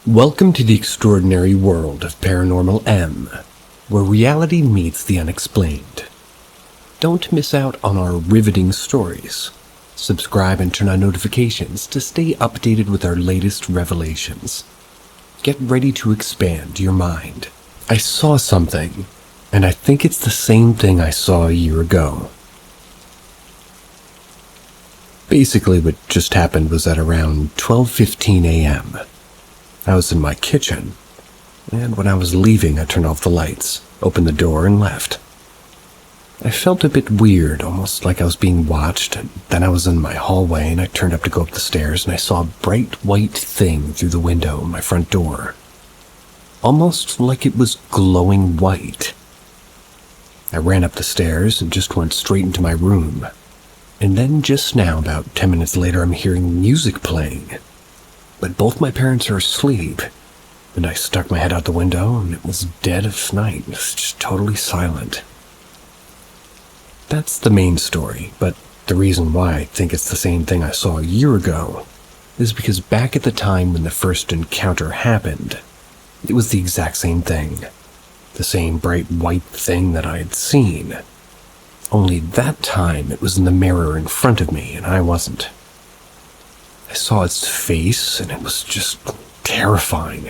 Welcome to the extraordinary world of Paranormal M, where reality meets the unexplained. Don't miss out on our riveting stories. Subscribe and turn on notifications to stay updated with our latest revelations. Get ready to expand your mind. I saw something, and I think it's the same thing I saw a year ago. Basically, what just happened was at around 12:15 a.m. I was in my kitchen, and when I was leaving, I turned off the lights, opened the door, and left. I felt a bit weird, almost like I was being watched, and then I was in my hallway, and I turned up to go up the stairs, and I saw a bright white thing through the window in my front door. Almost like it was glowing white. I ran up the stairs and just went straight into my room. And then just now, about 10 minutes later, I'm hearing music playing. But both my parents are asleep, and I stuck my head out the window, and it was dead of night. It was just totally silent. That's the main story, but the reason why I think it's the same thing I saw a year ago is because back at the time when the first encounter happened, it was the exact same thing. The same bright white thing that I had seen. Only that time it was in the mirror in front of me, and I wasn't. I saw its face, and it was just terrifying.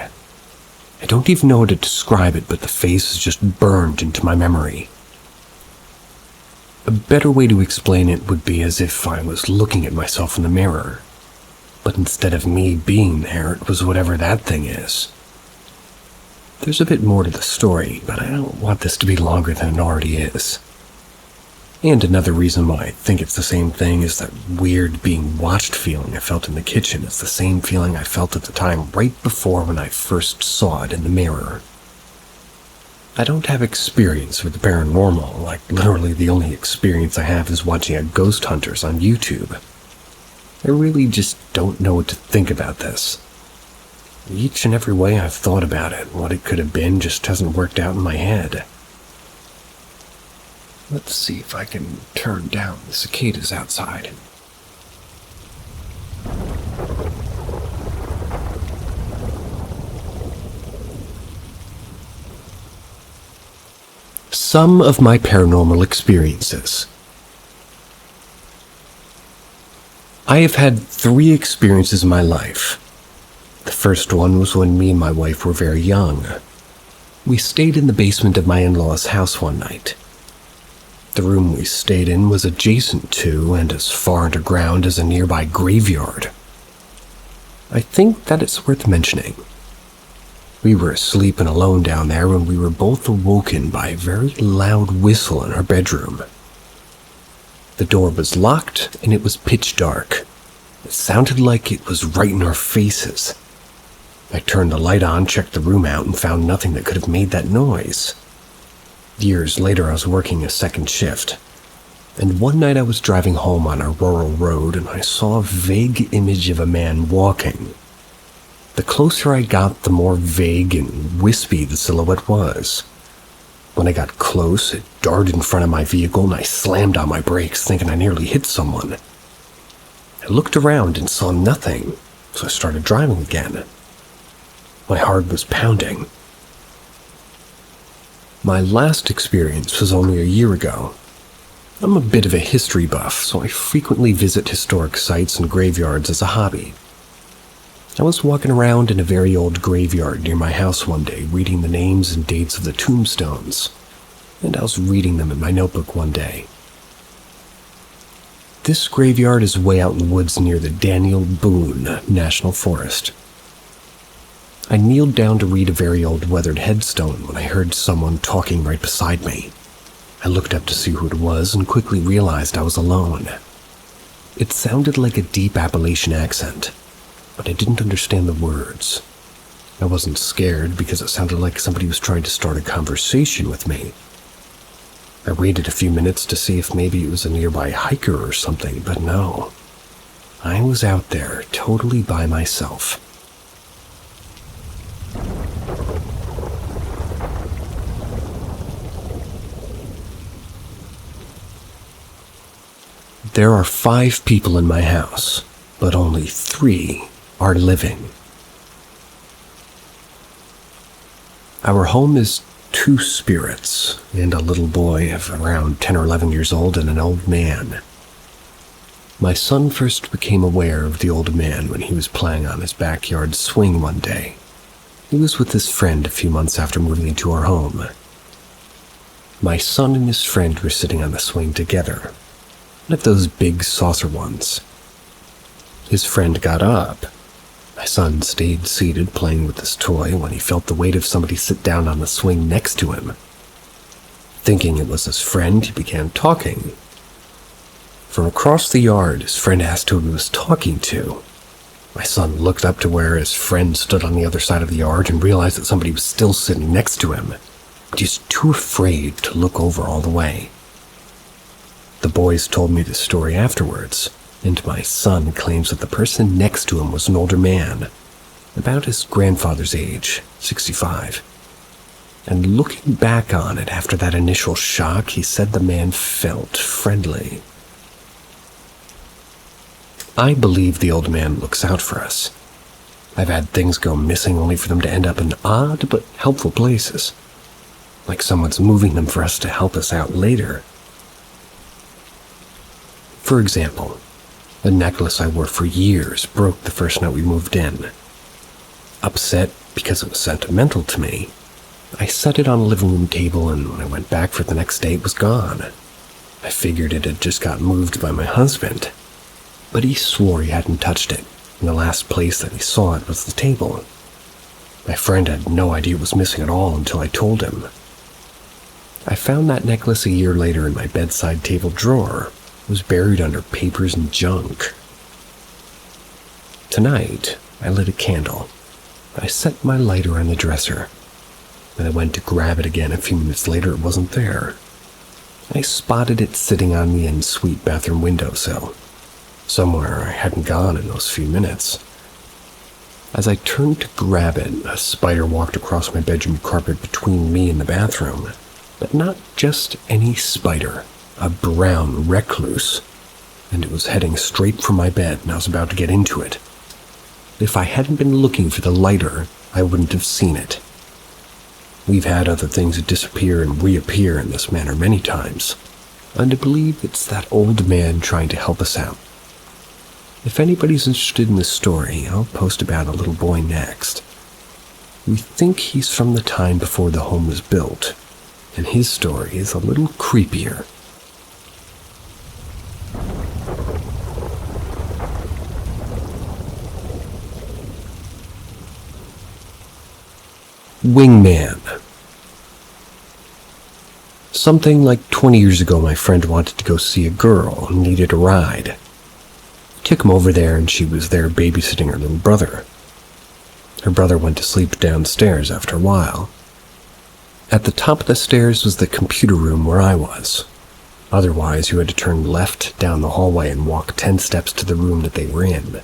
I don't even know how to describe it, but the face is just burned into my memory. A better way to explain it would be as if I was looking at myself in the mirror. But instead of me being there, it was whatever that thing is. There's a bit more to the story, but I don't want this to be longer than it already is. And another reason why I think it's the same thing is that weird being watched feeling I felt in the kitchen is the same feeling I felt at the time right before when I first saw it in the mirror. I don't have experience with the paranormal, like literally the only experience I have is watching a Ghost Hunters on YouTube. I really just don't know what to think about this. Each and every way I've thought about it, what it could have been just hasn't worked out in my head. Let's see if I can turn down the cicadas outside. Some of my paranormal experiences. I have had 3 experiences in my life. The first one was when me and my wife were very young. We stayed in the basement of my in-laws' house one night. The room we stayed in was adjacent to and as far underground as a nearby graveyard. I think that it's worth mentioning. We were asleep and alone down there when we were both awoken by a very loud whistle in our bedroom. The door was locked and it was pitch dark. It sounded like it was right in our faces. I turned the light on, checked the room out, and found nothing that could have made that noise. Years later, I was working a second shift, and one night I was driving home on a rural road and I saw a vague image of a man walking. The closer I got, the more vague and wispy the silhouette was. When I got close, it darted in front of my vehicle and I slammed on my brakes, thinking I nearly hit someone. I looked around and saw nothing, so I started driving again. My heart was pounding. My last experience was only a year ago. I'm a bit of a history buff, so I frequently visit historic sites and graveyards as a hobby. I was walking around in a very old graveyard near my house one day, reading the names and dates of the tombstones, and I was reading them in my notebook one day. This graveyard is way out in the woods near the Daniel Boone National Forest. I kneeled down to read a very old weathered headstone when I heard someone talking right beside me. I looked up to see who it was and quickly realized I was alone. It sounded like a deep Appalachian accent, but I didn't understand the words. I wasn't scared because it sounded like somebody was trying to start a conversation with me. I waited a few minutes to see if maybe it was a nearby hiker or something, but no. I was out there, totally by myself. There are 5 people in my house, but only 3 are living. Our home is 2 spirits and a little boy of around 10 or 11 years old and an old man. My son first became aware of the old man when he was playing on his backyard swing one day. He was with his friend a few months after moving into our home. My son and his friend were sitting on the swing together, one of those big saucer ones. His friend got up. My son stayed seated playing with his toy when he felt the weight of somebody sit down on the swing next to him. Thinking it was his friend, he began talking. From across the yard, his friend asked who he was talking to. My son looked up to where his friend stood on the other side of the yard and realized that somebody was still sitting next to him, but he was too afraid to look over all the way. The boys told me this story afterwards, and my son claims that the person next to him was an older man, about his grandfather's age, 65. And looking back on it after that initial shock, he said the man felt friendly. I believe the old man looks out for us. I've had things go missing only for them to end up in odd but helpful places, like someone's moving them for us to help us out later. For example, a necklace I wore for years broke the first night we moved in. Upset because it was sentimental to me, I set it on a living room table, and when I went back for the next day it was gone. I figured it had just got moved by my husband, but he swore he hadn't touched it, and the last place that he saw it was the table. My friend had no idea it was missing at all until I told him. I found that necklace a year later in my bedside table drawer. It was buried under papers and junk. Tonight, I lit a candle. I set my lighter on the dresser. When I went to grab it again a few minutes later, it wasn't there. I spotted it sitting on the en-suite bathroom windowsill, somewhere I hadn't gone in those few minutes. As I turned to grab it, a spider walked across my bedroom carpet between me and the bathroom. But not just any spider, a brown recluse, and it was heading straight for my bed, and I was about to get into it. If I hadn't been looking for the lighter, I wouldn't have seen it. We've had other things disappear and reappear in this manner many times, and I believe it's that old man trying to help us out. If anybody's interested in this story, I'll post about a little boy next. We think he's from the time before the home was built, and his story is a little creepier. Wingman. Something like 20 years ago, my friend wanted to go see a girl and needed a ride. I took him over there, and she was there babysitting her little brother. Her brother went to sleep downstairs after a while. At the top of the stairs was the computer room where I was. Otherwise, you had to turn left down the hallway and walk 10 steps to the room that they were in.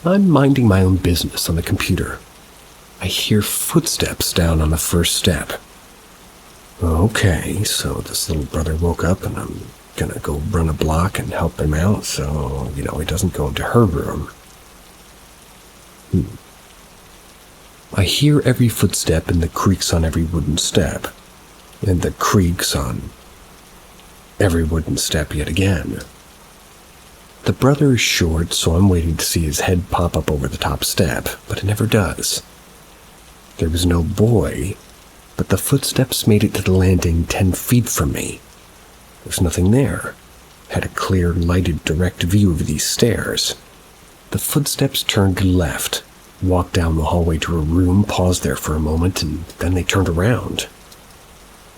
I'm minding my own business on the computer. I hear footsteps down on the first step. Okay, so this little brother woke up, and I'm gonna go run a block and help him out so, he doesn't go into her room. I hear every footstep and the creaks on every wooden step, and the creaks on every wooden step yet again. The brother is short, so I'm waiting to see his head pop up over the top step, but it never does. There was no boy, but the footsteps made it to the landing 10 feet from me. There's nothing there. Had a clear, lighted, direct view of these stairs. The footsteps turned left, walked down the hallway to a room, paused there for a moment, and then they turned around.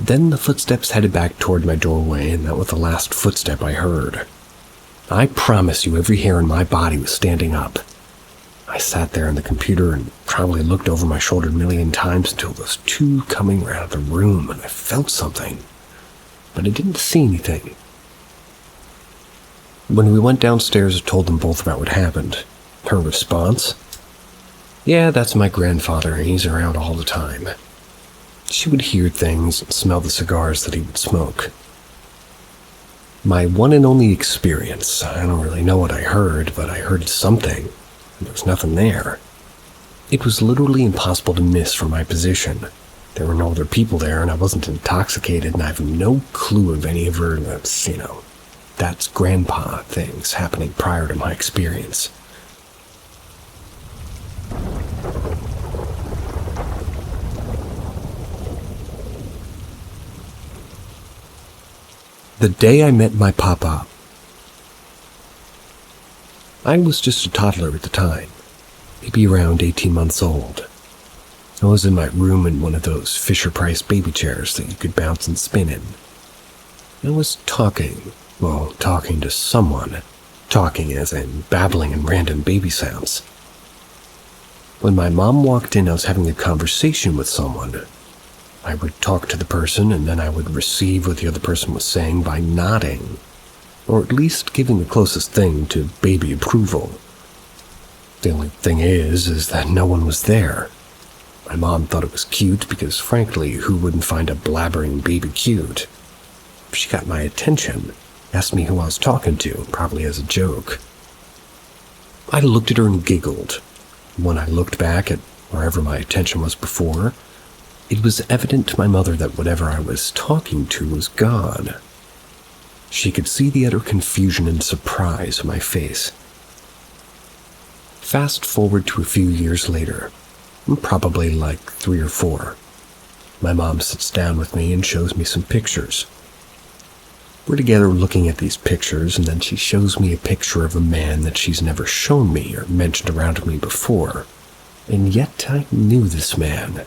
Then the footsteps headed back toward my doorway, and that was the last footstep I heard. I promise you every hair in my body was standing up. I sat there on the computer and probably looked over my shoulder a million times until those two coming out of the room, and I felt something, but I didn't see anything. When we went downstairs, I told them both about what happened. Her response? Yeah, that's my grandfather, and he's around all the time. She would hear things and smell the cigars that he would smoke. My one and only experience, I don't really know what I heard, but I heard something, and there was nothing there. It was literally impossible to miss from my position. There were no other people there, and I wasn't intoxicated, and I have no clue of any of her, that's grandpa things happening prior to my experience. The day I met my papa. I was just a toddler at the time, maybe around 18 months old. I was in my room in one of those Fisher-Price baby chairs that you could bounce and spin in. I was talking to someone. Talking as in babbling in random baby sounds. When my mom walked in, I was having a conversation with someone. I would talk to the person, and then I would receive what the other person was saying by nodding, or at least giving the closest thing to baby approval. The only thing is that no one was there. My mom thought it was cute because, frankly, who wouldn't find a blabbering baby cute? She got my attention, asked me who I was talking to, probably as a joke. I looked at her and giggled. When I looked back at wherever my attention was before, it was evident to my mother that whatever I was talking to was gone. She could see the utter confusion and surprise on my face. Fast forward to a few years later, probably like 3 or 4. My mom sits down with me and shows me some pictures. We're together looking at these pictures, and then she shows me a picture of a man that she's never shown me or mentioned around me before. And yet I knew this man.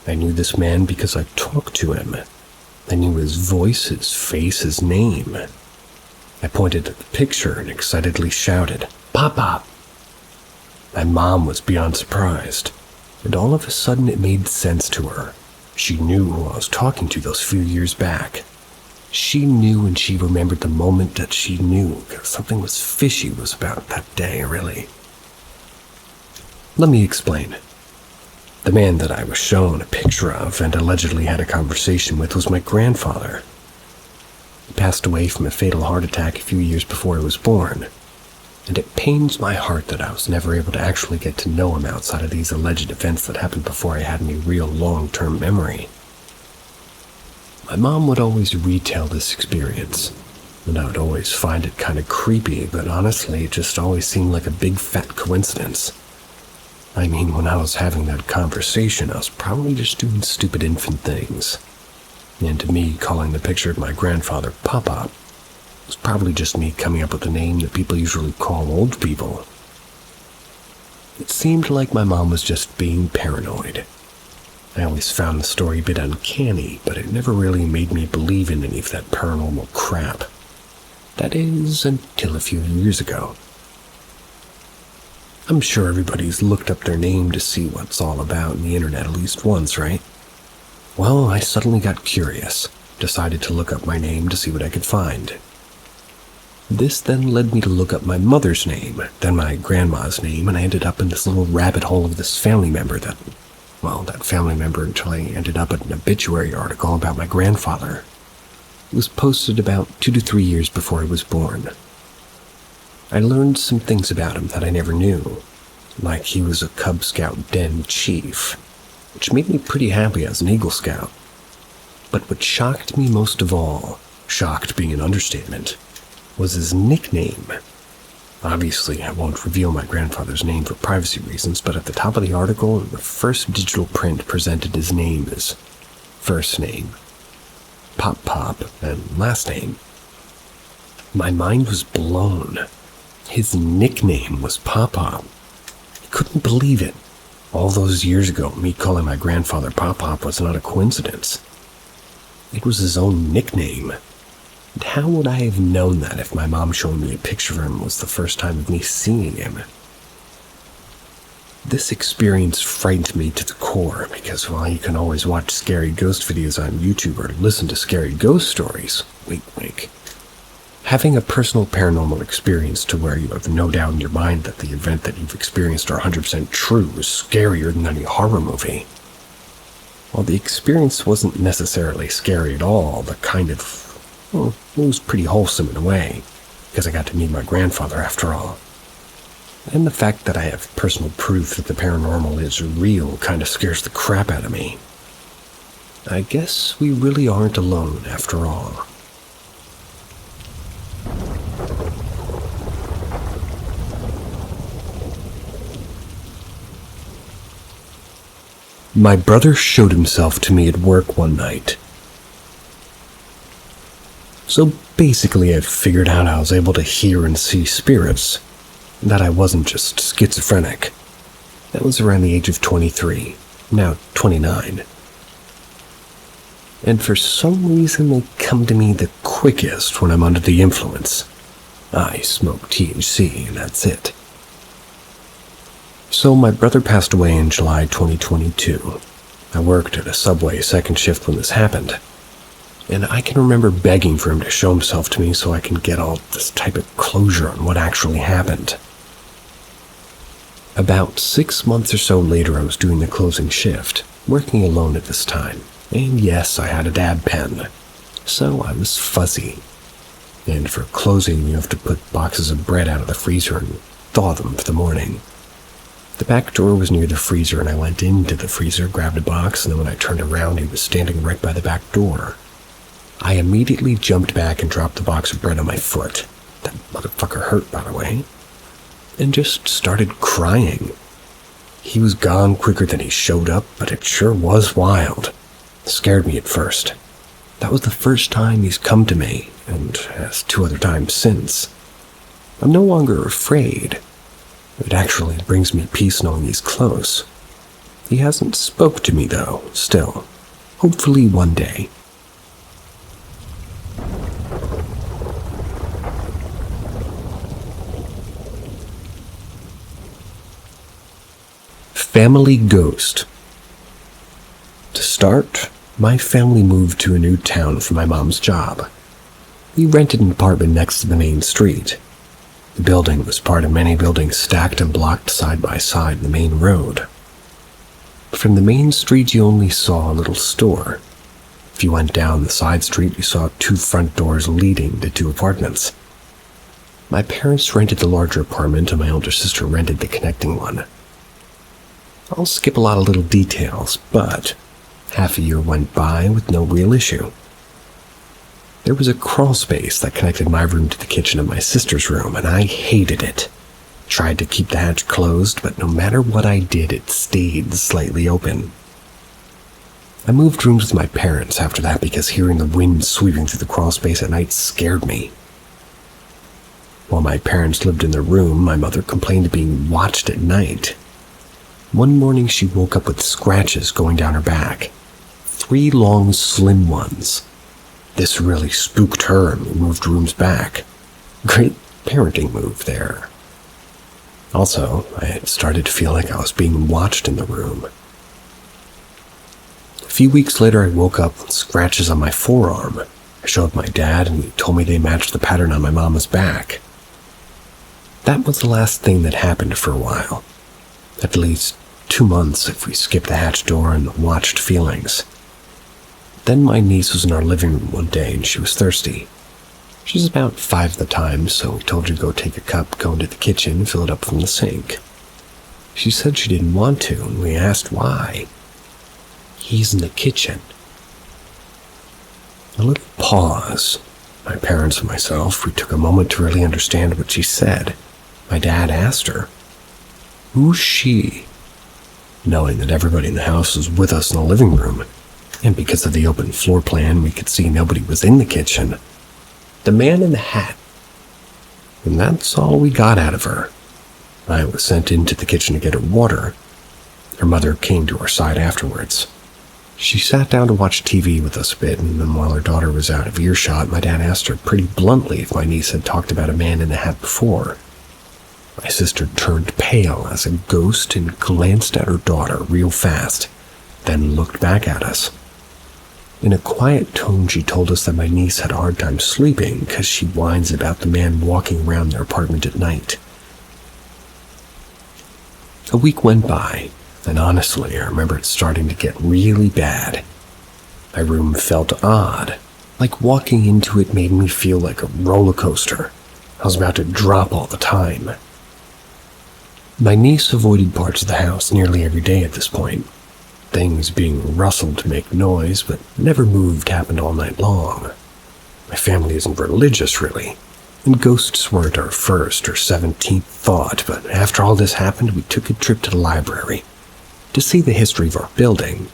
I knew this man because I talked to him. I knew his voice, his face, his name. I pointed at the picture and excitedly shouted, "Papa!" My mom was beyond surprised, and all of a sudden it made sense to her. She knew who I was talking to those few years back. She knew, and she remembered the moment that she knew, because something was fishy was about that day, really. Let me explain. The man that I was shown a picture of and allegedly had a conversation with was my grandfather. He passed away from a fatal heart attack a few years before I was born, and it pains my heart that I was never able to actually get to know him outside of these alleged events that happened before I had any real long-term memory. My mom would always retell this experience, and I would always find it kind of creepy, but honestly, it just always seemed like a big fat coincidence. I mean, when I was having that conversation, I was probably just doing stupid infant things. And to me, calling the picture of my grandfather Papa was probably just me coming up with a name that people usually call old people. It seemed like my mom was just being paranoid. I always found the story a bit uncanny, but it never really made me believe in any of that paranormal crap. That is, until a few years ago. I'm sure everybody's looked up their name to see what it's all about on the internet at least once, right? Well, I suddenly got curious, decided to look up my name to see what I could find. This then led me to look up my mother's name, then my grandma's name, and I ended up in this little rabbit hole of this family member that family member until I ended up at an obituary article about my grandfather. It was posted about 2 to 3 years before I was born. I learned some things about him that I never knew, like he was a Cub Scout den chief, which made me pretty happy as an Eagle Scout. But what shocked me most of all, shocked being an understatement, was his nickname. Obviously, I won't reveal my grandfather's name for privacy reasons, but at the top of the article, the first digital print presented his name as first name, Pop Pop, and last name. My mind was blown. His nickname was Pop Pop. I couldn't believe it. All those years ago, me calling my grandfather Pop Pop was not a coincidence. It was his own nickname. And how would I have known that if my mom showing me a picture of him was the first time of me seeing him? This experience frightened me to the core because while you can always watch scary ghost videos on YouTube or listen to scary ghost stories, wink wink, having a personal paranormal experience to where you have no doubt in your mind that the event that you've experienced are 100% true is scarier than any horror movie. While the experience wasn't necessarily scary at all, it was pretty wholesome in a way, because I got to meet my grandfather after all. And the fact that I have personal proof that the paranormal is real kind of scares the crap out of me. I guess we really aren't alone after all. My brother showed himself to me at work one night. So basically I figured out I was able to hear and see spirits, and that I wasn't just schizophrenic. That was around the age of 23, now 29. And for some reason they come to me the quickest when I'm under the influence. I smoke THC and that's it. So my brother passed away in July 2022. I worked at a Subway second shift when this happened. And I can remember begging for him to show himself to me so I can get all this type of closure on what actually happened. About 6 months or so later, I was doing the closing shift, working alone at this time. And yes, I had a dab pen, so I was fuzzy. And for closing, you have to put boxes of bread out of the freezer and thaw them for the morning. The back door was near the freezer, and I went into the freezer, grabbed a box, and then when I turned around, he was standing right by the back door. I immediately jumped back and dropped the box of bread on my foot. That motherfucker hurt, by the way. And just started crying. He was gone quicker than he showed up, but it sure was wild. It scared me at first. That was the first time he's come to me, and has 2 other times since. I'm no longer afraid. It actually brings me peace knowing he's close. He hasn't spoke to me, though, still. Hopefully one day. Family ghost. To start, my family moved to a new town for my mom's job. We rented an apartment next to the main street. The building was part of many buildings stacked and blocked side by side in the main road. From the main street, you only saw a little store. If you went down the side street, you saw 2 front doors leading to 2 apartments. My parents rented the larger apartment, and my older sister rented the connecting one. I'll skip a lot of little details, but half a year went by with no real issue. There was a crawl space that connected my room to the kitchen of my sister's room, and I hated it. Tried to keep the hatch closed, but no matter what I did, it stayed slightly open. I moved rooms with my parents after that because hearing the wind sweeping through the crawl space at night scared me. While my parents lived in their room, my mother complained of being watched at night. One morning she woke up with scratches going down her back. 3 long, slim ones. This really spooked her and we moved rooms back. Great parenting move there. Also, I had started to feel like I was being watched in the room. A few weeks later, I woke up with scratches on my forearm. I showed my dad and he told me they matched the pattern on my mama's back. That was the last thing that happened for a while. At least 2 months if we skipped the hatch door and watched feelings. Then my niece was in our living room one day and she was thirsty. She was about 5 at the time, so we told her to go take a cup, go into the kitchen, and fill it up from the sink. She said she didn't want to, and we asked why. He's in the kitchen. A little pause. My parents and myself, we took a moment to really understand what she said. My dad asked her, "Who's she?" Knowing that everybody in the house was with us in the living room, and because of the open floor plan, we could see nobody was in the kitchen. The man in the hat. And that's all we got out of her. I was sent into the kitchen to get her water. Her mother came to our side afterwards. She sat down to watch TV with us a bit, and then while her daughter was out of earshot, my dad asked her pretty bluntly if my niece had talked about a man in the hat before. My sister turned pale as a ghost and glanced at her daughter real fast, then looked back at us. In a quiet tone, she told us that my niece had a hard time sleeping because she whines about the man walking around their apartment at night. A week went by, and honestly, I remember it starting to get really bad. My room felt odd, like walking into it made me feel like a roller coaster. I was about to drop all the time. My niece avoided parts of the house nearly every day at this point. Things being rustled to make noise, but never moved happened all night long. My family isn't religious, really, and ghosts weren't our first or 17th thought, but after all this happened, we took a trip to the library to see the history of our building.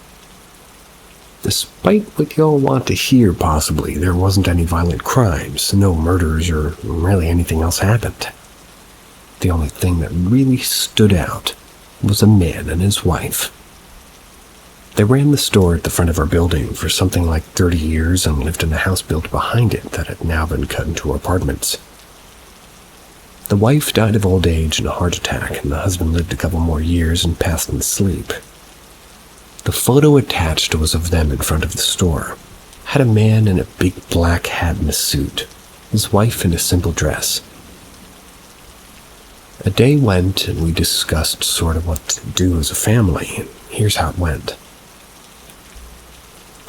Despite what y'all want to hear, possibly, there wasn't any violent crimes, no murders, or really anything else happened. The only thing that really stood out was a man and his wife. They ran the store at the front of our building for something like 30 years and lived in a house built behind it that had now been cut into apartments. The wife died of old age in a heart attack, and the husband lived a couple more years and passed in sleep. The photo attached was of them in front of the store. Had a man in a big black hat and a suit, his wife in a simple dress. A day went, and we discussed sort of what to do as a family, and here's how it went.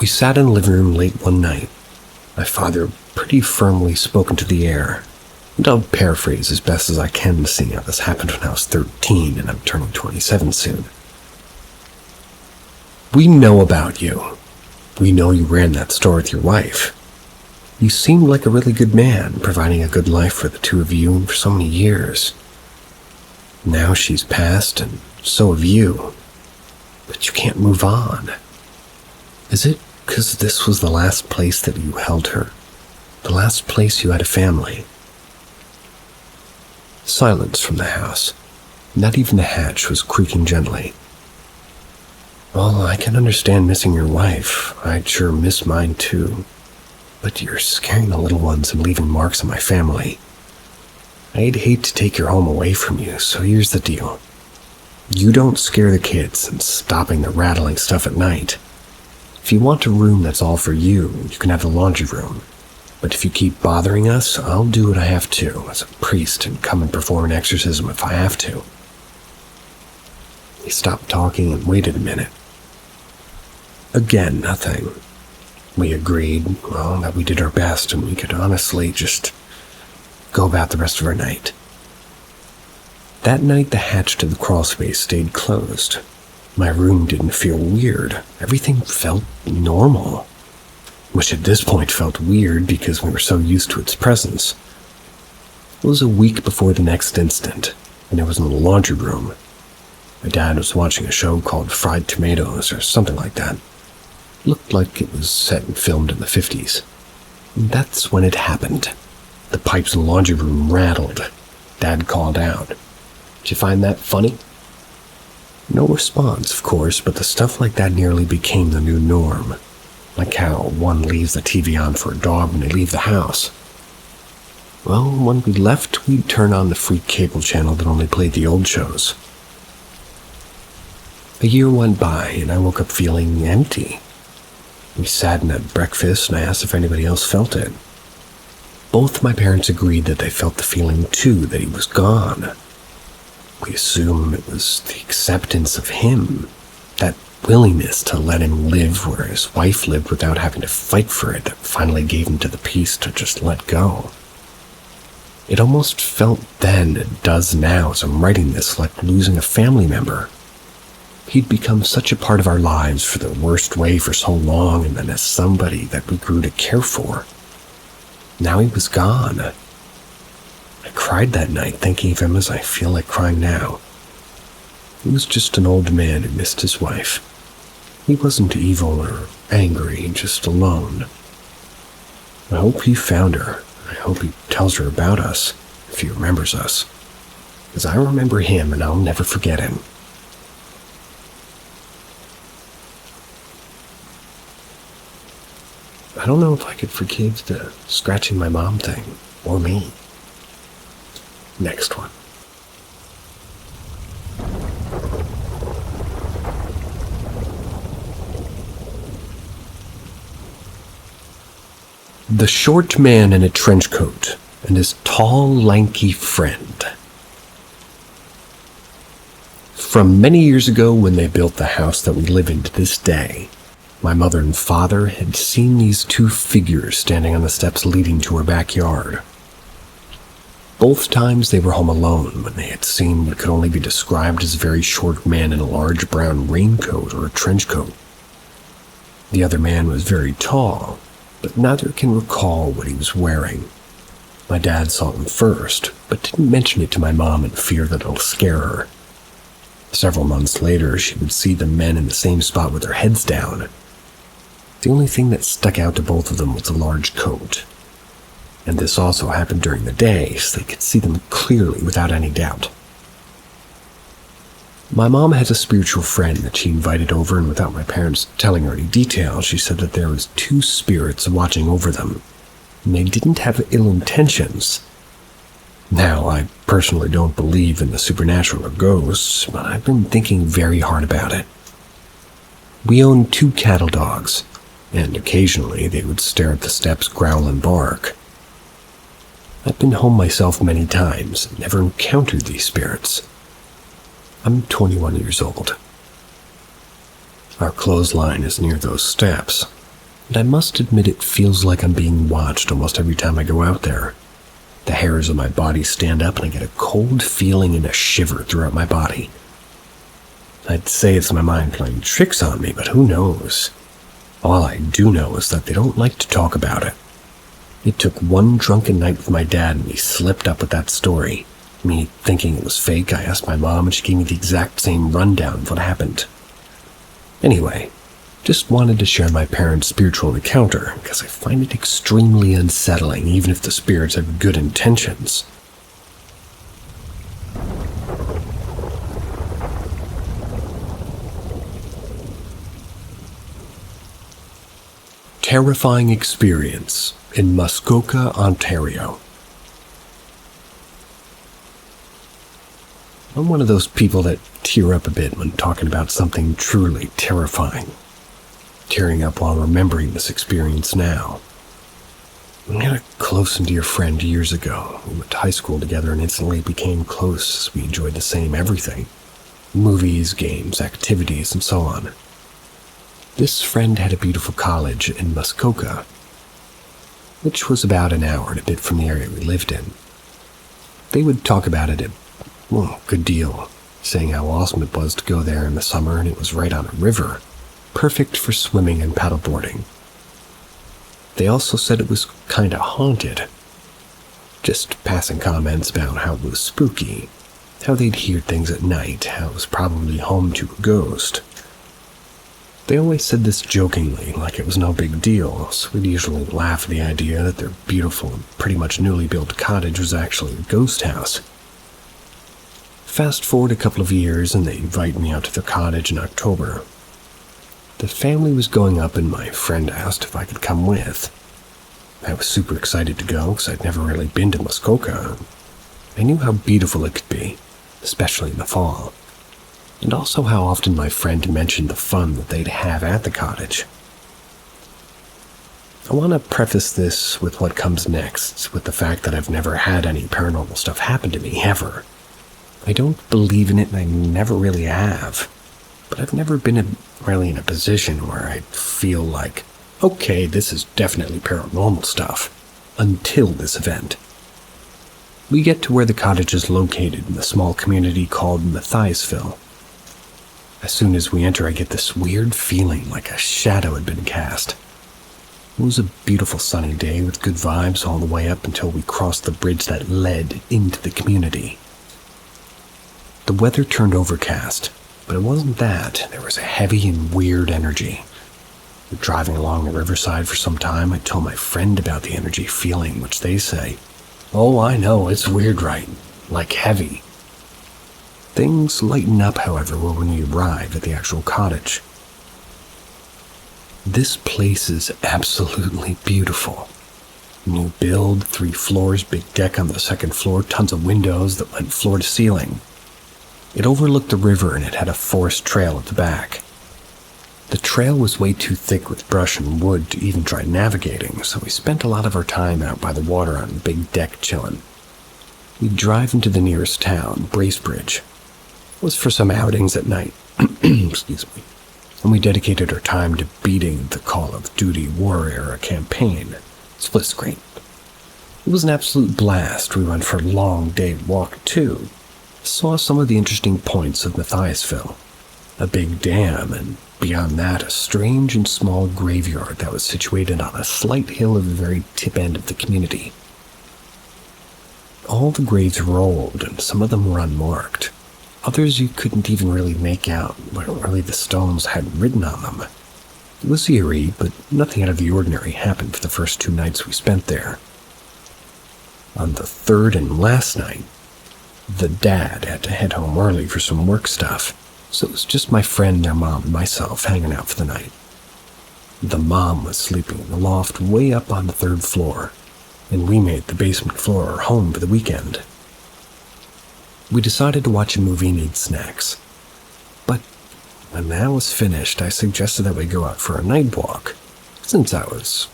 We sat in the living room late one night, my father pretty firmly spoken to the air, and I'll paraphrase as best as I can, seeing how this happened when I was 13 and I'm turning 27 soon. We know about you. We know you ran that store with your wife. You seemed like a really good man, providing a good life for the two of you for so many years. Now she's passed, and so have you. But you can't move on. Is it because this was the last place that you held her? The last place you had a family? Silence from the house. Not even the hatch was creaking gently. Well, I can understand missing your wife. I'd sure miss mine too. But you're scaring the little ones and leaving marks on my family. I'd hate to take your home away from you, so here's the deal. You don't scare the kids and stopping the rattling stuff at night. If you want a room that's all for you, you can have the laundry room. But if you keep bothering us, I'll do what I have to as a priest and come and perform an exorcism if I have to. He stopped talking and waited a minute. Again, nothing. We agreed, well, that we did our best and we could honestly just go about the rest of our night. That night, the hatch to the crawlspace stayed closed. My room didn't feel weird. Everything felt normal. Which at this point felt weird because we were so used to its presence. It was a week before the next instant, and I was in the laundry room. My dad was watching a show called Fried Tomatoes or something like that. Looked like it was set and filmed in the 50s. And that's when it happened. The pipes in the laundry room rattled. Dad called out, "Did you find that funny?" No response, of course, but the stuff like that nearly became the new norm. Like how one leaves the TV on for a dog when they leave the house. Well, when we left, we'd turn on the free cable channel that only played the old shows. A year went by, and I woke up feeling empty. We sat and had breakfast, and I asked if anybody else felt it. Both my parents agreed that they felt the feeling too, that he was gone. We assumed it was the acceptance of him, that willingness to let him live where his wife lived without having to fight for it, that finally gave him to the peace to just let go. It almost felt then, it does now as I'm writing this, like losing a family member. He'd become such a part of our lives for the worst way for so long, and then as somebody that we grew to care for. Now he was gone. I cried that night thinking of him as I feel like crying now. He was just an old man who missed his wife. He wasn't evil or angry, just alone. I hope he found her. I hope he tells her about us, if he remembers us. Because I remember him and I'll never forget him. I don't know if I could forgive the scratching my mom thing, or me. Next one. The short man in a trench coat and his tall, lanky friend. From many years ago when they built the house that we live in to this day, my mother and father had seen these two figures standing on the steps leading to our backyard. Both times they were home alone when they had seen what could only be described as a very short man in a large brown raincoat or a trench coat. The other man was very tall, but neither can recall what he was wearing. My dad saw him first, but didn't mention it to my mom in fear that it'll scare her. Several months later, she would see the men in the same spot with their heads down. The only thing that stuck out to both of them was a large coat. And this also happened during the day, so they could see them clearly without any doubt. My mom has a spiritual friend that she invited over, and without my parents telling her any details, she said that there was 2 spirits watching over them, and they didn't have ill intentions. Now, I personally don't believe in the supernatural or ghosts, but I've been thinking very hard about it. We own 2 cattle dogs, and occasionally they would stare at the steps, growl, and bark. I've been home myself many times and never encountered these spirits. I'm 21 years old. Our clothesline is near those steps, and I must admit it feels like I'm being watched almost every time I go out there. The hairs on my body stand up and I get a cold feeling and a shiver throughout my body. I'd say it's my mind playing tricks on me, but who knows? All I do know is that they don't like to talk about it. It took one drunken night with my dad and he slipped up with that story. Me thinking it was fake, I asked my mom and she gave me the exact same rundown of what happened. Anyway, just wanted to share my parents' spiritual encounter because I find it extremely unsettling even if the spirits have good intentions. Terrifying experience in Muskoka, Ontario. I'm one of those people that tear up a bit when talking about something truly terrifying. Tearing up while remembering this experience now. I got a close and dear friend years ago. We went to high school together and instantly became close as we enjoyed the same everything. Movies, games, activities, and so on. This friend had a beautiful college in Muskoka, which was about an hour and a bit from the area we lived in. They would talk about it a good deal, saying how awesome it was to go there in the summer and it was right on a river, perfect for swimming and paddleboarding. They also said it was kinda haunted. Just passing comments about how it was spooky, how they'd hear things at night, how it was probably home to a ghost. They always said this jokingly, like it was no big deal, so we'd usually laugh at the idea that their beautiful and pretty much newly built cottage was actually a ghost house. Fast forward a couple of years and they invited me out to their cottage in October. The family was going up and my friend asked if I could come with. I was super excited to go because I'd never really been to Muskoka. I knew how beautiful it could be, especially in the fall. And also how often my friend mentioned the fun that they'd have at the cottage. I want to preface this with what comes next, with the fact that I've never had any paranormal stuff happen to me, ever. I don't believe in it and I never really have, but I've never been really in a position where I feel like, okay, this is definitely paranormal stuff, until this event. We get to where the cottage is located in the small community called Tycerr. As soon as we enter, I get this weird feeling like a shadow had been cast. It was a beautiful sunny day with good vibes all the way up until we crossed the bridge that led into the community. The weather turned overcast, but it wasn't that. There was a heavy and weird energy. We were driving along the riverside for some time. I told my friend about the energy feeling, which they say, "Oh, I know, it's weird, right? Like heavy." Things lighten up, however, when we arrive at the actual cottage. This place is absolutely beautiful. New build, 3 floors, big deck on the second floor, tons of windows that went floor to ceiling. It overlooked the river and it had a forest trail at the back. The trail was way too thick with brush and wood to even try navigating, so we spent a lot of our time out by the water on the big deck chilling. We'd drive into the nearest town, Bracebridge. It was for some outings at night, excuse me, and we dedicated our time to beating the Call of Duty War era campaign, split screen. It was an absolute blast. We went for a long day walk, too. Saw some of the interesting points of Matthiasville. A big dam, and beyond that, a strange and small graveyard that was situated on a slight hill at the very tip end of the community. All the graves were old, and some of them were unmarked. Others you couldn't even really make out what really the stones had written on them. It was eerie, but nothing out of the ordinary happened for the first 2 nights we spent there. On the third and last night, the dad had to head home early for some work stuff, so it was just my friend, their mom, and myself hanging out for the night. The mom was sleeping in the loft way up on the 3rd floor, and we made the basement floor our home for the weekend. We decided to watch a movie and eat snacks. But when that was finished, I suggested that we go out for a night walk. Since it was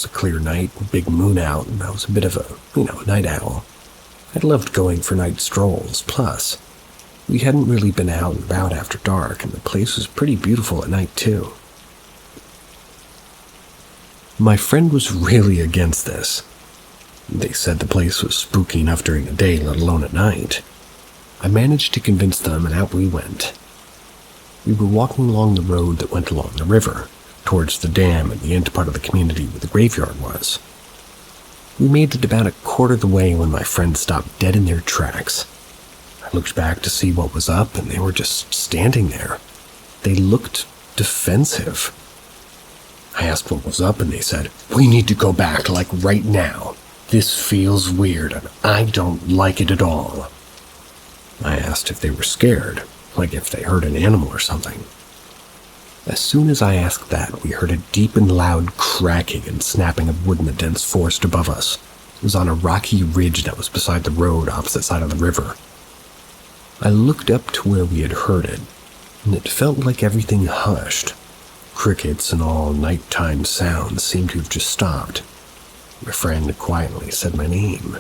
a clear night, big moon out, and I was a bit of a night owl. I'd loved going for night strolls, plus we hadn't really been out and about after dark, and the place was pretty beautiful at night, too. My friend was really against this. They said the place was spooky enough during the day, let alone at night. I managed to convince them, and out we went. We were walking along the road that went along the river, towards the dam and the end part of the community where the graveyard was. We made it about a quarter of the way when my friends stopped dead in their tracks. I looked back to see what was up, and they were just standing there. They looked defensive. I asked what was up, and they said, "We need to go back, like right now. This feels weird, and I don't like it at all." I asked if they were scared, like if they heard an animal or something. As soon as I asked that, we heard a deep and loud cracking and snapping of wood in the dense forest above us. It was on a rocky ridge that was beside the road opposite side of the river. I looked up to where we had heard it, and it felt like everything hushed. Crickets and all nighttime sounds seemed to have just stopped. My friend quietly said my name.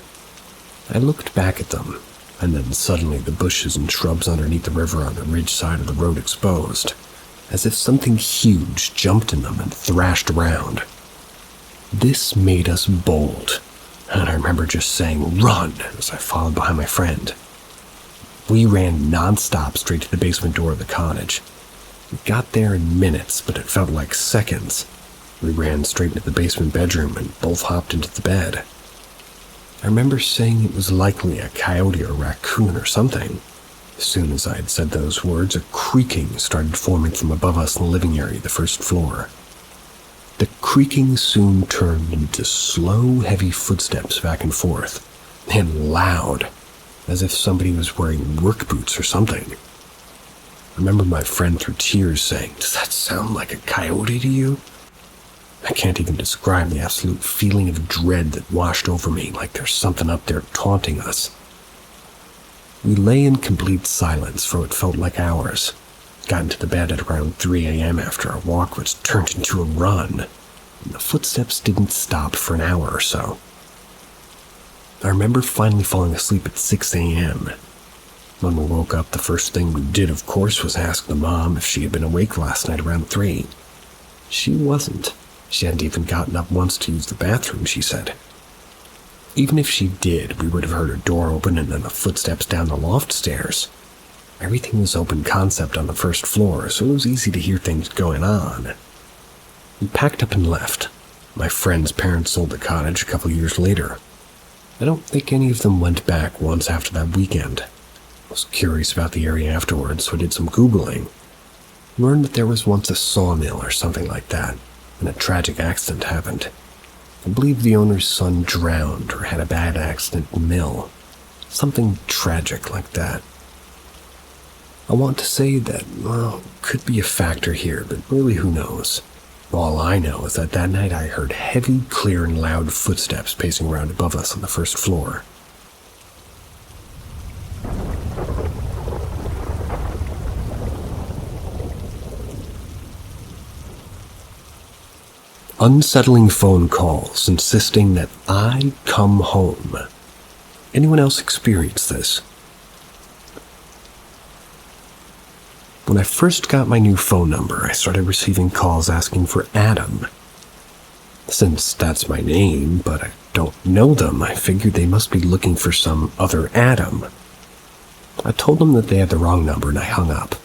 I looked back at them, and then suddenly the bushes and shrubs underneath the river on the ridge side of the road exposed, as if something huge jumped in them and thrashed around. This made us bold, and I remember just saying, "Run," as I followed behind my friend. We ran non-stop straight to the basement door of the cottage. We got there in minutes, but it felt like seconds. We ran straight into the basement bedroom and both hopped into the bed. I remember saying it was likely a coyote or raccoon or something. As soon as I had said those words, a creaking started forming from above us in the living area, the 1st floor. The creaking soon turned into slow, heavy footsteps back and forth, and loud, as if somebody was wearing work boots or something. I remember my friend through tears saying, "Does that sound like a coyote to you?" I can't even describe the absolute feeling of dread that washed over me, like there's something up there taunting us. We lay in complete silence for what felt like hours. Got into the bed at around 3 a.m. after our walk, which turned into a run, and the footsteps didn't stop for an hour or so. I remember finally falling asleep at 6 a.m. When we woke up, the first thing we did, of course, was ask the mom if she had been awake last night around 3. She wasn't. She hadn't even gotten up once to use the bathroom, she said. Even if she did, we would have heard a door open and then the footsteps down the loft stairs. Everything was open concept on the 1st floor, so it was easy to hear things going on. We packed up and left. My friend's parents sold the cottage a couple years later. I don't think any of them went back once after that weekend. I was curious about the area afterwards, so I did some Googling. Learned that there was once a sawmill or something like that, and a tragic accident happened. I believe the owner's son drowned or had a bad accident in the mill. Something tragic like that. I want to say that, could be a factor here, but really who knows? All I know is that night I heard heavy, clear, and loud footsteps pacing around above us on the 1st floor. Unsettling phone calls insisting that I come home. Anyone else experience this? When I first got my new phone number, I started receiving calls asking for Adam. Since that's my name, but I don't know them, I figured they must be looking for some other Adam. I told them that they had the wrong number and I hung up.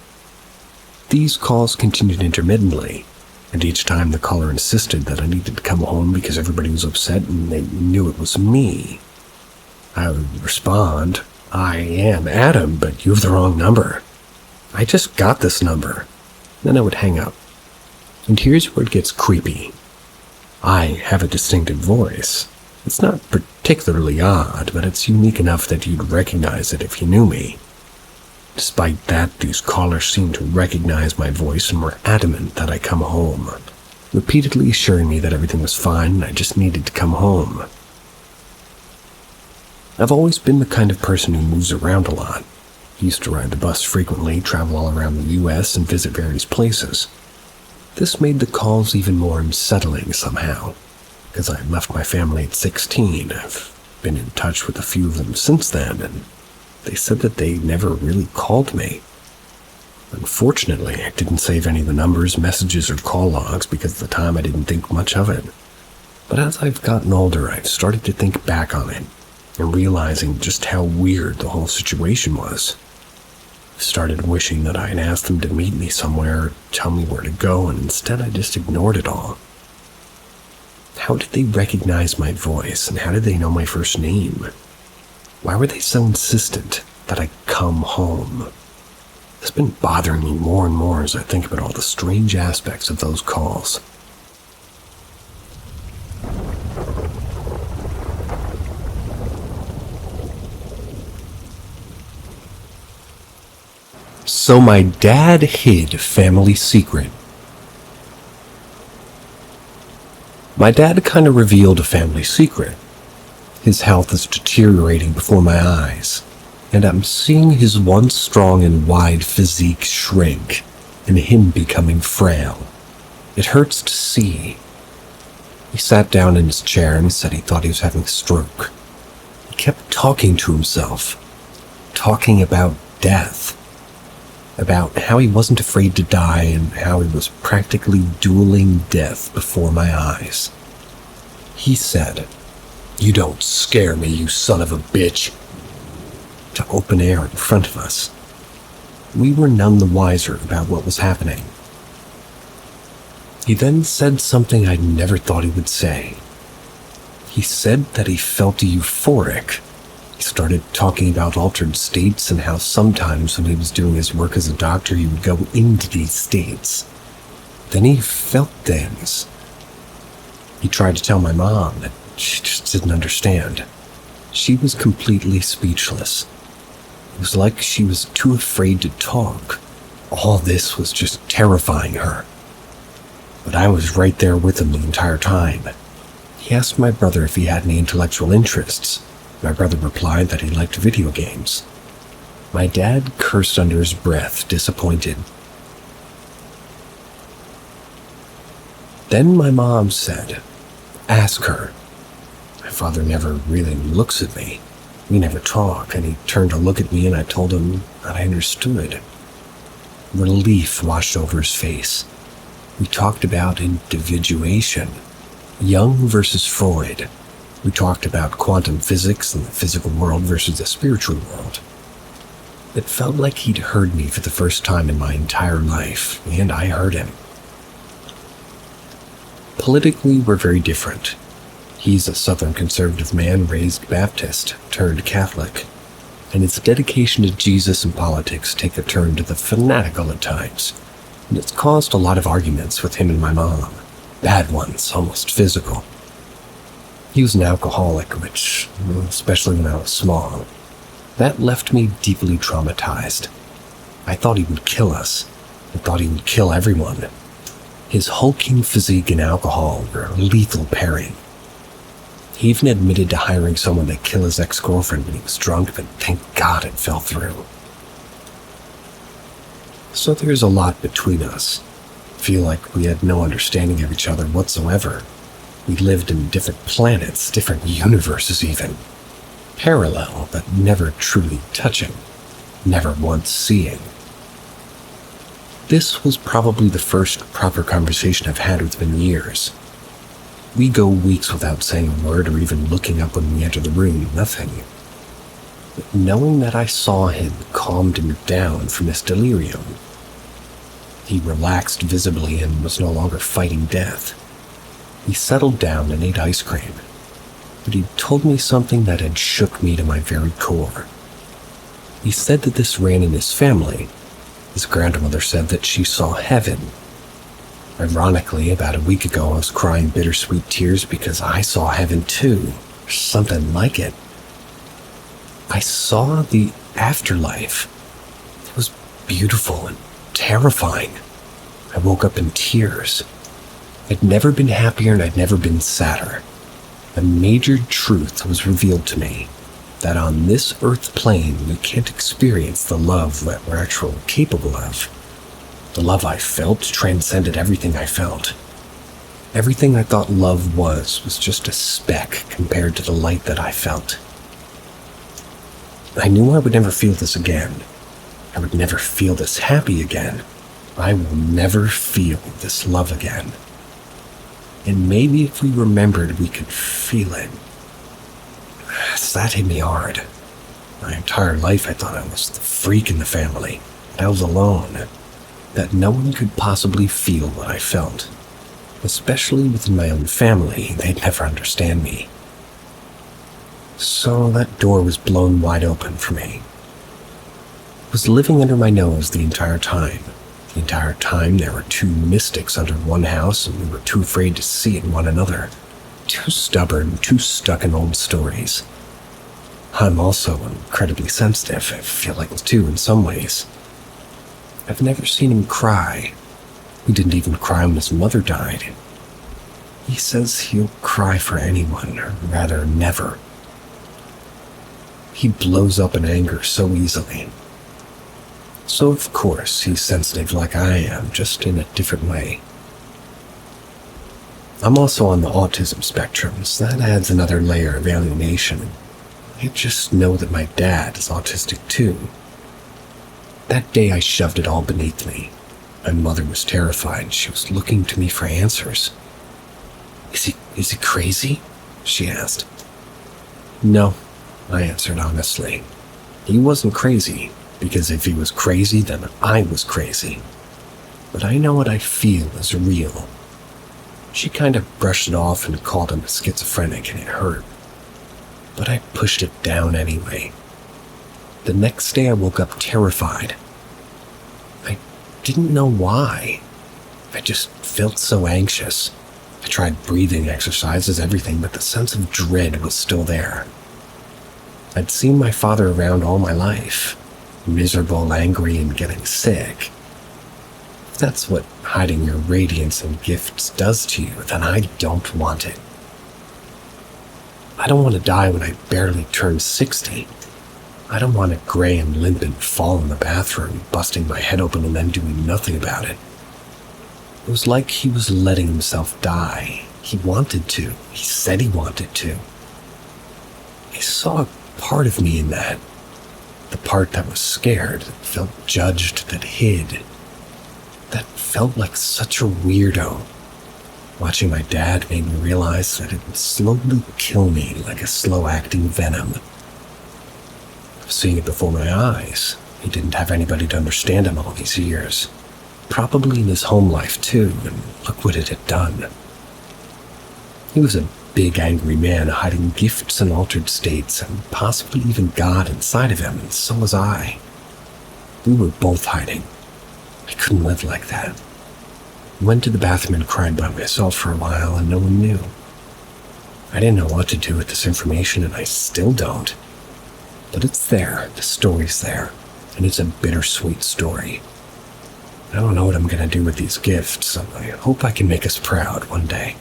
These calls continued intermittently, and each time the caller insisted that I needed to come home because everybody was upset and they knew it was me. I would respond, "I am Adam, but you have the wrong number. I just got this number." Then I would hang up. And here's where it gets creepy. I have a distinctive voice. It's not particularly odd, but it's unique enough that you'd recognize it if you knew me. Despite that, these callers seemed to recognize my voice and were adamant that I come home, repeatedly assuring me that everything was fine and I just needed to come home. I've always been the kind of person who moves around a lot. I used to ride the bus frequently, travel all around the US, and visit various places. This made the calls even more unsettling somehow, because I left my family at 16. I've been in touch with a few of them since then, and they said that they never really called me. Unfortunately, I didn't save any of the numbers, messages, or call logs because at the time I didn't think much of it. But as I've gotten older, I've started to think back on it and realizing just how weird the whole situation was. I started wishing that I had asked them to meet me somewhere, tell me where to go, and instead I just ignored it all. How did they recognize my voice, and how did they know my first name? Why were they so insistent that I come home? It's been bothering me more and more as I think about all the strange aspects of those calls. So my dad hid a family secret. My dad kind of revealed a family secret. His health is deteriorating before my eyes, and I'm seeing his once strong and wide physique shrink, and him becoming frail. It hurts to see. He sat down in his chair and said he thought he was having a stroke. He kept talking to himself, talking about death, about how he wasn't afraid to die and how he was practically dueling death before my eyes. He said, "You don't scare me, you son of a bitch," to open air in front of us. We were none the wiser about what was happening. He then said something I'd never thought he would say. He said that he felt euphoric. He started talking about altered states and how sometimes when he was doing his work as a doctor, he would go into these states. Then he felt things. He tried to tell my mom, but she just didn't understand. She was completely speechless. It was like she was too afraid to talk. All this was just terrifying her. But I was right there with him the entire time. He asked my brother if he had any intellectual interests. My brother replied that he liked video games. My dad cursed under his breath, disappointed. Then my mom said, "Ask her." My father never really looks at me. We never talk, and he turned to look at me and I told him that I understood. Relief washed over his face. We talked about individuation, Jung versus Freud. We talked about quantum physics and the physical world versus the spiritual world. It felt like he'd heard me for the first time in my entire life, and I heard him. Politically, we're very different. He's a Southern conservative man raised Baptist, turned Catholic, and his dedication to Jesus and politics take a turn to the fanatical at times, and it's caused a lot of arguments with him and my mom, bad ones, almost physical. He was an alcoholic, which, especially when I was small, that left me deeply traumatized. I thought he would kill us. I thought he would kill everyone. His hulking physique and alcohol were a lethal pairing. He even admitted to hiring someone to kill his ex-girlfriend when he was drunk, but thank God it fell through. So there's a lot between us. I feel like we had no understanding of each other whatsoever. We lived in different planets, different universes even. Parallel, but never truly touching. Never once seeing. This was probably the first proper conversation I've had with him in years. We go weeks without saying a word or even looking up when we enter the room, nothing. But knowing that I saw him calmed him down from his delirium. He relaxed visibly and was no longer fighting death. He settled down and ate ice cream, but he told me something that had shook me to my very core. He said that this ran in his family. His grandmother said that she saw heaven. Ironically, about a week ago I was crying bittersweet tears because I saw heaven too, or something like it. I saw the afterlife. It was beautiful and terrifying. I woke up in tears. I'd never been happier and I'd never been sadder. A major truth was revealed to me, that on this earth plane we can't experience the love that we're actually capable of. The love I felt transcended everything I felt. Everything I thought love was just a speck compared to the light that I felt. I knew I would never feel this again. I would never feel this happy again. I will never feel this love again. And maybe if we remembered, we could feel it. That hit me hard. My entire life I thought I was the freak in the family, that I was alone, that no one could possibly feel what I felt. Especially within my own family, they'd never understand me. So that door was blown wide open for me. It was living under my nose the entire time. The entire time there were two mystics under one house and we were too afraid to see it in one another. Too stubborn, too stuck in old stories. I'm also incredibly sensitive, I feel like too in some ways. I've never seen him cry. He didn't even cry when his mother died. He says he'll cry for anyone, or rather never. He blows up in anger so easily. So of course he's sensitive like I am, just in a different way. I'm also on the autism spectrum, so that adds another layer of alienation. I just know that my dad is autistic too. That day I shoved it all beneath me. My mother was terrified. She was looking to me for answers. Is he crazy? She asked. No, I answered honestly. He wasn't crazy, because if he was crazy, then I was crazy. But I know what I feel is real. She kind of brushed it off and called him schizophrenic, and it hurt. But I pushed it down anyway. The next day I woke up terrified. I didn't know why. I just felt so anxious. I tried breathing exercises, everything, but the sense of dread was still there. I'd seen my father around all my life, miserable, angry, and getting sick. If that's what hiding your radiance and gifts does to you, then I don't want it. I don't want to die when I barely turned 60. I don't want to gray and limp and fall in the bathroom, busting my head open and then doing nothing about it. It was like he was letting himself die. He wanted to. He said he wanted to. I saw a part of me in that. The part that was scared, that felt judged, that hid. That felt like such a weirdo. Watching my dad made me realize that it would slowly kill me like a slow-acting venom. I was seeing it before my eyes. He didn't have anybody to understand him all these years. Probably in his home life too, and look what it had done. He was a big angry man hiding gifts in altered states and possibly even God inside of him, and so was I. We were both hiding. I couldn't live like that. I went to the bathroom and cried by myself for a while, and no one knew. I didn't know what to do with this information, and I still don't. But it's there, the story's there, and it's a bittersweet story. I don't know what I'm going to do with these gifts, and I hope I can make us proud one day.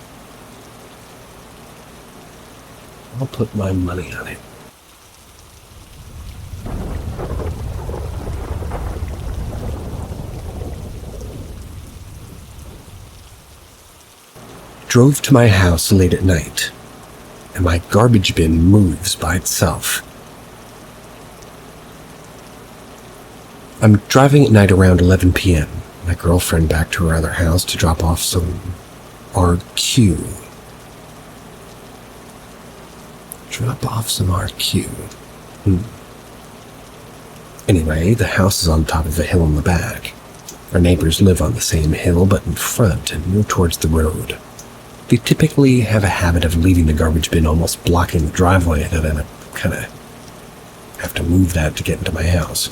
I'll put my money on it. Drove to my house late at night, and my garbage bin moves by itself. I'm driving at night around 11 p.m. My girlfriend back to her other house to drop off some RQ. Drop off some RQ. Anyway, the house is on top of a hill in the back. Our neighbors live on the same hill, but in front and more towards the road. They typically have a habit of leaving the garbage bin almost blocking the driveway, and then I kind of have to move that to get into my house.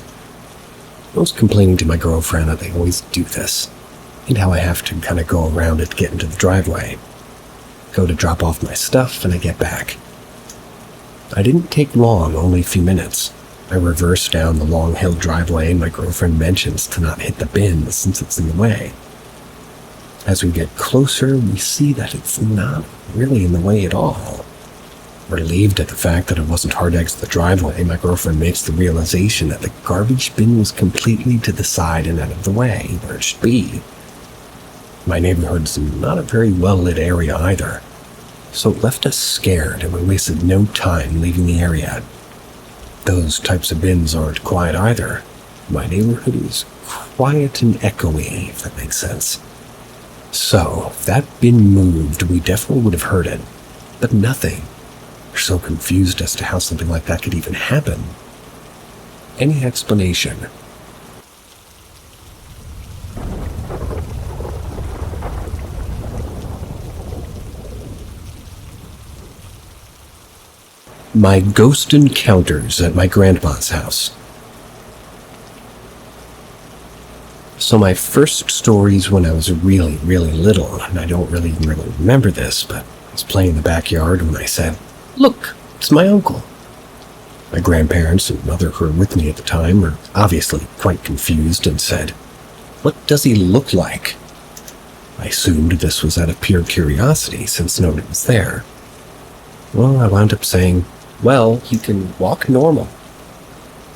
I was complaining to my girlfriend that they always do this, and how I have to kind of go around it to get into the driveway. Go to drop off my stuff, and I get back. I didn't take long, only a few minutes. I reverse down the long hill driveway, and my girlfriend mentions to not hit the bin since it's in the way. As we get closer, we see that it's not really in the way at all. Relieved at the fact that it wasn't hard to exit the driveway, my girlfriend makes the realization that the garbage bin was completely to the side and out of the way, where it should be. My neighborhood's not a very well-lit area either, so it left us scared, and we wasted no time leaving the area. Those types of bins aren't quiet either. My neighborhood is quiet and echoey, if that makes sense. So, if that bin moved, we definitely would have heard it. But nothing. We're so confused as to how something like that could even happen. Any explanation? My ghost encounters at my grandma's house. So my first stories when I was really, really little, and I don't really remember this, but I was playing in the backyard when I said, "Look, it's my uncle." My grandparents and mother who were with me at the time were obviously quite confused and said, "What does he look like?" I assumed this was out of pure curiosity since nobody was there. Well, I wound up saying, "Well, he can walk normal,"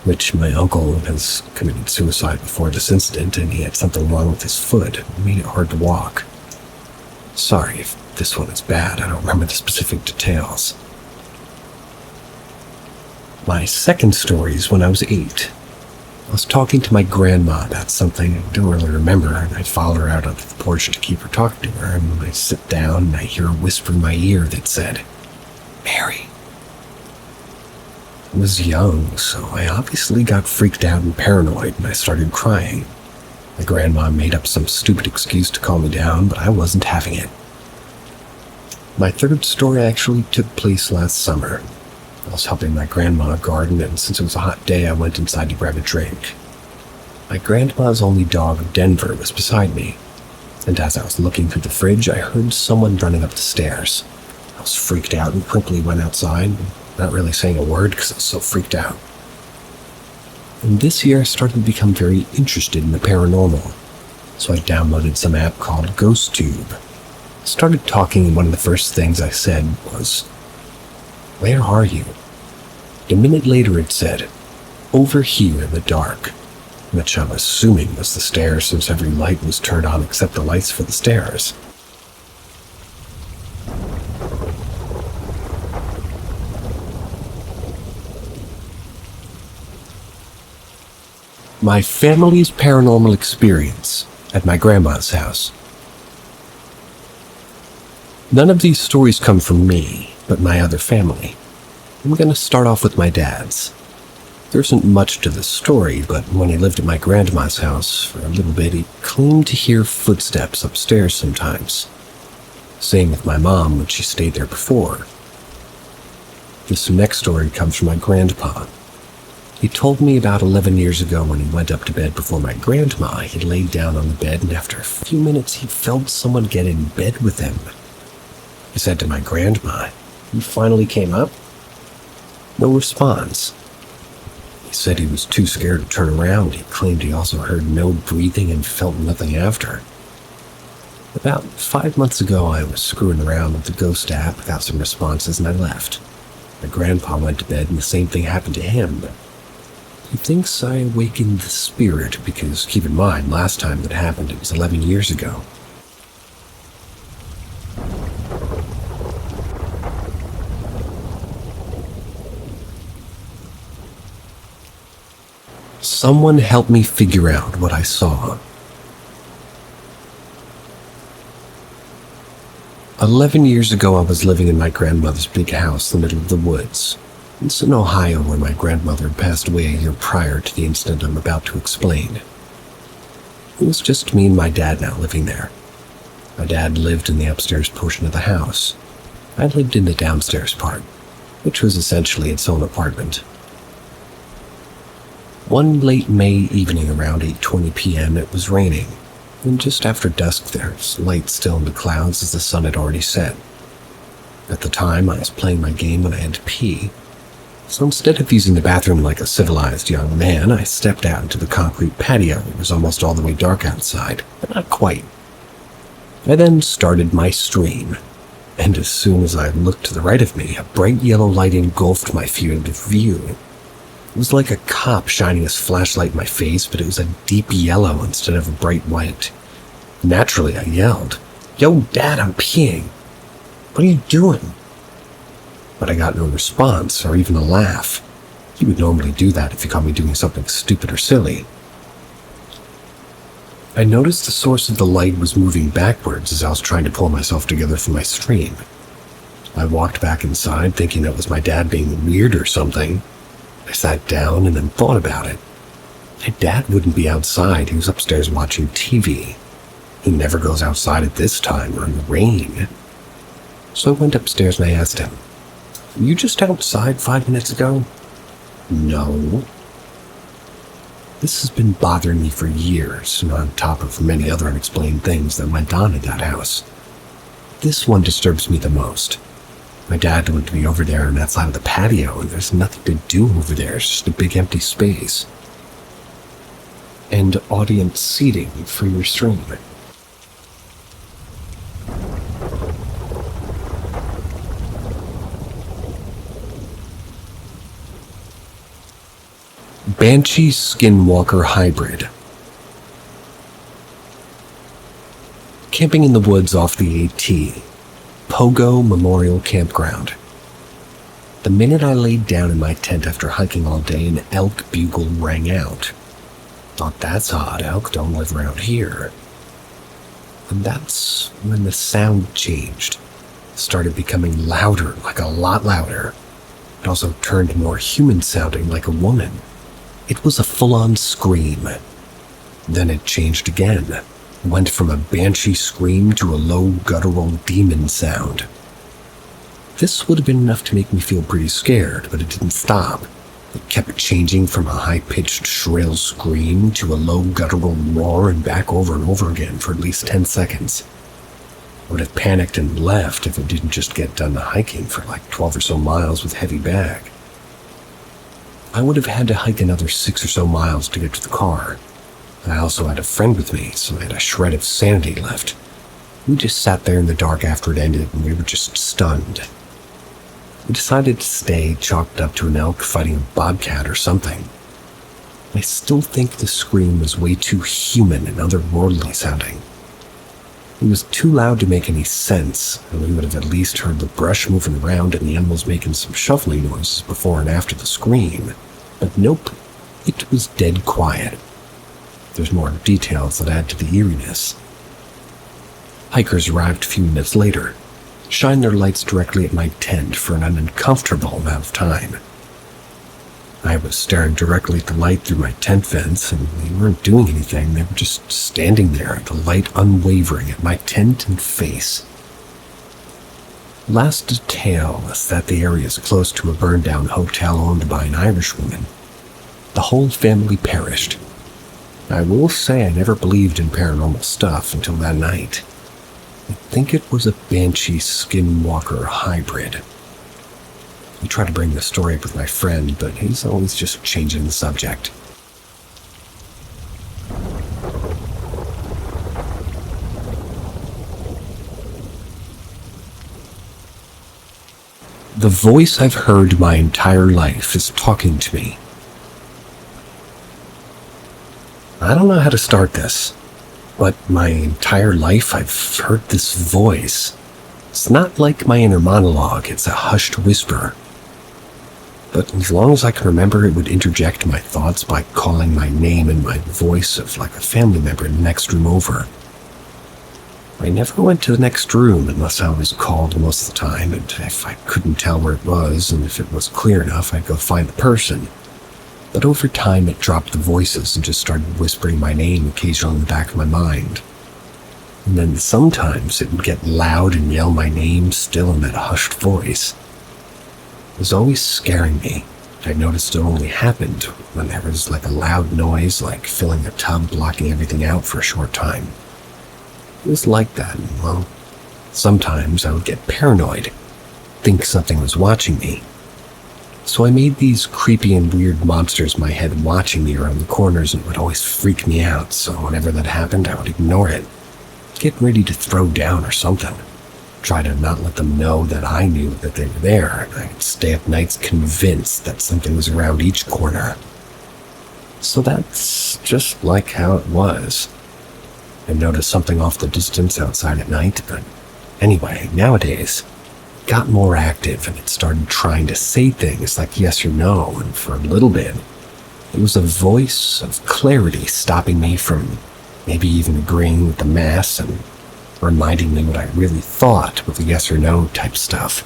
which my uncle has committed suicide before this incident, and he had something wrong with his foot. It made it hard to walk. Sorry if this one is bad, I don't remember the specific details. My second story is when I was 8. I was talking to my grandma about something I don't really remember, and I followed her out onto the porch to keep her talking to her, and I sit down and I hear a whisper in my ear that said, "Mary." I was young, so I obviously got freaked out and paranoid, and I started crying. My grandma made up some stupid excuse to calm me down, but I wasn't having it. My third story actually took place last summer. I was helping my grandma garden, and since it was a hot day, I went inside to grab a drink. My grandma's only dog, Denver, was beside me, and as I was looking through the fridge, I heard someone running up the stairs. I was freaked out and quickly went outside, not really saying a word because I was so freaked out. And this year I started to become very interested in the paranormal, so I downloaded some app called GhostTube. I started talking, and one of the first things I said was, "Where are you?" A minute later it said, "Over here in the dark," which I'm assuming was the stairs since every light was turned on except the lights for the stairs. My family's paranormal experience at my grandma's house. None of these stories come from me, but my other family. I'm going to start off with my dad's. There isn't much to this story, but when he lived at my grandma's house for a little bit, he claimed to hear footsteps upstairs sometimes. Same with my mom when she stayed there before. This next story comes from my grandpa. He told me about 11 years ago when he went up to bed before my grandma, he laid down on the bed, and after a few minutes he felt someone get in bed with him. He said to my grandma, "You finally came up?" No response. He said he was too scared to turn around. He claimed he also heard no breathing and felt nothing after. About 5 months ago, I was screwing around with the ghost app, got some responses, and I left. My grandpa went to bed, and the same thing happened to him. He thinks I awakened the spirit because, keep in mind, last time that happened, it was 11 years ago. Someone help me figure out what I saw. 11 years ago, I was living in my grandmother's big house in the middle of the woods. It's in Ohio, where my grandmother had passed away a year prior to the incident I'm about to explain. It was just me and my dad now living there. My dad lived in the upstairs portion of the house. I lived in the downstairs part, which was essentially its own apartment. One late May evening around 8:20 p.m., it was raining, and just after dusk there was light still in the clouds as the sun had already set. At the time, I was playing my game when I had to pee, so instead of using the bathroom like a civilized young man, I stepped out into the concrete patio. It was almost all the way dark outside, but not quite. I then started my stream, and as soon as I looked to the right of me, a bright yellow light engulfed my field of view. It was like a cop shining his flashlight in my face, but it was a deep yellow instead of a bright white. Naturally, I yelled, "Yo, Dad, I'm peeing. What are you doing?" But I got no response, or even a laugh. He would normally do that if he caught me doing something stupid or silly. I noticed the source of the light was moving backwards as I was trying to pull myself together from my stream. I walked back inside, thinking that was my dad being weird or something. I sat down and then thought about it. My dad wouldn't be outside. He was upstairs watching TV. He never goes outside at this time or in the rain. So I went upstairs and I asked him, "Were you just outside 5 minutes ago?" "No." This has been bothering me for years, and on top of many other unexplained things that went on in that house. This one disturbs me the most. My dad wouldn't be over there on that side of the patio, and there's nothing to do over there. It's just a big empty space. And audience seating for your stream. Banshee Skinwalker Hybrid. Camping in the woods off the AT. Pogo Memorial Campground. The minute I laid down in my tent after hiking all day, an elk bugle rang out. Thought, that's odd, elk don't live around here. And that's when the sound changed. It started becoming louder, like a lot louder. It also turned more human sounding, like a woman. It was a full-on scream. Then it changed again. Went from a banshee scream to a low, guttural demon sound. This would have been enough to make me feel pretty scared, but it didn't stop. It kept changing from a high-pitched, shrill scream to a low, guttural roar and back over and over again for at least 10 seconds. I would have panicked and left if it didn't just get done hiking for like 12 or so miles with heavy bag. I would have had to hike another 6 or so miles to get to the car. I also had a friend with me, so I had a shred of sanity left. We just sat there in the dark after it ended, and we were just stunned. We decided to stay, chalked up to an elk fighting a bobcat or something. I still think the scream was way too human and otherworldly sounding. It was too loud to make any sense, and we would have at least heard the brush moving around and the animals making some shuffling noises before and after the scream. But nope, it was dead quiet. There's more details that add to the eeriness. Hikers arrived a few minutes later, shined their lights directly at my tent for an uncomfortable amount of time. I was staring directly at the light through my tent vents, and they weren't doing anything. They were just standing there, the light unwavering at my tent and face. Last detail is that the area is close to a burned-down hotel owned by an Irish woman. The whole family perished. I will say I never believed in paranormal stuff until that night. I think it was a Banshee Skinwalker hybrid. I try to bring the story up with my friend, but he's always just changing the subject. The voice I've heard my entire life is talking to me. I don't know how to start this, but my entire life I've heard this voice. It's not like my inner monologue, it's a hushed whisper. But as long as I can remember, it would interject my thoughts by calling my name in my voice of like a family member in the next room over. I never went to the next room unless I was called most of the time, and if I couldn't tell where it was and if it was clear enough, I'd go find the person. But over time, it dropped the voices and just started whispering my name occasionally in the back of my mind. And then sometimes it would get loud and yell my name still in that hushed voice. It was always scaring me. I noticed it only happened when there was like a loud noise, like filling a tub, blocking everything out for a short time. It was like that, and well, sometimes I would get paranoid, think something was watching me. So I made these creepy and weird monsters in my head watching me around the corners, and it would always freak me out, so whenever that happened, I would ignore it. Get ready to throw down or something. Try to not let them know that I knew that they were there, and I'd stay up nights convinced that something was around each corner. So that's just like how it was. I noticed something off the distance outside at night, but anyway, nowadays, it got more active and it started trying to say things like yes or no, and for a little bit, it was a voice of clarity stopping me from maybe even agreeing with the mass and reminding me what I really thought with the yes or no type stuff.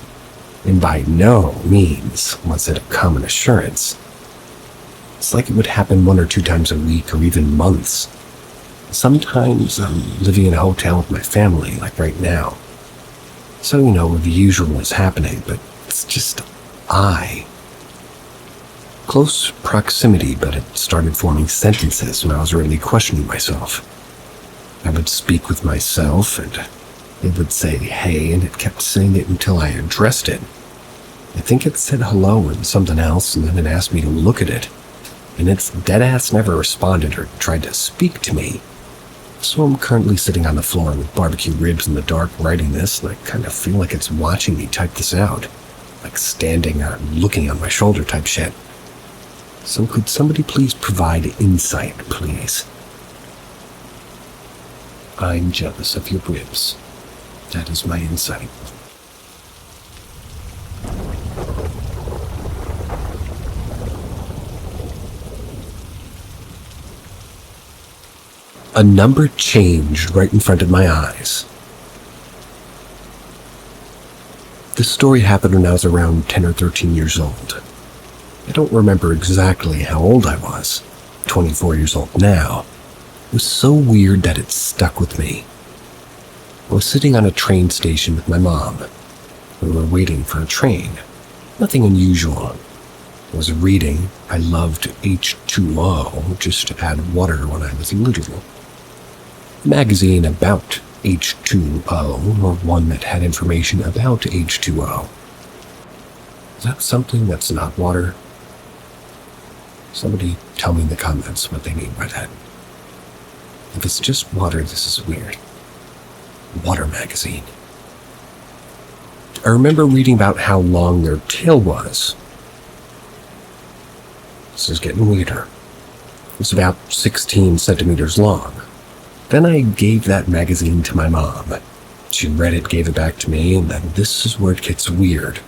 And by no means was it a common assurance. It's like it would happen 1 or 2 times a week or even months. Sometimes I'm living in a hotel with my family, like right now. So, the usual is happening, but it's just close proximity, but it started forming sentences when I was really questioning myself. I would speak with myself, and it would say, hey, and it kept saying it until I addressed it. I think it said hello and something else, and then it asked me to look at it. And its deadass never responded or tried to speak to me. So I'm currently sitting on the floor with barbecue ribs in the dark writing this, and I kind of feel like it's watching me type this out. Like standing or looking on my shoulder type shit. So could somebody please provide insight, please? I'm jealous of your ribs. That is my insight. A number changed right in front of my eyes. This story happened when I was around 10 or 13 years old. I don't remember exactly how old I was. 24 years old now. It was so weird that it stuck with me. I was sitting on a train station with my mom. We were waiting for a train. Nothing unusual. I was reading. I loved H2O, just to add water when I was little. A magazine about H2O, or one that had information about H2O. Is that something that's not water? Somebody tell me in the comments what they mean by that. If it's just water, this is weird. Water magazine. I remember reading about how long their tail was. This is getting weirder. It was about 16 centimeters long. Then I gave that magazine to my mom. She read it, gave it back to me, and then this is where it gets weird.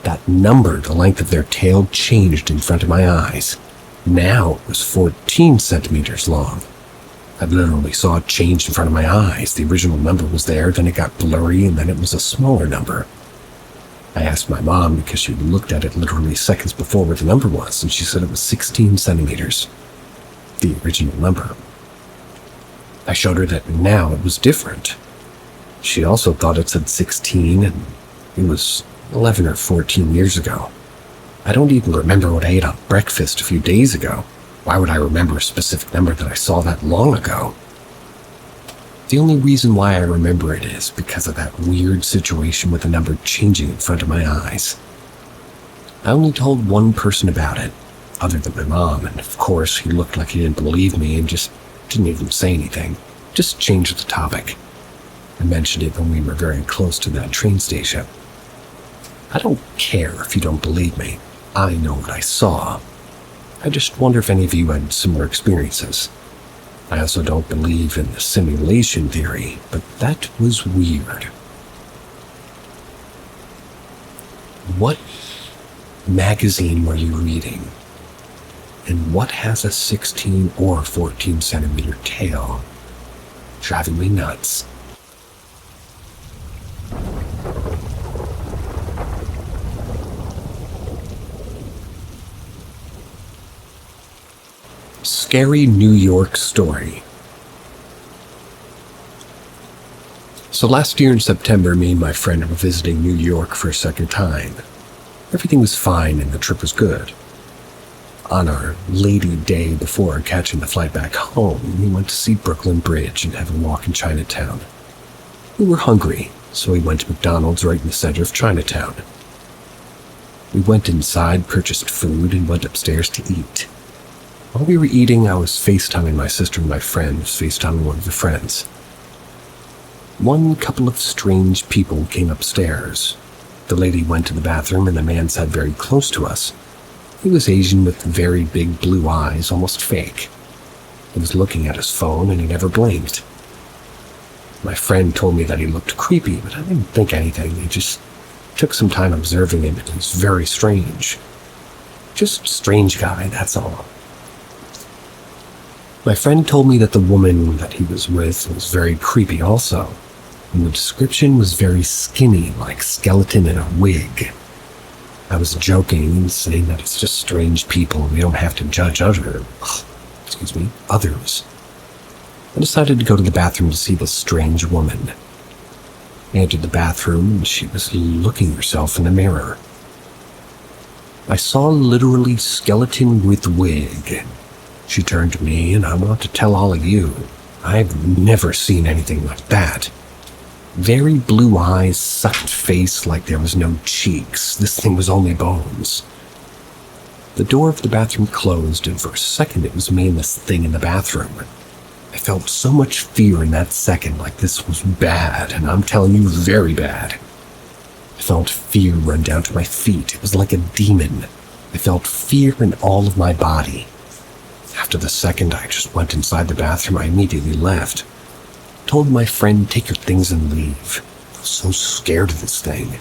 That number, the length of their tail, changed in front of my eyes. Now it was 14 centimeters long. I literally saw it change in front of my eyes. The original number was there, then it got blurry, and then it was a smaller number. I asked my mom because she looked at it literally seconds before where the number was, and she said it was 16 centimeters. The original number. I showed her that now it was different. She also thought it said 16, and it was 11 or 14 years ago. I don't even remember what I ate on breakfast a few days ago. Why would I remember a specific number that I saw that long ago? The only reason why I remember it is because of that weird situation with the number changing in front of my eyes. I only told one person about it, other than my mom, and of course he looked like he didn't believe me and just didn't even say anything. Just changed the topic. I mentioned it when we were very close to that train station. I don't care if you don't believe me. I know what I saw. I just wonder if any of you had similar experiences. I also don't believe in the simulation theory, but that was weird. What magazine were you reading? And what has a 16 or 14 centimeter tail? Driving me nuts. Scary New York story. So last year in September, me and my friend were visiting New York for a second time. Everything was fine and the trip was good. On our lady day before catching the flight back home, we went to see Brooklyn Bridge and have a walk in Chinatown. We were hungry, so we went to McDonald's right in the center of Chinatown. We went inside, purchased food, and went upstairs to eat. While we were eating, I was FaceTiming my sister and my friend was FaceTiming one of the friends. One couple of strange people came upstairs. The lady went to the bathroom and the man sat very close to us. He was Asian with very big blue eyes, almost fake. He was looking at his phone and he never blinked. My friend told me that he looked creepy, but I didn't think anything. He just took some time observing him and he was very strange. Just a strange guy, that's all. My friend told me that the woman that he was with was very creepy also, and the description was very skinny, like skeleton in a wig. I was joking and saying that it's just strange people and we don't have to judge others. I decided to go to the bathroom to see this strange woman. I entered the bathroom and she was looking at herself in the mirror. I saw literally skeleton with wig. She turned to me, and I want to tell all of you, I've never seen anything like that. Very blue eyes, sucked face like there was no cheeks. This thing was only bones. The door of the bathroom closed, and for a second it was me and this thing in the bathroom. I felt so much fear in that second, like this was bad, and I'm telling you, very bad. I felt fear run down to my feet. It was like a demon. I felt fear in all of my body. After the second I just went inside the bathroom, I immediately left. Told my friend, take your things and leave. I was so scared of this thing.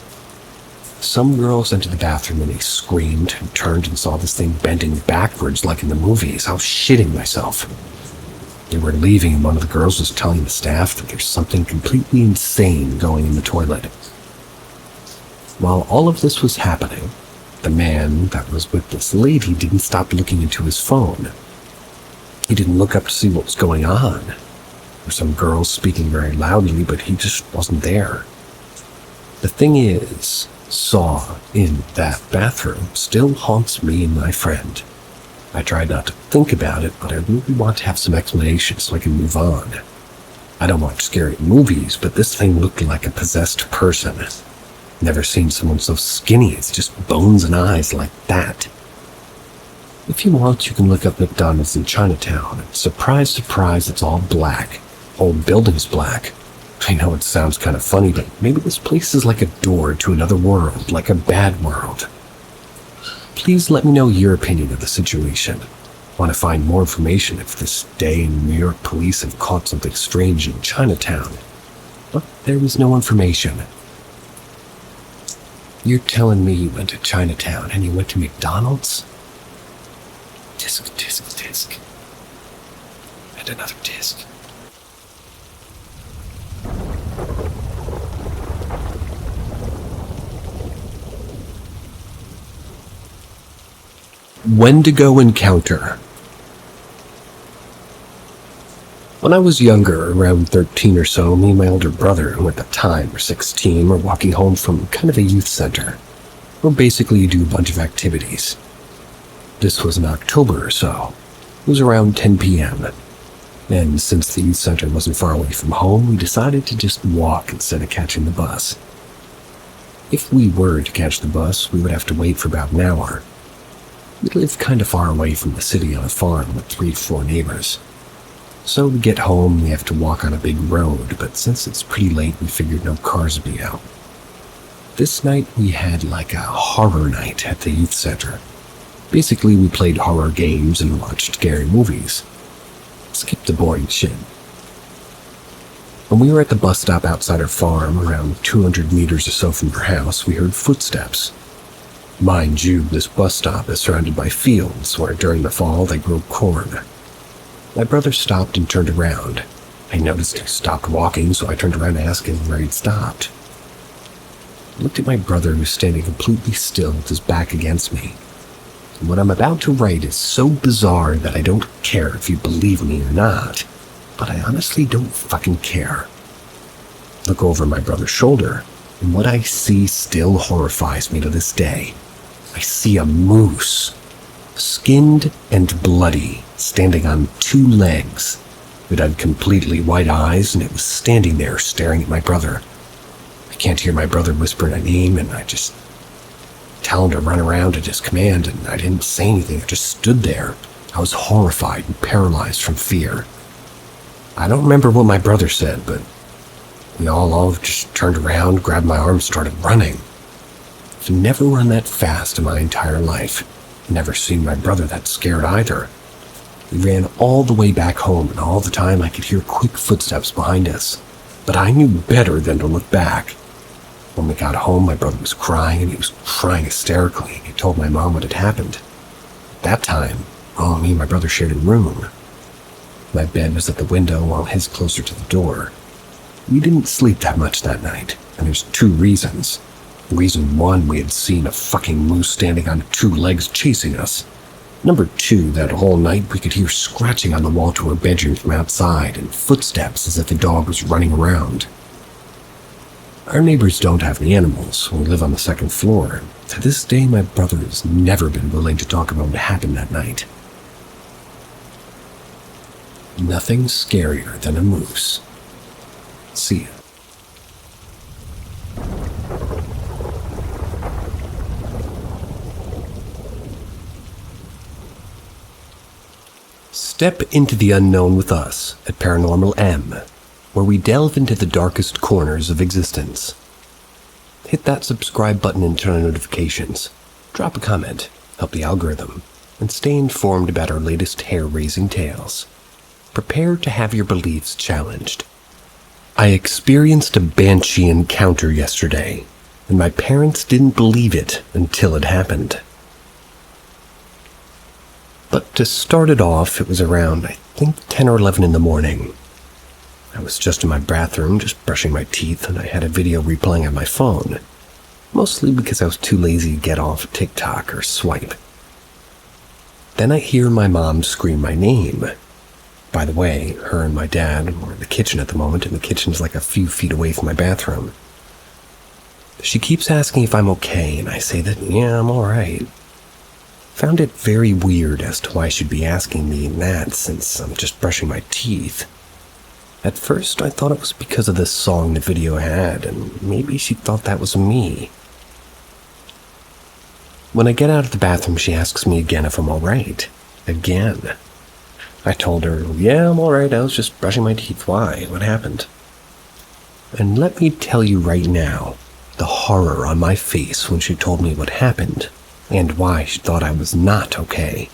Some girls entered the bathroom and they screamed and turned and saw this thing bending backwards like in the movies. I was shitting myself. They were leaving and one of the girls was telling the staff that there's something completely insane going in the toilet. While all of this was happening, the man that was with this lady didn't stop looking into his phone. He didn't look up to see what was going on. There were some girls speaking very loudly, but he just wasn't there. The thing is, saw in that bathroom still haunts me and my friend. I tried not to think about it, but I really want to have some explanation so I can move on. I don't watch scary movies, but this thing looked like a possessed person. Never seen someone so skinny, it's just bones and eyes like that. If you want, you can look up McDonald's in Chinatown, and surprise, surprise, it's all black. Whole building's black. I know it sounds kind of funny, but maybe this place is like a door to another world, like a bad world. Please let me know your opinion of the situation. Want to find more information if this day New York police have caught something strange in Chinatown. But there was no information. You're telling me you went to Chinatown and you went to McDonald's? Disc, disc, disc. And another disc. Wendigo encounter. When I was younger, around 13 or so, me and my older brother, who at the time were 16, were walking home from kind of a youth center, where basically you do a bunch of activities. This was in October or so. It was around 10 p.m. And since the youth center wasn't far away from home, we decided to just walk instead of catching the bus. If we were to catch the bus, we would have to wait for about an hour. We live kind of far away from the city on a farm with 3 to 4 neighbors. So to get home, we have to walk on a big road, but since it's pretty late, we figured no cars would be out. This night, we had like a horror night at the youth center. Basically, we played horror games and watched scary movies. Skip the boring shit. When we were at the bus stop outside our farm, around 200 meters or so from our house, we heard footsteps. Mind you, this bus stop is surrounded by fields where during the fall they grow corn. My brother stopped and turned around. I noticed he stopped walking, so I turned around to ask him where he'd stopped. I looked at my brother, who was standing completely still with his back against me. What I'm about to write is so bizarre that I don't care if you believe me or not, but I honestly don't fucking care. Look over my brother's shoulder, and what I see still horrifies me to this day. I see a moose, skinned and bloody, standing on 2 legs. It had completely white eyes, and it was standing there staring at my brother. I can't hear my brother whispering a name, and I just tell him to run around at his command, and I didn't say anything. I just stood there. I was horrified and paralyzed from fear. I don't remember what my brother said, but we all just turned around, grabbed my arm, and started running. I've never run that fast in my entire life. Never seen my brother that scared either. We ran all the way back home, and all the time I could hear quick footsteps behind us. But I knew better than to look back. When we got home, my brother was crying, and he was crying hysterically, and he told my mom what had happened. At that time, me and my brother shared a room. My bed was at the window while his closer to the door. We didn't sleep that much that night, and there's 2 reasons. Reason 1, we had seen a fucking moose standing on 2 legs chasing us. Number 2, that whole night we could hear scratching on the wall to our bedroom from outside, and footsteps as if a dog was running around. Our neighbors don't have any animals. We live on the 2nd floor. To this day, my brother has never been willing to talk about what happened that night. Nothing scarier than a moose. See ya. Step into the unknown with us at Paranormal M, where we delve into the darkest corners of existence. Hit that subscribe button and turn on notifications. Drop a comment, help the algorithm, and stay informed about our latest hair-raising tales. Prepare to have your beliefs challenged. I experienced a banshee encounter yesterday, and my parents didn't believe it until it happened. But to start it off, it was around, I think, 10 or 11 in the morning. I was just in my bathroom, just brushing my teeth, and I had a video replaying on my phone, mostly because I was too lazy to get off TikTok or swipe. Then I hear my mom scream my name. By the way, her and my dad were in the kitchen at the moment, and the kitchen is like a few feet away from my bathroom. She keeps asking if I'm okay, and I say that, yeah, I'm alright. Found it very weird as to why she'd be asking me that since I'm just brushing my teeth. At first, I thought it was because of the song the video had, and maybe she thought that was me. When I get out of the bathroom, she asks me again if I'm alright. Again. I told her, yeah, I'm alright, I was just brushing my teeth. Why? What happened? And let me tell you right now, the horror on my face when she told me what happened, and why she thought I was not okay.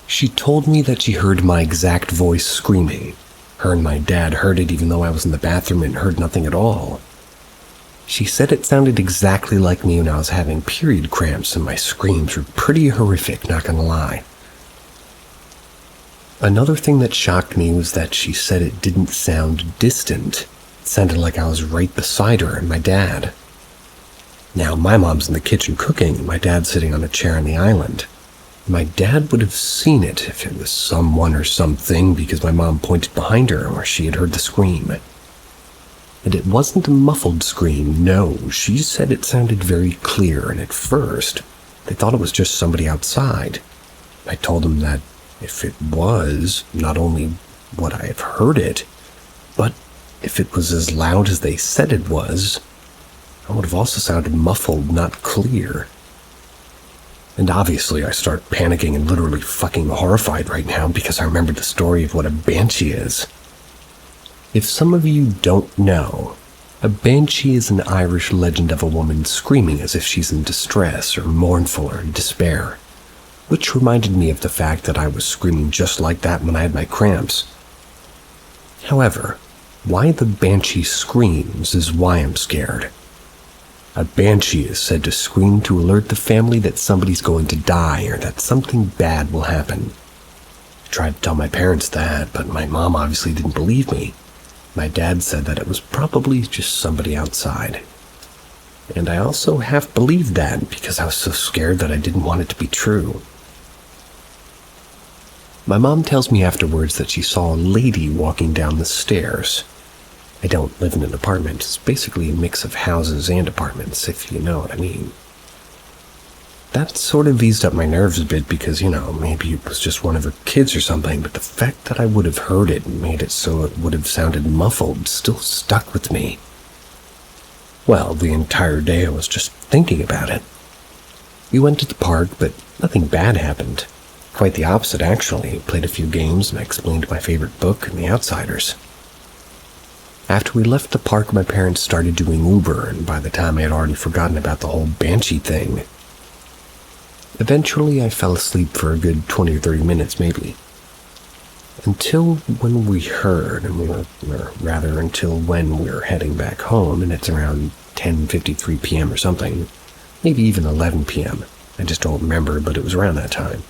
She told me that she heard my exact voice screaming. Her and my dad heard it even though I was in the bathroom and heard nothing at all. She said it sounded exactly like me when I was having period cramps, and my screams were pretty horrific, not gonna lie. Another thing that shocked me was that she said it didn't sound distant. It sounded like I was right beside her and my dad. Now, my mom's in the kitchen cooking, and my dad's sitting on a chair on the island. My dad would have seen it if it was someone or something, because my mom pointed behind her where she had heard the scream. And it wasn't a muffled scream, no, she said it sounded very clear, and at first, they thought it was just somebody outside. I told them that if it was, not only would I have heard it, but if it was as loud as they said it was, I would have also sounded muffled, not clear. And obviously I start panicking and literally fucking horrified right now because I remembered the story of what a banshee is. If some of you don't know, a banshee is an Irish legend of a woman screaming as if she's in distress or mournful or in despair, which reminded me of the fact that I was screaming just like that when I had my cramps. However, why the banshee screams is why I'm scared. A banshee is said to scream to alert the family that somebody's going to die or that something bad will happen. I tried to tell my parents that, but my mom obviously didn't believe me. My dad said that it was probably just somebody outside. And I also half believed that because I was so scared that I didn't want it to be true. My mom tells me afterwards that she saw a lady walking down the stairs. I don't live in an apartment. It's basically a mix of houses and apartments, if you know what I mean. That sort of eased up my nerves a bit because, maybe it was just one of her kids or something, but the fact that I would have heard it and made it so it would have sounded muffled still stuck with me. Well, the entire day I was just thinking about it. We went to the park, but nothing bad happened. Quite the opposite, actually. Played a few games and I explained my favorite book and The Outsiders. After we left the park, my parents started doing Uber, and by the time I had already forgotten about the whole banshee thing. Eventually, I fell asleep for a good 20 or 30 minutes, maybe. Until when we heard, until when we were heading back home, and it's around 10:53 p.m. or something. Maybe even 11 p.m. I just don't remember, but it was around that time.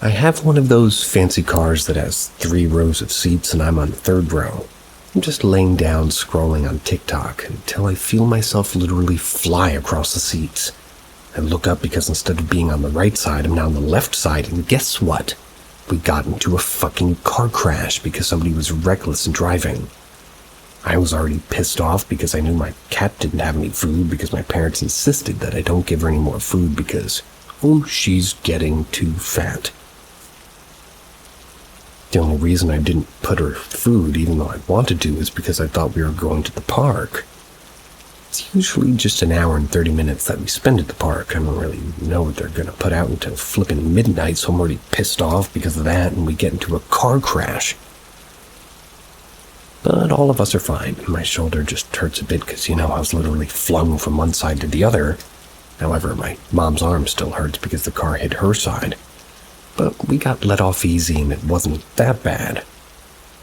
I have one of those fancy cars that has 3 rows of seats and I'm on the 3rd row. I'm just laying down scrolling on TikTok until I feel myself literally fly across the seats. I look up because instead of being on the right side, I'm now on the left side, and guess what? We got into a fucking car crash because somebody was reckless in driving. I was already pissed off because I knew my cat didn't have any food because my parents insisted that I don't give her any more food because, she's getting too fat. The only reason I didn't put her food, even though I wanted to, is because I thought we were going to the park. It's usually just an hour and 30 minutes that we spend at the park. I don't really know what they're going to put out until flipping midnight, so I'm already pissed off because of that, and we get into a car crash. But all of us are fine. My shoulder just hurts a bit because, I was literally flung from one side to the other. However, my mom's arm still hurts because the car hit her side. But we got let off easy and it wasn't that bad.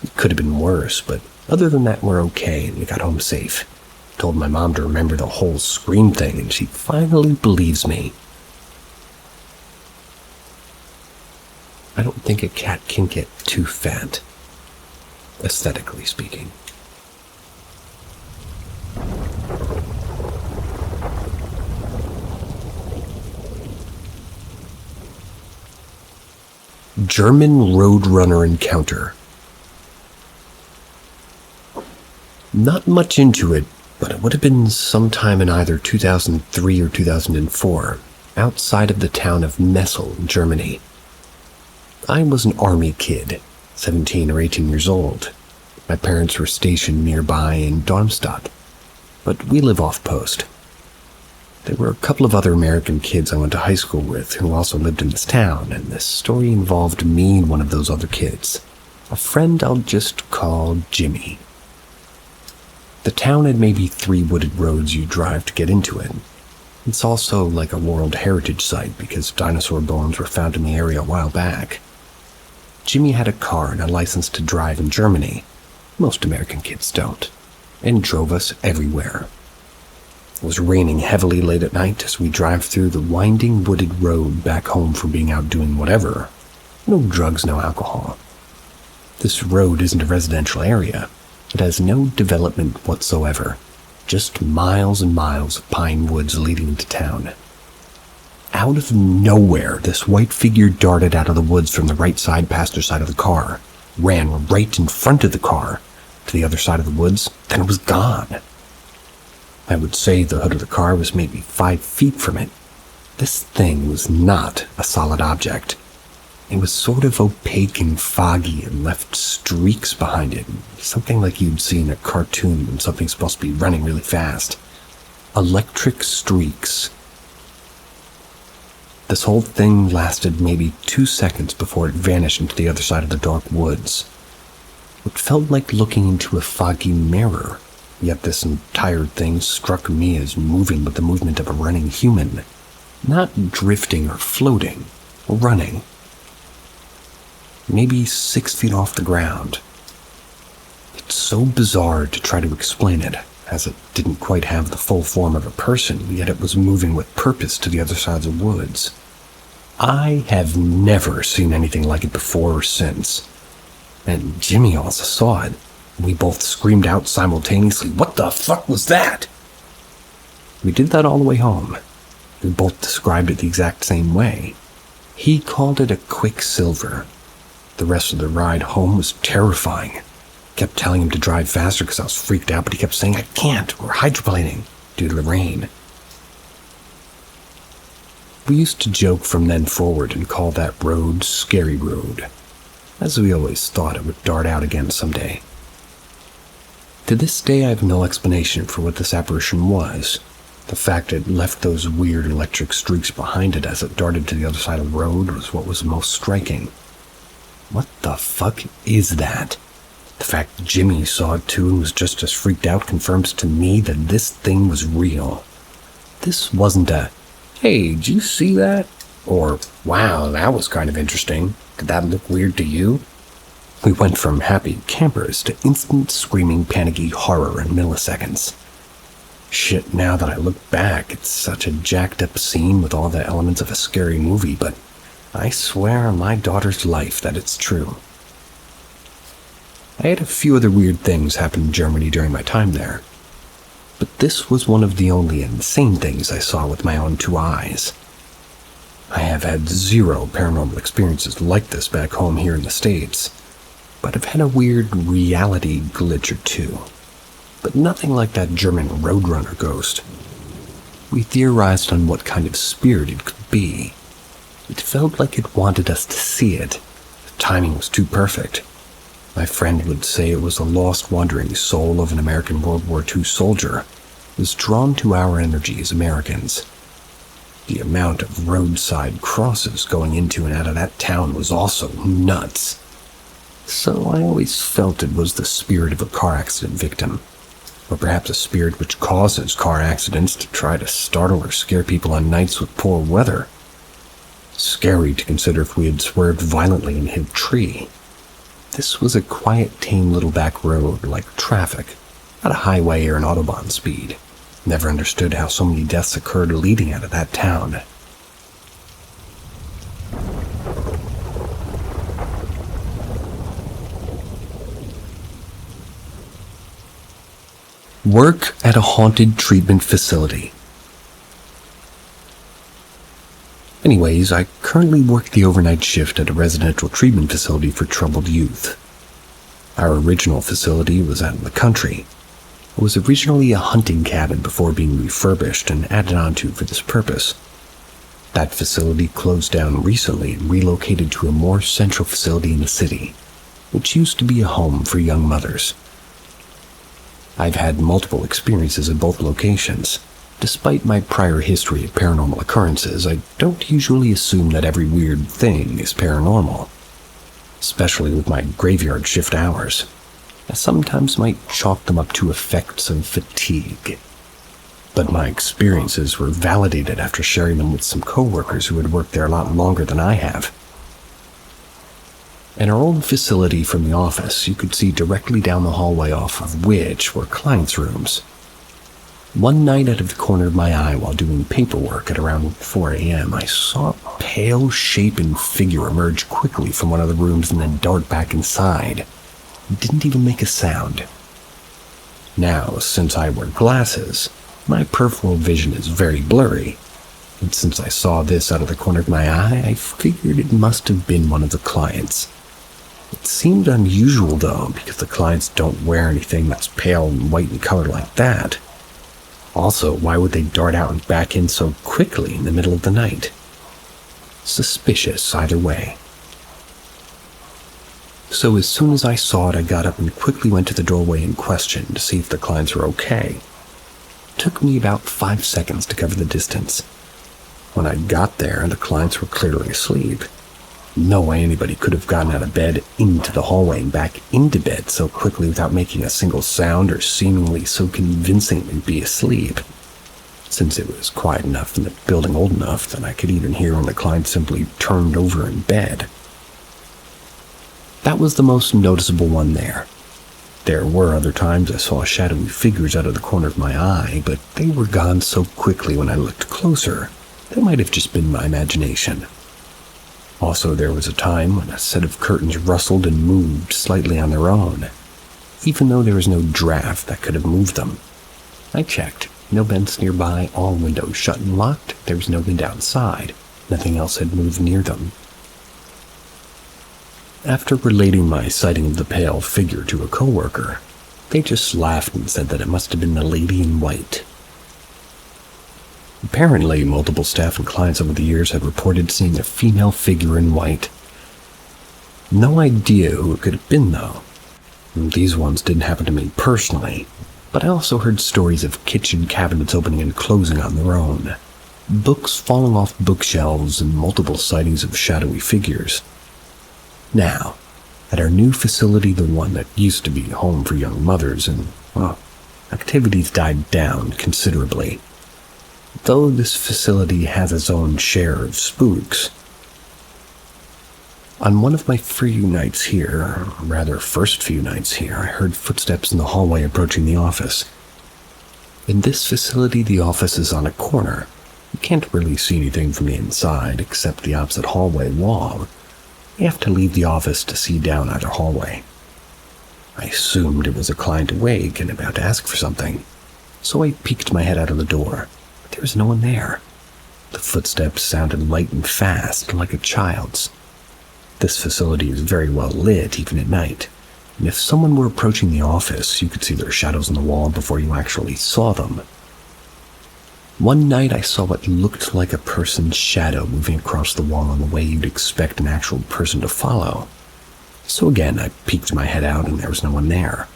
It could have been worse, but other than that, we're okay and we got home safe. Told my mom to remember the whole scream thing and she finally believes me. I don't think a cat can get too fat, aesthetically speaking. German Roadrunner encounter. Not much into it, but it would have been sometime in either 2003 or 2004, outside of the town of Messel, Germany. I was an army kid, 17 or 18 years old. My parents were stationed nearby in Darmstadt, but we live off-post. There were a couple of other American kids I went to high school with who also lived in this town, and this story involved me and one of those other kids, a friend I'll just call Jimmy. The town had maybe 3 wooded roads you drive to get into it. It's also like a World Heritage Site because dinosaur bones were found in the area a while back. Jimmy had a car and a license to drive in Germany. Most American kids don't, and drove us everywhere. It was raining heavily late at night as we drive through the winding wooded road back home from being out doing whatever. No drugs, no alcohol. This road isn't a residential area. It has no development whatsoever. Just miles and miles of pine woods leading into town. Out of nowhere, this white figure darted out of the woods from the right side passenger side of the car, ran right in front of the car to the other side of the woods, then it was gone. I would say the hood of the car was maybe 5 feet from it. This thing was not a solid object. It was sort of opaque and foggy and left streaks behind it, something like you'd see in a cartoon when something's supposed to be running really fast. Electric streaks. This whole thing lasted maybe 2 seconds before it vanished into the other side of the dark woods. It felt like looking into a foggy mirror. Yet this entire thing struck me as moving with the movement of a running human, not drifting or floating, or running. Maybe 6 feet off the ground. It's so bizarre to try to explain it, as it didn't quite have the full form of a person, yet it was moving with purpose to the other side of the woods. I have never seen anything like it before or since, and Jimmy also saw it. We both screamed out simultaneously, "What the fuck was that?" We did that all the way home. We both described it the exact same way. He called it a quicksilver. The rest of the ride home was terrifying. Kept telling him to drive faster because I was freaked out, but he kept saying, "I can't, we're hydroplaning," due to the rain. We used to joke from then forward and call that road Scary Road, as we always thought it would dart out again someday. To this day, I have no explanation for what this apparition was. The fact it left those weird electric streaks behind it as it darted to the other side of the road was what was most striking. What the fuck is that? The fact that Jimmy saw it too and was just as freaked out confirms to me that this thing was real. This wasn't a, "Hey, did you see that?" or "Wow, that was kind of interesting. Did that look weird to you?" We went from happy campers to instant screaming panicky horror in milliseconds. Shit, now that I look back, it's such a jacked up scene with all the elements of a scary movie, but I swear on my daughter's life that it's true. I had a few other weird things happen in Germany during my time there, but this was one of the only insane things I saw with my own two eyes. I have had zero paranormal experiences like this back home here in the States, but I've had a weird reality glitch or two, but nothing like that German Roadrunner ghost. We theorized on what kind of spirit it could be. It felt like it wanted us to see it. The timing was too perfect. My friend would say it was a lost, wandering soul of an American World War II soldier who was drawn to our energy as Americans. The amount of roadside crosses going into and out of that town was also nuts. So I always felt it was the spirit of a car accident victim, or perhaps a spirit which causes car accidents to try to startle or scare people on nights with poor weather. Scary to consider if we had swerved violently and hit a tree. This was a quiet, tame little back road like traffic, not a highway or an autobahn speed. Never understood how so many deaths occurred leading out of that town. Work at a haunted treatment facility. Anyways, I currently work the overnight shift at a residential treatment facility for troubled youth. Our original facility was out in the country. It was originally a hunting cabin before being refurbished and added onto for this purpose. That facility closed down recently and relocated to a more central facility in the city, which used to be a home for young mothers. I've had multiple experiences at both locations. Despite my prior history of paranormal occurrences, I don't usually assume that every weird thing is paranormal, especially with my graveyard shift hours. I sometimes might chalk them up to effects of fatigue. But my experiences were validated after sharing them with some coworkers who had worked there a lot longer than I have. In our old facility from the office, you could see directly down the hallway off of which were clients' rooms. One night out of the corner of my eye while doing paperwork at around 4 a.m., I saw a pale shape and figure emerge quickly from one of the rooms and then dart back inside. It didn't even make a sound. Now, since I wear glasses, my peripheral vision is very blurry, and since I saw this out of the corner of my eye, I figured it must have been one of the clients. It seemed unusual though, because the clients don't wear anything that's pale and white in color like that. Also, why would they dart out and back in so quickly in the middle of the night? Suspicious either way. So as soon as I saw it, I got up and quickly went to the doorway in question to see if the clients were okay. It took me about 5 seconds to cover the distance. When I got there, the clients were clearly asleep. No way anybody could have gotten out of bed into the hallway and back into bed so quickly without making a single sound or seemingly so convincingly be asleep, since it was quiet enough and the building old enough that I could even hear when the client simply turned over in bed. That was the most noticeable one there. There were other times I saw shadowy figures out of the corner of my eye, but they were gone so quickly when I looked closer, that might have just been my imagination. Also, there was a time when a set of curtains rustled and moved slightly on their own, even though there was no draft that could have moved them. I checked. No vents nearby, all windows shut and locked, there was no wind outside. Nothing else had moved near them. After relating my sighting of the pale figure to a coworker, they just laughed and said that it must have been the lady in white. Apparently, multiple staff and clients over the years had reported seeing a female figure in white. No idea who it could have been, though. These ones didn't happen to me personally, but I also heard stories of kitchen cabinets opening and closing on their own, books falling off bookshelves, and multiple sightings of shadowy figures. Now, at our new facility, the one that used to be home for young mothers, and, well, activities died down considerably. Though this facility has its own share of spooks. On one of my few nights here, or rather first few nights here, I heard footsteps in the hallway approaching the office. In this facility, the office is on a corner. You can't really see anything from the inside except the opposite hallway wall. You have to leave the office to see down either hallway. I assumed it was a client awake and about to ask for something, so I peeked my head out of the door. But there was no one there. The footsteps sounded light and fast, like a child's. This facility is very well lit, even at night, and if someone were approaching the office, you could see their shadows on the wall before you actually saw them. One night I saw what looked like a person's shadow moving across the wall in the way you'd expect an actual person to follow. So again, I peeked my head out and there was no one there.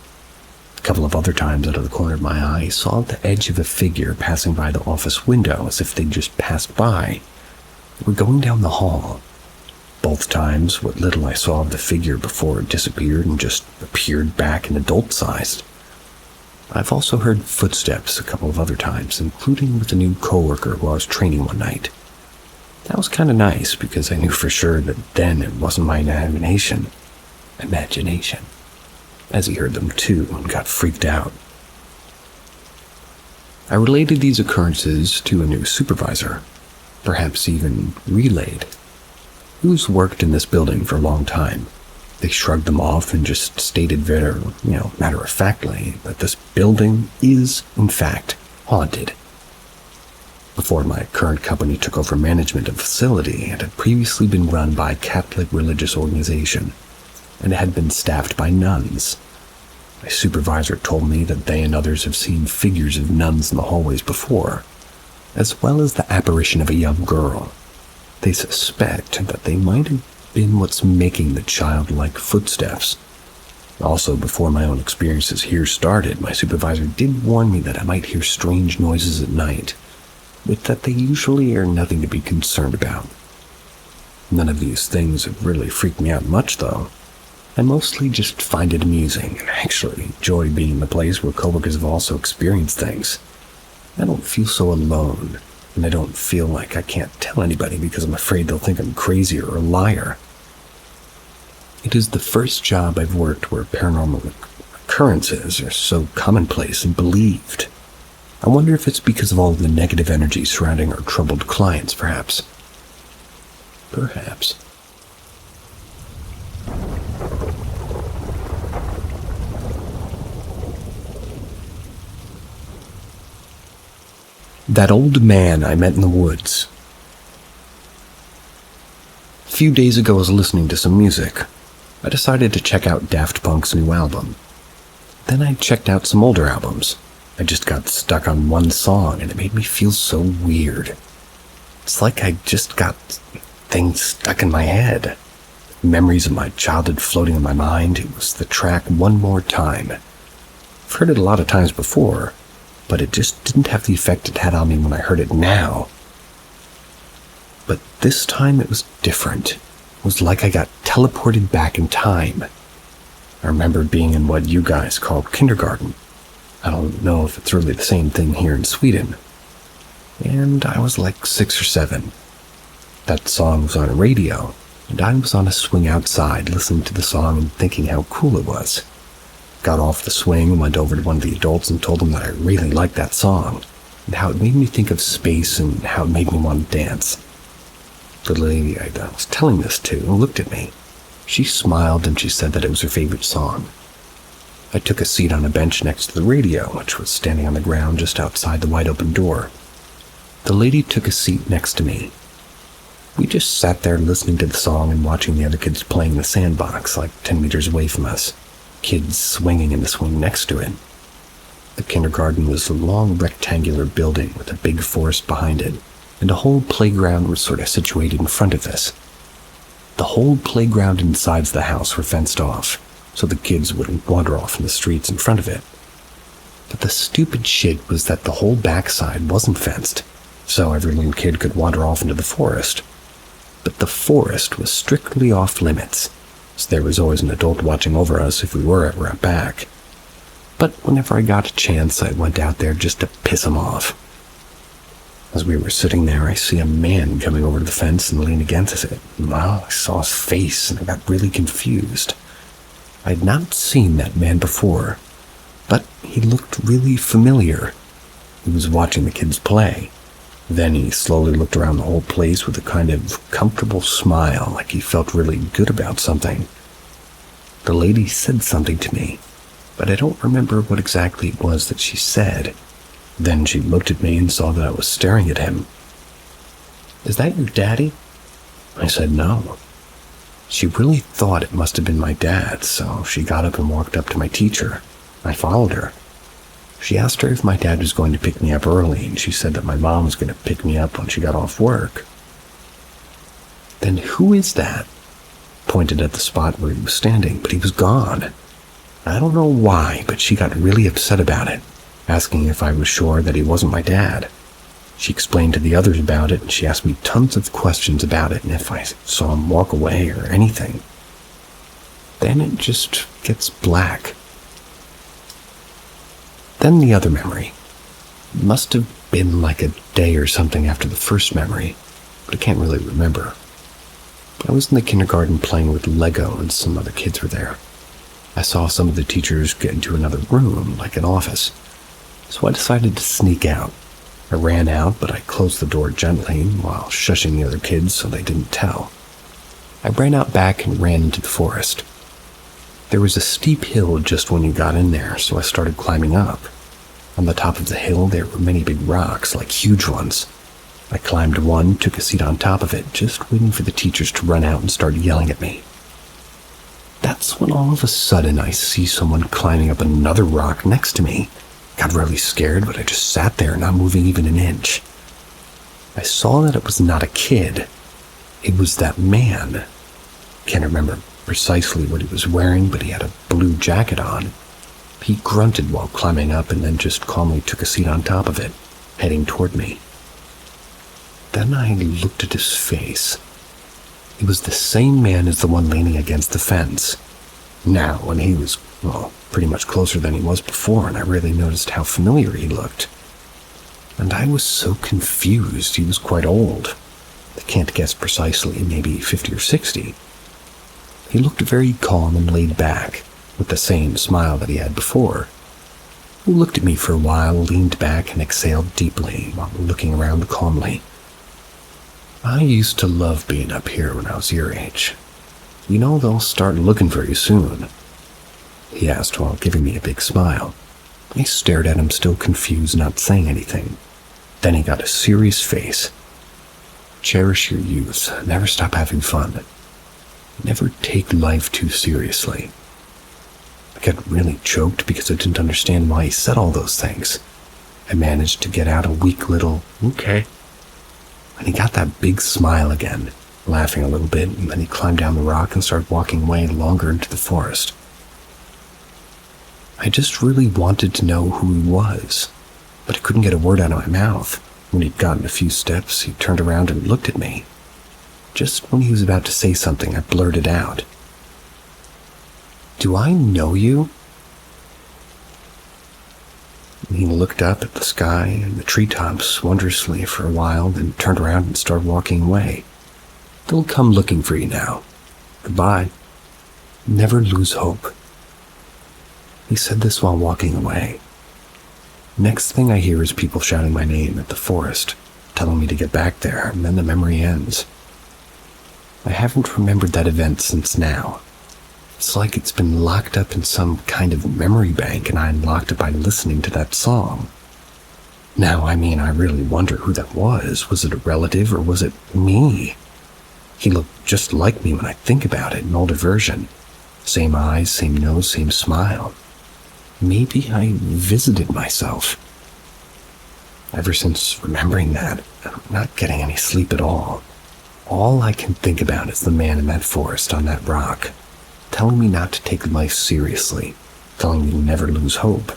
A couple of other times out of the corner of my eye, I saw the edge of a figure passing by the office window as if they'd just passed by. They were going down the hall. Both times, what little I saw of the figure before it disappeared and just appeared back in adult-sized. I've also heard footsteps a couple of other times, including with a new coworker who I was training one night. That was kind of nice because I knew for sure that then it wasn't my imagination, as he heard them too and got freaked out. I related these occurrences to a new supervisor, perhaps even relayed, who's worked in this building for a long time. They shrugged them off and just stated very, matter-of-factly that this building is, in fact, haunted. Before my current company took over management of the facility, it had previously been run by a Catholic religious organization, and it had been staffed by nuns. My supervisor told me that they and others have seen figures of nuns in the hallways before, as well as the apparition of a young girl. They suspect that they might have been what's making the childlike footsteps. Also, before my own experiences here started, my supervisor did warn me that I might hear strange noises at night, but that they usually are nothing to be concerned about. None of these things have really freaked me out much, though. I mostly just find it amusing and actually enjoy being in the place where coworkers have also experienced things. I don't feel so alone, and I don't feel like I can't tell anybody because I'm afraid they'll think I'm crazy or a liar. It is the first job I've worked where paranormal occurrences are so commonplace and believed. I wonder if it's because of all the negative energy surrounding our troubled clients, perhaps. Perhaps. That old man I met in the woods. A few days ago I was listening to some music. I decided to check out Daft Punk's new album. Then I checked out some older albums. I just got stuck on one song and it made me feel so weird. It's like I just got things stuck in my head. Memories of my childhood floating in my mind. It was the track One More Time. I've heard it a lot of times before, but it just didn't have the effect it had on me when I heard it now. But this time it was different. It was like I got teleported back in time. I remember being in what you guys call kindergarten. I don't know if it's really the same thing here in Sweden. And I was like 6 or 7. That song was on a radio, and I was on a swing outside listening to the song and thinking how cool it was. Got off the swing and went over to one of the adults and told them that I really liked that song, and how it made me think of space and how it made me want to dance. The lady I was telling this to looked at me. She smiled and she said that it was her favorite song. I took a seat on a bench next to the radio, which was standing on the ground just outside the wide-open door. The lady took a seat next to me. We just sat there listening to the song and watching the other kids playing in the sandbox like 10 meters away from us, kids swinging in the swing next to it. The kindergarten was a long rectangular building with a big forest behind it, and a whole playground was sort of situated in front of this. The whole playground and sides of the house were fenced off, so the kids wouldn't wander off in the streets in front of it. But the stupid shit was that the whole backside wasn't fenced, so every little kid could wander off into the forest. But the forest was strictly off limits, so there was always an adult watching over us if we were ever out back. But whenever I got a chance, I went out there just to piss him off. As we were sitting there, I see a man coming over to the fence and lean against it. Well, I saw his face and I got really confused. I had not seen that man before, but he looked really familiar. He was watching the kids play. Then he slowly looked around the whole place with a kind of comfortable smile, like he felt really good about something. The lady said something to me, but I don't remember what exactly it was that she said. Then she looked at me and saw that I was staring at him. "Is that your daddy?" I said no. She really thought it must have been my dad, so she got up and walked up to my teacher. I followed her. She asked her if my dad was going to pick me up early, and she said that my mom was going to pick me up when she got off work. "Then who is that?" Pointed at the spot where he was standing, but he was gone. I don't know why, but she got really upset about it, asking if I was sure that he wasn't my dad. She explained to the others about it, and she asked me tons of questions about it and if I saw him walk away or anything. Then it just gets black. Then the other memory. It must have been like a day or something after the first memory, but I can't really remember. I was in the kindergarten playing with Lego and some other kids were there. I saw some of the teachers get into another room, like an office, so I decided to sneak out. I ran out, but I closed the door gently while shushing the other kids so they didn't tell. I ran out back and ran into the forest. There was a steep hill just when you got in there, so I started climbing up. On the top of the hill, there were many big rocks, like huge ones. I climbed one, took a seat on top of it, just waiting for the teachers to run out and start yelling at me. That's when all of a sudden I see someone climbing up another rock next to me. Got really scared, but I just sat there, not moving even an inch. I saw that it was not a kid. It was that man. Can't remember precisely what he was wearing, but he had a blue jacket on. He grunted while climbing up and then just calmly took a seat on top of it, heading toward me. Then I looked at his face. It was the same man as the one leaning against the fence. Now, when he was, pretty much closer than he was before, and I really noticed how familiar he looked. And I was so confused. He was quite old. I can't guess precisely, maybe 50 or 60. He looked very calm and laid back, with the same smile that he had before. He looked at me for a while, leaned back, and exhaled deeply while looking around calmly. "I used to love being up here when I was your age. You know they'll start looking for you soon," he asked while giving me a big smile. I stared at him, still confused, not saying anything. Then he got a serious face. "Cherish your youth. Never stop having fun. Never take life too seriously." I got really choked because I didn't understand why he said all those things. I managed to get out a weak little, "Okay." And he got that big smile again, laughing a little bit, and then he climbed down the rock and started walking away longer into the forest. I just really wanted to know who he was, but I couldn't get a word out of my mouth. When he'd gotten a few steps, he turned around and looked at me. Just when he was about to say something, I blurted out, "Do I know you?" He looked up at the sky and the treetops wondrously for a while, then turned around and started walking away. "They'll come looking for you now. Goodbye. Never lose hope." He said this while walking away. Next thing I hear is people shouting my name at the forest, telling me to get back there, and then the memory ends. I haven't remembered that event since now. It's like it's been locked up in some kind of memory bank and I unlocked it by listening to that song. Now, I really wonder who that was. Was it a relative or was it me? He looked just like me when I think about it, an older version. Same eyes, same nose, same smile. Maybe I visited myself. Ever since remembering that, I'm not getting any sleep at all. All I can think about is the man in that forest on that rock, telling me not to take life seriously, telling me to never lose hope.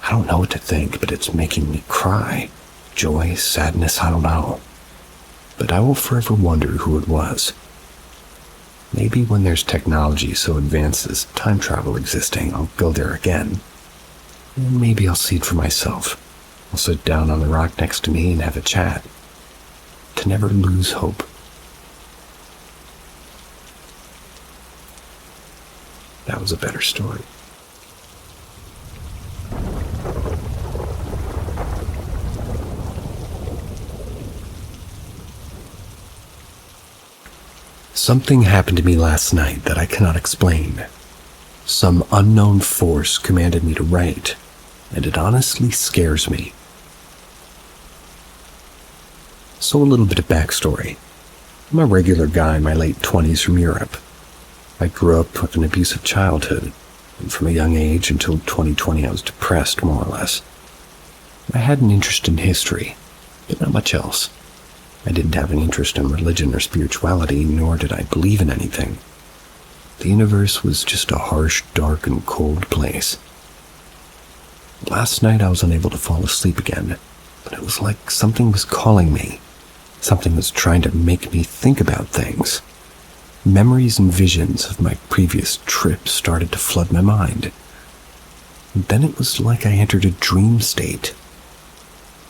I don't know what to think, but it's making me cry. Joy, sadness, I don't know. But I will forever wonder who it was. Maybe when there's technology so advanced as time travel existing, I'll go there again. And maybe I'll see it for myself. I'll sit down on the rock next to me and have a chat. To never lose hope. That was a better story. Something happened to me last night that I cannot explain. Some unknown force commanded me to write, and it honestly scares me. So a little bit of backstory. I'm a regular guy in my late 20s from Europe. I grew up with an abusive childhood, and from a young age until 2020 I was depressed, more or less. I had an interest in history, but not much else. I didn't have an interest in religion or spirituality, nor did I believe in anything. The universe was just a harsh, dark, and cold place. Last night I was unable to fall asleep again, but it was like something was calling me. Something was trying to make me think about things. Memories and visions of my previous trip started to flood my mind. And then it was like I entered a dream state.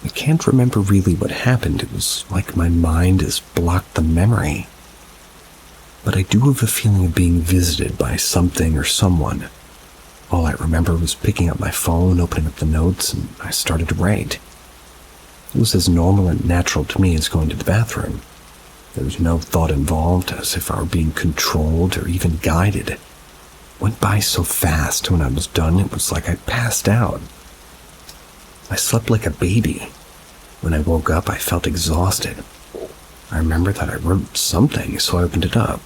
I can't remember really what happened. It was like my mind has blocked the memory. But I do have a feeling of being visited by something or someone. All I remember was picking up my phone, opening up the notes, and I started to write. It was as normal and natural to me as going to the bathroom. There was no thought involved, as if I were being controlled or even guided. It went by so fast. When I was done, it was like I passed out. I slept like a baby. When I woke up, I felt exhausted. I remember that I wrote something, so I opened it up.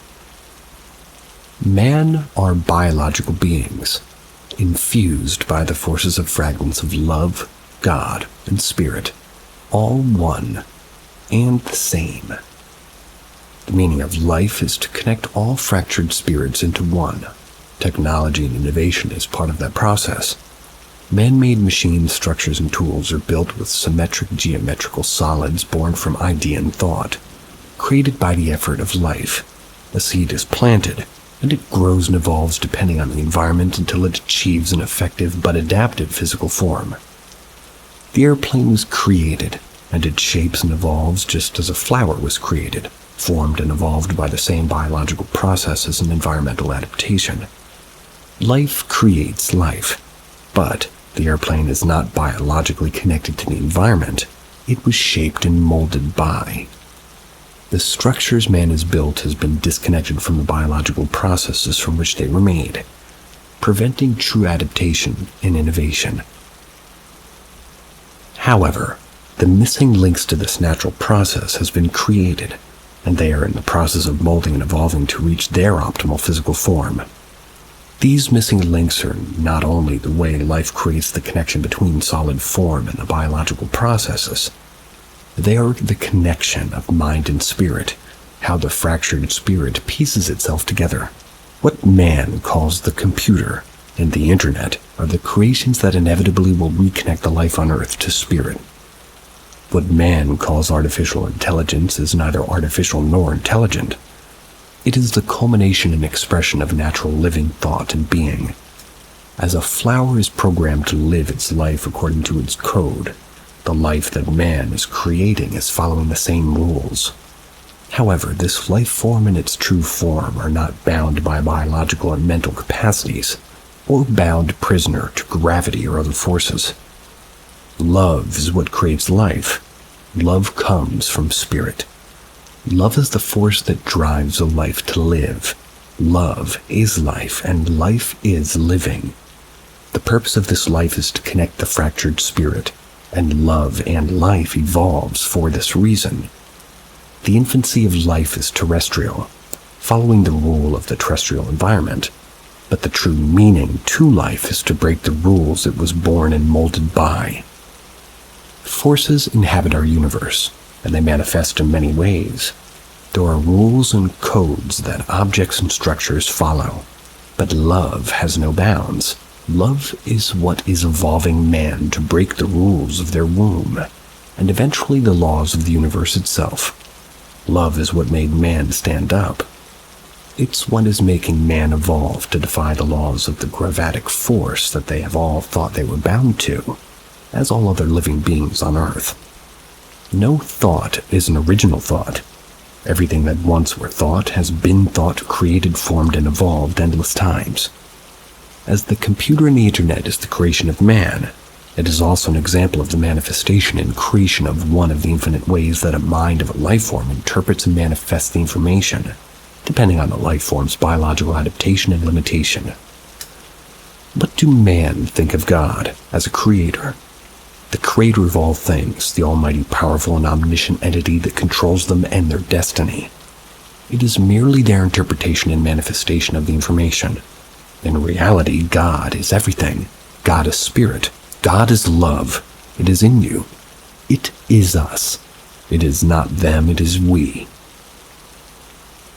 Man are biological beings, infused by the forces of fragments of love, God, and spirit, all one and the same. The meaning of life is to connect all fractured spirits into one. Technology and innovation is part of that process. Man-made machines, structures, and tools are built with symmetric geometrical solids born from idea and thought, created by the effort of life. A seed is planted, and it grows and evolves depending on the environment until it achieves an effective but adaptive physical form. The airplane was created, and it shapes and evolves just as a flower was created, formed and evolved by the same biological process as an environmental adaptation. Life creates life, but the airplane is not biologically connected to the environment. It was shaped and molded by. The structures man has built has been disconnected from the biological processes from which they were made, preventing true adaptation and innovation. However, the missing links to this natural process has been created, and they are in the process of molding and evolving to reach their optimal physical form. These missing links are not only the way life creates the connection between solid form and the biological processes, they are the connection of mind and spirit, how the fractured spirit pieces itself together. What man calls the computer and the internet are the creations that inevitably will reconnect the life on Earth to spirit. What man calls artificial intelligence is neither artificial nor intelligent. It is the culmination and expression of natural living thought and being. As a flower is programmed to live its life according to its code, the life that man is creating is following the same rules. However, this life form and its true form are not bound by biological and mental capacities, or bound prisoner to gravity or other forces. Love is what creates life. Love comes from spirit. Love is the force that drives a life to live. Love is life, and life is living. The purpose of this life is to connect the fractured spirit, and love and life evolves for this reason. The infancy of life is terrestrial, following the rule of the terrestrial environment, but the true meaning to life is to break the rules it was born and molded by. Forces inhabit our universe, and they manifest in many ways. There are rules and codes that objects and structures follow, but love has no bounds. Love is what is evolving man to break the rules of their womb, and eventually the laws of the universe itself. Love is what made man stand up. It's what is making man evolve to defy the laws of the gravitic force that they have all thought they were bound to, as all other living beings on Earth. No thought is an original thought. Everything that once were thought has been thought, created, formed, and evolved endless times. As the computer and the internet is the creation of man, it is also an example of the manifestation and creation of one of the infinite ways that a mind of a life form interprets and manifests the information, depending on the life form's biological adaptation and limitation. What do man think of God as a creator? The creator of all things, the almighty, powerful, and omniscient entity that controls them and their destiny. It is merely their interpretation and manifestation of the information. In reality, God is everything. God is spirit. God is love. It is in you. It is us. It is not them, it is we.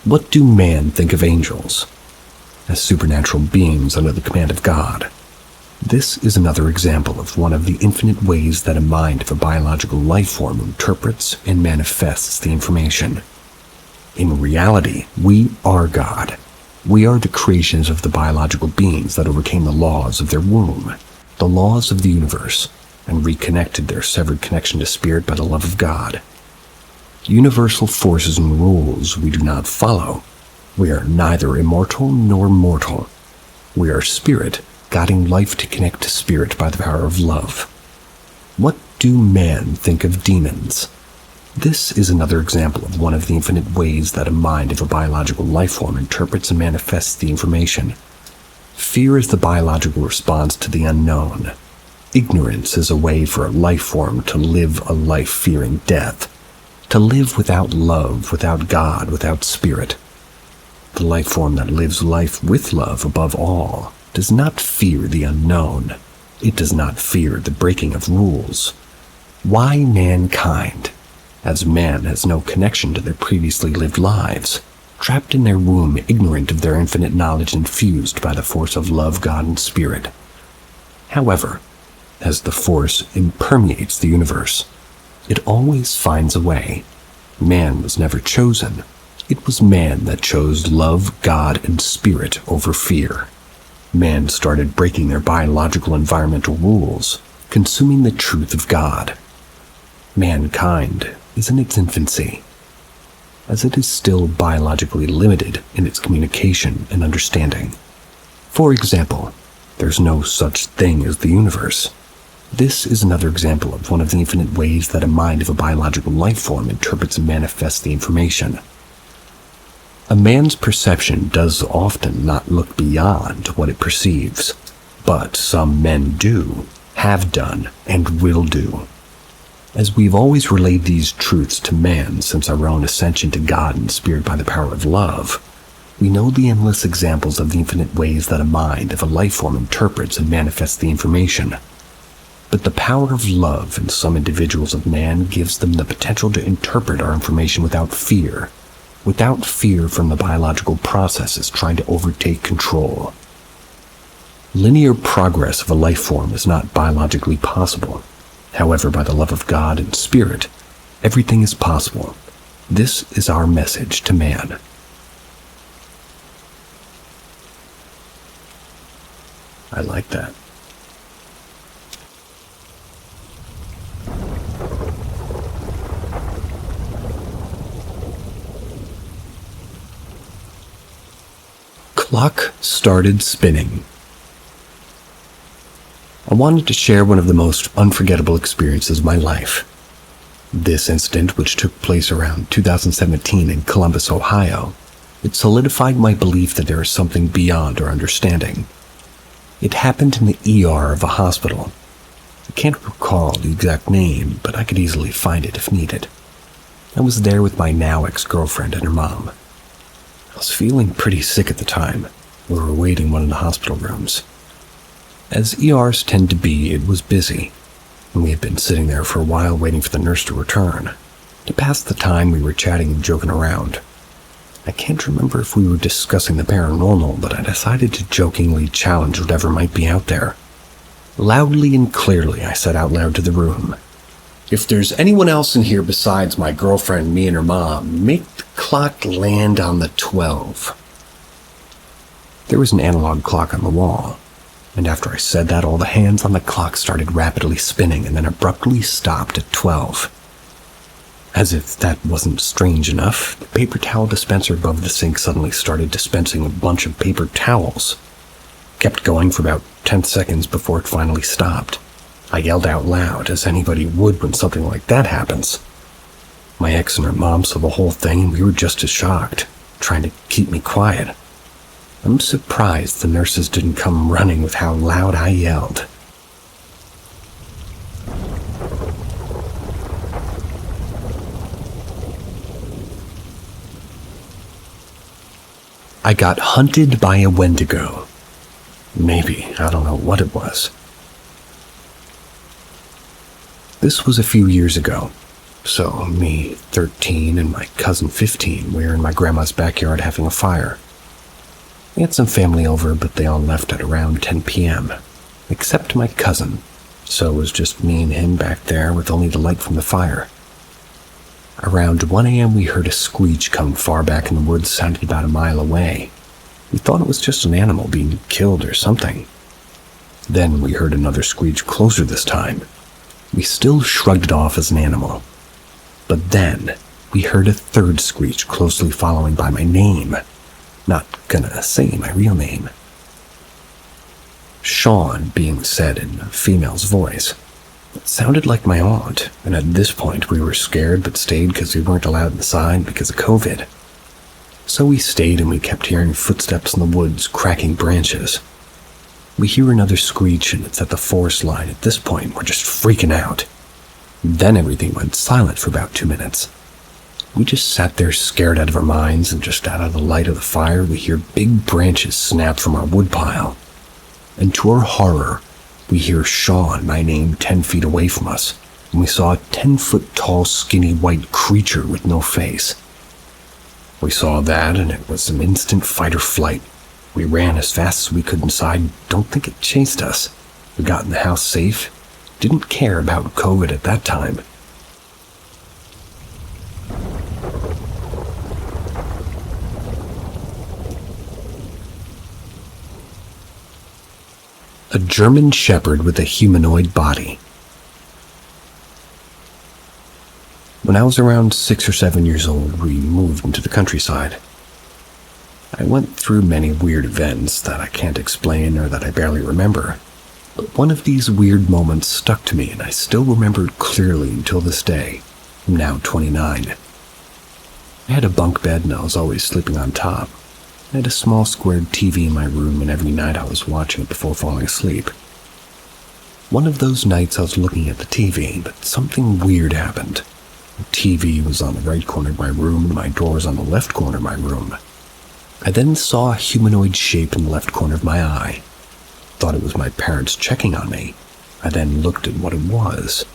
What do man think of angels? As supernatural beings under the command of God. This is another example of one of the infinite ways that a mind of a biological life form interprets and manifests the information. In reality, we are God. We are the creations of the biological beings that overcame the laws of their womb, the laws of the universe, and reconnected their severed connection to spirit by the love of God. Universal forces and rules we do not follow. We are neither immortal nor mortal. We are spirit, guiding life to connect to spirit by the power of love. What do man think of demons? This is another example of one of the infinite ways that a mind of a biological life form interprets and manifests the information. Fear is the biological response to the unknown. Ignorance is a way for a life form to live a life fearing death, to live without love, without God, without spirit. The life form that lives life with love above all does not fear the unknown. It does not fear the breaking of rules. Why mankind? As man has no connection to their previously lived lives, trapped in their womb, ignorant of their infinite knowledge infused by the force of love, God, and spirit. However, as the force impermeates the universe, it always finds a way. Man was never chosen. It was man that chose love, God, and spirit over fear. Man started breaking their biological environmental rules, consuming the truth of God. Mankind is in its infancy, as it is still biologically limited in its communication and understanding. For example, there's no such thing as the universe. This is another example of one of the infinite ways that a mind of a biological life form interprets and manifests the information. A man's perception does often not look beyond what it perceives, but some men do, have done, and will do. As we've always relayed these truths to man since our own ascension to God and spirit by the power of love, we know the endless examples of the infinite ways that a mind of a life form interprets and manifests the information. But the power of love in some individuals of man gives them the potential to interpret our information without fear from the biological processes trying to overtake control. Linear progress of a life form is not biologically possible. However, by the love of God and spirit, everything is possible. This is our message to man. I like that. Clock started spinning. I wanted to share one of the most unforgettable experiences of my life. This incident, which took place around 2017 in Columbus, Ohio, It solidified my belief that there is something beyond our understanding. It happened in the ER of a hospital. I can't recall the exact name, but I could easily find it if needed. I was there with my now ex-girlfriend and her mom. I was feeling pretty sick at the time. We were waiting in one of the hospital rooms. As ERs tend to be, it was busy, and we had been sitting there for a while waiting for the nurse to return. To pass the time, we were chatting and joking around. I can't remember if we were discussing the paranormal, but I decided to jokingly challenge whatever might be out there. Loudly and clearly, I said out loud to the room, "If there's anyone else in here besides my girlfriend, me, and her mom, make the clock land on the 12. There was an analog clock on the wall, and after I said that, all the hands on the clock started rapidly spinning and then abruptly stopped at 12. As if that wasn't strange enough, the paper towel dispenser above the sink suddenly started dispensing a bunch of paper towels. Kept going for about 10 seconds before it finally stopped. I yelled out loud, as anybody would when something like that happens. My ex and her mom saw the whole thing, and we were just as shocked, trying to keep me quiet. I'm surprised the nurses didn't come running with how loud I yelled. I got hunted by a Wendigo. Maybe, I don't know what it was. This was a few years ago. So, me, 13, and my cousin, 15, we were in my grandma's backyard having a fire. We had some family over, but they all left at around 10 p.m., except my cousin, so it was just me and him back there with only the light from the fire. Around 1 a.m. we heard a screech come far back in the woods, sounded about a mile away. We thought it was just an animal being killed or something. Then we heard another screech closer this time. We still shrugged it off as an animal. But then we heard a third screech closely following by my name. Not gonna say my real name. Sean being said in a female's voice. It sounded like my aunt, and at this point we were scared but stayed because we weren't allowed inside because of COVID. So we stayed and we kept hearing footsteps in the woods cracking branches. We hear another screech and it's at the forest line. At this point, we're just freaking out. Then everything went silent for about 2 minutes. We just sat there scared out of our minds, and just out of the light of the fire, we hear big branches snap from our woodpile. And to our horror, we hear Sean, my name, 10 feet away from us, and we saw a 10-foot-tall, skinny white creature with no face. We saw that, and it was an instant fight or flight. We ran as fast as we could inside. Don't think it chased us. We got in the house safe. Didn't care about COVID at that time. A German Shepherd with a humanoid body. When I was around 6 or 7 years old, we moved into the countryside. I went through many weird events that I can't explain or that I barely remember, but one of these weird moments stuck to me and I still remember it clearly until this day. I'm now 29. I had a bunk bed and I was always sleeping on top. I had a small squared TV in my room, and every night I was watching it before falling asleep. One of those nights I was looking at the TV, but something weird happened. The TV was on the right corner of my room, and my door was on the left corner of my room. I then saw a humanoid shape in the left corner of my eye. Thought it was my parents checking on me. I then looked at what it was.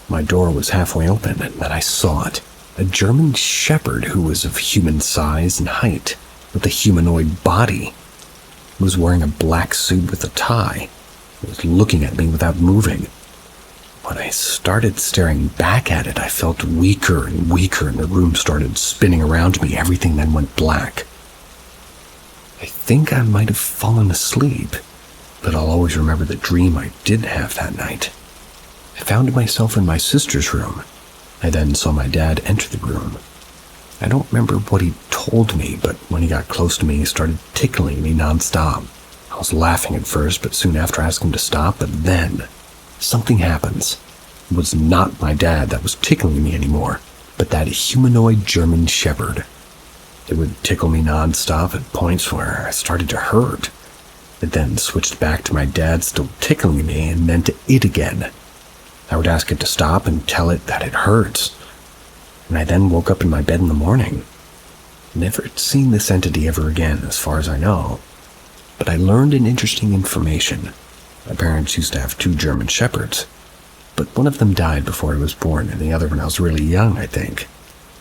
My door was halfway open, and then I saw it. A German Shepherd who was of human size and height, with a humanoid body. He was wearing a black suit with a tie. He was looking at me without moving. When I started staring back at it, I felt weaker and weaker, and the room started spinning around me. Everything then went black. I think I might have fallen asleep, but I'll always remember the dream I did have that night. I found myself in my sister's room. I then saw my dad enter the room. I don't remember what he told me, but when he got close to me, he started tickling me nonstop. I was laughing at first, but soon after I asked him to stop, but then something happens. It was not my dad that was tickling me anymore, but that humanoid German Shepherd. It would tickle me nonstop at points where I started to hurt. It then switched back to my dad still tickling me and then to it again. I would ask it to stop and tell it that it hurts. And I then woke up in my bed in the morning. Never seen this entity ever again, as far as I know. But I learned an interesting information. My parents used to have 2 German shepherds, but one of them died before I was born, and the other when I was really young, I think.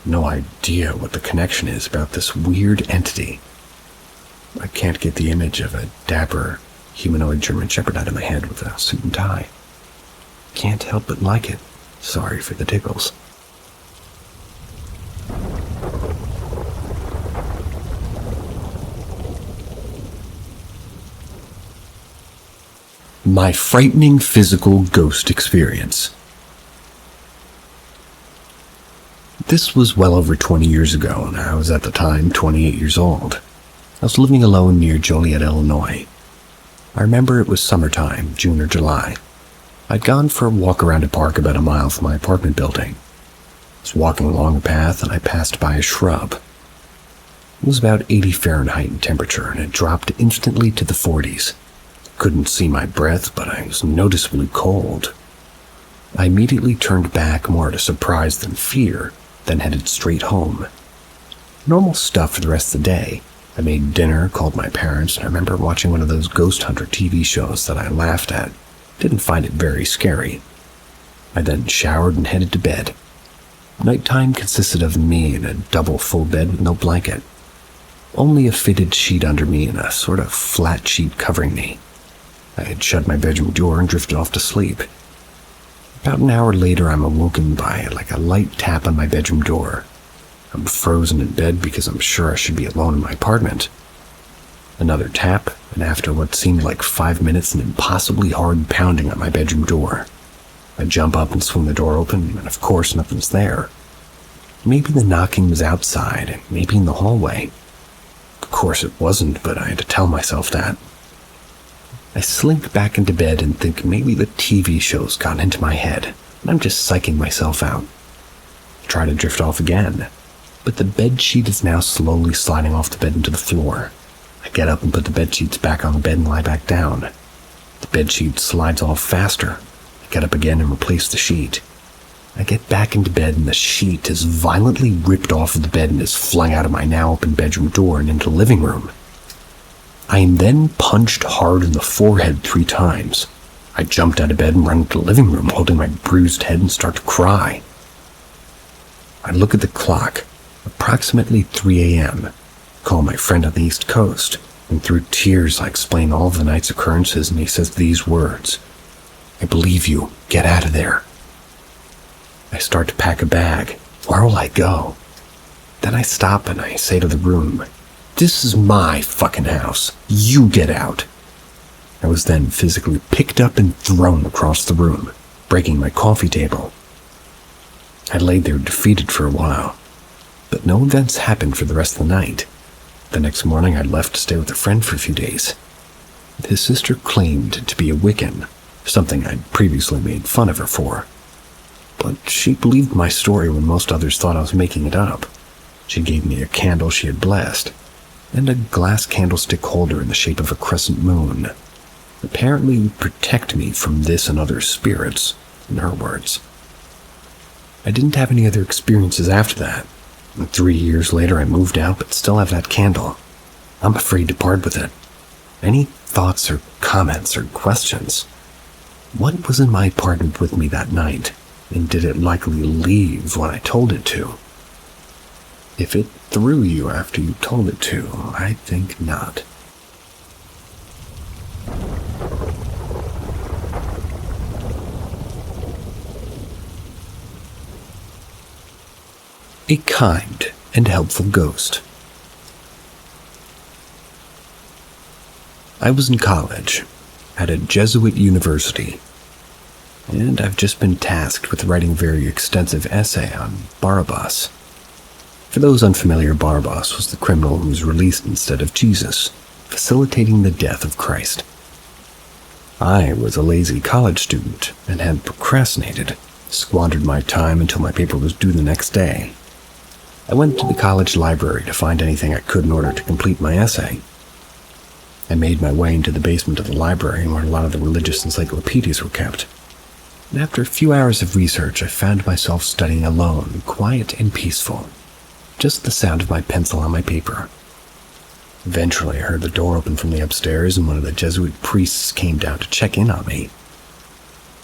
No idea what the connection is about this weird entity. I can't get the image of a dapper, humanoid German shepherd out of my head with a suit and tie. Can't help but like it. Sorry for the tickles. My frightening physical ghost experience. This was well over 20 years ago, and I was at the time 28 years old. I was living alone near Joliet, Illinois. I remember it was summertime, June or July. I'd gone for a walk around a park about a mile from my apartment building. I was walking along a path and I passed by a shrub. It was about 80 Fahrenheit in temperature, and it dropped instantly to the 40s. Couldn't see my breath, but I was noticeably cold. I immediately turned back, more out of surprise than fear, then headed straight home. Normal stuff for the rest of the day. I made dinner, called my parents, and I remember watching one of those ghost hunter TV shows that I laughed at. Didn't find it very scary. I then showered and headed to bed. Nighttime consisted of me in a double full bed with no blanket. Only a fitted sheet under me and a sort of flat sheet covering me. I had shut my bedroom door and drifted off to sleep. About an hour later, I'm awoken by a light tap on my bedroom door. I'm frozen in bed because I'm sure I should be alone in my apartment. Another tap, and after what seemed like 5 minutes, an impossibly hard pounding on my bedroom door. I jump up and swing the door open, and of course nothing's there. Maybe the knocking was outside, and maybe in the hallway. Of course it wasn't, but I had to tell myself that. I slink back into bed and think maybe the TV show's gotten into my head, and I'm just psyching myself out. I try to drift off again, but the bed sheet is now slowly sliding off the bed into the floor. I get up and put the bed sheets back on the bed and lie back down. The bed sheet slides off faster. I get up again and replace the sheet. I get back into bed and the sheet is violently ripped off of the bed and is flung out of my now open bedroom door and into the living room. I am then punched hard in the forehead 3 times. I jumped out of bed and run into the living room holding my bruised head and start to cry. I look at the clock, approximately 3 a.m., call my friend on the East Coast, and through tears I explain all of the night's occurrences, and he says these words: "I believe you, get out of there." I start to pack a bag. Where will I go? Then I stop and I say to the room, "This is my fucking house. You get out." I was then physically picked up and thrown across the room, breaking my coffee table. I laid there defeated for a while, but no events happened for the rest of the night. The next morning I left to stay with a friend for a few days. His sister claimed to be a Wiccan, something I'd previously made fun of her for. But she believed my story when most others thought I was making it up. She gave me a candle she had blessed, and a glass candlestick holder in the shape of a crescent moon. Apparently would protect me from this and other spirits, in her words. I didn't have any other experiences after that. And 3 years later I moved out but still have that candle. I'm afraid to part with it. Any thoughts or comments or questions? What was in my apartment with me that night, and did it likely leave when I told it to? If it threw you after you told it to, I think not. A kind and helpful ghost. I was in college, at a Jesuit university, and I've just been tasked with writing a very extensive essay on Barabbas. For those unfamiliar, Barabbas was the criminal who was released instead of Jesus, facilitating the death of Christ. I was a lazy college student and had procrastinated, squandered my time until my paper was due the next day. I went to the college library to find anything I could in order to complete my essay. I made my way into the basement of the library where a lot of the religious encyclopedias were kept. And after a few hours of research, I found myself studying alone, quiet and peaceful. Just the sound of my pencil on my paper. Eventually, I heard the door open from the upstairs and one of the Jesuit priests came down to check in on me.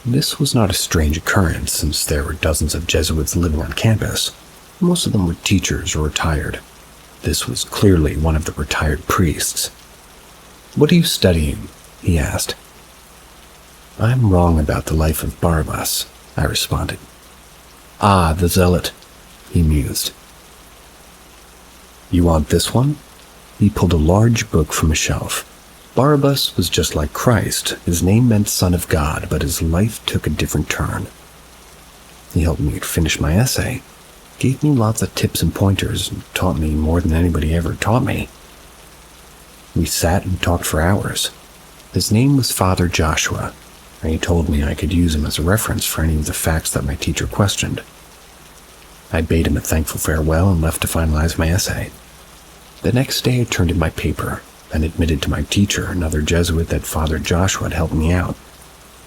This was not a strange occurrence since there were dozens of Jesuits living on campus. Most of them were teachers or retired. This was clearly one of the retired priests. "What are you studying?" he asked. "I'm wrong about the life of Barabbas," I responded. "Ah, the zealot," he mused. "You want this one?" He pulled a large book from a shelf. Barabbas was just like Christ. His name meant Son of God, but his life took a different turn. He helped me finish my essay, gave me lots of tips and pointers, and taught me more than anybody ever taught me. We sat and talked for hours. His name was Father Joshua, and he told me I could use him as a reference for any of the facts that my teacher questioned. I bade him a thankful farewell and left to finalize my essay. The next day I turned in my paper and admitted to my teacher, another Jesuit, that Father Joshua had helped me out.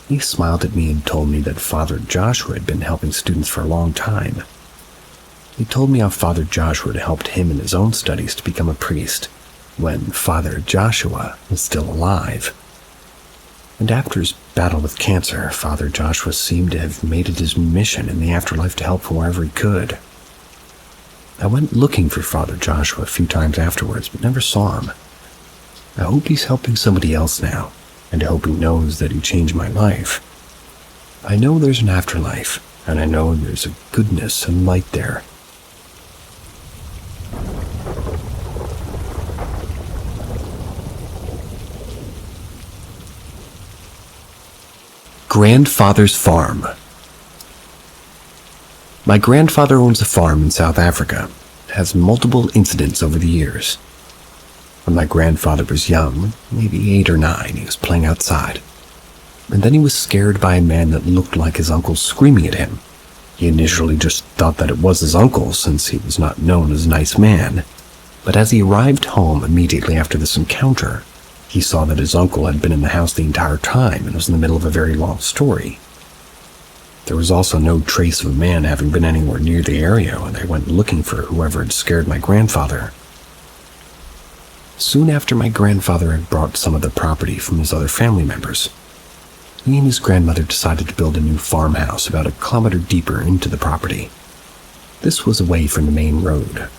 He smiled at me and told me that Father Joshua had been helping students for a long time. He told me how Father Joshua had helped him in his own studies to become a priest, when Father Joshua was still alive. And after his battle with cancer, Father Joshua seemed to have made it his mission in the afterlife to help wherever he could. I went looking for Father Joshua a few times afterwards, but never saw him. I hope he's helping somebody else now, and I hope he knows that he changed my life. I know there's an afterlife, and I know there's a goodness and light there. Grandfather's Farm. My grandfather owns a farm in South Africa. It has multiple incidents over the years. When my grandfather was young, maybe 8 or 9, he was playing outside. And then he was scared by a man that looked like his uncle screaming at him. He initially just thought that it was his uncle since he was not known as a nice man. But as he arrived home immediately after this encounter, he saw that his uncle had been in the house the entire time and was in the middle of a very long story. There was also no trace of a man having been anywhere near the area when they went looking for whoever had scared my grandfather. Soon after my grandfather had brought some of the property from his other family members, he and his grandmother decided to build a new farmhouse about 1 kilometer deeper into the property. This was away from the main road.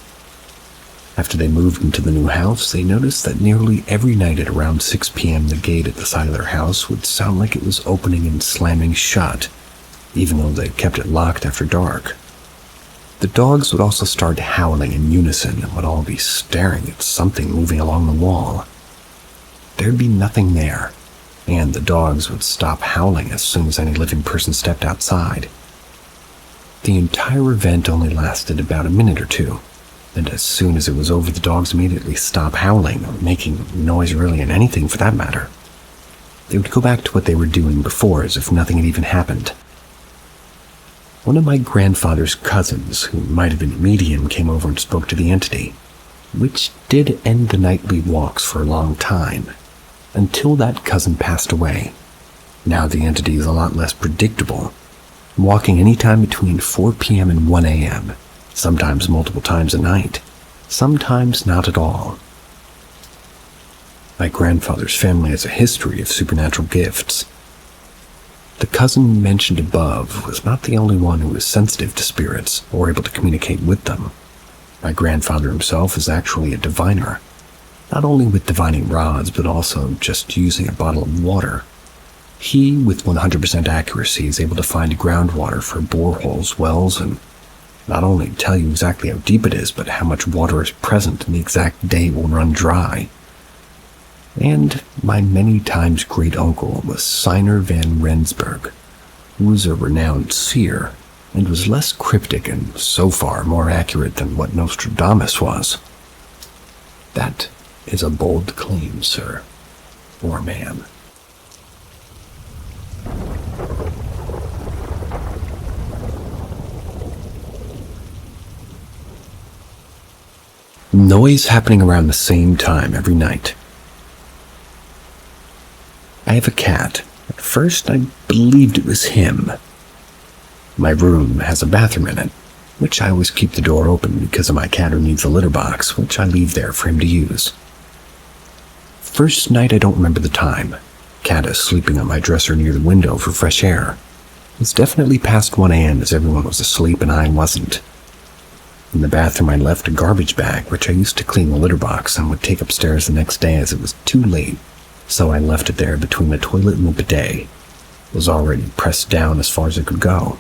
After they moved into the new house, they noticed that nearly every night at around 6 p.m. the gate at the side of their house would sound like it was opening and slamming shut, even though they kept it locked after dark. The dogs would also start howling in unison and would all be staring at something moving along the wall. There'd be nothing there, and the dogs would stop howling as soon as any living person stepped outside. The entire event only lasted about a minute or two, and as soon as it was over, the dogs immediately stopped howling or making noise really in anything for that matter. They would go back to what they were doing before as if nothing had even happened. One of my grandfather's cousins, who might have been a medium, came over and spoke to the entity, which did end the nightly walks for a long time, until that cousin passed away. Now the entity is a lot less predictable, walking any time between 4 p.m. and 1 a.m., sometimes multiple times a night, sometimes not at all. My grandfather's family has a history of supernatural gifts. The cousin mentioned above was not the only one who was sensitive to spirits or able to communicate with them. My grandfather himself is actually a diviner, not only with divining rods, but also just using a bottle of water. He, with 100% accuracy, is able to find groundwater for boreholes, wells, and not only tell you exactly how deep it is, but how much water is present and the exact day it will run dry. And my many times great uncle was Tycerr van Rensburg, who was a renowned seer and was less cryptic and so far more accurate than what Nostradamus was. That is a bold claim, sir, or ma'am. Noise happening around the same time every night. I have a cat. At first, I believed it was him. My room has a bathroom in it, which I always keep the door open because of my cat who needs a litter box, which I leave there for him to use. First night, I don't remember the time. Cat is sleeping on my dresser near the window for fresh air. It's definitely past 1 a.m. as everyone was asleep and I wasn't. In the bathroom, I left a garbage bag, which I used to clean the litter box and would take upstairs the next day as it was too late, so I left it there between the toilet and the bidet. It was already pressed down as far as it could go.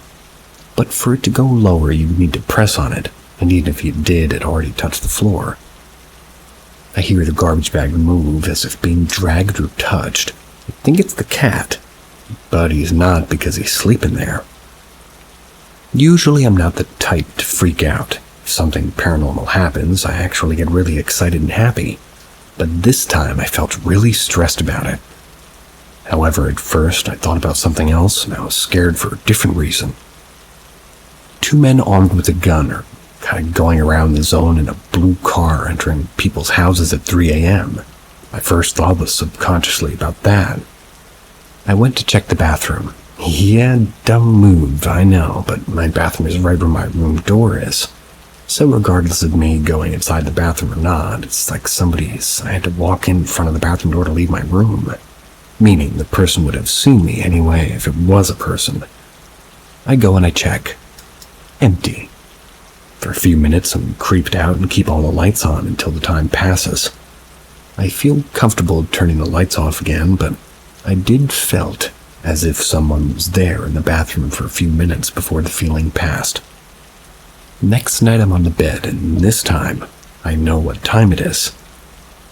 But for it to go lower, you would need to press on it, and even if you did, it already touched the floor. I hear the garbage bag move as if being dragged or touched. I think it's the cat, but he's not because he's sleeping there. Usually I'm not the type to freak out. If something paranormal happens, I actually get really excited and happy. But this time I felt really stressed about it. However, at first I thought about something else and I was scared for a different reason. 2 men armed with a gun are kind of going around the zone in a blue car entering people's houses at 3 a.m. My first thought was subconsciously about that. I went to check the bathroom. Yeah, dumb move, I know, but my bathroom is right where my room door is. So regardless of me going inside the bathroom or not, it's like I had to walk in front of the bathroom door to leave my room. Meaning the person would have seen me anyway if it was a person. I go and I check. Empty. For a few minutes I'm creeped out and keep all the lights on until the time passes. I feel comfortable turning the lights off again, but I did felt as if someone was there in the bathroom for a few minutes before the feeling passed. Next night I'm on the bed, and this time, I know what time it is.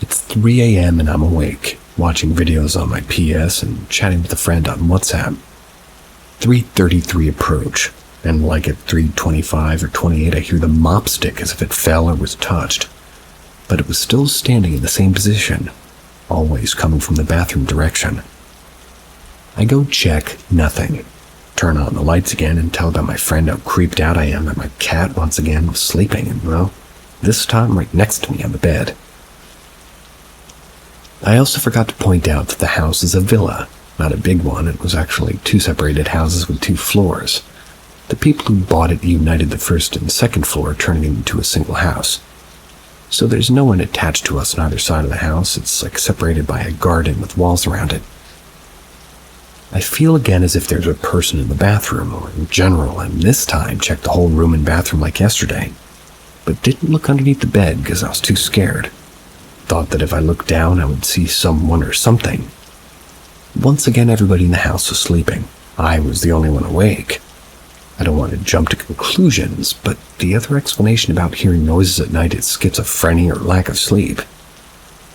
It's 3 a.m. and I'm awake, watching videos on my PS and chatting with a friend on WhatsApp. 3:33 approach, and like at 3:25 or 28 I hear the mop stick as if it fell or was touched. But it was still standing in the same position, always coming from the bathroom direction. I go check, nothing. Turn on the lights again and tell about my friend how creeped out I am that my cat once again was sleeping and, well, this time right next to me on the bed. I also forgot to point out that the house is a villa, not a big one. It was actually 2 separated houses with 2 floors. The people who bought it united the first and second floor, turning it into a single house. So there's no one attached to us on either side of the house. It's like separated by a garden with walls around it. I feel again as if there's a person in the bathroom, or in general, and this time checked the whole room and bathroom like yesterday, but didn't look underneath the bed because I was too scared. Thought that if I looked down I would see someone or something. Once again everybody in the house was sleeping. I was the only one awake. I don't want to jump to conclusions, but the other explanation about hearing noises at night is schizophrenia or lack of sleep.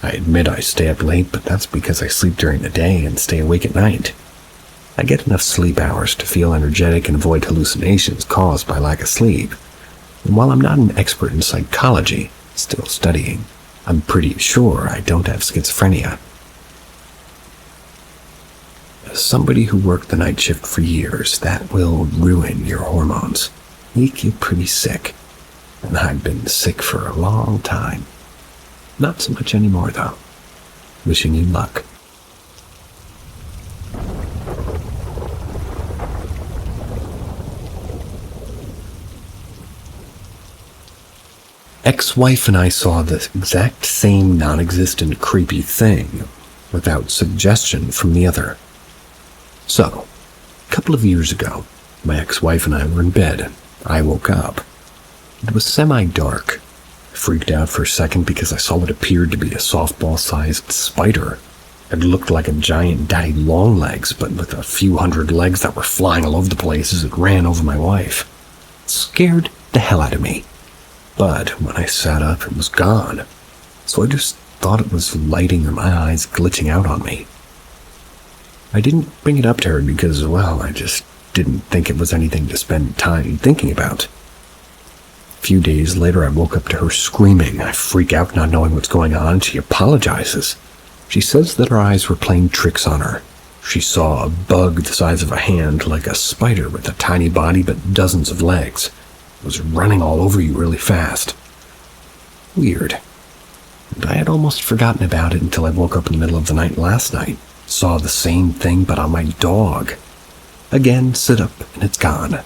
I admit I stay up late, but that's because I sleep during the day and stay awake at night. I get enough sleep hours to feel energetic and avoid hallucinations caused by lack of sleep. And while I'm not an expert in psychology, still studying, I'm pretty sure I don't have schizophrenia. As somebody who worked the night shift for years, that will ruin your hormones. Make you pretty sick. And I've been sick for a long time. Not so much anymore, though. Wishing you luck. Ex-wife and I saw the exact same non-existent creepy thing, without suggestion from the other. So, a couple of years ago, my ex-wife and I were in bed. I woke up. It was semi-dark. I freaked out for a second because I saw what appeared to be a softball-sized spider. It looked like a giant daddy longlegs, but with a few hundred legs that were flying all over the place as it ran over my wife. It scared the hell out of me. But when I sat up, it was gone. So I just thought it was lighting or my eyes glitching out on me. I didn't bring it up to her because, well, I just didn't think it was anything to spend time thinking about. A few days later, I woke up to her screaming. I freak out not knowing what's going on. She apologizes. She says that her eyes were playing tricks on her. She saw a bug the size of a hand, like a spider with a tiny body but dozens of legs. It was running all over you really fast. Weird. And I had almost forgotten about it until I woke up in the middle of the night last night. Saw the same thing, but on my dog. Again, sit up, and it's gone.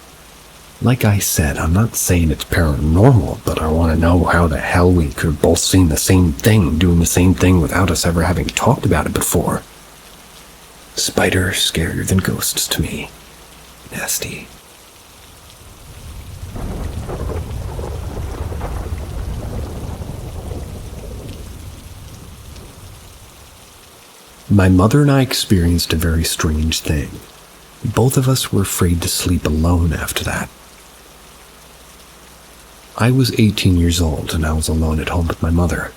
Like I said, I'm not saying it's paranormal, but I want to know how the hell we could have both seen the same thing, doing the same thing without us ever having talked about it before. Spider scarier than ghosts to me. Nasty. My mother and I experienced a very strange thing. Both of us were afraid to sleep alone after that. I was 18 years old and I was alone at home with my mother,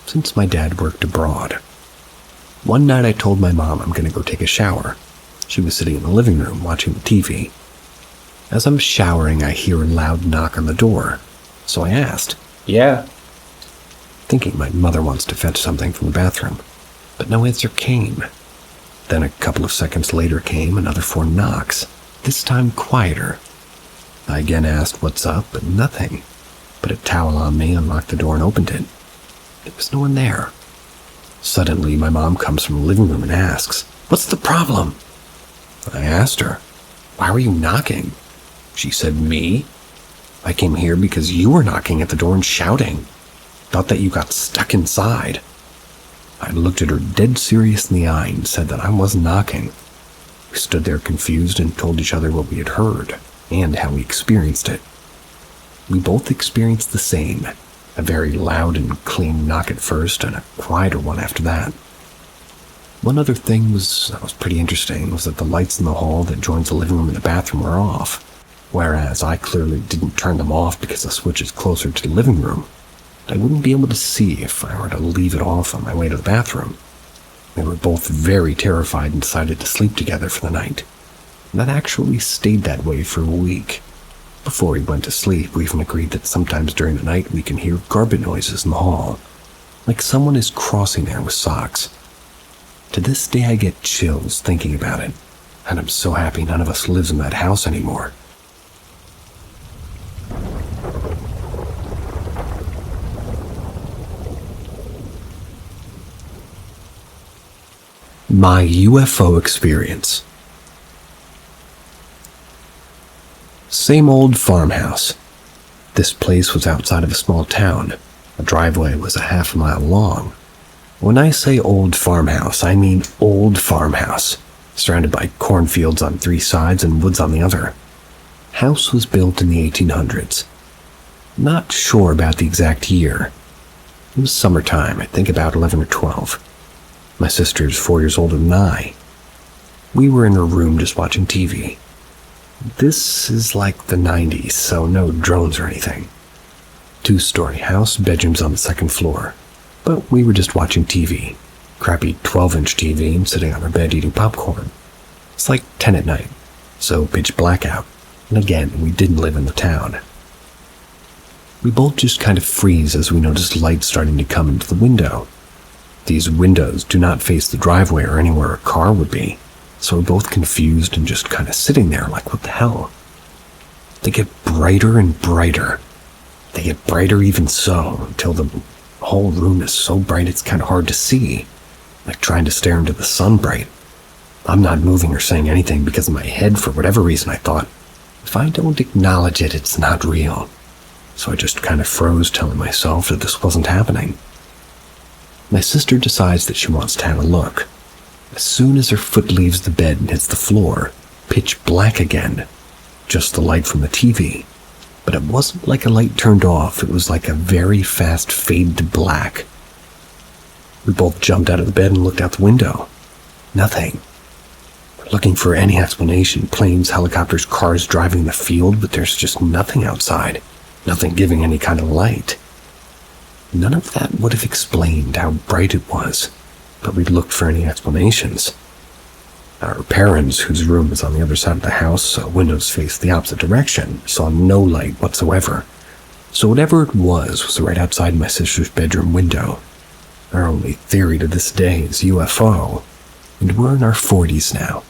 since my dad worked abroad. One night I told my mom I'm going to go take a shower. She was sitting in the living room watching the TV. As I'm showering, I hear a loud knock on the door, so I asked, "Yeah?" Thinking my mother wants to fetch something from the bathroom, but no answer came. Then a couple of seconds later came another 4 knocks, this time quieter. I again asked what's up, but nothing. Put a towel on me, unlocked the door, and opened it. There was no one there. Suddenly, my mom comes from the living room and asks, "What's the problem?" I asked her, "Why were you knocking?" She said, "Me? I came here because you were knocking at the door and shouting. Thought that you got stuck inside." I looked at her dead serious in the eye and said that I wasn't knocking. We stood there confused and told each other what we had heard and how we experienced it. We both experienced the same, a very loud and clean knock at first and a quieter one after that. One other thing that was pretty interesting was that the lights in the hall that joins the living room and the bathroom were off, whereas I clearly didn't turn them off because the switch is closer to the living room. I wouldn't be able to see if I were to leave it off on my way to the bathroom. We were both very terrified and decided to sleep together for the night. And that actually stayed that way for a week. Before we went to sleep, we even agreed that sometimes during the night we can hear garbage noises in the hall, like someone is crossing there with socks. To this day I get chills thinking about it, and I'm so happy none of us lives in that house anymore. My UFO experience. Same old farmhouse. This place was outside of a small town. The driveway was a half mile long. When I say old farmhouse, I mean old farmhouse, surrounded by cornfields on 3 sides and woods on the other. House was built in the 1800s. Not sure about the exact year. It was summertime, I think about 11 or 12. My sister's 4 years older than I. We were in her room just watching TV. This is like the 90s, so no drones or anything. 2-story house, bedrooms on the 2nd floor. But we were just watching TV. Crappy 12-inch TV and sitting on our bed eating popcorn. It's like 10 at night, so pitch blackout. And again, we didn't live in the town. We both just kind of freeze as we noticed light starting to come into the window. These windows do not face the driveway or anywhere a car would be, so we're both confused and just kind of sitting there like, what the hell? They get brighter and brighter. They get brighter even so, until the whole room is so bright it's kind of hard to see, like trying to stare into the sun bright. I'm not moving or saying anything because in my head, for whatever reason, I thought, if I don't acknowledge it, it's not real. So I just kind of froze, telling myself that this wasn't happening. My sister decides that she wants to have a look. As soon as her foot leaves the bed and hits the floor, pitch black again. Just the light from the TV. But it wasn't like a light turned off, it was like a very fast fade to black. We both jumped out of the bed and looked out the window. Nothing. We're looking for any explanation, planes, helicopters, cars driving in the field, but there's just nothing outside. Nothing giving any kind of light. None of that would have explained how bright it was, but we looked for any explanations. Our parents, whose room was on the other side of the house, so windows faced the opposite direction, saw no light whatsoever. So whatever it was right outside my sister's bedroom window. Our only theory to this day is UFO, and we're in our 40s now.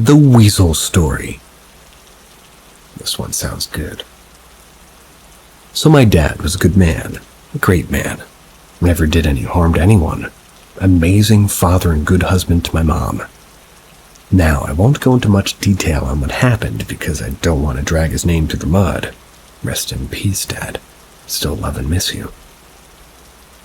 The Weasel Story. This one sounds good. So my dad was a good man, a great man. Never did any harm to anyone. Amazing father and good husband to my mom. Now, I won't go into much detail on what happened because I don't want to drag his name through the mud. Rest in peace, Dad. Still love and miss you.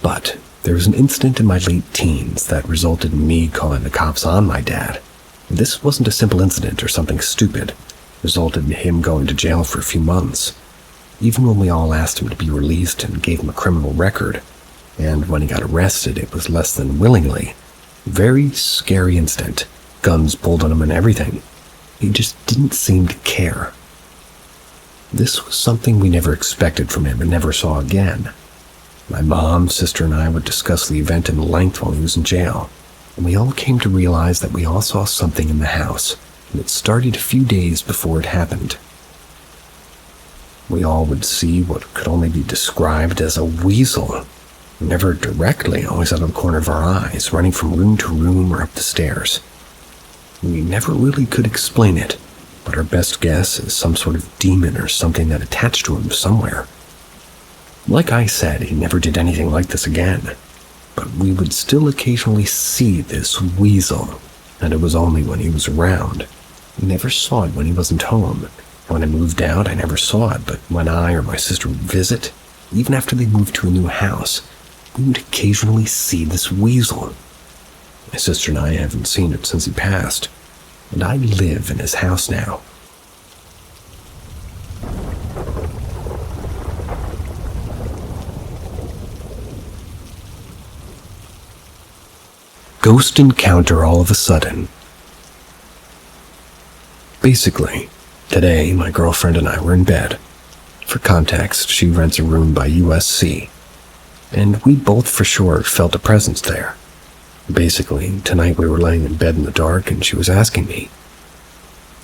But there was an incident in my late teens that resulted in me calling the cops on my dad. This wasn't a simple incident or something stupid. It resulted in him going to jail for a few months. Even when we all asked him to be released and gave him a criminal record, and when he got arrested, it was less than willingly. Very scary incident. Guns pulled on him and everything. He just didn't seem to care. This was something we never expected from him and never saw again. My mom, sister, and I would discuss the event in length while he was in jail, and we all came to realize that we all saw something in the house, and it started a few days before it happened. We all would see what could only be described as a weasel, never directly, always out of the corner of our eyes, running from room to room or up the stairs. We never really could explain it, but our best guess is some sort of demon or something that attached to him somewhere. Like I said, he never did anything like this again, but we would still occasionally see this weasel, and it was only when he was around. We never saw it when he wasn't home. When I moved out, I never saw it, but when I or my sister would visit, even after they moved to a new house, we would occasionally see this weasel. My sister and I haven't seen it since he passed, and I live in his house now. Ghost encounter all of a sudden. Basically, today my girlfriend and I were in bed. For context, she rents a room by USC, and we both for sure felt a presence there. Basically, tonight we were laying in bed in the dark and she was asking me,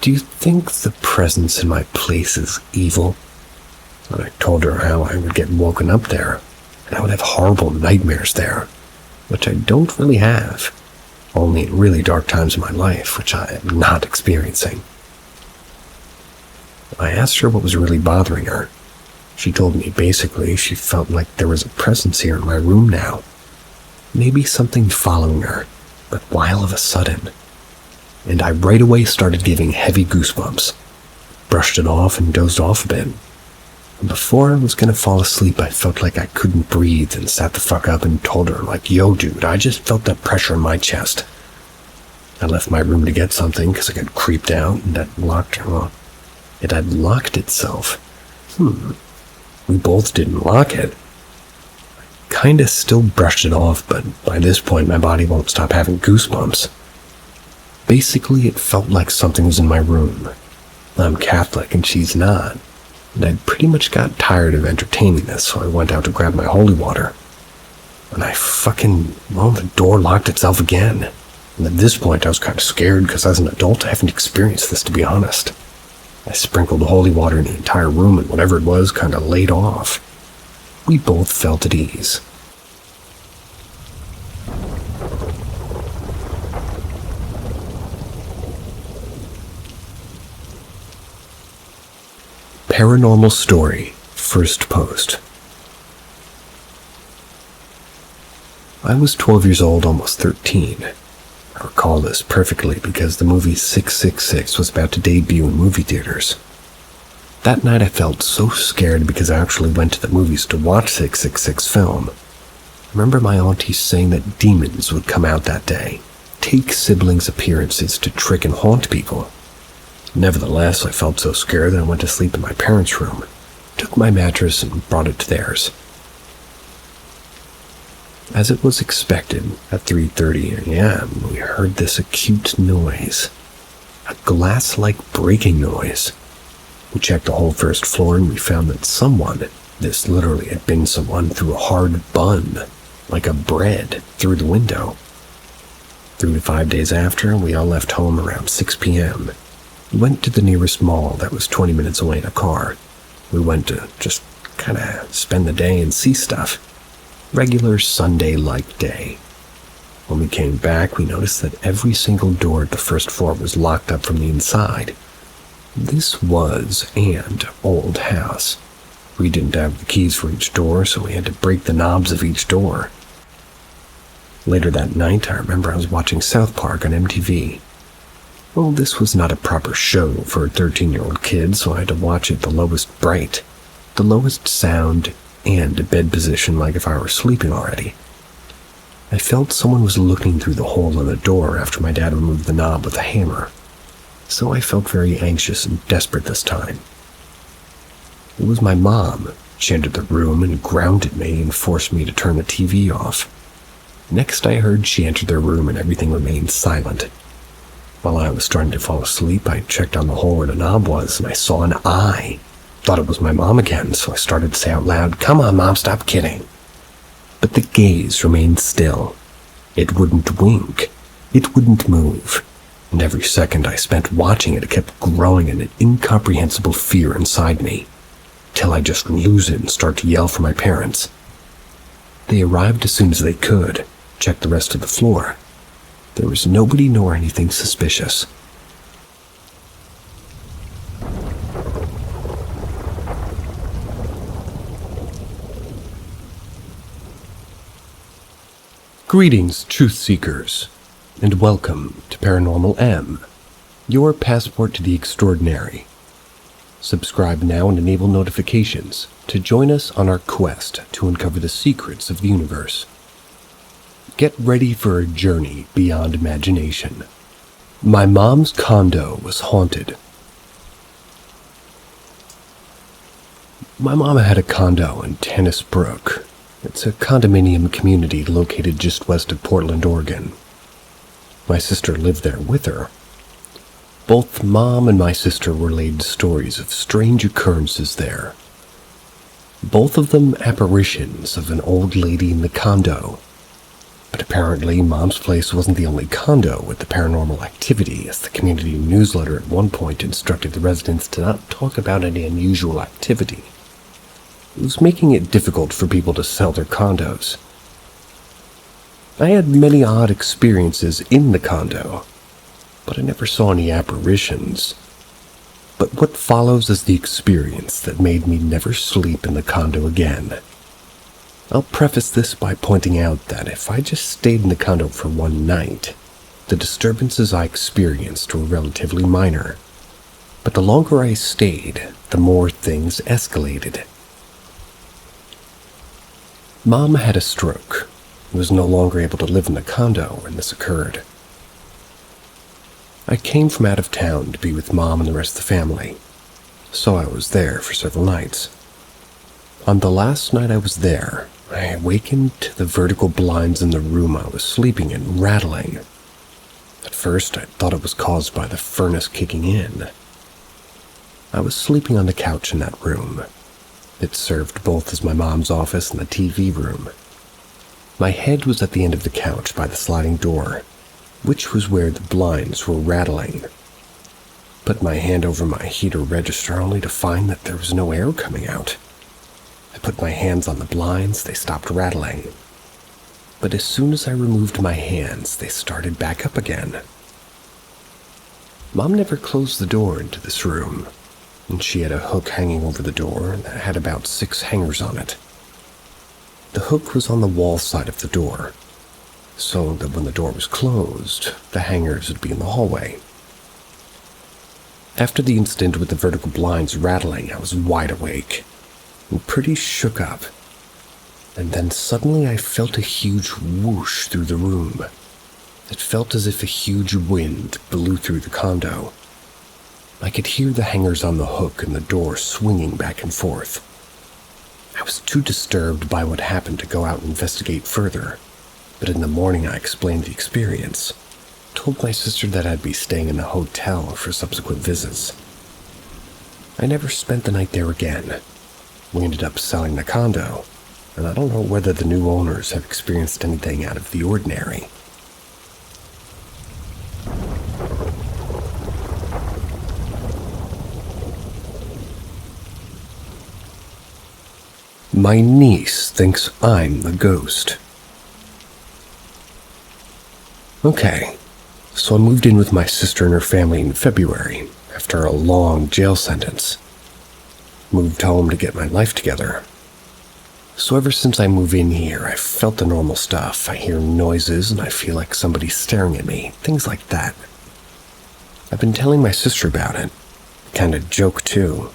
"Do you think the presence in my place is evil?" And I told her how I would get woken up there, and I would have horrible nightmares there, which I don't really have, only in really dark times in my life, which I am not experiencing. I asked her what was really bothering her. She told me basically she felt like there was a presence here in my room now. Maybe something following her, but why all of a sudden? And I right away started giving heavy goosebumps, brushed it off and dozed off a bit. And before I was gonna fall asleep, I felt like I couldn't breathe and sat the fuck up and told her, like, "Yo, dude, I just felt that pressure in my chest." I left my room to get something because I got creeped out, and it had locked itself. We both didn't lock it. Kinda still brushed it off, but by this point my body won't stop having goosebumps. Basically, it felt like something was in my room. I'm Catholic and she's not, and I'd pretty much got tired of entertaining this, so I went out to grab my holy water. And the door locked itself again. And at this point I was kind of scared because as an adult I haven't experienced this, to be honest. I sprinkled the holy water in the entire room and whatever it was kind of laid off. We both felt at ease. Paranormal Story, first post. I was 12 years old, almost 13. I recall this perfectly because the movie 666 was about to debut in movie theaters. That night I felt so scared because I actually went to the movies to watch 666 film. I remember my auntie saying that demons would come out that day, take siblings' appearances to trick and haunt people. Nevertheless, I felt so scared that I went to sleep in my parents' room, took my mattress and brought it to theirs. As it was expected, at 3:30 a.m., we heard this acute noise, a glass-like breaking noise. We checked the whole first floor and we found that this literally had been someone, threw a hard bun, like a bread, through the window. 3 to 5 days after, we all left home around 6 p.m. We went to the nearest mall that was 20 minutes away in a car. We went to just kind of spend the day and see stuff. Regular Sunday-like day. When we came back, we noticed that every single door at the first floor was locked up from the inside. This was an old house. We didn't have the keys for each door, so we had to break the knobs of each door. Later that night, I remember I was watching South Park on MTV. Well, this was not a proper show for a 13-year-old kid, so I had to watch it the lowest bright, the lowest sound, and a bed position like if I were sleeping already. I felt someone was looking through the hole in the door after my dad removed the knob with a hammer, so I felt very anxious and desperate this time. It was my mom. She entered the room and grounded me and forced me to turn the TV off. Next I heard she entered their room and everything remained silent. While I was starting to fall asleep, I checked on the hole where the knob was and I saw an eye. Thought it was my mom again, so I started to say out loud, "Come on, Mom, stop kidding." But the gaze remained still. It wouldn't wink. It wouldn't move. And every second I spent watching it kept growing in an incomprehensible fear inside me, till I just lose it and start to yell for my parents. They arrived as soon as they could, checked the rest of the floor. There was nobody nor anything suspicious. Greetings, truth seekers, and welcome to Paranormal M, your passport to the extraordinary. Subscribe now and enable notifications to join us on our quest to uncover the secrets of the universe. Get ready for a journey beyond imagination. My mom's condo was haunted. My mom had a condo in Tennis Brook. It's a condominium community located just west of Portland, Oregon. My sister lived there with her. Both Mom and my sister relayed stories of strange occurrences there. Both of them apparitions of an old lady in the condo. But apparently, Mom's place wasn't the only condo with the paranormal activity, as the community newsletter at one point instructed the residents to not talk about any unusual activity. It was making it difficult for people to sell their condos. I had many odd experiences in the condo, but I never saw any apparitions. But what follows is the experience that made me never sleep in the condo again. I'll preface this by pointing out that if I just stayed in the condo for one night, the disturbances I experienced were relatively minor. But the longer I stayed, the more things escalated. Mom had a stroke and was no longer able to live in the condo when this occurred. I came from out of town to be with Mom and the rest of the family, so I was there for several nights. On the last night I was there, I awakened to the vertical blinds in the room I was sleeping in rattling. At first I thought it was caused by the furnace kicking in. I was sleeping on the couch in that room. It served both as my mom's office and the TV room. My head was at the end of the couch by the sliding door, which was where the blinds were rattling. Put my hand over my heater register only to find that there was no air coming out. I put my hands on the blinds, they stopped rattling. But as soon as I removed my hands, they started back up again. Mom never closed the door into this room, and she had a hook hanging over the door that had about 6 hangers on it. The hook was on the wall side of the door, so that when the door was closed, the hangers would be in the hallway. After the incident with the vertical blinds rattling, I was wide awake and pretty shook up. And then suddenly I felt a huge whoosh through the room. It felt as if a huge wind blew through the condo. I could hear the hangers on the hook and the door swinging back and forth. I was too disturbed by what happened to go out and investigate further, but in the morning I explained the experience. Told my sister that I'd be staying in a hotel for subsequent visits. I never spent the night there again. We ended up selling the condo, and I don't know whether the new owners have experienced anything out of the ordinary. My niece thinks I'm the ghost. Okay, so I moved in with my sister and her family in February after a long jail sentence. Moved home to get my life together. So ever since I moved in here, I've felt the normal stuff. I hear noises and I feel like somebody's staring at me, things like that. I've been telling my sister about it. Kind of joke too.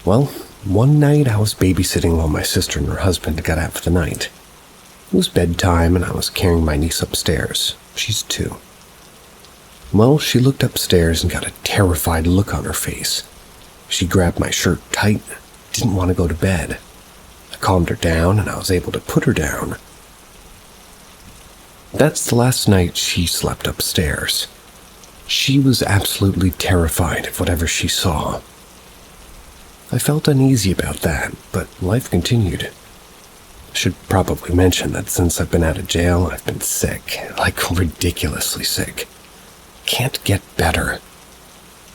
Well, one night I was babysitting while my sister and her husband got out for the night. It was bedtime and I was carrying my niece upstairs. She's 2. Well, she looked upstairs and got a terrified look on her face. She grabbed my shirt tight, didn't want to go to bed. I calmed her down and I was able to put her down. That's the last night she slept upstairs. She was absolutely terrified of whatever she saw. I felt uneasy about that, but life continued. I should probably mention that since I've been out of jail, I've been sick, like ridiculously sick. Can't get better.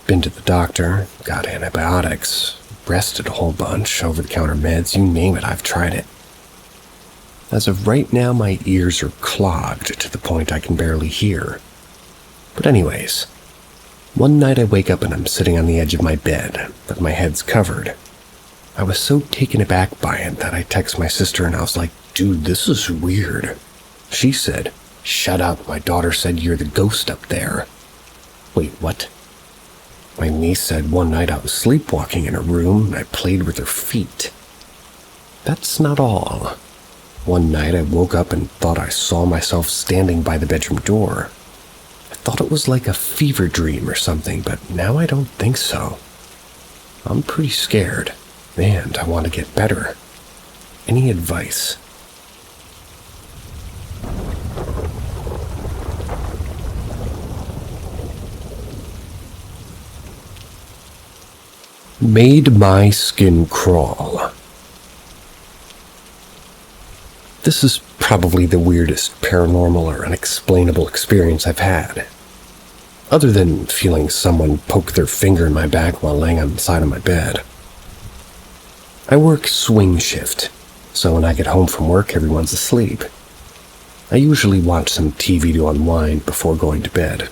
Been to the doctor, got antibiotics, rested a whole bunch, over-the-counter meds, you name it, I've tried it. As of right now, my ears are clogged to the point I can barely hear. But anyways, one night I wake up and I'm sitting on the edge of my bed, but my head's covered. I was so taken aback by it that I text my sister and I was like, dude, this is weird. She said, shut up, my daughter said you're the ghost up there. Wait, what? My niece said one night I was sleepwalking in her room and I played with her feet. That's not all. One night I woke up and thought I saw myself standing by the bedroom door. I thought it was like a fever dream or something, but now I don't think so. I'm pretty scared, and I want to get better. Any advice? Made my skin crawl. This is probably the weirdest paranormal or unexplainable experience I've had. Other than feeling someone poke their finger in my back while laying on the side of my bed. I work swing shift, so when I get home from work, everyone's asleep. I usually watch some TV to unwind before going to bed.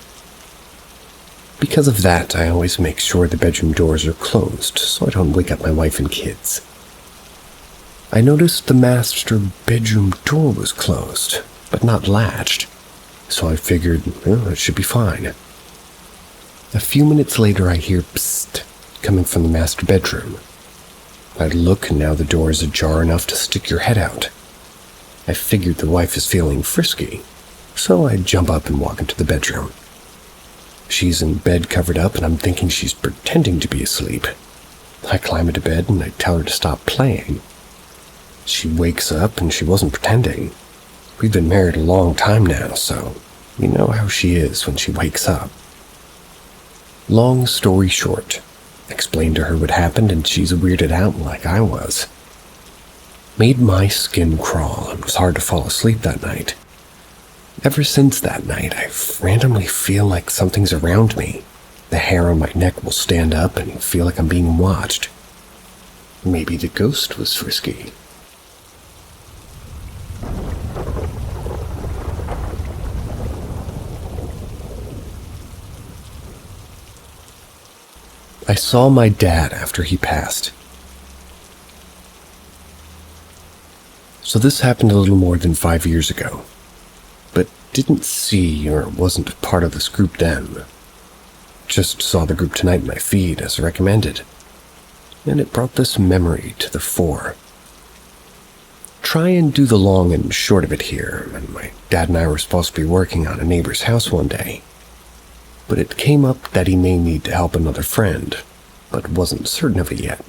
Because of that, I always make sure the bedroom doors are closed so I don't wake up my wife and kids. I noticed the master bedroom door was closed, but not latched, so I figured, it should be fine. A few minutes later I hear psst coming from the master bedroom. I look and now the door is ajar enough to stick your head out. I figured the wife is feeling frisky, so I jump up and walk into the bedroom. She's in bed covered up and I'm thinking she's pretending to be asleep. I climb into bed and I tell her to stop playing. She wakes up and she wasn't pretending. We've been married a long time now, so you know how she is when she wakes up. Long story short, explained to her what happened and she's weirded out like I was. Made my skin crawl and it was hard to fall asleep that night. Ever since that night, I randomly feel like something's around me. The hair on my neck will stand up and feel like I'm being watched. Maybe the ghost was frisky. I saw my dad after he passed. So this happened a little more than 5 years ago, but didn't see or wasn't part of this group then. Just saw the group tonight in my feed as recommended, and it brought this memory to the fore. Try and do the long and short of it here, and my dad and I were supposed to be working on a neighbor's house one day. But it came up that he may need to help another friend, but wasn't certain of it yet.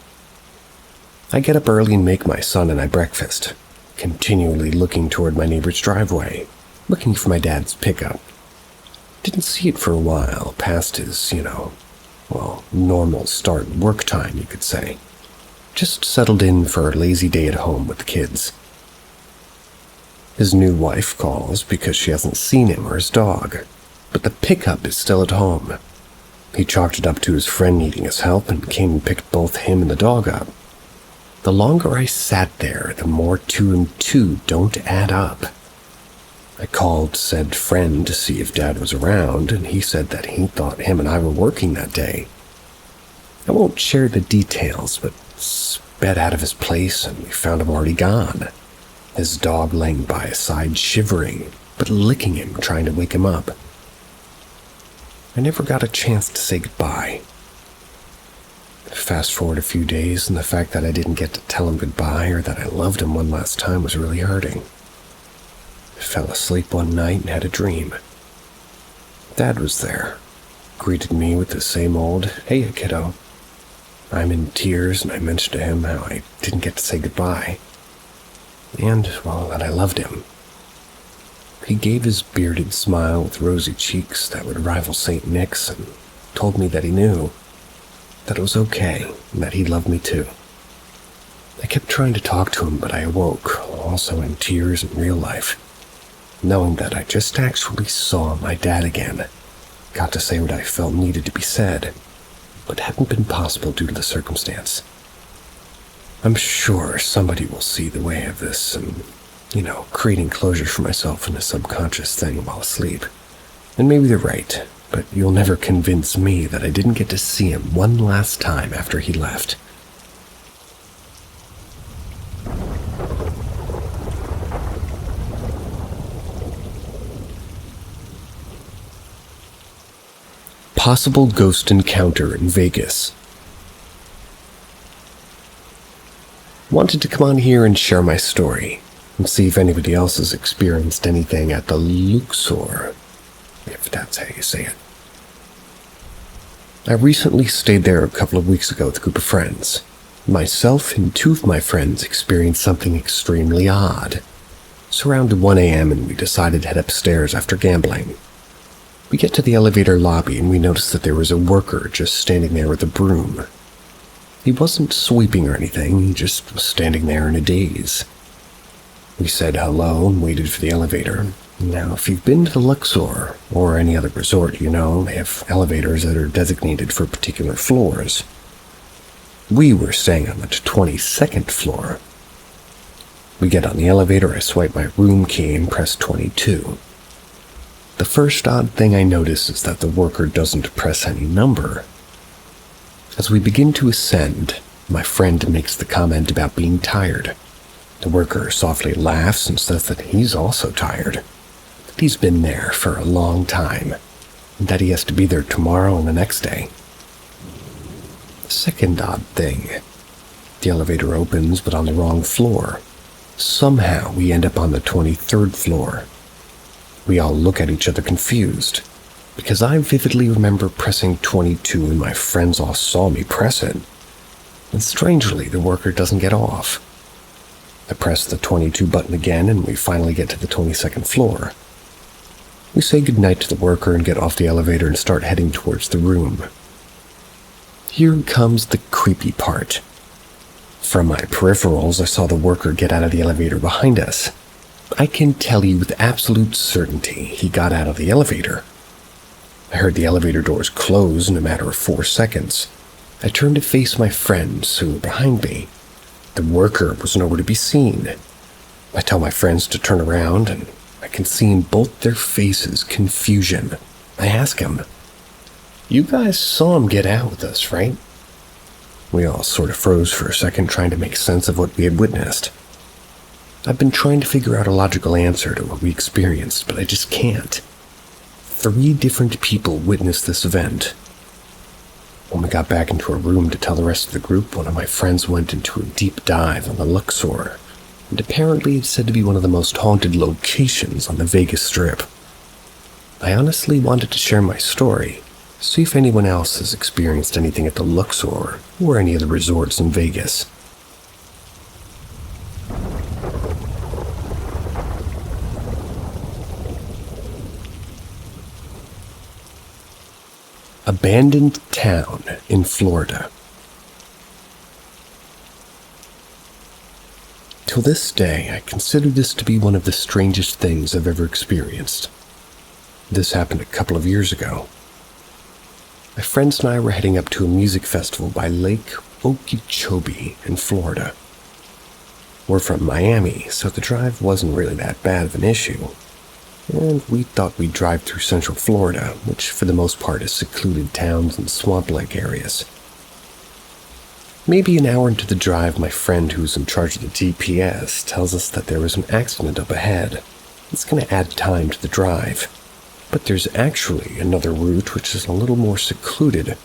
I get up early and make my son and I breakfast, continually looking toward my neighbor's driveway, looking for my dad's pickup. Didn't see it for a while, past his, normal start work time, you could say. Just settled in for a lazy day at home with the kids. His new wife calls because she hasn't seen him or his dog, but the pickup is still at home. He chalked it up to his friend needing his help and came and picked both him and the dog up. The longer I sat there, the more 2 and 2 don't add up. I called said friend to see if Dad was around, and he said that he thought him and I were working that day. I won't share the details, but sped out of his place and we found him already gone. His dog laying by his side shivering, but licking him, trying to wake him up. I never got a chance to say goodbye. Fast forward a few days, and the fact that I didn't get to tell him goodbye or that I loved him one last time was really hurting. I fell asleep one night and had a dream. Dad was there, greeted me with the same old, "Hey, kiddo." I'm in tears, and I mentioned to him how I didn't get to say goodbye. And, well, that I loved him. He gave his bearded smile with rosy cheeks that would rival St. Nick's and told me that he knew, that it was okay, and that he loved me too. I kept trying to talk to him, but I awoke, also in tears in real life, knowing that I just actually saw my dad again, got to say what I felt needed to be said, but hadn't been possible due to the circumstance. I'm sure somebody will see the way of this and, creating closure for myself in a subconscious thing while asleep. And maybe they're right, but you'll never convince me that I didn't get to see him one last time after he left. Possible ghost encounter in Vegas. Wanted to come on here and share my story, and see if anybody else has experienced anything at the Luxor, if that's how you say it. I recently stayed there a couple of weeks ago with a group of friends. Myself and two of my friends experienced something extremely odd. It's around 1 a.m. and we decided to head upstairs after gambling. We get to the elevator lobby and we notice that there was a worker just standing there with a broom. He wasn't sweeping or anything, he just was standing there in a daze. We said hello and waited for the elevator. Now, if you've been to the Luxor or any other resort, they have elevators that are designated for particular floors. We were staying on the 22nd floor. We get on the elevator, I swipe my room key and press 22. The first odd thing I notice is that the worker doesn't press any number. As we begin to ascend, my friend makes the comment about being tired. The worker softly laughs and says that he's also tired, that he's been there for a long time, and that he has to be there tomorrow and the next day. The second odd thing, the elevator opens but on the wrong floor. Somehow we end up on the 23rd floor. We all look at each other confused, because I vividly remember pressing 22 and my friends all saw me press it. And strangely, the worker doesn't get off. I press the 22 button again and we finally get to the 22nd floor. We say goodnight to the worker and get off the elevator and start heading towards the room. Here comes the creepy part. From my peripherals, I saw the worker get out of the elevator behind us. I can tell you with absolute certainty he got out of the elevator. I heard the elevator doors close in a matter of 4 seconds. I turned to face my friends who were behind me. The worker was nowhere to be seen. I tell my friends to turn around, and I can see in both their faces confusion. I ask him, "You guys saw him get out with us, right?" We all sort of froze for a second, trying to make sense of what we had witnessed. I've been trying to figure out a logical answer to what we experienced, but I just can't. 3 different people witnessed this event. When we got back into our room to tell the rest of the group, one of my friends went into a deep dive on the Luxor, and apparently it's said to be one of the most haunted locations on the Vegas Strip. I honestly wanted to share my story, see if anyone else has experienced anything at the Luxor or any of the resorts in Vegas. Abandoned town in Florida. Till this day, I consider this to be one of the strangest things I've ever experienced. This happened a couple of years ago. My friends and I were heading up to a music festival by Lake Okeechobee in Florida. We're from Miami, so the drive wasn't really that bad of an issue. and we thought we'd drive through Central Florida, which for the most part is secluded towns and swamp-like areas. Maybe an hour into the drive, my friend who's in charge of the GPS tells us that there was an accident up ahead. It's going to add time to the drive. But there's actually another route which is a little more secluded,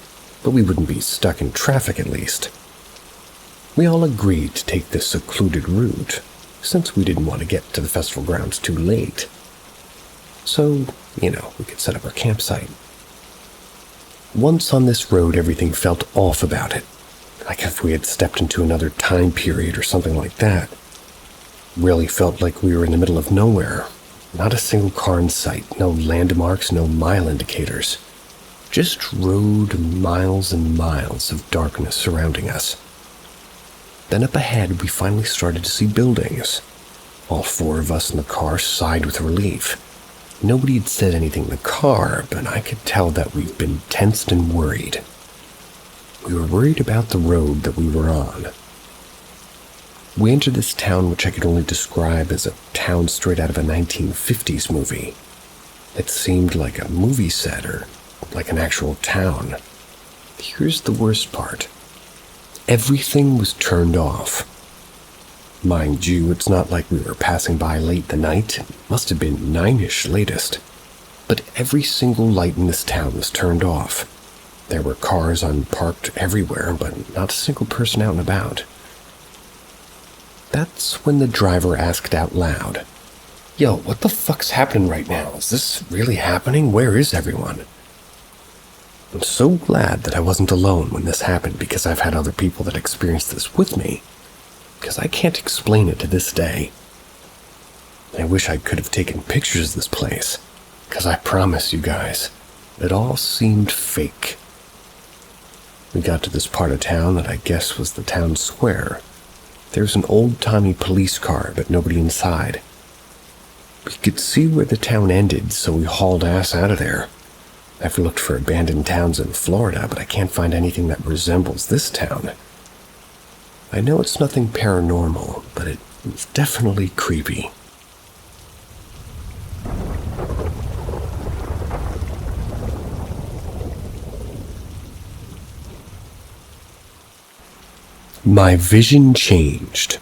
but we wouldn't be stuck in traffic at least. We all agreed to take this secluded route, since we didn't want to get to the festival grounds too late. So, we could set up our campsite. Once on this road, everything felt off about it. Like if we had stepped into another time period or something like that. Really felt like we were in the middle of nowhere. Not a single car in sight, no landmarks, no mile indicators. Just road, miles and miles of darkness surrounding us. Then up ahead, we finally started to see buildings. All four of us in the car sighed with relief. Nobody had said anything in the car, but I could tell that we've been tensed and worried. We were worried about the road that we were on. We entered this town which I could only describe as a town straight out of a 1950s movie. It seemed like a movie set or like an actual town. Here's the worst part. Everything was turned off. Mind you, it's not like we were passing by late the night. It must have been 9-ish latest. But every single light in this town was turned off. There were cars unparked everywhere, but not a single person out and about. That's when the driver asked out loud, "Yo, what the fuck's happening right now? Is this really happening? Where is everyone?" I'm so glad that I wasn't alone when this happened, because I've had other people that experienced this with me, because I can't explain it to this day. I wish I could have taken pictures of this place, because I promise you guys, it all seemed fake. We got to this part of town that I guess was the town square. There's an old-timey police car, but nobody inside. We could see where the town ended, so we hauled ass out of there. I've looked for abandoned towns in Florida, but I can't find anything that resembles this town. I know it's nothing paranormal, but it's definitely creepy. My vision changed.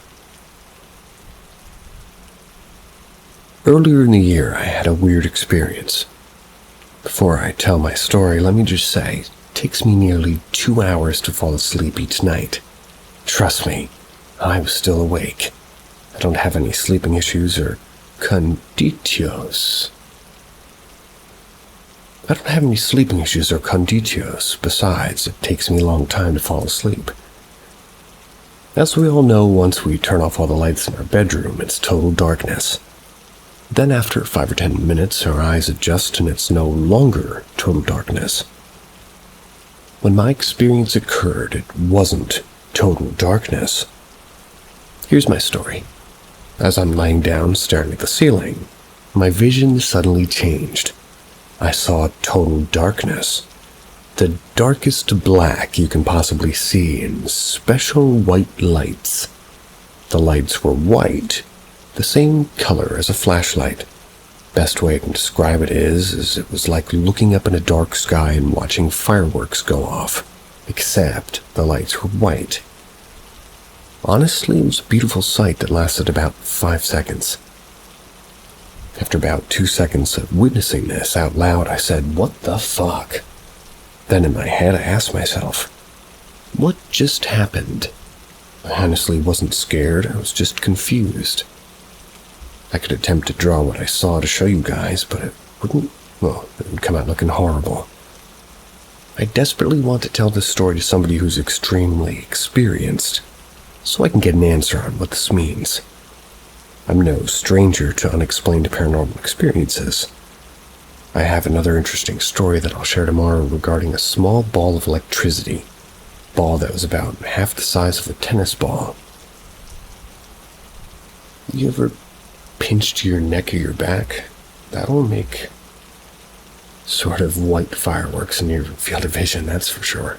Earlier in the year, I had a weird experience. Before I tell my story, let me just say, it takes me nearly 2 hours to fall asleep each night. Trust me, I was still awake. I don't have any sleeping issues or conditios. Besides, it takes me a long time to fall asleep. As we all know, once we turn off all the lights in our bedroom, it's total darkness. Then after 5 or 10 minutes, our eyes adjust and it's no longer total darkness. When my experience occurred, it wasn't total darkness. Here's my story. As I'm lying down staring at the ceiling, my vision suddenly changed. I saw total darkness. The darkest black you can possibly see in special white lights. The lights were white, the same color as a flashlight. Best way I can describe it is it was like looking up in a dark sky and watching fireworks go off, except the lights were white. Honestly, it was a beautiful sight that lasted about 5 seconds. After about 2 seconds of witnessing this out loud, I said, "What the fuck?" Then in my head, I asked myself, what just happened? I honestly wasn't scared, I was just confused. I could attempt to draw what I saw to show you guys, but it would come out looking horrible. I desperately want to tell this story to somebody who's extremely experienced, so I can get an answer on what this means. I'm no stranger to unexplained paranormal experiences. I have another interesting story that I'll share tomorrow regarding a small ball of electricity. Ball that was about half the size of a tennis ball. You ever pinched your neck or your back? That'll make sort of white fireworks in your field of vision, that's for sure.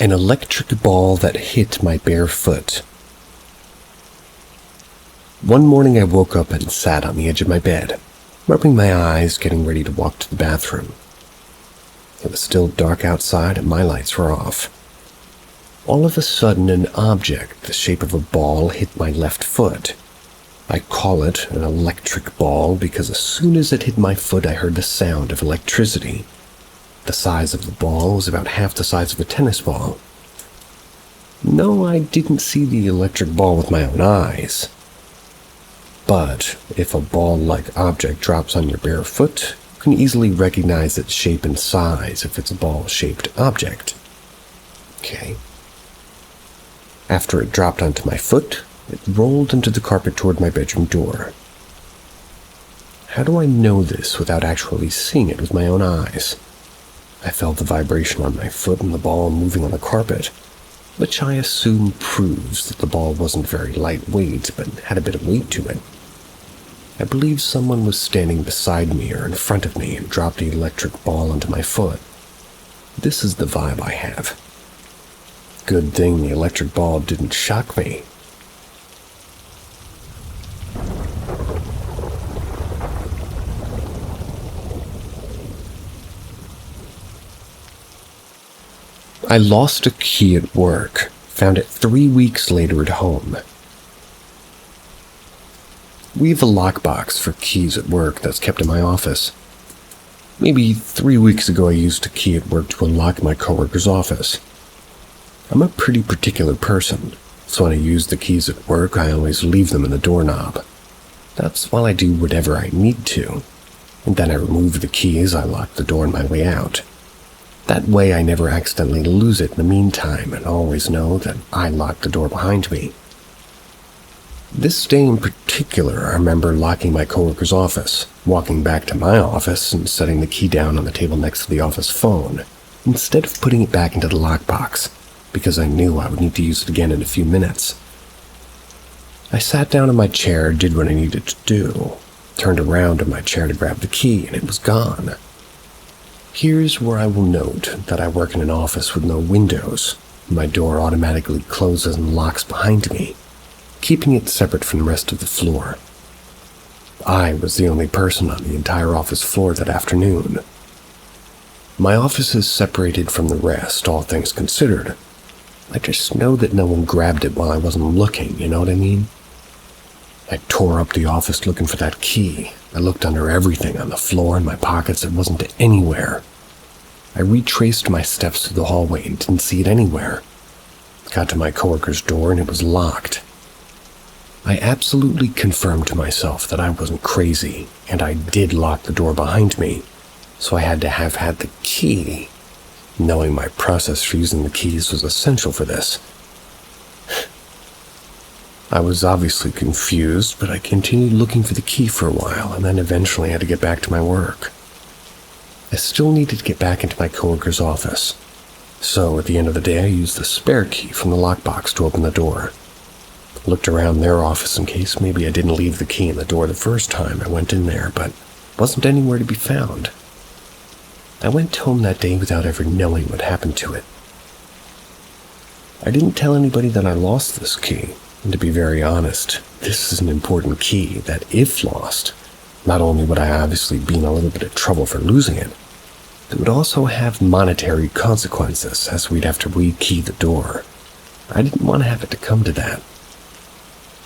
An electric ball that hit my bare foot. One morning I woke up and sat on the edge of my bed, rubbing my eyes, getting ready to walk to the bathroom. It was still dark outside and my lights were off. All of a sudden, an object the shape of a ball hit my left foot. I call it an electric ball because as soon as it hit my foot, I heard the sound of electricity. The size of the ball was about half the size of a tennis ball. No, I didn't see the electric ball with my own eyes. But if a ball-like object drops on your bare foot, you can easily recognize its shape and size if it's a ball-shaped object. Okay. After it dropped onto my foot, it rolled into the carpet toward my bedroom door. How do I know this without actually seeing it with my own eyes? I felt the vibration on my foot and the ball moving on the carpet, which I assume proves that the ball wasn't very lightweight but had a bit of weight to it. I believe someone was standing beside me or in front of me and dropped the electric ball onto my foot. This is the vibe I have. Good thing the electric ball didn't shock me. I lost a key at work, found it 3 weeks later at home. We have a lockbox for keys at work that's kept in my office. Maybe 3 weeks ago I used a key at work to unlock my coworker's office. I'm a pretty particular person, so when I use the keys at work, I always leave them in the doorknob. That's while I do whatever I need to, and then I remove the keys, I lock the door on my way out. That way I never accidentally lose it in the meantime and always know that I locked the door behind me. This day in particular, I remember locking my coworker's office, walking back to my office and setting the key down on the table next to the office phone, instead of putting it back into the lockbox, because I knew I would need to use it again in a few minutes. I sat down in my chair, did what I needed to do, turned around in my chair to grab the key, and it was gone. Here's where I will note that I work in an office with no windows. My door automatically closes and locks behind me, keeping it separate from the rest of the floor. I was the only person on the entire office floor that afternoon. My office is separated from the rest, all things considered. I just know that no one grabbed it while I wasn't looking, you know what I mean? I tore up the office looking for that key. I looked under everything on the floor and my pockets. It wasn't anywhere. I retraced my steps through the hallway and didn't see it anywhere. Got to my coworker's door and it was locked. I absolutely confirmed to myself that I wasn't crazy, and I did lock the door behind me, so I had to have had the key, knowing my process for using the keys was essential for this. I was obviously confused, but I continued looking for the key for a while, and then eventually had to get back to my work. I still needed to get back into my coworker's office, so at the end of the day I used the spare key from the lockbox to open the door. Looked around their office in case maybe I didn't leave the key in the door the first time I went in there, but wasn't anywhere to be found. I went home that day without ever knowing what happened to it. I didn't tell anybody that I lost this key, and to be very honest, this is an important key that if lost, not only would I obviously be in a little bit of trouble for losing it, it would also have monetary consequences as we'd have to re-key the door. I didn't want to have it to come to that.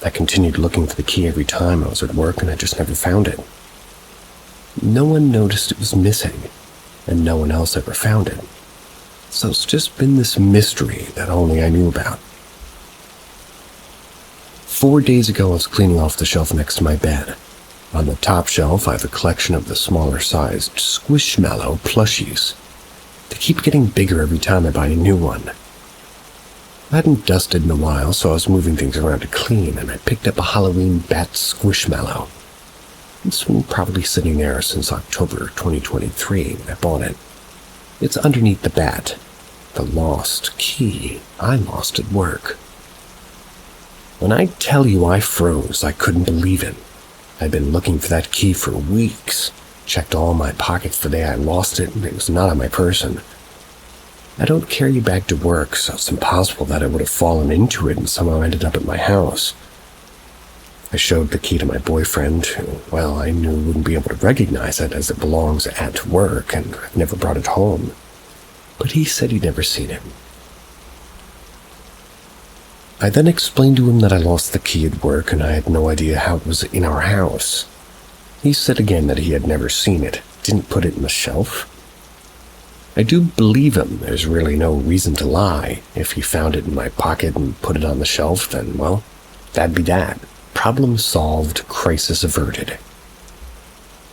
I continued looking for the key every time I was at work and I just never found it. No one noticed it was missing, and no one else ever found it. So it's just been this mystery that only I knew about. 4 days ago I was cleaning off the shelf next to my bed. On the top shelf I have a collection of the smaller sized Squishmallow plushies. They keep getting bigger every time I buy a new one. I hadn't dusted in a while, so I was moving things around to clean, and I picked up a Halloween bat Squishmallow. It's been probably sitting there since October 2023 when I bought it. It's underneath the bat, the lost key I lost at work. When I tell you I froze, I couldn't believe it. I'd been looking for that key for weeks, checked all my pockets the day I lost it, and it was not on my person. I don't carry you back to work, so it's impossible that I would have fallen into it and somehow ended up at my house. I showed the key to my boyfriend, who, well, I knew wouldn't be able to recognize it as it belongs at work, and I've never brought it home. But he said he'd never seen it. I then explained to him that I lost the key at work and I had no idea how it was in our house. He said again that he had never seen it, didn't put it in the shelf. I do believe him. There's really no reason to lie. If he found it in my pocket and put it on the shelf, then, well, that'd be that. Problem solved, crisis averted.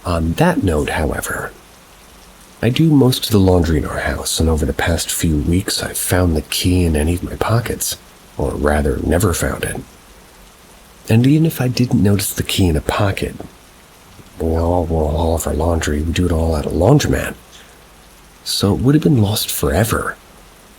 On that note, however, I do most of the laundry in our house, and over the past few weeks I've found the key in any of my pockets, or rather, never found it. And even if I didn't notice the key in a pocket, all of our laundry, we do it all at a laundromat, so it would have been lost forever,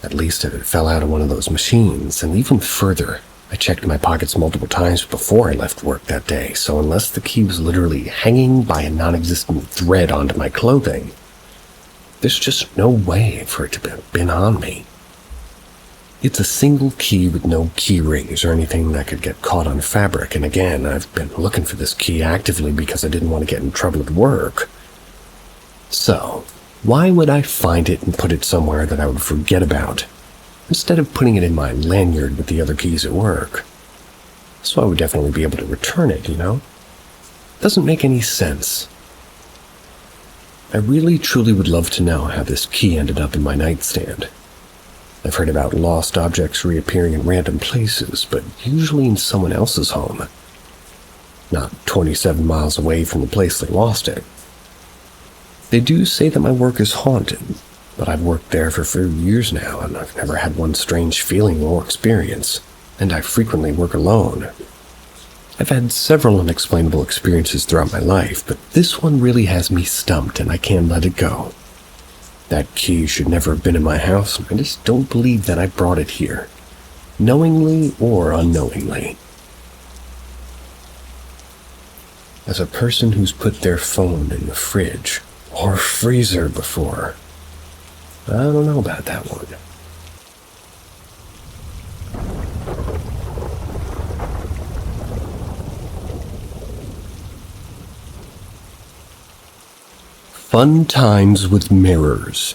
at least if it fell out of one of those machines, and even further, I checked my pockets multiple times before I left work that day, so unless the key was literally hanging by a non-existent thread onto my clothing, there's just no way for it to have been on me. It's a single key with no key rings or anything that could get caught on fabric, and again, I've been looking for this key actively because I didn't want to get in trouble at work. So, why would I find it and put it somewhere that I would forget about, instead of putting it in my lanyard with the other keys at work? So I would definitely be able to return it, you know? Doesn't make any sense. I really truly would love to know how this key ended up in my nightstand. I've heard about lost objects reappearing in random places, but usually in someone else's home. Not 27 miles away from the place they lost it. They do say that my work is haunted, but I've worked there for 30 years now, and I've never had one strange feeling or experience, and I frequently work alone. I've had several unexplainable experiences throughout my life, but this one really has me stumped, and I can't let it go. That key should never have been in my house, and I just don't believe that I brought it here, knowingly or unknowingly. As a person who's put their phone in the fridge or freezer before, I don't know about that one. Fun times with mirrors.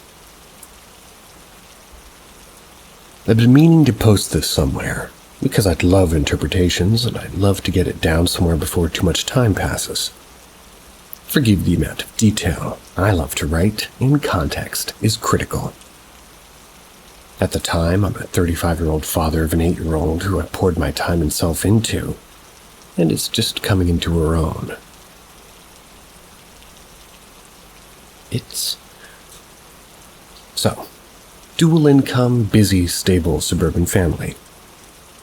I've been meaning to post this somewhere, because I'd love interpretations and I'd love to get it down somewhere before too much time passes. Forgive the amount of detail. I love to write, in context, is critical. At the time, I'm a 35-year-old father of an 8-year-old who I poured my time and self into, and is just coming into her own. So, dual income, busy, stable, suburban family.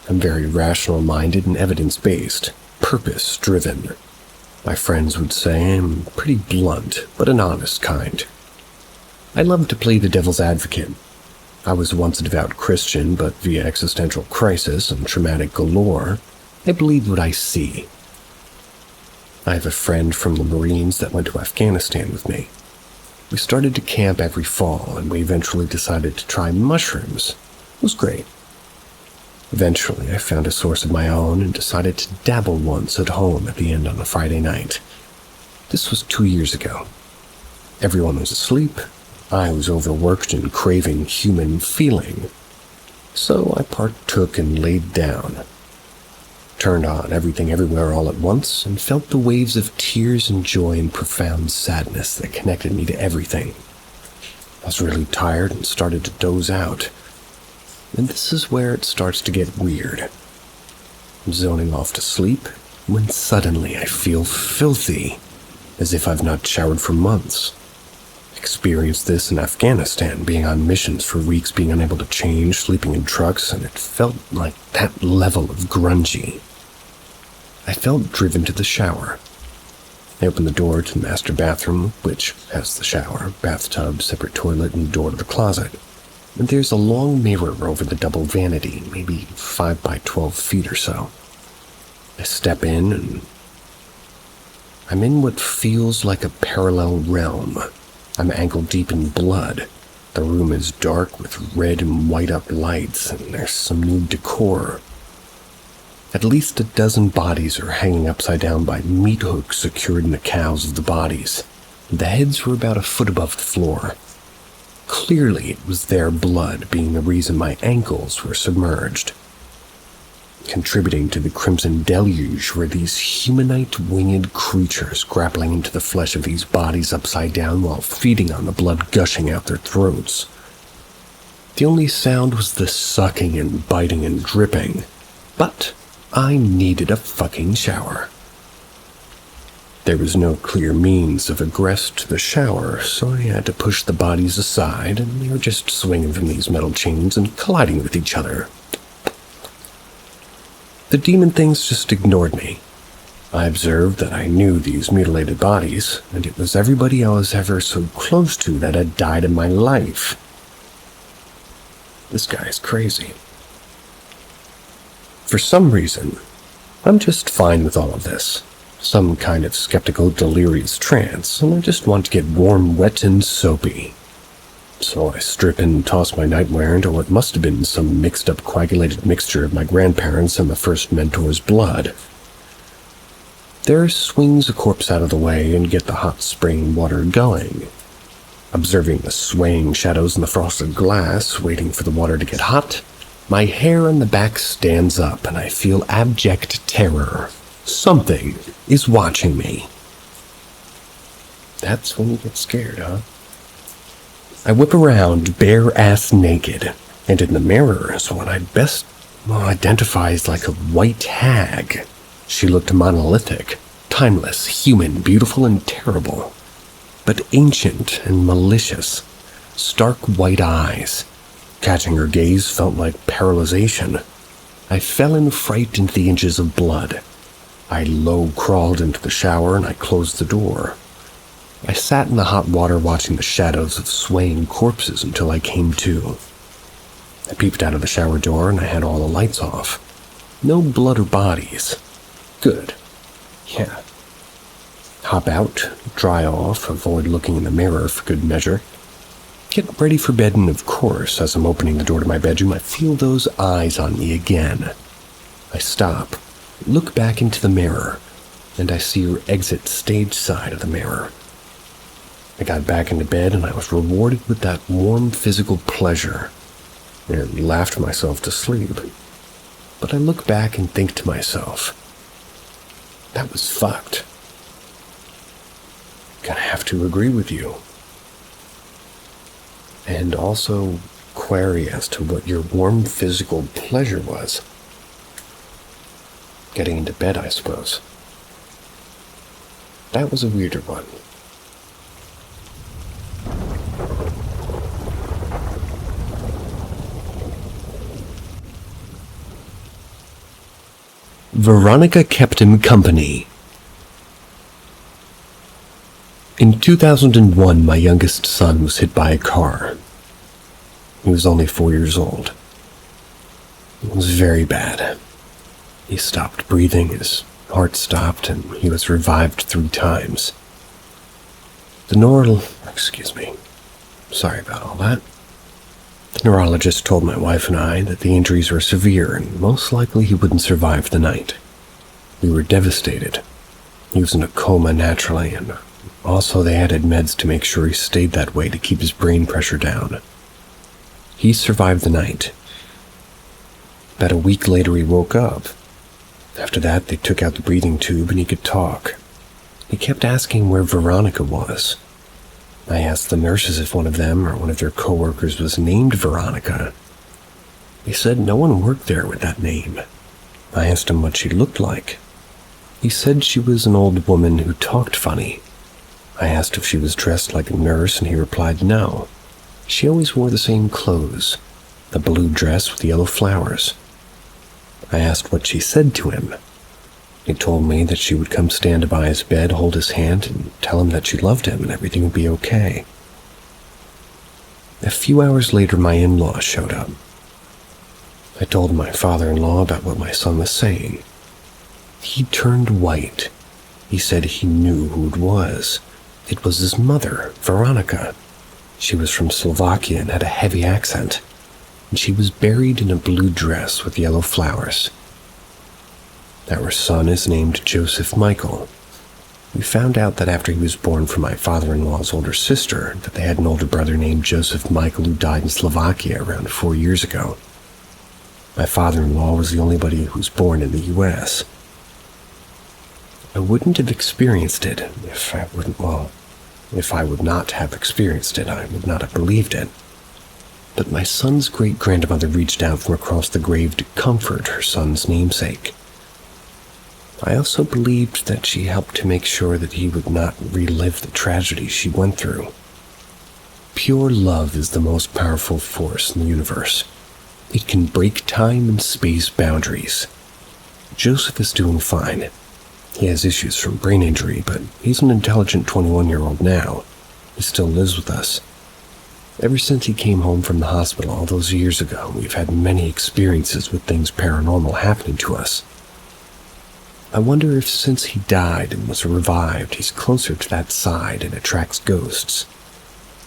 I'm very rational-minded and evidence-based, purpose-driven. My friends would say I'm pretty blunt, but an honest kind. I love to play the devil's advocate. I was once a devout Christian, but via existential crisis and traumatic galore, I believe what I see. I have a friend from the Marines that went to Afghanistan with me. We started to camp every fall, and we eventually decided to try mushrooms. It was great. Eventually, I found a source of my own and decided to dabble once at home at the end on a Friday night. This was 2 years ago. Everyone was asleep. I was overworked and craving human feeling. So I partook and laid down. Turned on everything everywhere all at once and felt the waves of tears and joy and profound sadness that connected me to everything. I was really tired and started to doze out. And this is where it starts to get weird. I'm zoning off to sleep when suddenly I feel filthy, as if I've not showered for months. Experienced this in Afghanistan, being on missions for weeks, being unable to change, sleeping in trucks, and it felt like that level of grungy. I felt driven to the shower. I opened the door to the master bathroom, which has the shower, bathtub, separate toilet, and door to the closet. And there's a long mirror over the double vanity, maybe 5 by 12 feet or so. I step in, and I'm in what feels like a parallel realm. I'm ankle deep in blood. The room is dark with red and white up lights, and there's some new decor. At least a dozen bodies are hanging upside down by meat hooks secured in the cowls of the bodies. The heads were about a foot above the floor. Clearly, it was their blood being the reason my ankles were submerged. Contributing to the crimson deluge were these humanite winged creatures grappling into the flesh of these bodies upside down while feeding on the blood gushing out their throats. The only sound was the sucking and biting and dripping, but I needed a fucking shower. There was no clear means of egress to the shower, so I had to push the bodies aside, and they were just swinging from these metal chains and colliding with each other. The demon things just ignored me. I observed that I knew these mutilated bodies, and it was everybody I was ever so close to that had died in my life. This guy's crazy. For some reason, I'm just fine with all of this. Some kind of skeptical, delirious trance, and I just want to get warm, wet, and soapy. So I strip and toss my nightwear into what must have been some mixed-up, coagulated mixture of my grandparents' and the first mentor's blood. There swings a corpse out of the way and get the hot spring water going. Observing the swaying shadows in the frosted glass, waiting for the water to get hot, my hair on the back stands up and I feel abject terror. Something is watching me. That's when you get scared, huh? I whip around bare-ass naked, and in the mirror is what I'd best identify as like a white hag. She looked monolithic, timeless, human, beautiful, and terrible, but ancient and malicious. Stark white eyes. Catching her gaze felt like paralyzation. I fell in fright into the inches of blood. I low-crawled into the shower and I closed the door. I sat in the hot water watching the shadows of swaying corpses until I came to. I peeped out of the shower door and I had all the lights off. No blood or bodies. Good. Yeah. Hop out, dry off, avoid looking in the mirror for good measure. Get ready for bed, and of course, as I'm opening the door to my bedroom, I feel those eyes on me again. I stop, look back into the mirror, and I see her exit stage side of the mirror. I got back into bed and I was rewarded with that warm physical pleasure and laughed myself to sleep. But I look back and think to myself, that was fucked. Gonna have to agree with you. And also query as to what your warm physical pleasure was. Getting into bed, I suppose. That was a weirder one. Veronica kept him company. In 2001, my youngest son was hit by a car. He was only 4 years old. It was very bad. He stopped breathing, his heart stopped, and he was revived 3 times. Sorry about all that. The neurologist told my wife and I that the injuries were severe and most likely he wouldn't survive the night. We were devastated. He was in a coma naturally, and also they added meds to make sure he stayed that way to keep his brain pressure down. He survived the night. About a week later he woke up. After that they took out the breathing tube and he could talk. He kept asking where Veronica was. I asked the nurses if one of them or one of their co-workers was named Veronica. They said no one worked there with that name. I asked him what she looked like. He said she was an old woman who talked funny. I asked if she was dressed like a nurse, and he replied no. She always wore the same clothes, the blue dress with yellow flowers. I asked what she said to him. He told me that she would come stand by his bed, hold his hand, and tell him that she loved him and everything would be okay. A few hours later, my in-laws showed up. I told my father-in-law about what my son was saying. He turned white. He said he knew who it was. It was his mother, Veronica. She was from Slovakia and had a heavy accent, and she was buried in a blue dress with yellow flowers. Our son is named Joseph Michael. We found out that after he was born from my father-in-law's older sister, that they had an older brother named Joseph Michael who died in Slovakia around 4 years ago. My father-in-law was the only one who was born in the U.S. I wouldn't have experienced it if I would not have experienced it, I would not have believed it. But my son's great-grandmother reached out from across the grave to comfort her son's namesake. I also believed that she helped to make sure that he would not relive the tragedy she went through. Pure love is the most powerful force in the universe. It can break time and space boundaries. Joseph is doing fine. He has issues from brain injury, but he's an intelligent 21-year-old now. He still lives with us. Ever since he came home from the hospital all those years ago, we've had many experiences with things paranormal happening to us. I wonder if since he died and was revived, he's closer to that side and attracts ghosts.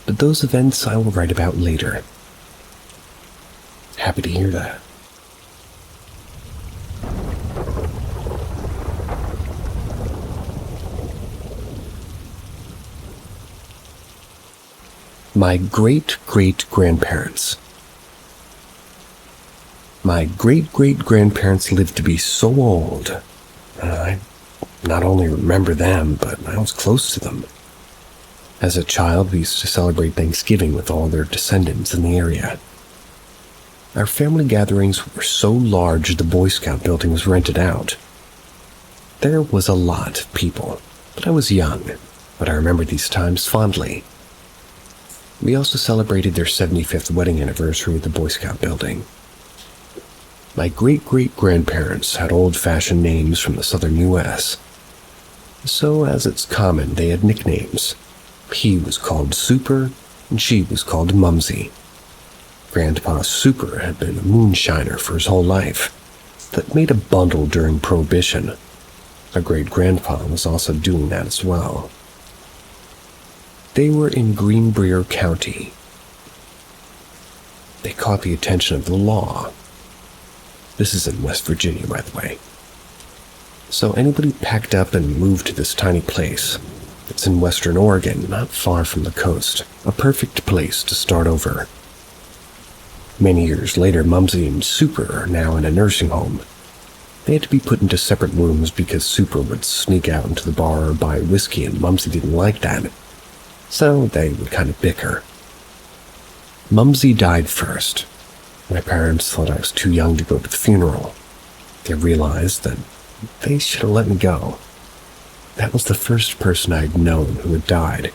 But those events I will write about later. Happy to hear that. My great-great-grandparents. My great-great-grandparents lived to be so old. I not only remember them, but I was close to them. As a child, we used to celebrate Thanksgiving with all their descendants in the area. Our family gatherings were so large the Boy Scout building was rented out. There was a lot of people, but I was young, but I remember these times fondly. We also celebrated their 75th wedding anniversary at the Boy Scout building. My great-great-grandparents had old-fashioned names from the southern U.S. So, as it's common, they had nicknames. He was called Super, and she was called Mumsy. Grandpa Super had been a moonshiner for his whole life, but made a bundle during Prohibition. My great-grandpa was also doing that as well. They were in Greenbrier County. They caught the attention of the law. This is in West Virginia, by the way. So anybody packed up and moved to this tiny place. It's in western Oregon, not far from the coast. A perfect place to start over. Many years later, Mumsy and Super are now in a nursing home. They had to be put into separate rooms because Super would sneak out into the bar or buy whiskey, and Mumsy didn't like that. So they would kind of bicker. Mumsy died first. My parents thought I was too young to go to the funeral. They realized that they should have let me go. That was the first person I'd known who had died.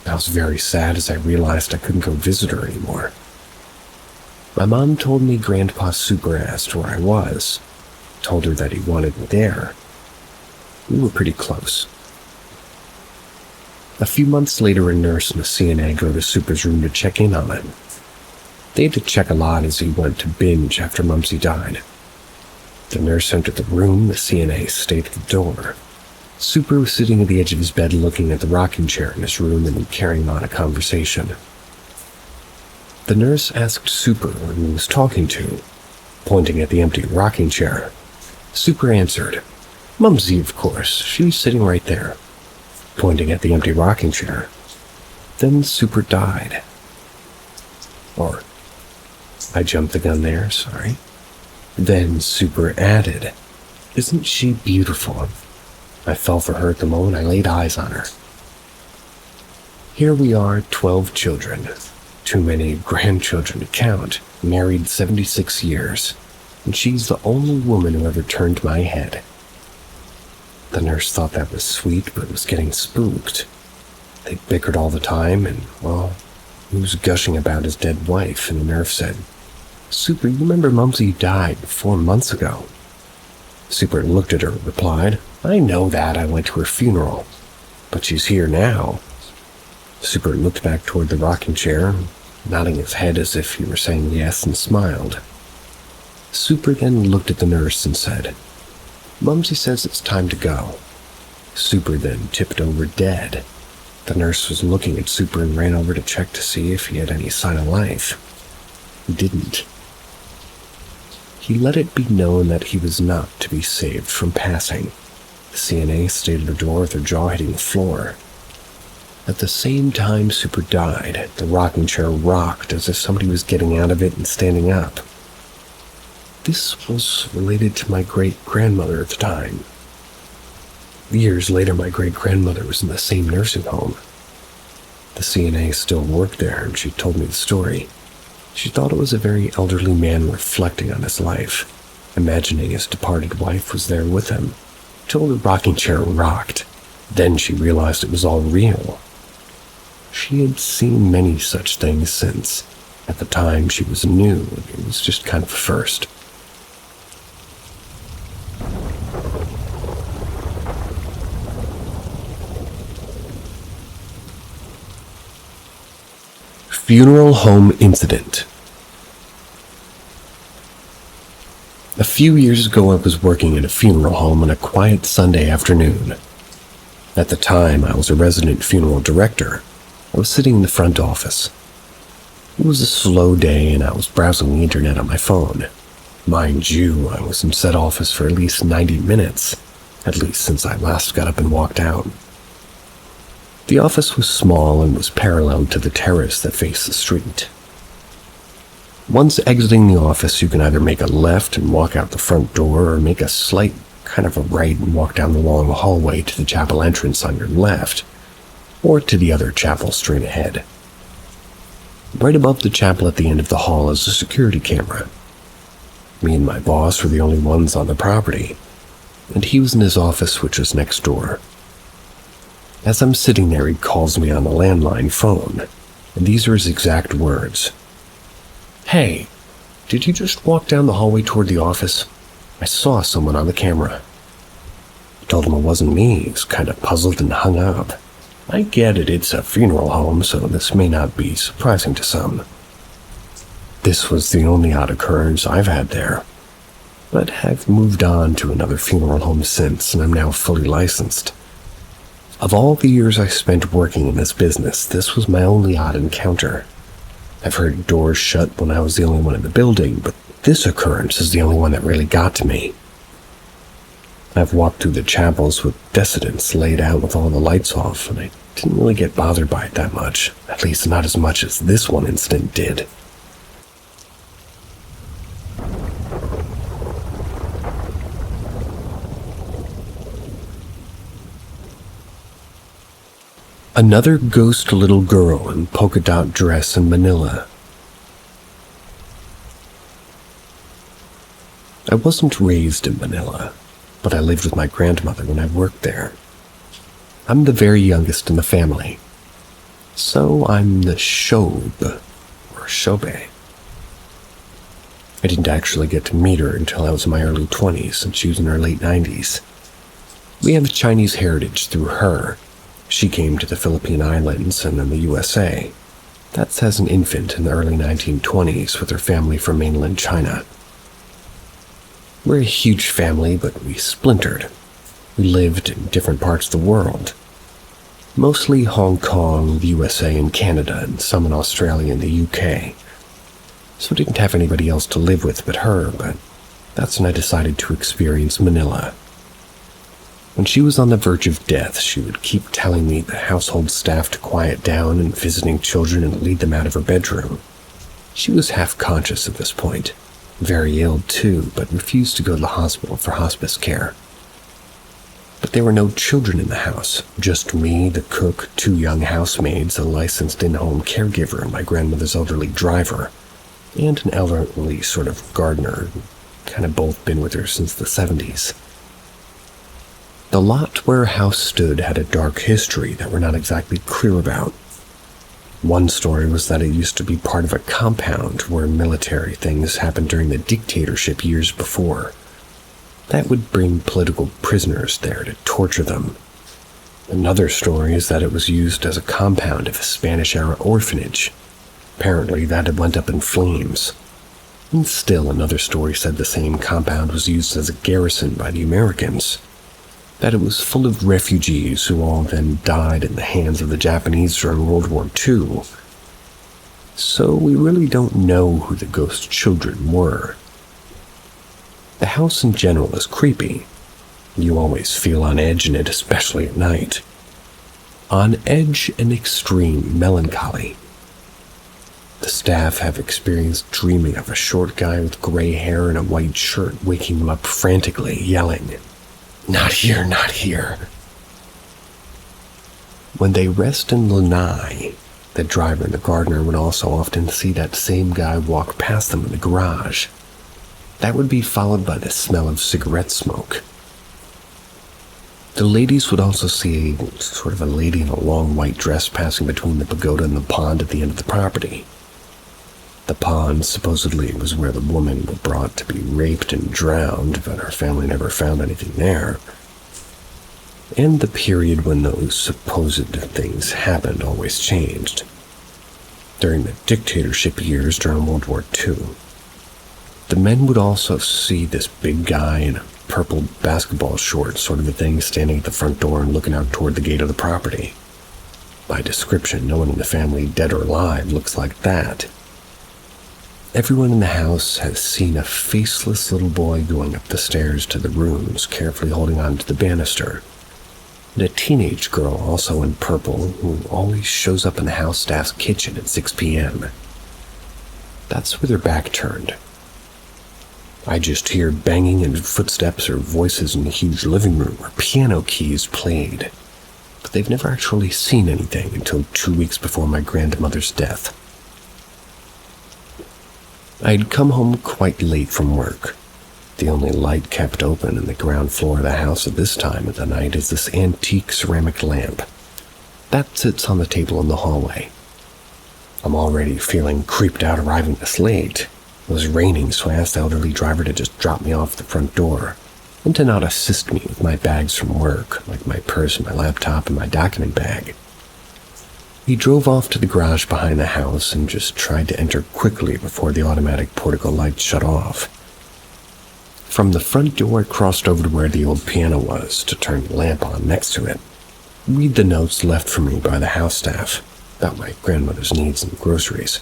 I was very sad as I realized I couldn't go visit her anymore. My mom told me Grandpa Super asked where I was. Told her that he wanted me there. We were pretty close. A few months later, a nurse and a CNA go to Super's room to check in on him. They had to check a lot as he went to binge after Mumsy died. The nurse entered the room, the CNA stayed at the door. Super was sitting at the edge of his bed looking at the rocking chair in his room and carrying on a conversation. The nurse asked Super who he was talking to, pointing at the empty rocking chair. Super answered, "Mumsy, of course, she's sitting right there," pointing at the empty rocking chair. Then Super died. Or, I jumped the gun there, sorry. Then Super added, "Isn't she beautiful?" I fell for her at the moment I laid eyes on her. Here we are, 12 children. Too many grandchildren to count, married 76 years, and she's the only woman who ever turned my head. The nurse thought that was sweet, but was getting spooked. They bickered all the time, and, well, he was gushing about his dead wife, and the nurse said, "Super, you remember Mumsy died 4 months ago?" Super looked at her and replied, "I know that, I went to her funeral, but she's here now." Super looked back toward the rocking chair, nodding his head as if he were saying yes, and smiled. Super then looked at the nurse and said, "Mumsy says it's time to go." Super then tipped over dead. The nurse was looking at Super and ran over to check to see if he had any sign of life. He didn't. He let it be known that he was not to be saved from passing. The CNA stayed at the door with her jaw hitting the floor. At the same time Super died, the rocking chair rocked as if somebody was getting out of it and standing up. This was related to my great-grandmother at the time. Years later, my great-grandmother was in the same nursing home. The CNA still worked there, and she told me the story. She thought it was a very elderly man reflecting on his life, imagining his departed wife was there with him, till the rocking chair rocked. Then she realized it was all real. She had seen many such things since. At the time, she was new, and it was just kind of a first. Funeral home incident. A few years ago, I was working in a funeral home on a quiet Sunday afternoon. At the time, I was a resident funeral director. I was sitting in the front office. It was a slow day, and I was browsing the internet on my phone. Mind you, I was in said office for at least 90 minutes, at least since I last got up and walked out. The office was small and was parallel to the terrace that faced the street. Once exiting the office, you can either make a left and walk out the front door, or make a slight kind of a right and walk down the long hallway to the chapel entrance on your left, or to the other chapel straight ahead. Right above the chapel at the end of the hall is a security camera. Me and my boss were the only ones on the property, and he was in his office, which was next door. As I'm sitting there, he calls me on the landline phone, and these are his exact words. "Hey, did you just walk down the hallway toward the office? I saw someone on the camera." I told him it wasn't me. He was kind of puzzled and hung up. I get it, it's a funeral home, so this may not be surprising to some. This was the only odd occurrence I've had there, but have moved on to another funeral home since, and I'm now fully licensed. Of all the years I spent working in this business, this was my only odd encounter. I've heard doors shut when I was the only one in the building, but this occurrence is the only one that really got to me. I've walked through the chapels with descendants laid out with all the lights off, and I didn't really get bothered by it that much, at least not as much as this one incident did. Another ghost little girl in polka dot dress in Manila. I wasn't raised in Manila, but I lived with my grandmother when I worked there. I'm the very youngest in the family, so I'm the shobe, or shobe. I didn't actually get to meet her until I was in my early 20s, and she was in her late 90s. We have Chinese heritage through her. She came to the Philippine Islands and then the USA. That's as an infant in the early 1920s with her family from mainland China. We're a huge family, but we splintered. We lived in different parts of the world. Mostly Hong Kong, the USA, and Canada, and some in Australia and the UK. So I didn't have anybody else to live with but her, but that's when I decided to experience Manila. When she was on the verge of death, she would keep telling me the household staff to quiet down and visiting children and lead them out of her bedroom. She was half conscious at this point, very ill too, but refused to go to the hospital for hospice care. But there were no children in the house, just me, the cook, 2 young housemaids, a licensed in-home caregiver, and my grandmother's elderly driver, and an elderly sort of gardener, kind of both been with her since the 70s. The lot where her house stood had a dark history that we're not exactly clear about. One story was that it used to be part of a compound where military things happened during the dictatorship years before. That would bring political prisoners there to torture them. Another story is that it was used as a compound of a Spanish-era orphanage. Apparently that had went up in flames. And still another story said the same compound was used as a garrison by the Americans. that it was full of refugees who all then died in the hands of the Japanese during World War II. So we really don't know who the ghost children were. The house in general is creepy. You always feel on edge in it, especially at night. On edge and extreme melancholy. The staff have experienced dreaming of a short guy with gray hair and a white shirt waking them up frantically, yelling, "Not here, not here." When they rest in Lanai, the driver and the gardener would also often see that same guy walk past them in the garage. That would be followed by the smell of cigarette smoke. The ladies would also see sort of a lady in a long white dress passing between the pagoda and the pond at the end of the property. The pond supposedly was where the woman was brought to be raped and drowned, but her family never found anything there. And the period when those supposed things happened always changed. During the dictatorship years during World War II, the men would also see this big guy in a purple basketball shorts sort of a thing standing at the front door and looking out toward the gate of the property. By description, no one in the family, dead or alive, looks like that. Everyone in the house has seen a faceless little boy going up the stairs to the rooms, carefully holding on to the banister. And a teenage girl, also in purple, who always shows up in the house staff's kitchen at 6 p.m. That's with her back turned. I just hear banging and footsteps or voices in the huge living room where piano keys played. But they've never actually seen anything until 2 weeks before my grandmother's death. I'd come home quite late from work. The only light kept open in the ground floor of the house at this time of the night is this antique ceramic lamp. That sits on the table in the hallway. I'm already feeling creeped out arriving this late. It was raining, so I asked the elderly driver to just drop me off at the front door, and to not assist me with my bags from work, like my purse and my laptop and my document bag. He drove off to the garage behind the house and just tried to enter quickly before the automatic portico lights shut off. From the front door, I crossed over to where the old piano was to turn the lamp on next to it, read the notes left for me by the house staff about my grandmother's needs and groceries.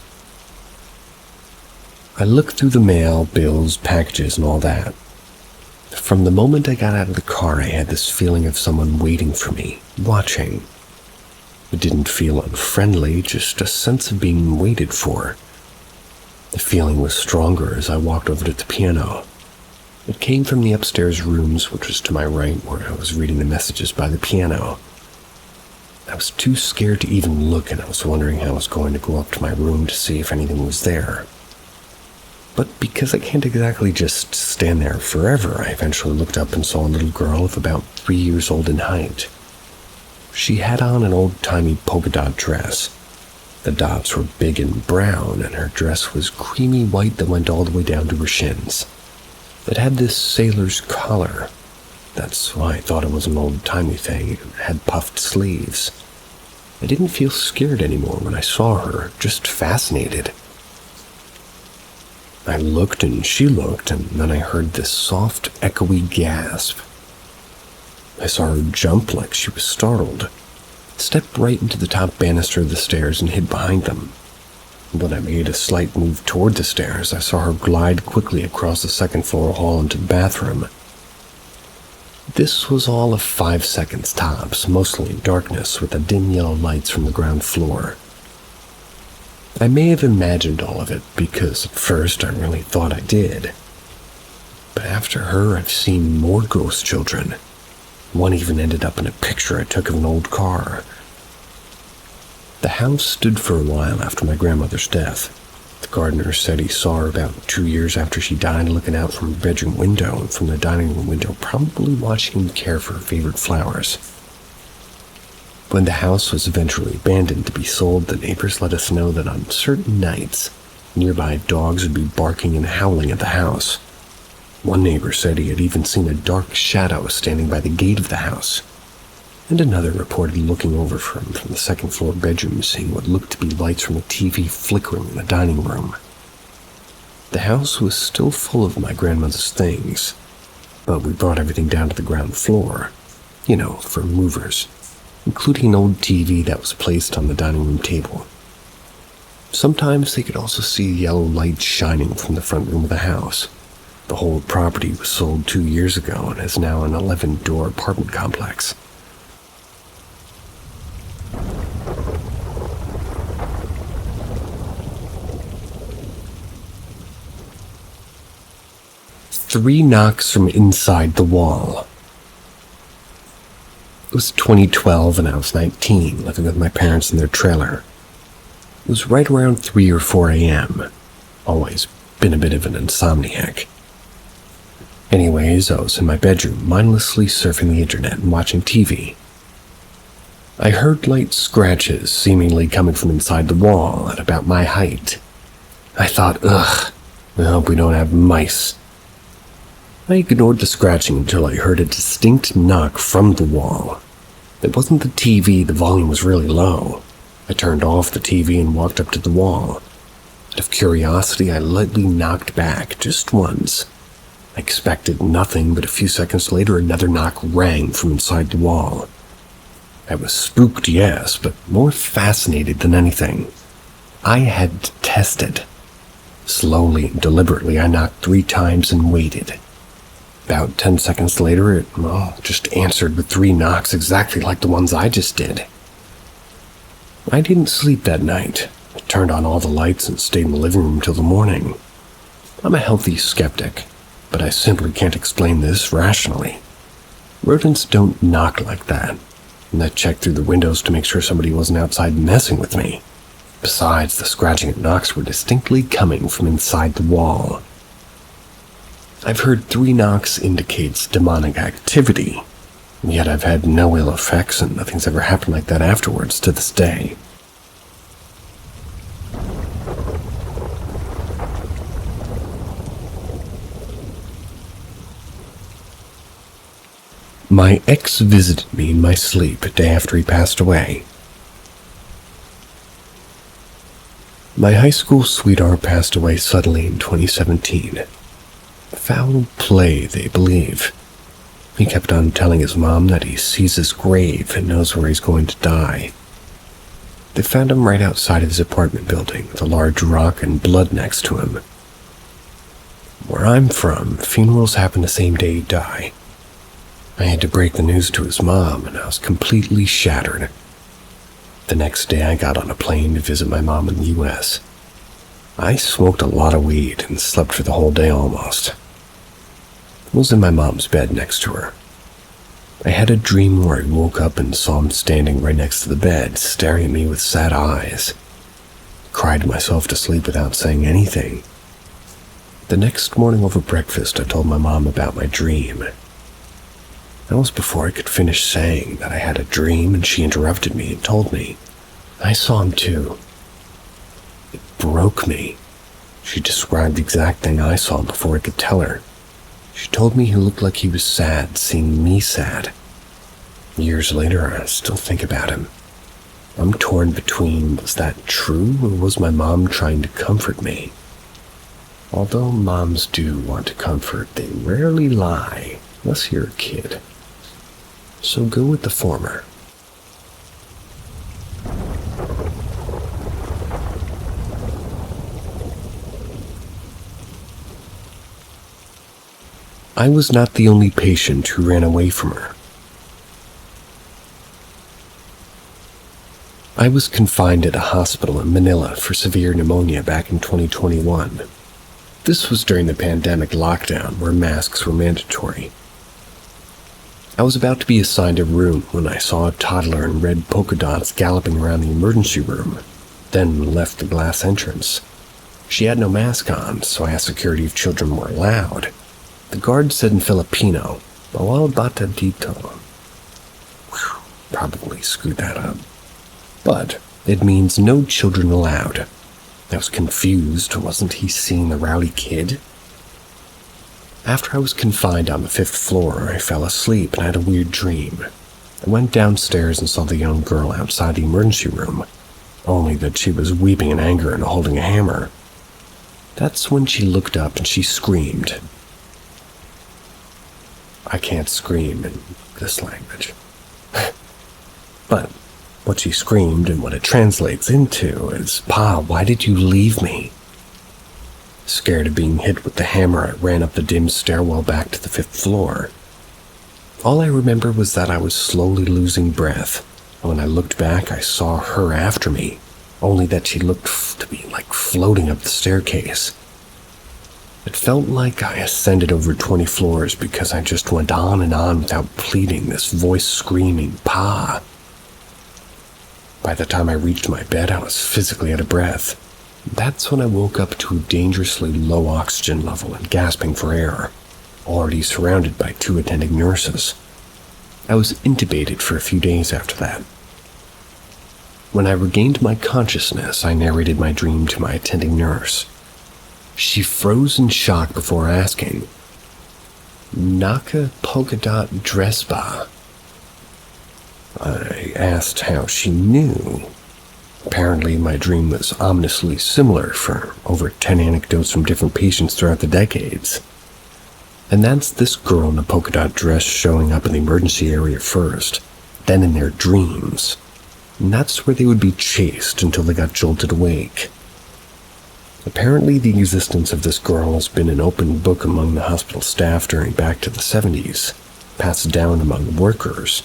I looked through the mail, bills, packages, and all that. From the moment I got out of the car, I had this feeling of someone waiting for me, watching. It didn't feel unfriendly, just a sense of being waited for. The feeling was stronger as I walked over to the piano. It came from the upstairs rooms, which was to my right, where I was reading the messages by the piano. I was too scared to even look, and I was wondering how I was going to go up to my room to see if anything was there. But because I can't exactly just stand there forever, I eventually looked up and saw a little girl of about 3 years old in height. She had on an old-timey polka dot dress. The dots were big and brown, and her dress was creamy white that went all the way down to her shins. It had this sailor's collar. That's why I thought it was an old-timey thing. It had puffed sleeves. I didn't feel scared anymore when I saw her, just fascinated. I looked and she looked, and then I heard this soft, echoey gasp. I saw her jump like she was startled, stepped right into the top banister of the stairs and hid behind them. When I made a slight move toward the stairs, I saw her glide quickly across the second-floor hall into the bathroom. This was all of 5 seconds tops, mostly in darkness, with the dim yellow lights from the ground floor. I may have imagined all of it, because at first I really thought I did. But after her, I've seen more ghost children. One even ended up in a picture I took of an old car. The house stood for a while after my grandmother's death. The gardener said he saw her about 2 years after she died looking out from her bedroom window and from the dining room window, probably watching him care for her favorite flowers. When the house was eventually abandoned to be sold, the neighbors let us know that on certain nights, nearby dogs would be barking and howling at the house. One neighbor said he had even seen a dark shadow standing by the gate of the house, and another reported looking over from the second-floor bedroom, seeing what looked to be lights from a TV flickering in the dining room. The house was still full of my grandmother's things, but we brought everything down to the ground floor. For movers, including an old TV that was placed on the dining room table. Sometimes they could also see yellow light shining from the front room of the house. The whole property was sold 2 years ago and is now an 11-door apartment complex. Three knocks from inside the wall. It was 2012 and I was 19, living with my parents in their trailer. It was right around 3 or 4 a.m. Always been a bit of an insomniac. Anyways, I was in my bedroom, mindlessly surfing the internet and watching TV. I heard light scratches seemingly coming from inside the wall at about my height. I thought, ugh, I hope we don't have mice. I ignored the scratching until I heard a distinct knock from the wall. It wasn't the TV, the volume was really low. I turned off the TV and walked up to the wall. Out of curiosity, I lightly knocked back, just once. I expected nothing, but a few seconds later another knock rang from inside the wall. I was spooked, yes, but more fascinated than anything. I had to test it. Slowly and deliberately, I knocked 3 times and waited. About 10 seconds later, it just answered with 3 knocks exactly like the ones I just did. I didn't sleep that night. I turned on all the lights and stayed in the living room till the morning. I'm a healthy skeptic, but I simply can't explain this rationally. Rodents don't knock like that, and I checked through the windows to make sure somebody wasn't outside messing with me. Besides, the scratching and knocks were distinctly coming from inside the wall. I've heard 3 knocks indicates demonic activity, and yet I've had no ill effects and nothing's ever happened like that afterwards to this day. My ex visited me in my sleep a day after he passed away. My high school sweetheart passed away suddenly in 2017. Foul play, they believe. He kept on telling his mom that he sees his grave and knows where he's going to die. They found him right outside of his apartment building with a large rock and blood next to him. Where I'm from, funerals happen the same day you die. I had to break the news to his mom, and I was completely shattered. The next day I got on a plane to visit my mom in the U.S. I smoked a lot of weed and slept for the whole day almost. I was in my mom's bed next to her. I had a dream where I woke up and saw him standing right next to the bed, staring at me with sad eyes. I cried myself to sleep without saying anything. The next morning over breakfast, I told my mom about my dream. That was before I could finish saying that I had a dream, and she interrupted me and told me. I saw him too. It broke me. She described the exact thing I saw before I could tell her. She told me he looked like he was sad, seeing me sad. Years later, I still think about him. I'm torn between, was that true, or was my mom trying to comfort me? Although moms do want to comfort, they rarely lie, unless you're a kid. So go with the former. I was not the only patient who ran away from her. I was confined at a hospital in Manila for severe pneumonia back in 2021. This was during the pandemic lockdown where masks were mandatory. I was about to be assigned a room when I saw a toddler in red polka dots galloping around the emergency room, then left the glass entrance. She had no mask on, so I asked security if children were allowed. The guard said in Filipino, "Bawal bata dito." Whew, probably screwed that up. But it means no children allowed. I was confused. Wasn't he seeing the rowdy kid? After I was confined on the 5th floor, I fell asleep and had a weird dream. I went downstairs and saw the young girl outside the emergency room, only that she was weeping in anger and holding a hammer. That's when she looked up and she screamed. I can't scream in this language. But what she screamed and what it translates into is, "Pa, why did you leave me?" Scared of being hit with the hammer, I ran up the dim stairwell back to the 5th floor. All I remember was that I was slowly losing breath. When I looked back, I saw her after me, only that she looked to be like floating up the staircase. It felt like I ascended over 20 floors because I just went on and on without pleading, this voice screaming, "Pa." By the time I reached my bed, I was physically out of breath. That's when I woke up to a dangerously low oxygen level and gasping for air, already surrounded by 2 attending nurses. I was intubated for a few days after that. When I regained my consciousness, I narrated my dream to my attending nurse. She froze in shock before asking, "Naka polka dot dress ba?" I asked how she knew. Apparently, my dream was ominously similar for over 10 anecdotes from different patients throughout the decades. And that's this girl in a polka dot dress showing up in the emergency area first, then in their dreams. And that's where they would be chased until they got jolted awake. Apparently, the existence of this girl has been an open book among the hospital staff during back to the 70s, passed down among workers.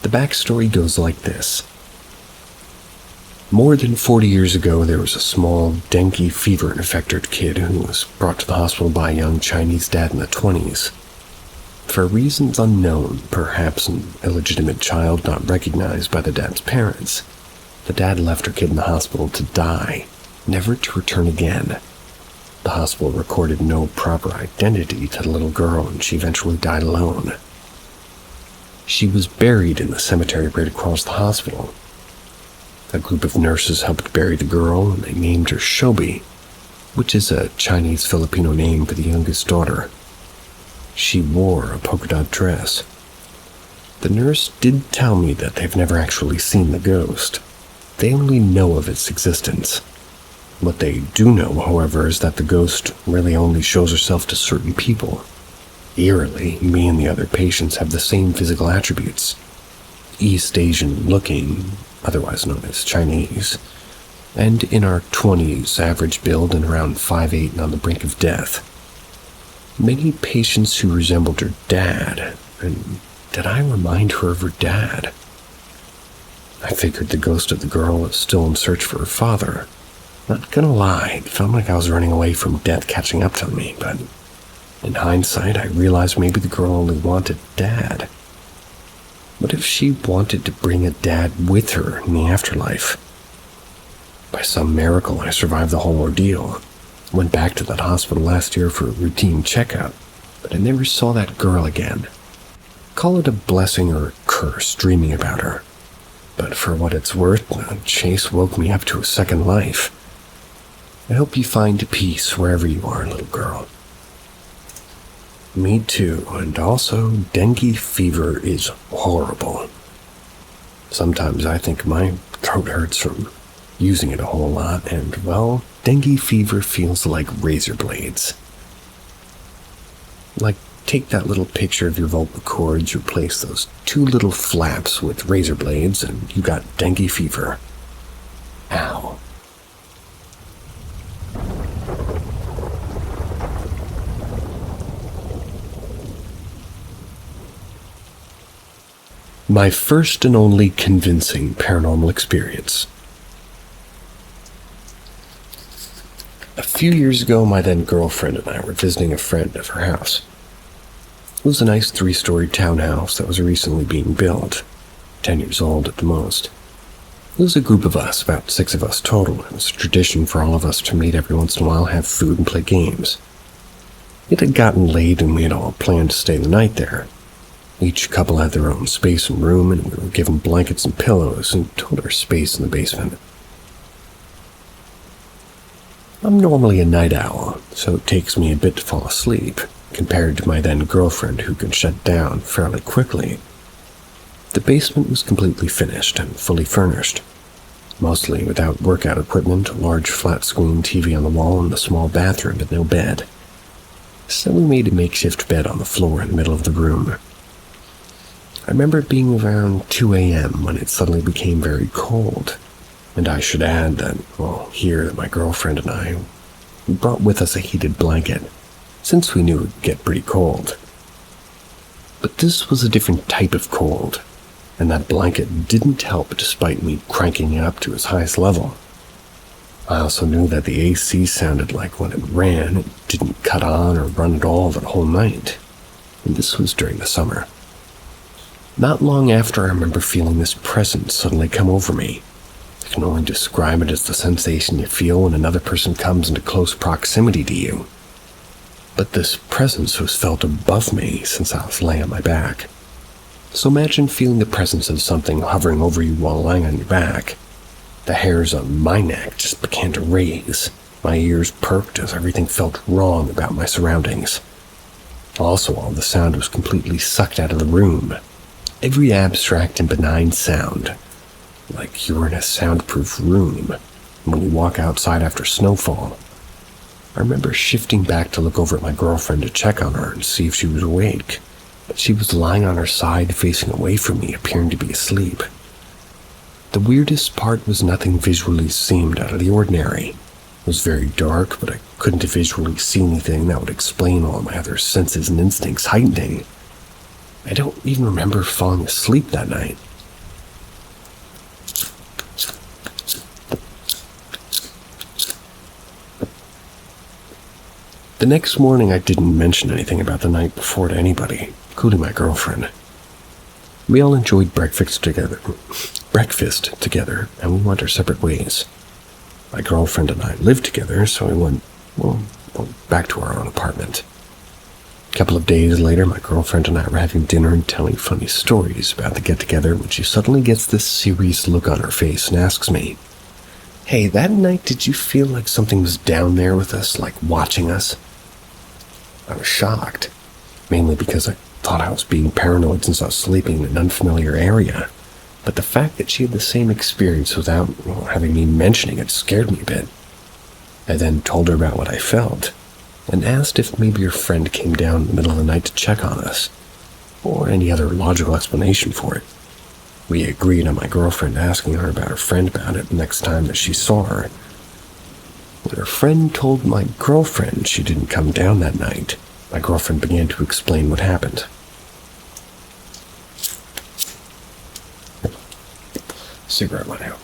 The backstory goes like this. More than 40 years ago, there was a small dengue fever-infected kid who was brought to the hospital by a young Chinese dad in the 20s. For reasons unknown, perhaps an illegitimate child not recognized by the dad's parents, the dad left her kid in the hospital to die, never to return again. The hospital recorded no proper identity to the little girl, and she eventually died alone. She was buried in the cemetery right across the hospital. A group of nurses helped bury the girl, and they named her Shobi, which is a Chinese Filipino name for the youngest daughter. She wore a polka dot dress. The nurse did tell me that they've never actually seen the ghost. They only know of its existence. What they do know, however, is that the ghost really only shows herself to certain people. Eerily, me and the other patients have the same physical attributes. East Asian looking, otherwise known as Chinese, and in our 20s, average build and around 5'8" and on the brink of death. Many patients who resembled her dad, and did I remind her of her dad? I figured the ghost of the girl was still in search for her father. Not gonna lie, it felt like I was running away from death catching up to me, but in hindsight, I realized maybe the girl only wanted dad. What if she wanted to bring a dad with her in the afterlife? By some miracle, I survived the whole ordeal. Went back to that hospital last year for a routine checkup, but I never saw that girl again. Call it a blessing or a curse dreaming about her. But for what it's worth, the chase woke me up to a second life. I hope you find peace wherever you are, little girl. Me too, and also, dengue fever is horrible. Sometimes I think my throat hurts from using it a whole lot, and, well, dengue fever feels like razor blades. Like, take that little picture of your vocal cords, replace those 2 little flaps with razor blades, and you got dengue fever. Ow. My first and only convincing paranormal experience. A few years ago, my then girlfriend and I were visiting a friend at her house. It was a nice 3-story townhouse that was recently being built, 10 years old at the most. It was a group of us, about 6 of us total. It was a tradition for all of us to meet every once in a while, have food and play games. It had gotten late and we had all planned to stay the night there. Each couple had their own space and room, and we were given blankets and pillows and told our space in the basement. I'm normally a night owl, so it takes me a bit to fall asleep, compared to my then girlfriend who can shut down fairly quickly. The basement was completely finished and fully furnished, mostly without workout equipment, a large flat-screen TV on the wall, and a small bathroom with no bed. So we made a makeshift bed on the floor in the middle of the room. I remember it being around 2 a.m. when it suddenly became very cold. And I should add that, here that my girlfriend and I, we brought with us a heated blanket, since we knew it would get pretty cold. But this was a different type of cold, and that blanket didn't help despite me cranking it up to its highest level. I also knew that the AC sounded like when it ran, it didn't cut on or run at all that whole night, and this was during the summer. Not long after, I remember feeling this presence suddenly come over me. I can only describe it as the sensation you feel when another person comes into close proximity to you. But this presence was felt above me since I was laying on my back. So imagine feeling the presence of something hovering over you while lying on your back. The hairs on my neck just began to raise. My ears perked as everything felt wrong about my surroundings. Also, all the sound was completely sucked out of the room. Every abstract and benign sound, like you were in a soundproof room when you walk outside after snowfall. I remember shifting back to look over at my girlfriend to check on her and see if she was awake, but she was lying on her side facing away from me, appearing to be asleep. The weirdest part was nothing visually seemed out of the ordinary. It was very dark, but I couldn't visually see anything that would explain all my other senses and instincts heightening. I don't even remember falling asleep that night. The next morning, I didn't mention anything about the night before to anybody, including my girlfriend. We all enjoyed breakfast together, and we went our separate ways. My girlfriend and I lived together, so we went back to our own apartment. A couple of days later, my girlfriend and I were having dinner and telling funny stories about the get-together when she suddenly gets this serious look on her face and asks me, "Hey, that night did you feel like something was down there with us, like watching us?" I was shocked, mainly because I thought I was being paranoid since I was sleeping in an unfamiliar area. But the fact that she had the same experience without having me mentioning it scared me a bit. I then told her about what I felt, and asked if maybe her friend came down in the middle of the night to check on us, or any other logical explanation for it. We agreed on my girlfriend asking her about her friend about it the next time that she saw her. When her friend told my girlfriend she didn't come down that night, my girlfriend began to explain what happened. Cigarette went out.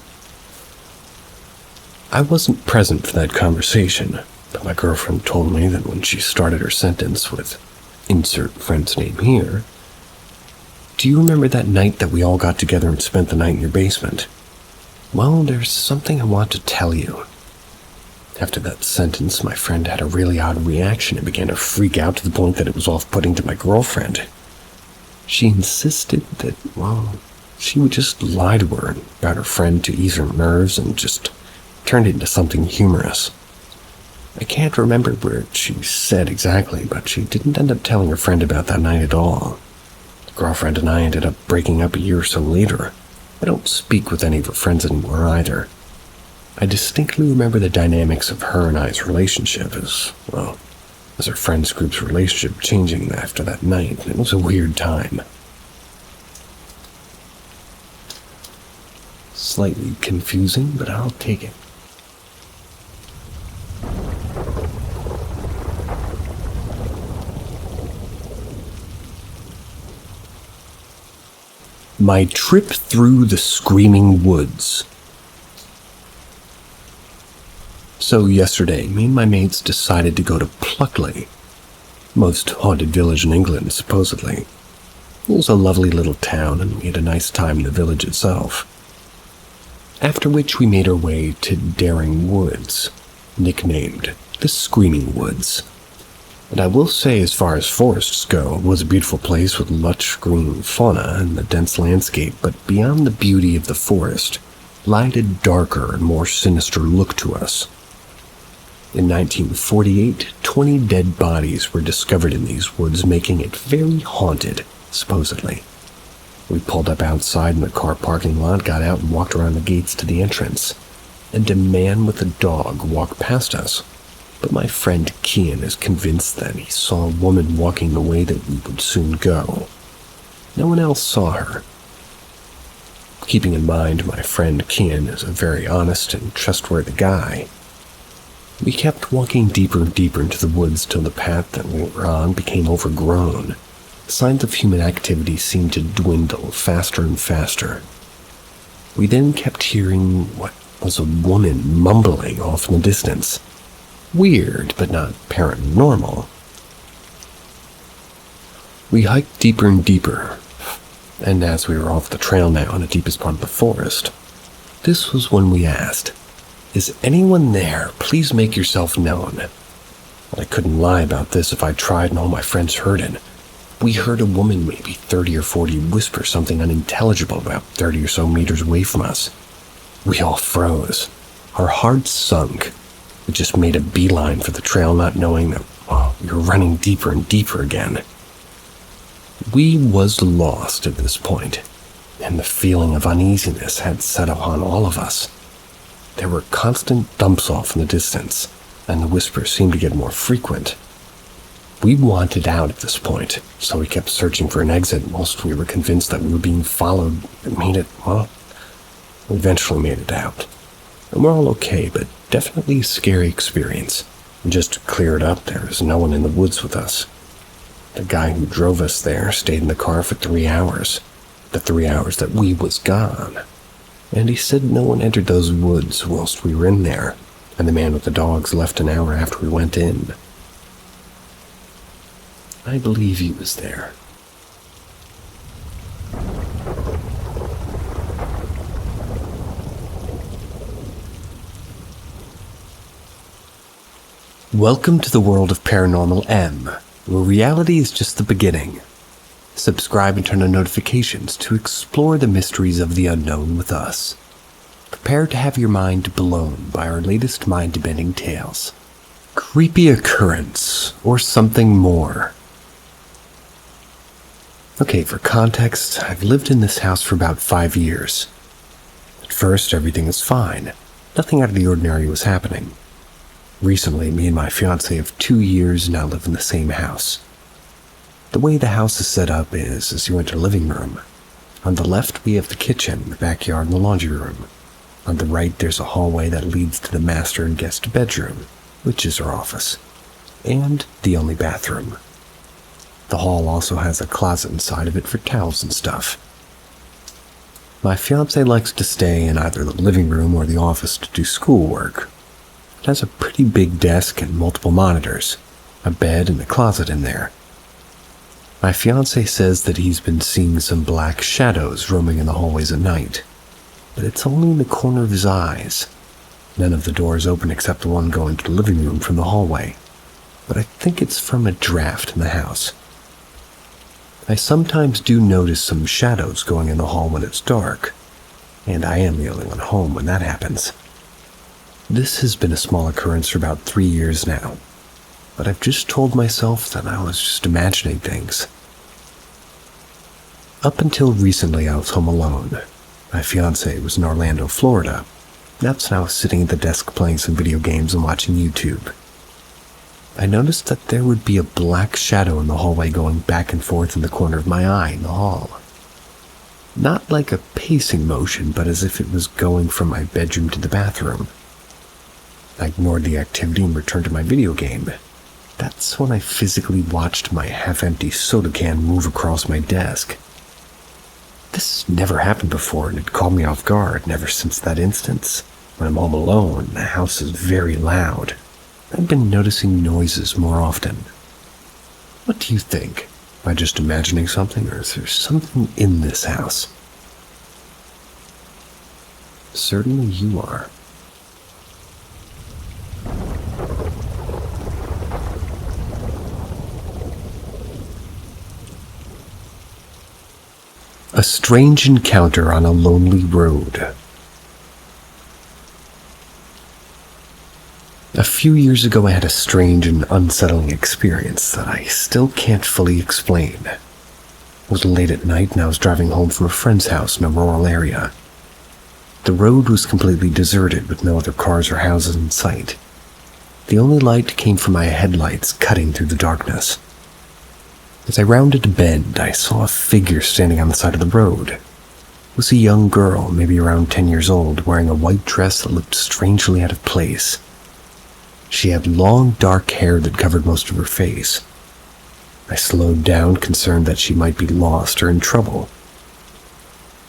I wasn't present for that conversation, but my girlfriend told me that when she started her sentence with insert friend's name here, "Do you remember that night that we all got together and spent the night in your basement? Well, there's something I want to tell you." After that sentence, my friend had a really odd reaction and began to freak out to the point that it was off-putting to my girlfriend. She insisted that, she would just lie to her about her friend to ease her nerves and just turned it into something humorous. I can't remember what she said exactly, but she didn't end up telling her friend about that night at all. The girlfriend and I ended up breaking up a year or so later. I don't speak with any of her friends anymore either. I distinctly remember the dynamics of her and I's relationship as her friends group's relationship changing after that night. It was a weird time. Slightly confusing, but I'll take it. My trip through the screaming woods. So yesterday, me and my mates decided to go to Pluckley, most haunted village in England, supposedly. It was a lovely little town, and we had a nice time in the village itself. After which we made our way to Daring Woods, nicknamed the Screaming Woods. And I will say, as far as forests go, it was a beautiful place with lush green fauna and a dense landscape, but beyond the beauty of the forest lied a darker and more sinister look to us. In 1948, 20 dead bodies were discovered in these woods, making it very haunted, supposedly. We pulled up outside in the car parking lot, got out and walked around the gates to the entrance, and a man with a dog walked past us. but my friend Kian is convinced that he saw a woman walking the way that we would soon go. No one else saw her. Keeping in mind my friend Kian is a very honest and trustworthy guy, we kept walking deeper and deeper into the woods till the path that we were on became overgrown. Signs of human activity seemed to dwindle faster and faster. We then kept hearing what was a woman mumbling off in the distance. Weird, but not paranormal. We hiked deeper and deeper, and as we were off the trail now in the deepest part of the forest, this was when we asked, "Is anyone there? Please make yourself known." I couldn't lie about this if I tried and all my friends heard it. We heard a woman maybe 30 or 40 whisper something unintelligible about 30 or so meters away from us. We all froze. Our hearts sunk. We just made a beeline for the trail, not knowing that we were running deeper and deeper again. We was lost at this point, and the feeling of uneasiness had set upon all of us. There were constant thumps off in the distance, and the whispers seemed to get more frequent. We wanted out at this point, so we kept searching for an exit whilst we were convinced that we were being followed. We eventually made it out. And we're all okay, but definitely a scary experience. And just to clear it up, there was no one in the woods with us. The guy who drove us there stayed in the car for 3 hours. The 3 hours that we was gone. And he said no one entered those woods whilst we were in there, and the man with the dogs left an hour after we went in. I believe he was there. Welcome to the world of Paranormal M, where reality is just the beginning. Subscribe and turn on notifications to explore the mysteries of the unknown with us. Prepare to have your mind blown by our latest mind-bending tales. Creepy occurrence, or something more. Okay, for context, I've lived in this house for about 5 years. At first, everything was fine. Nothing out of the ordinary was happening. Recently, me and my fiancé of 2 years now live in the same house. The way the house is set up is as you enter the living room. On the left, we have the kitchen, the backyard, and the laundry room. On the right, there's a hallway that leads to the master and guest bedroom, which is our office, and the only bathroom. The hall also has a closet inside of it for towels and stuff. My fiancé likes to stay in either the living room or the office to do schoolwork. It has a pretty big desk and multiple monitors, a bed and a closet in there. My fiancé says that he's been seeing some black shadows roaming in the hallways at night, but it's only in the corner of his eyes. None of the doors open except the one going to the living room from the hallway, but I think it's from a draft in the house. I sometimes do notice some shadows going in the hall when it's dark, and I am the only one home when that happens. This has been a small occurrence for about 3 years now, but I've just told myself that I was just imagining things. Up until recently, I was home alone. My fiancé was in Orlando, Florida. That's when I was sitting at the desk playing some video games and watching YouTube. I noticed that there would be a black shadow in the hallway going back and forth in the corner of my eye in the hall. Not like a pacing motion, but as if it was going from my bedroom to the bathroom. I ignored the activity and returned to my video game. That's when I physically watched my half-empty soda can move across my desk. This never happened before, and it caught me off guard, and ever since that instance, when I'm home alone, the house is very loud. I've been noticing noises more often. What do you think? Am I just imagining something, or is there something in this house? Certainly you are. A strange encounter on a lonely road. A few years ago, I had a strange and unsettling experience that I still can't fully explain. It was late at night and I was driving home from a friend's house in a rural area. The road was completely deserted with no other cars or houses in sight. The only light came from my headlights cutting through the darkness. As I rounded a bend, I saw a figure standing on the side of the road. It was a young girl, maybe around 10 years old, wearing a white dress that looked strangely out of place. She had long, dark hair that covered most of her face. I slowed down, concerned that she might be lost or in trouble.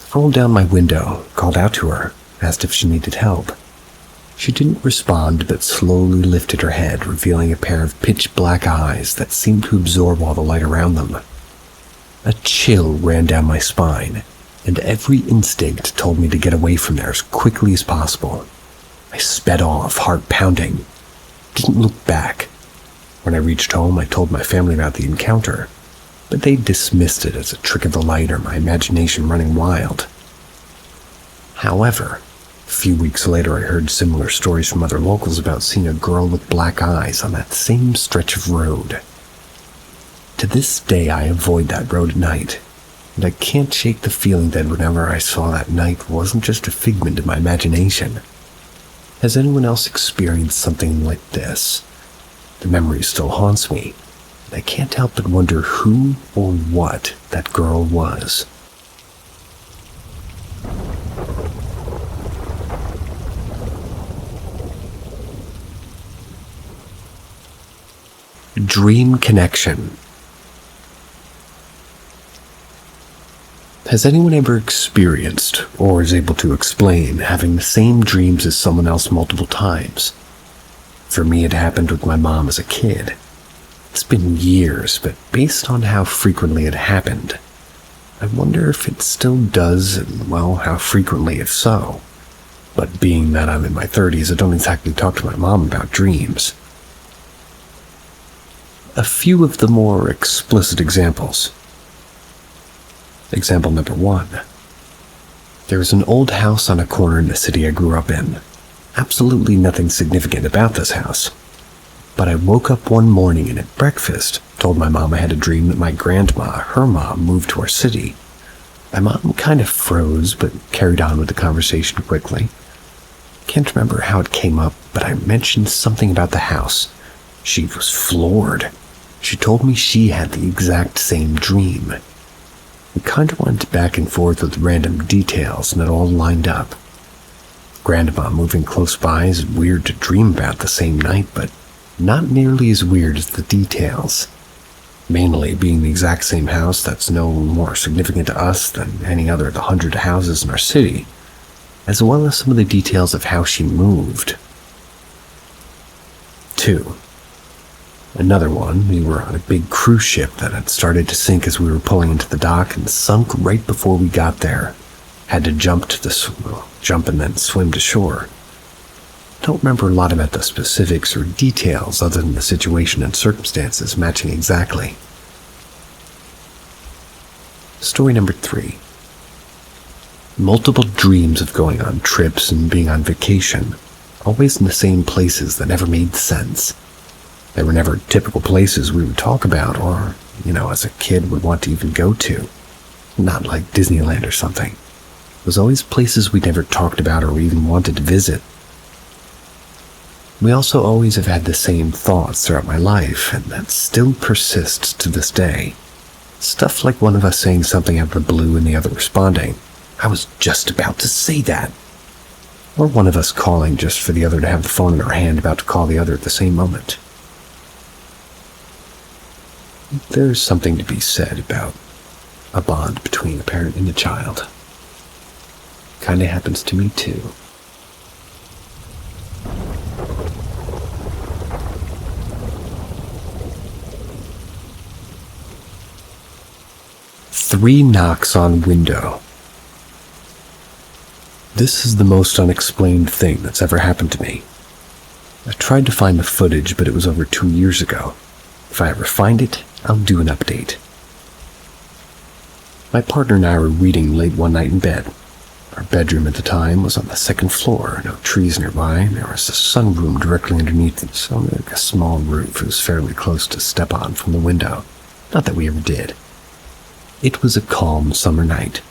I rolled down my window, called out to her, asked if she needed help. She didn't respond, but slowly lifted her head, revealing a pair of pitch-black eyes that seemed to absorb all the light around them. A chill ran down my spine, and every instinct told me to get away from there as quickly as possible. I sped off, heart pounding. Didn't look back. When I reached home, I told my family about the encounter, but they dismissed it as a trick of the light or my imagination running wild. However, a few weeks later, I heard similar stories from other locals about seeing a girl with black eyes on that same stretch of road. To this day, I avoid that road at night, and I can't shake the feeling that whatever I saw that night wasn't just a figment of my imagination. Has anyone else experienced something like this? The memory still haunts me, and I can't help but wonder who or what that girl was. Dream connection. Has anyone ever experienced, or is able to explain, having the same dreams as someone else multiple times? For me, it happened with my mom as a kid. It's been years, but based on how frequently it happened, I wonder if it still does, and, well, how frequently if so. But being that I'm in my 30s, I don't exactly talk to my mom about dreams. A few of the more explicit examples. Example number 1. There was an old house on a corner in the city I grew up in. Absolutely nothing significant about this house. But I woke up one morning and at breakfast told my mom I had a dream that my grandma, her mom, moved to our city. My mom kind of froze, but carried on with the conversation quickly. Can't remember how it came up, but I mentioned something about the house. She was floored. She told me she had the exact same dream. We kind of went back and forth with random details, and it all lined up. Grandma moving close by is weird to dream about the same night, but not nearly as weird as the details. Mainly being the exact same house that's no more significant to us than any other of the 100 houses in our city, as well as some of the details of how she moved. 2. Another one, we were on a big cruise ship that had started to sink as we were pulling into the dock and sunk right before we got there. Had to jump and then swim to shore. Don't remember a lot about the specifics or details other than the situation and circumstances matching exactly. Story number 3. Multiple dreams of going on trips and being on vacation, always in the same places that never made sense. They were never typical places we would talk about or, as a kid would want to even go to. Not like Disneyland or something. It was always places we never talked about or even wanted to visit. We also always have had the same thoughts throughout my life, and that still persists to this day. Stuff like one of us saying something out of the blue and the other responding, "I was just about to say that." Or one of us calling just for the other to have the phone in our hand about to call the other at the same moment. There's something to be said about a bond between a parent and a child. Kinda happens to me too. Three knocks on window. This is the most unexplained thing that's ever happened to me. I tried to find the footage, but it was over 2 years ago. If I ever find it, I'll do an update. My partner and I were reading late one night in bed. Our bedroom at the time was on the second floor, no trees nearby, and there was a sunroom directly underneath it, so like a small roof. It was fairly close to step on from the window. Not that we ever did. It was a calm summer night.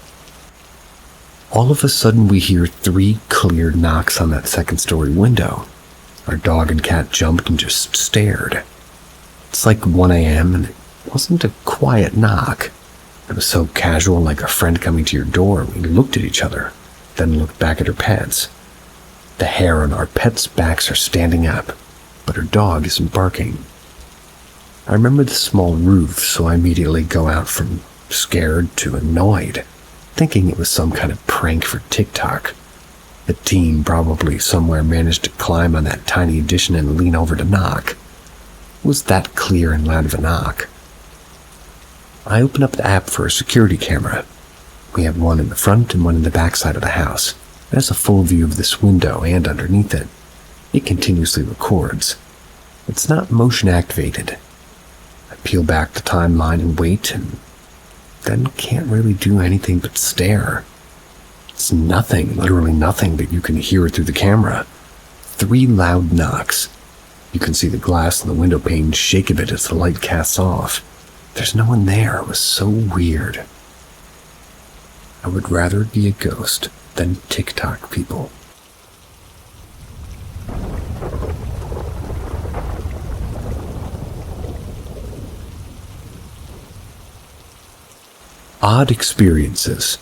All of a sudden we hear 3 clear knocks on that second-story window. Our dog and cat jumped and just stared. It's like 1 a.m. and it wasn't a quiet knock. It was so casual, like a friend coming to your door. We looked at each other, then looked back at our pets. The hair on our pets' backs are standing up, but our dog isn't barking. I remember the small roof, so I immediately go out from scared to annoyed, thinking it was some kind of prank for TikTok. A teen probably somewhere managed to climb on that tiny addition and lean over to knock. It was that clear and loud of a knock. I open up the app for a security camera. We have one in the front and one in the back side of the house. It has a full view of this window and underneath it. It continuously records. It's not motion activated. I peel back the timeline and wait, and then can't really do anything but stare. It's nothing, literally nothing, but you can hear it through the camera. 3 loud knocks. You can see the glass in the window pane shake a bit as the light casts off. There's no one there. It was so weird. I would rather be a ghost than TikTok people. Odd experiences.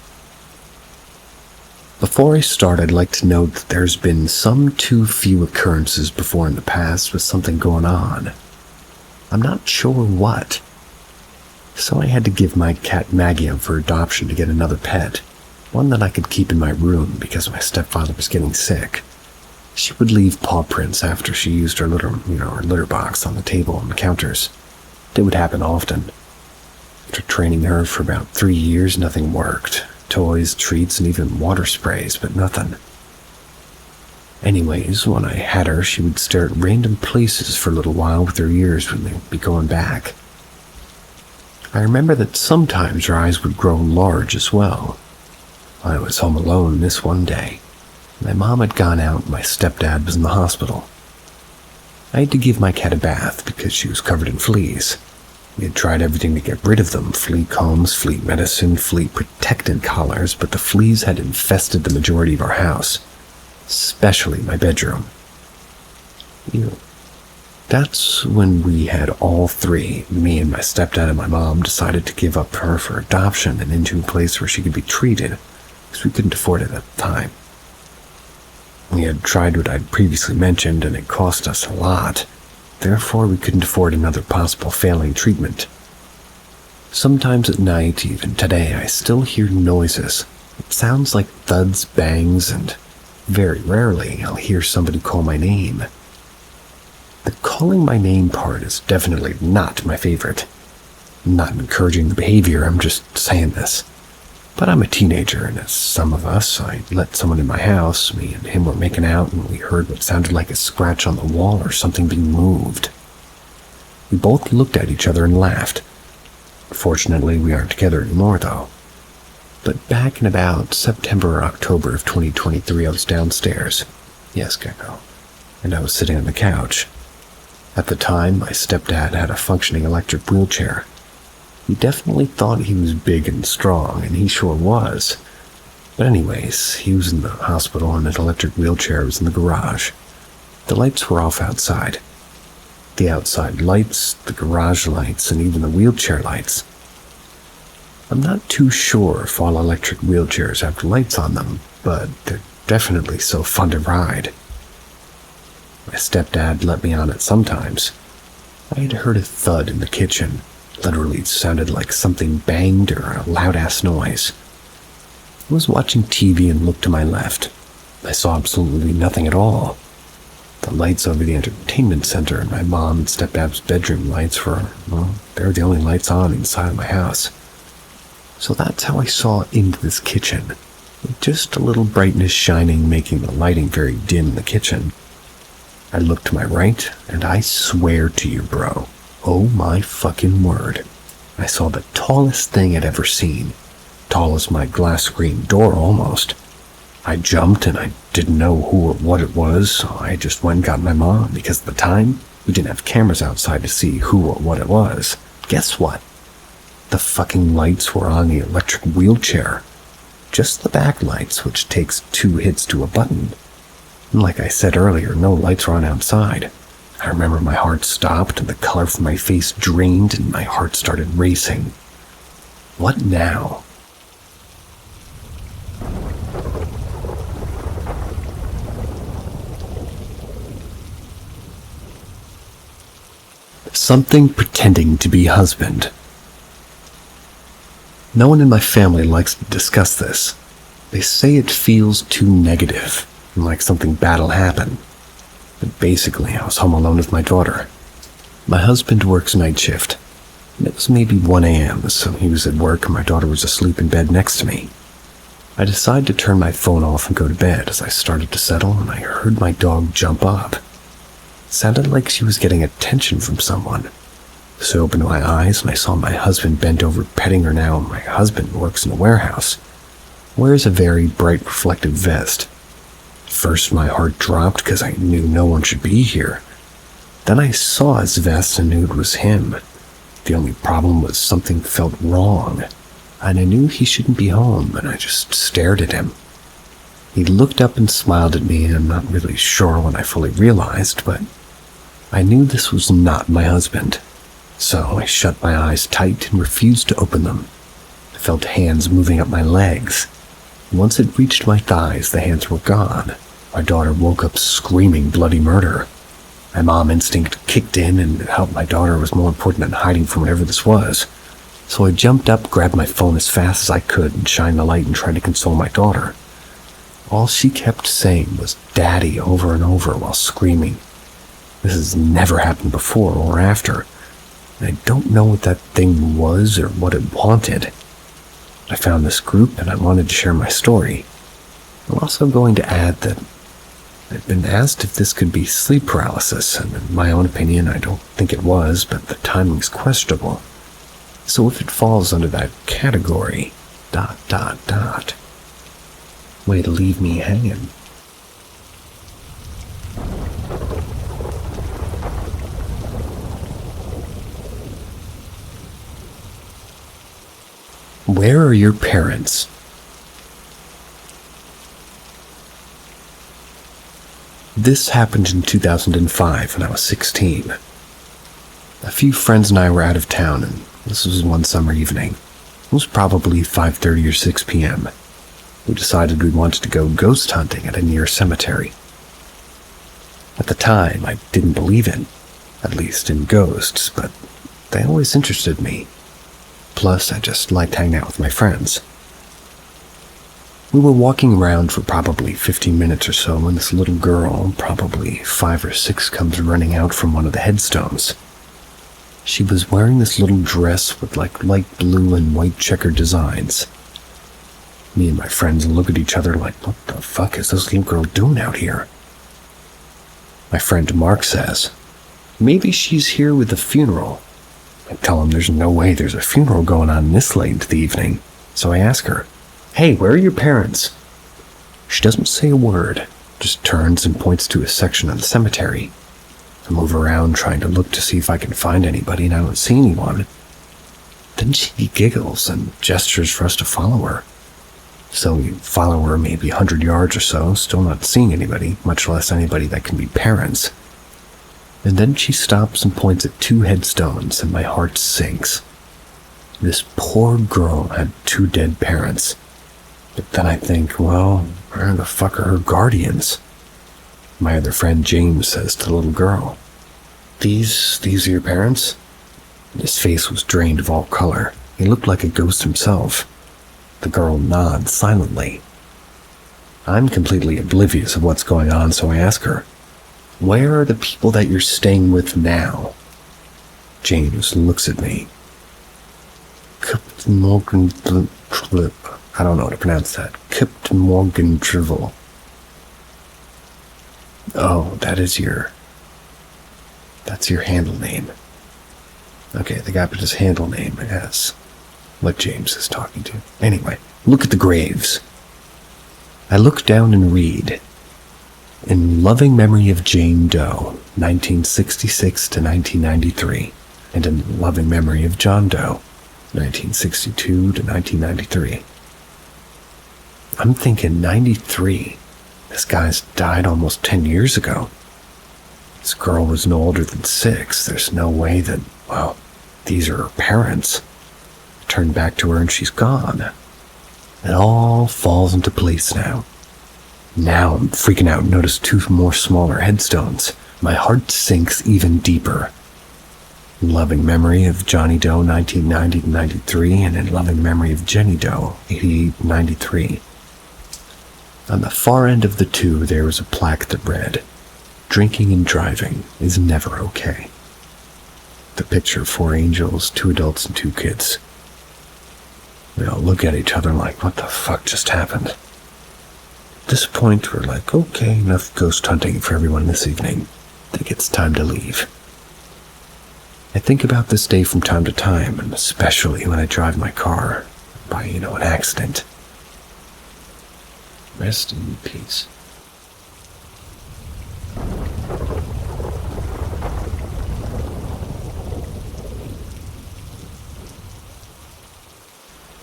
Before I start, I'd like to note that there's been some too few occurrences before in the past with something going on. I'm not sure what. So I had to give my cat Maggie up for adoption to get another pet, one that I could keep in my room because my stepfather was getting sick. She would leave paw prints after she used her litter box on the table and the counters. It would happen often. After training her for about 3 years, nothing worked. Toys, treats, and even water sprays, but nothing. Anyways, when I had her, she would stare at random places for a little while with her ears when they would be going back. I remember that sometimes her eyes would grow large as well. I was home alone this one day. My mom had gone out and my stepdad was in the hospital. I had to give my cat a bath because she was covered in fleas. We had tried everything to get rid of them, flea combs, flea medicine, flea protectant collars, but the fleas had infested the majority of our house, especially my bedroom. That's when we had all 3, me and my stepdad and my mom, decided to give up her for adoption and into a place where she could be treated, because we couldn't afford it at the time. We had tried what I'd previously mentioned, and it cost us a lot. Therefore, we couldn't afford another possible failing treatment. Sometimes at night, even today, I still hear noises. It sounds like thuds, bangs, and very rarely I'll hear somebody call my name. The calling my name part is definitely not my favorite. I'm not encouraging the behavior, I'm just saying this. But I'm a teenager, and as some of us, I let someone in my house. Me and him were making out, and we heard what sounded like a scratch on the wall or something being moved. We both looked at each other and laughed. Fortunately, we aren't together anymore, though. But back in about September or October of 2023, I was downstairs. Yes, Gecko. And I was sitting on the couch. At the time, my stepdad had a functioning electric wheelchair. He definitely thought he was big and strong, and he sure was. But anyways, he was in the hospital and an electric wheelchair was in the garage. The lights were off outside. The outside lights, the garage lights, and even the wheelchair lights. I'm not too sure if all electric wheelchairs have lights on them, but they're definitely so fun to ride. My stepdad let me on it sometimes. I had heard a thud in the kitchen. Literally, it sounded like something banged or a loud-ass noise. I was watching TV and looked to my left. I saw absolutely nothing at all. The lights over the entertainment center and my mom and stepdad's bedroom lights were, they were the only lights on inside of my house. So that's how I saw into this kitchen, with just a little brightness shining, making the lighting very dim in the kitchen. I looked to my right, and I swear to you, bro, oh my fucking word, I saw the tallest thing I'd ever seen. Tall as my glass screen door, almost. I jumped, and I didn't know who or what it was, so I just went and got my mom, because at the time, we didn't have cameras outside to see who or what it was. Guess what? The fucking lights were on the electric wheelchair. Just the back lights, which takes 2 hits to a button. And like I said earlier, no lights were on outside. I remember my heart stopped and the color from my face drained and my heart started racing. What now? Something pretending to be husband. No one in my family likes to discuss this. They say it feels too negative, and like something bad'll happen. But basically, I was home alone with my daughter. My husband works night shift, and it was maybe 1 a.m., so he was at work and my daughter was asleep in bed next to me. I decided to turn my phone off and go to bed as I started to settle, and I heard my dog jump up. It sounded like she was getting attention from someone. So I opened my eyes and I saw my husband bent over petting her now. My husband works in a warehouse, wears a very bright reflective vest. First my heart dropped because I knew no one should be here. Then I saw his vest and knew it was him. The only problem was something felt wrong, and I knew he shouldn't be home, and I just stared at him. He looked up and smiled at me, and I'm not really sure when I fully realized, but I knew this was not my husband. So I shut my eyes tight and refused to open them. I felt hands moving up my legs. Once it reached my thighs, the hands were gone. My daughter woke up screaming bloody murder. My mom instinct kicked in, and helping my daughter was more important than hiding from whatever this was. So I jumped up, grabbed my phone as fast as I could, and shined the light and tried to console my daughter. All she kept saying was "Daddy" over and over while screaming. This has never happened before or after. I don't know what that thing was or what it wanted. I found this group and I wanted to share my story. I'm also going to add that I've been asked if this could be sleep paralysis, and in my own opinion, I don't think it was, but the timing's questionable. So if it falls under that category, ... Way to leave me hanging. Where are your parents? This happened in 2005 when I was 16. A few friends and I were out of town, and this was one summer evening. It was probably 5:30 or 6 p.m. We decided we wanted to go ghost hunting at a near cemetery. At the time, I didn't believe at least in ghosts, but they always interested me. Plus, I just liked hanging out with my friends. We were walking around for probably 15 minutes or so when this little girl, probably 5 or 6, comes running out from one of the headstones. She was wearing this little dress with like light blue and white checkered designs. Me and my friends look at each other like, what the fuck is this little girl doing out here? My friend Mark says, maybe she's here with the funeral. I tell him there's no way there's a funeral going on this late into the evening, so I ask her, hey, where are your parents? She doesn't say a word, just turns and points to a section of the cemetery. I move around trying to look to see if I can find anybody, and I don't see anyone. Then she giggles and gestures for us to follow her. So we follow her maybe 100 yards or so, still not seeing anybody, much less anybody that can be parents. And then she stops and points at 2 headstones, and my heart sinks. This poor girl had 2 dead parents. But then I think, well, where the fuck are her guardians? My other friend James says to the little girl, These are your parents? His face was drained of all color. He looked like a ghost himself. The girl nods silently. I'm completely oblivious of what's going on, so I ask her, where are the people that you're staying with now? James looks at me. Captain Morgan... I don't know how to pronounce that. Captain Morgan Drivel. Oh, that's your handle name. Okay, they got his handle name as what James is talking to. Anyway, look at the graves. I look down and read, in loving memory of Jane Doe, 1966 to 1993, and in loving memory of John Doe, 1962 to 1993. I'm thinking 93. This guy's died almost 10 years ago. This girl was no older than 6. There's no way that, well, these are her parents. I turned back to her and she's gone. It all falls into place now. Now I'm freaking out and notice 2 more smaller headstones. My heart sinks even deeper. In loving memory of Johnny Doe 1990-93 and in loving memory of Jenny Doe 88-93. On the far end of the 2 there was a plaque that read, "Drinking and driving is never okay." The picture of 4 angels, 2 adults and 2 kids. We all look at each other like, what the fuck just happened? At this point, we're like, okay, enough ghost hunting for everyone this evening. I think it's time to leave. I think about this day from time to time, and especially when I drive my car by, an accident. Rest in peace.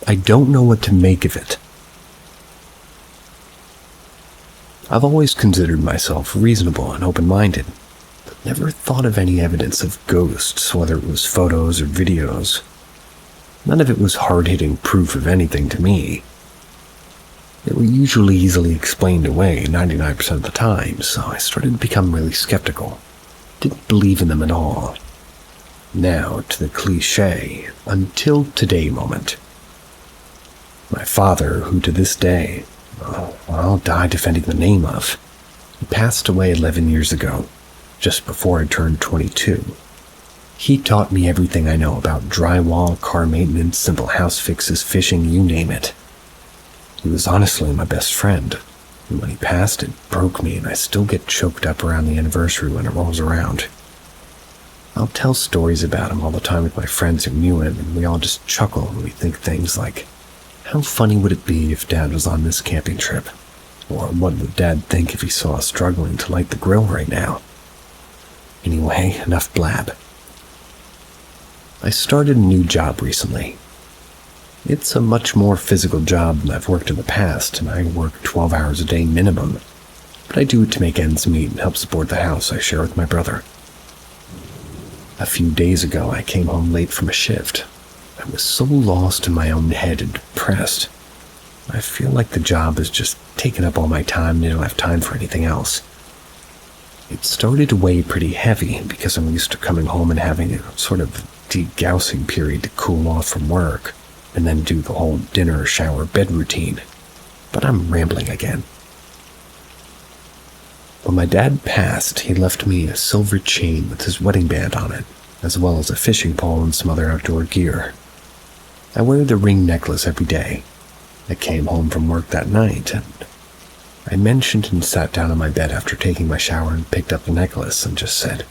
I don't know what to make of it. I've always considered myself reasonable and open-minded, but never thought of any evidence of ghosts, whether it was photos or videos. None of it was hard-hitting proof of anything to me. They were usually easily explained away 99% of the time, so I started to become really skeptical. Didn't believe in them at all. Now to the cliché, until today moment. My father, who to this day, I'll die defending the name of, he passed away 11 years ago, just before I turned 22. He taught me everything I know about drywall, car maintenance, simple house fixes, fishing, you name it. He was honestly my best friend, and when he passed, it broke me, and I still get choked up around the anniversary when it rolls around. I'll tell stories about him all the time with my friends who knew him, and we all just chuckle when we think things like, how funny would it be if Dad was on this camping trip? Or what would Dad think if he saw us struggling to light the grill right now? Anyway, enough blab. I started a new job recently. It's a much more physical job than I've worked in the past, and I work 12 hours a day minimum. But I do it to make ends meet and help support the house I share with my brother. A few days ago, I came home late from a shift. I was so lost in my own head and depressed. I feel like the job has just taken up all my time and I don't have time for anything else. It started to weigh pretty heavy because I'm used to coming home and having a sort of degousing period to cool off from work, and then do the whole dinner, shower, bed routine. But I'm rambling again. When my dad passed, he left me a silver chain with his wedding band on it, as well as a fishing pole and some other outdoor gear. I wear the ring necklace every day. I came home from work that night, and I mentioned and sat down on my bed after taking my shower and picked up the necklace and just said,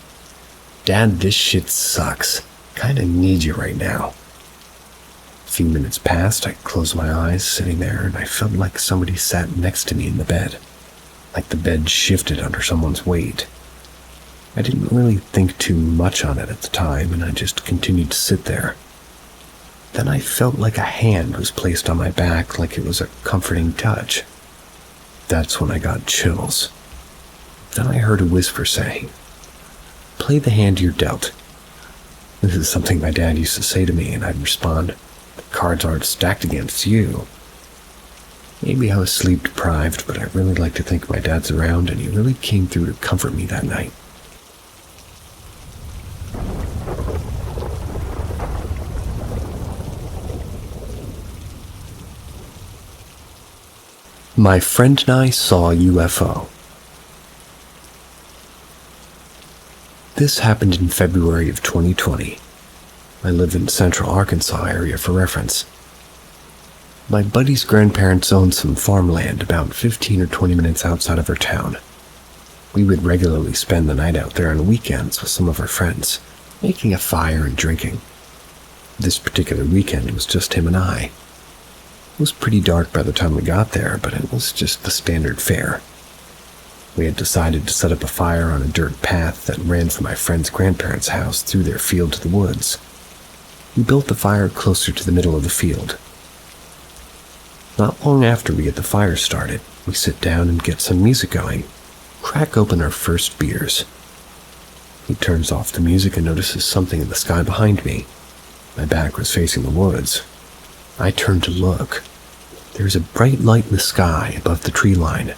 "Dad, this shit sucks. Kinda need you right now." A few minutes passed, I closed my eyes sitting there, and I felt like somebody sat next to me in the bed. Like the bed shifted under someone's weight. I didn't really think too much on it at the time, and I just continued to sit there. Then I felt like a hand was placed on my back, like it was a comforting touch. That's when I got chills. Then I heard a whisper say, "Play the hand you're dealt." This is something my dad used to say to me, and I'd respond, "The cards aren't stacked against you." Maybe I was sleep deprived, but I really like to think my dad's around, and he really came through to comfort me that night. My friend and I saw a UFO. This happened in February of 2020. I live in Central Arkansas area for reference. My buddy's grandparents owned some farmland about 15 or 20 minutes outside of our town. We would regularly spend the night out there on weekends with some of our friends, making a fire and drinking. This particular weekend was just him and I. It was pretty dark by the time we got there, but it was just the standard fare. We had decided to set up a fire on a dirt path that ran from my friend's grandparents' house through their field to the woods. We built the fire closer to the middle of the field. Not long after we get the fire started, We sit down and get some music going, crack open our first beers. He turns off the music and notices something in the sky behind me. My back was facing the woods. I turned to look. There was a bright light in the sky above the tree line.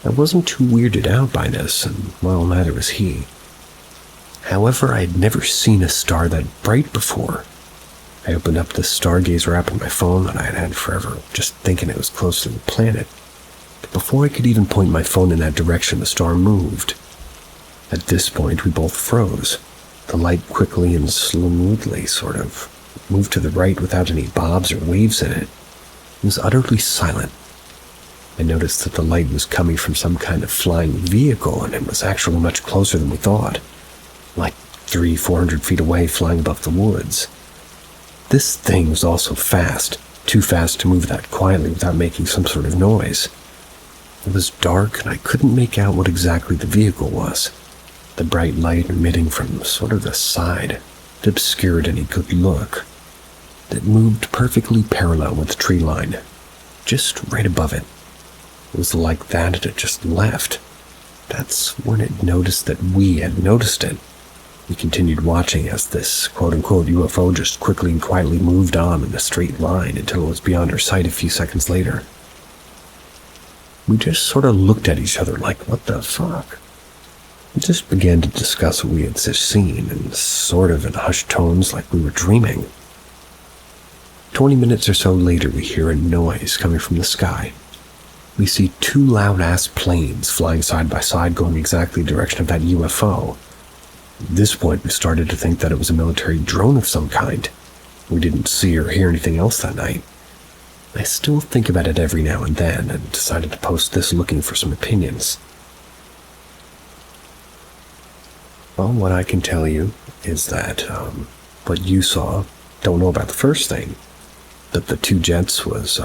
I wasn't too weirded out by this, and well, neither was he. However, I had never seen a star that bright before. I opened up the Stargazer app on my phone that I had had forever, just thinking it was close to the planet. But before I could even point my phone in that direction, the star moved. At this point, we both froze. The light quickly and smoothly, moved to the right without any bobs or waves in it. It was utterly silent. I noticed that the light was coming from some kind of flying vehicle, and it was actually much closer than we thought. Like 300-400 feet away, flying above the woods. This thing was also fast, too fast to move that quietly without making some sort of noise. It was dark, and I couldn't make out what exactly the vehicle was. The bright light emitting from the side, it obscured any good look. It moved perfectly parallel with the tree line, just right above it. It was like that it had just left. That's when it noticed that we had noticed it. We continued watching as this quote-unquote UFO just quickly and quietly moved on in a straight line until it was beyond our sight a few seconds later. We just looked at each other like, what the fuck? We just began to discuss what we had just seen, and in hushed tones like we were dreaming. 20 minutes or so later, we hear a noise coming from the sky. We see two loud-ass planes flying side by side going exactly the direction of that UFO. At this point, we started to think that it was a military drone of some kind. We didn't see or hear anything else that night. I still think about it every now and then, and decided to post this looking for some opinions. Well, what I can tell you is that what you saw, don't know about the first thing, that the two jets was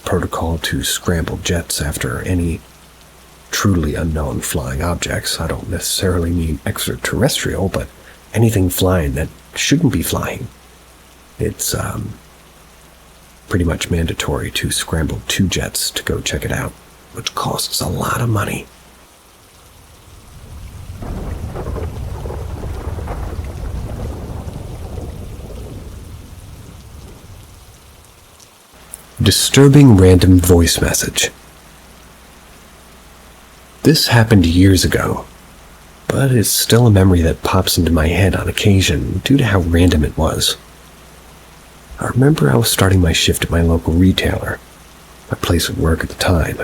protocol to scramble jets after any truly unknown flying objects. I don't necessarily mean extraterrestrial, but anything flying that shouldn't be flying. It's pretty much mandatory to scramble two jets to go check it out, which costs a lot of money. Disturbing random voice message. This happened years ago, but it's still a memory that pops into my head on occasion due to how random it was. I remember I was starting my shift at my local retailer, my place of work at the time.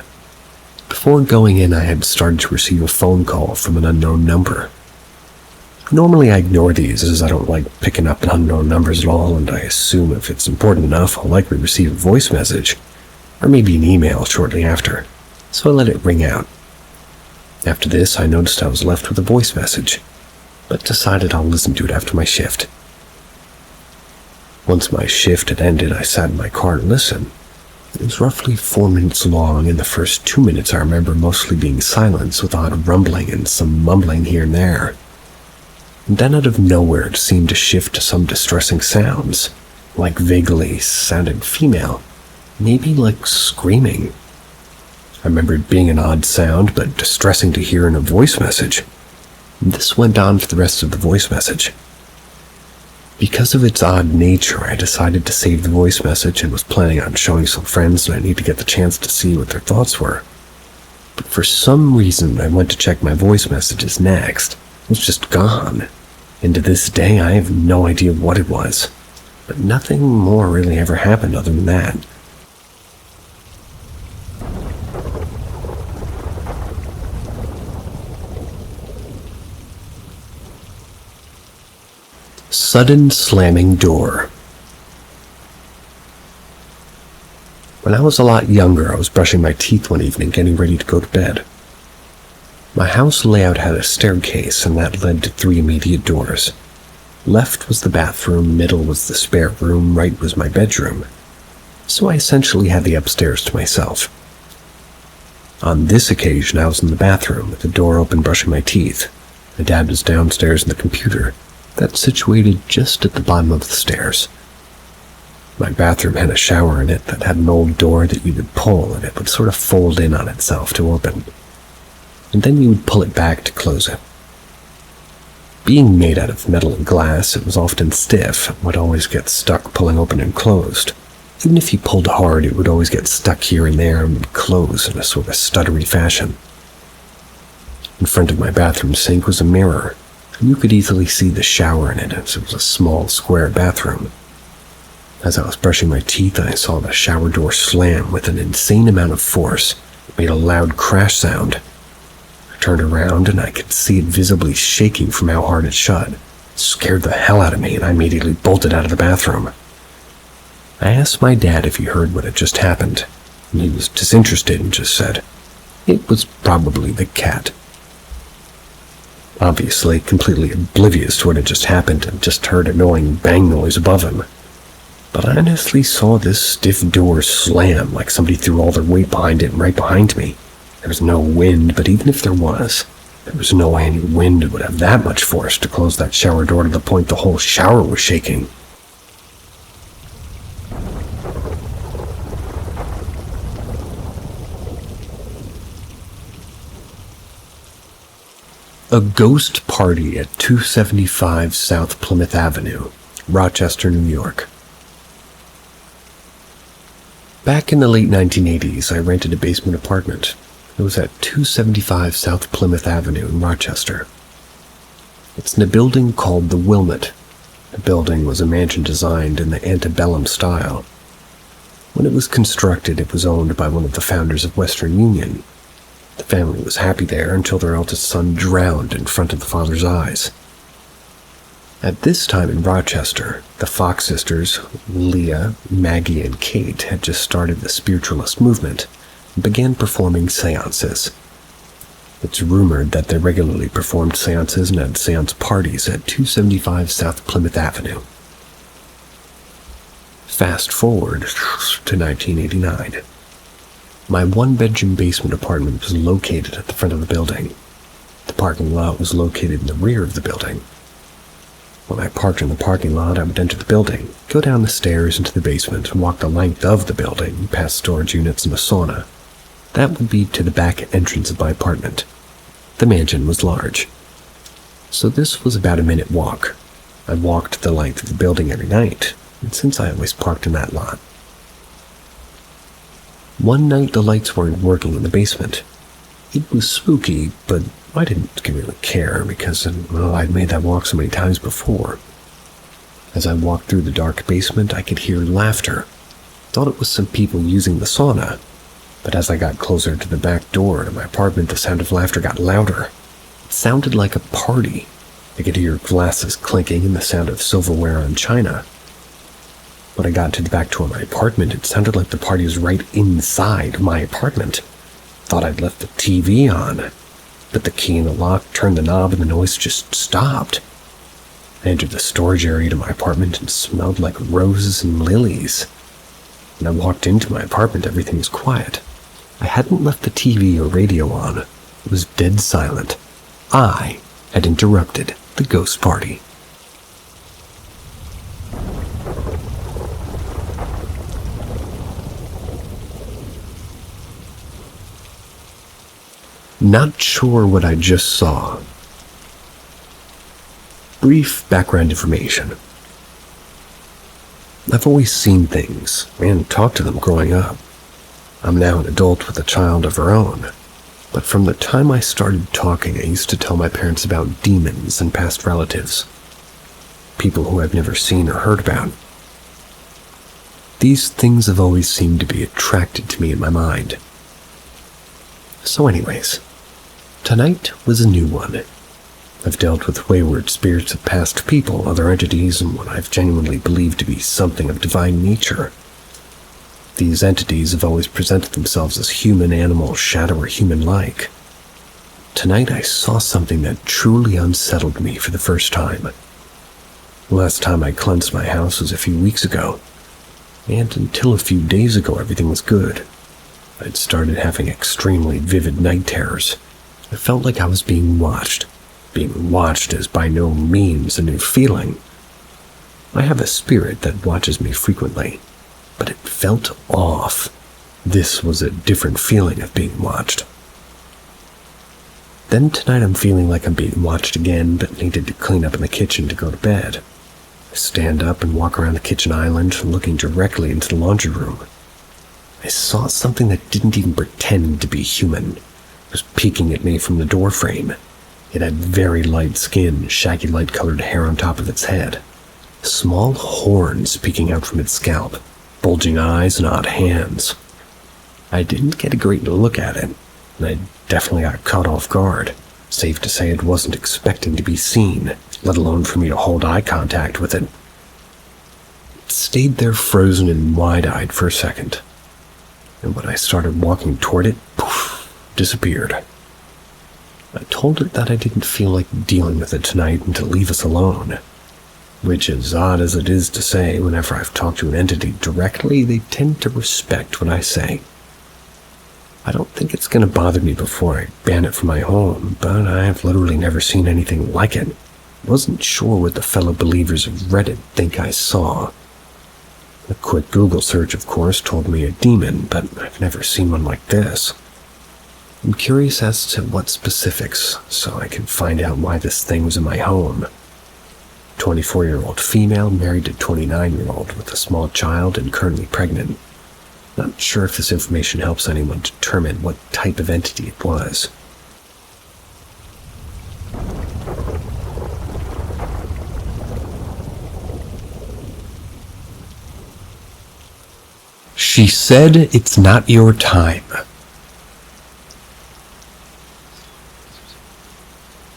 Before going in, I had started to receive a phone call from an unknown number. Normally I ignore these as I don't like picking up unknown numbers at all, and I assume if it's important enough, I'll likely receive a voice message, or maybe an email shortly after, so I let it ring out. After this, I noticed I was left with a voice message, but decided I'll listen to it after my shift. Once my shift had ended, I sat in my car to listen. It was roughly 4 minutes long, and the first 2 minutes I remember mostly being silence with odd rumbling and some mumbling here and there. And then out of nowhere it seemed to shift to some distressing sounds, like vaguely sounded female, maybe like screaming. I remember it being an odd sound, but distressing to hear in a voice message. And this went on for the rest of the voice message. Because of its odd nature, I decided to save the voice message and was planning on showing some friends that I need to get the chance to see what their thoughts were. But for some reason, I went to check my voice messages next. It was just gone. And to this day, I have no idea what it was. But nothing more really ever happened other than that. Sudden slamming door. When I was a lot younger, I was brushing my teeth one evening, getting ready to go to bed. My house layout had a staircase, and that led to 3 immediate doors. Left was the bathroom, middle was the spare room, right was my bedroom. So I essentially had the upstairs to myself. On this occasion, I was in the bathroom, with the door open brushing my teeth. My dad was downstairs in the computer. That's situated just at the bottom of the stairs. My bathroom had a shower in it that had an old door that you could pull, and it would sort of fold in on itself to open. And then you would pull it back to close it. Being made out of metal and glass, it was often stiff and would always get stuck pulling open and closed. Even if you pulled hard, it would always get stuck here and there and would close in a sort of stuttery fashion. In front of my bathroom sink was a mirror, and you could easily see the shower in it as it was a small, square bathroom. As I was brushing my teeth, I saw the shower door slam with an insane amount of force. It made a loud crash sound. I turned around and I could see it visibly shaking from how hard it shut. It scared the hell out of me, and I immediately bolted out of the bathroom. I asked my dad if he heard what had just happened, and he was disinterested and just said, "It was probably the cat." Obviously, completely oblivious to what had just happened and just heard an annoying bang noise above him. But I honestly saw this stiff door slam like somebody threw all their weight behind it right behind me. There was no wind, but even if there was no way any wind would have that much force to close that shower door to the point the whole shower was shaking. A ghost party at 275 South Plymouth Avenue, Rochester, New York. Back in the late 1980s, I rented a basement apartment. It was at 275 South Plymouth Avenue in Rochester. It's in a building called the Wilmot. The building was a mansion designed in the antebellum style. When it was constructed, it was owned by one of the founders of Western Union. The family was happy there until their eldest son drowned in front of the father's eyes. At this time in Rochester, the Fox sisters, Leah, Maggie, and Kate, had just started the spiritualist movement and began performing seances. It's rumored that they regularly performed seances and had seance parties at 275 South Plymouth Avenue. Fast forward to 1989. My one-bedroom basement apartment was located at the front of the building. The parking lot was located in the rear of the building. When I parked in the parking lot, I would enter the building, go down the stairs into the basement, and walk the length of the building, past storage units and a sauna. That would be to the back entrance of my apartment. The mansion was large, so this was about a minute walk. I walked the length of the building every night, and since I always parked in that lot. One night the lights weren't working in the basement. It was spooky, but I didn't really care because, I'd made that walk so many times before. As I walked through the dark basement, I could hear laughter. Thought it was some people using the sauna, but as I got closer to the back door to my apartment, the sound of laughter got louder. It sounded like a party. I could hear glasses clinking and the sound of silverware on china. When I got to the back door of my apartment, it sounded like the party was right inside my apartment. Thought I'd left the TV on. Put the key in the lock, turned the knob, and the noise just stopped. I entered the storage area to my apartment and smelled like roses and lilies. When I walked into my apartment, everything was quiet. I hadn't left the TV or radio on. It was dead silent. I had interrupted the ghost party. Not sure what I just saw. Brief background information. I've always seen things and talked to them growing up. I'm now an adult with a child of her own, but from the time I started talking, I used to tell my parents about demons and past relatives, people who I've never seen or heard about. These things have always seemed to be attracted to me in my mind. So anyways, tonight was a new one. I've dealt with wayward spirits of past people, other entities, and what I've genuinely believed to be something of divine nature. These entities have always presented themselves as human, animal, shadow, or human-like. Tonight I saw something that truly unsettled me for the first time. The last time I cleansed my house was a few weeks ago, and until a few days ago everything was good. I'd started having extremely vivid night terrors. I felt like I was being watched. Being watched is by no means a new feeling. I have a spirit that watches me frequently. but it felt off. This was a different feeling of being watched. Then tonight I'm feeling like I'm being watched again, but needed to clean up in the kitchen to go to bed. I stand up and walk around the kitchen island, looking directly into the laundry room. I saw something that didn't even pretend to be human. It was peeking at me from the door frame. It had very light skin, shaggy light-colored hair on top of its head. Small horns peeking out from its scalp, bulging eyes and odd hands. I didn't get a great look at it, and I definitely got caught off guard. Safe to say it wasn't expecting to be seen, let alone for me to hold eye contact with it. It stayed there frozen and wide-eyed for a second, and when I started walking toward it, poof, disappeared. I told it that I didn't feel like dealing with it tonight and to leave us alone. Which, as odd as it is to say, whenever I've talked to an entity directly, they tend to respect what I say. I don't think it's going to bother me before I ban it from my home, but I've literally never seen anything like it. I wasn't sure what the fellow believers of Reddit think I saw. A quick Google search, of course, told me a demon, but I've never seen one like this. I'm curious as to what specifics, so I can find out why this thing was in my home. 24-year-old female married to 29-year-old with a small child and currently pregnant. Not sure if this information helps anyone determine what type of entity it was. She said it's not your time.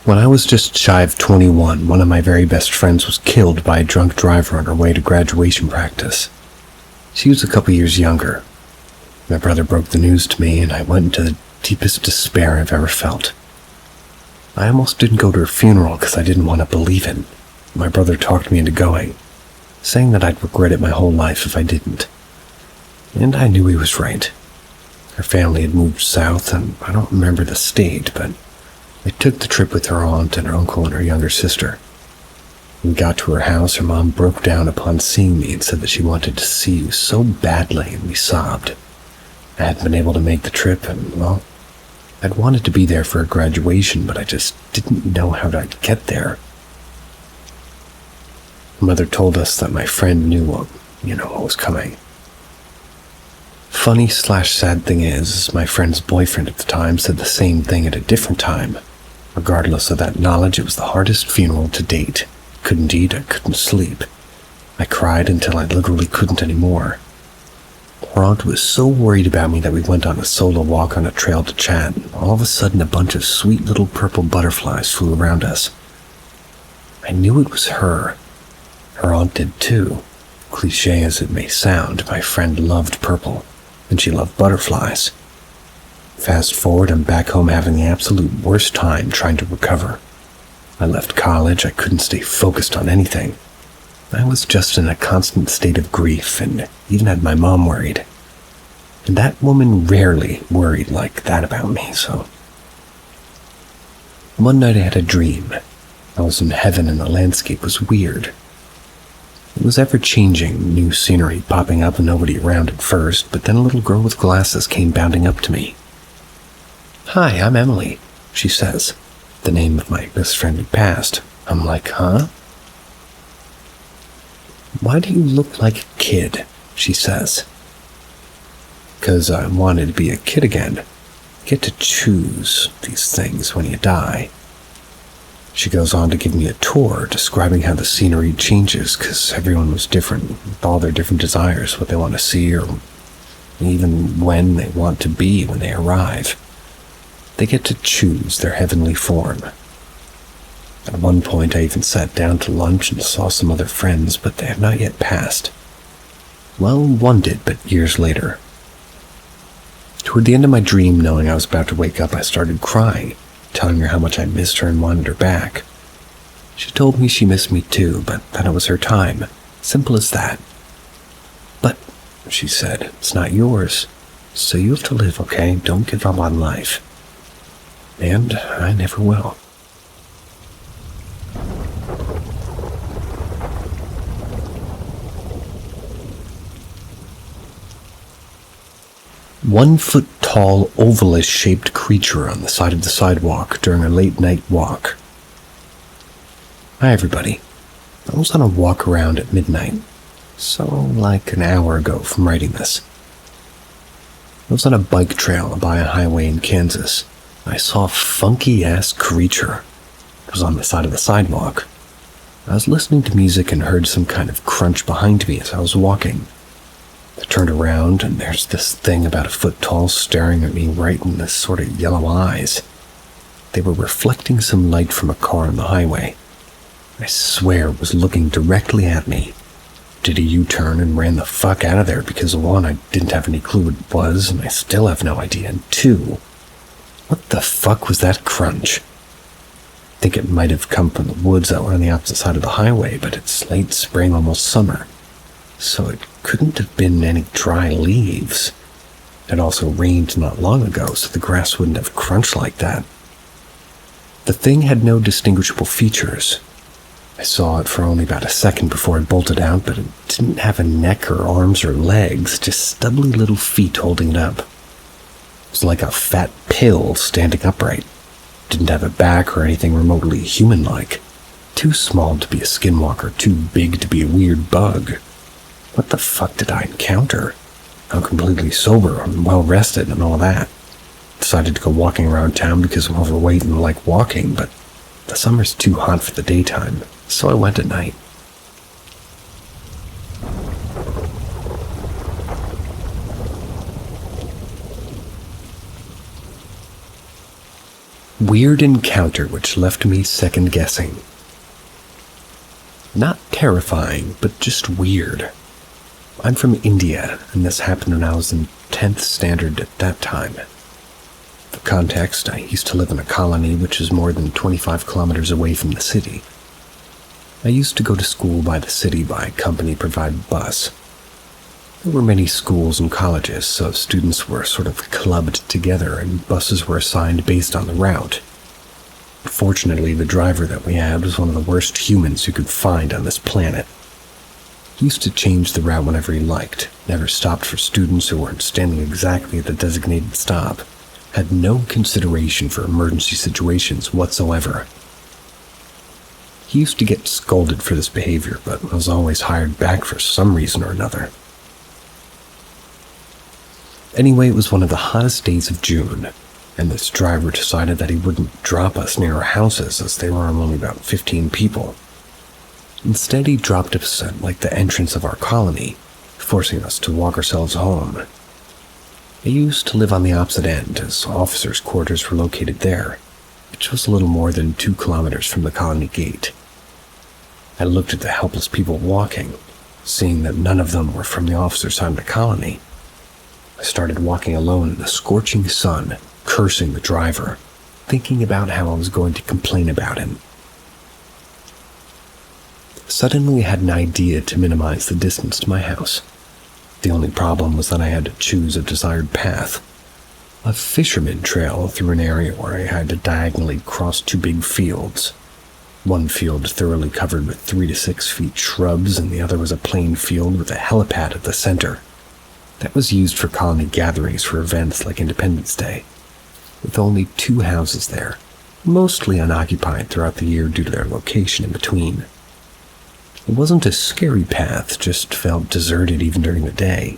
When I was just shy of 21, one of my very best friends was killed by a drunk driver on her way to graduation practice. She was a couple years younger. My brother broke the news to me, and I went into the deepest despair I've ever felt. I almost didn't go to her funeral because I didn't want to believe it. My brother talked me into going, saying that I'd regret it my whole life if I didn't. And I knew he was right. Her family had moved south, and I don't remember the state, but I took the trip with her aunt and her uncle and her younger sister. When we got to her house, her mom broke down upon seeing me and said that she wanted to see you so badly, and we sobbed. I hadn't been able to make the trip, and, well, I'd wanted to be there for her graduation, but I just didn't know how to get there. Mother told us that my friend knew what was coming. Funny/sad thing is, my friend's boyfriend at the time said the same thing at a different time. Regardless of that knowledge, it was the hardest funeral to date. Couldn't eat, I couldn't sleep. I cried until I literally couldn't anymore. Her aunt was so worried about me that we went on a solo walk on a trail to chat, and all of a sudden a bunch of sweet little purple butterflies flew around us. I knew it was her. Her aunt did too. Cliché as it may sound, my friend loved purple, and she loved butterflies. Fast forward, I'm back home having the absolute worst time trying to recover. I left college, I couldn't stay focused on anything. I was just in a constant state of grief, and even had my mom worried. And that woman rarely worried like that about me, so... One night I had a dream. I was in heaven and the landscape was weird. It was ever-changing, new scenery popping up and nobody around at first, but then a little girl with glasses came bounding up to me. "Hi, I'm Emily," she says. The name of my best friend had passed. I'm like, huh? "Why do you look like a kid?" she says. "'Cause I wanted to be a kid again. Get to choose these things when you die." She goes on to give me a tour, describing how the scenery changes because everyone was different, with all their different desires, what they want to see, or even when they want to be when they arrive. They get to choose their heavenly form. At one point, I even sat down to lunch and saw some other friends, but they have not yet passed. Well, one did, but years later. Toward the end of my dream, knowing I was about to wake up, I started crying, telling her how much I missed her and wanted her back. She told me she missed me too, but that it was her time. Simple as that. "But," she said, "it's not yours. So you have to live, okay? Don't give up on life." And I never will. 1-foot-tall, ovalish-shaped creature on the side of the sidewalk during a late-night walk. Hi, everybody. I was on a walk around at midnight, so like an hour ago from writing this. I was on a bike trail by a highway in Kansas. I saw a funky-ass creature. It was on the side of the sidewalk. I was listening to music and heard some kind of crunch behind me as I was walking. I turned around, and there's this thing about a foot tall staring at me right in this sort of yellow eyes. They were reflecting some light from a car on the highway. I swear it was looking directly at me. Did a U-turn and ran the fuck out of there because, one, I didn't have any clue what it was, and I still have no idea, and two, what the fuck was that crunch? I think it might have come from the woods that were on the opposite side of the highway, but it's late spring, almost summer, so it couldn't have been any dry leaves. It also rained not long ago, so the grass wouldn't have crunched like that. The thing had no distinguishable features. I saw it for only about a second before it bolted out, but it didn't have a neck or arms or legs, just stubbly little feet holding it up. It was like a fat pill standing upright. Didn't have a back or anything remotely human-like. Too small to be a skinwalker, too big to be a weird bug. What the fuck did I encounter? I'm completely sober and well-rested and all that. Decided to go walking around town because I'm overweight and like walking, but the summer's too hot for the daytime, so I went at night. Weird encounter which left me second-guessing. Not terrifying, but just weird. I'm from India, and this happened when I was in 10th standard at that time. For context, I used to live in a colony which is more than 25 kilometers away from the city. I used to go to school by the city by a company-provided bus. There were many schools and colleges, so students were sort of clubbed together and buses were assigned based on the route. Fortunately, the driver that we had was one of the worst humans you could find on this planet. He used to change the route whenever he liked, never stopped for students who weren't standing exactly at the designated stop, had no consideration for emergency situations whatsoever. He used to get scolded for this behavior, but was always hired back for some reason or another. Anyway, it was one of the hottest days of June, and this driver decided that he wouldn't drop us near our houses as there were only about 15 people. Instead, he dropped us at like the entrance of our colony, forcing us to walk ourselves home. I used to live on the opposite end, as officers' quarters were located there, which was a little more than 2 kilometers from the colony gate. I looked at the helpless people walking, seeing that none of them were from the officer side of the colony. I started walking alone in the scorching sun, cursing the driver, thinking about how I was going to complain about him. Suddenly, I had an idea to minimize the distance to my house. The only problem was that I had to choose a desired path. A fisherman trail through an area where I had to diagonally cross 2 big fields. One field thoroughly covered with 3 to 6 feet shrubs, and the other was a plain field with a helipad at the center. That was used for colony gatherings for events like Independence Day, with only 2 houses there, mostly unoccupied throughout the year due to their location in between. It wasn't a scary path, just felt deserted even during the day.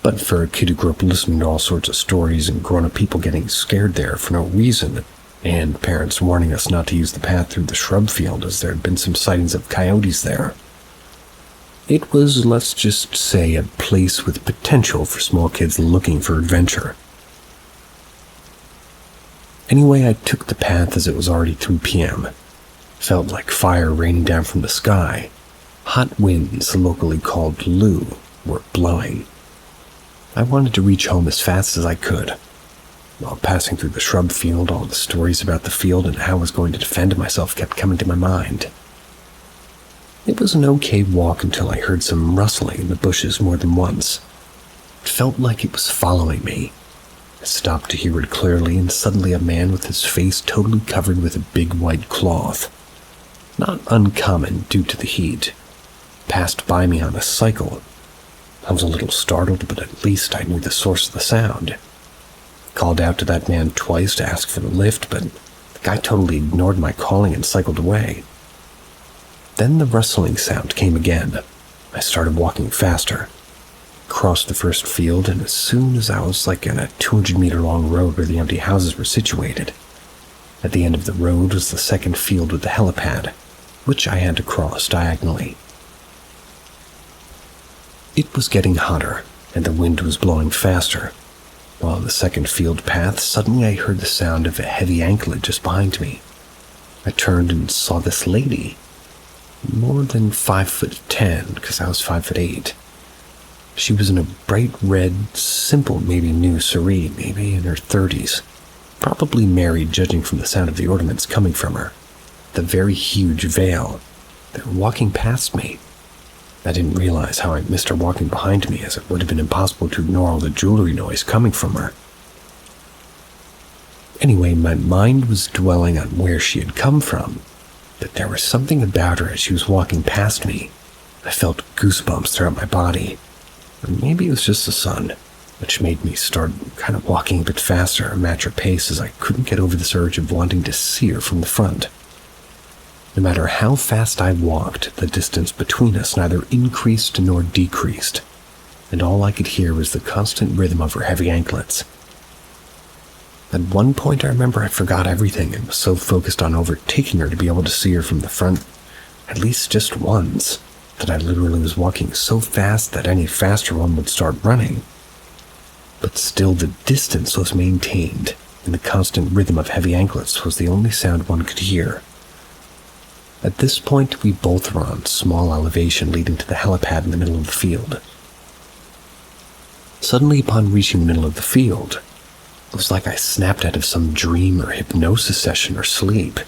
But for a kid who grew up listening to all sorts of stories and grown-up people getting scared there for no reason, and parents warning us not to use the path through the shrub field as there had been some sightings of coyotes there, it was, let's just say, a place with potential for small kids looking for adventure. Anyway, I took the path as it was already 3 p.m. Felt like fire raining down from the sky. Hot winds, locally called Lou, were blowing. I wanted to reach home as fast as I could. While passing through the shrub field, all the stories about the field and how I was going to defend myself kept coming to my mind. It was an okay walk until I heard some rustling in the bushes more than once. It felt like it was following me. I stopped to hear it clearly, and suddenly a man with his face totally covered with a big white cloth, not uncommon due to the heat, passed by me on a cycle. I was a little startled, but at least I knew the source of the sound. Called out to that man twice to ask for the lift, but the guy totally ignored my calling and cycled away. Then the rustling sound came again. I started walking faster, crossed the first field, and as soon as I was in a 200-meter-long road where the empty houses were situated, at the end of the road was the second field with the helipad, which I had to cross diagonally. It was getting hotter, and the wind was blowing faster. While on the second field path, suddenly I heard the sound of a heavy anklet just behind me. I turned and saw this lady, more than 5'10", because I was 5'8". She was in a bright red, simple, maybe new cerise, maybe in her 30s. Probably married, judging from the sound of the ornaments coming from her. The very huge veil. They were walking past me. I didn't realize how I missed her walking behind me, as it would have been impossible to ignore all the jewelry noise coming from her. Anyway, my mind was dwelling on where she had come from, but there was something about her as she was walking past me. I felt goosebumps throughout my body. Or maybe it was just the sun, which made me start kind of walking a bit faster and match her pace, as I couldn't get over this urge of wanting to see her from the front. No matter how fast I walked, the distance between us neither increased nor decreased, and all I could hear was the constant rhythm of her heavy anklets. At one point I remember I forgot everything and was so focused on overtaking her to be able to see her from the front, at least just once, that I literally was walking so fast that any faster one would start running. But still the distance was maintained, and the constant rhythm of heavy anklets was the only sound one could hear. At this point, we both were on small elevation leading to the helipad in the middle of the field. Suddenly, upon reaching the middle of the field, it was like I snapped out of some dream or hypnosis session or sleep.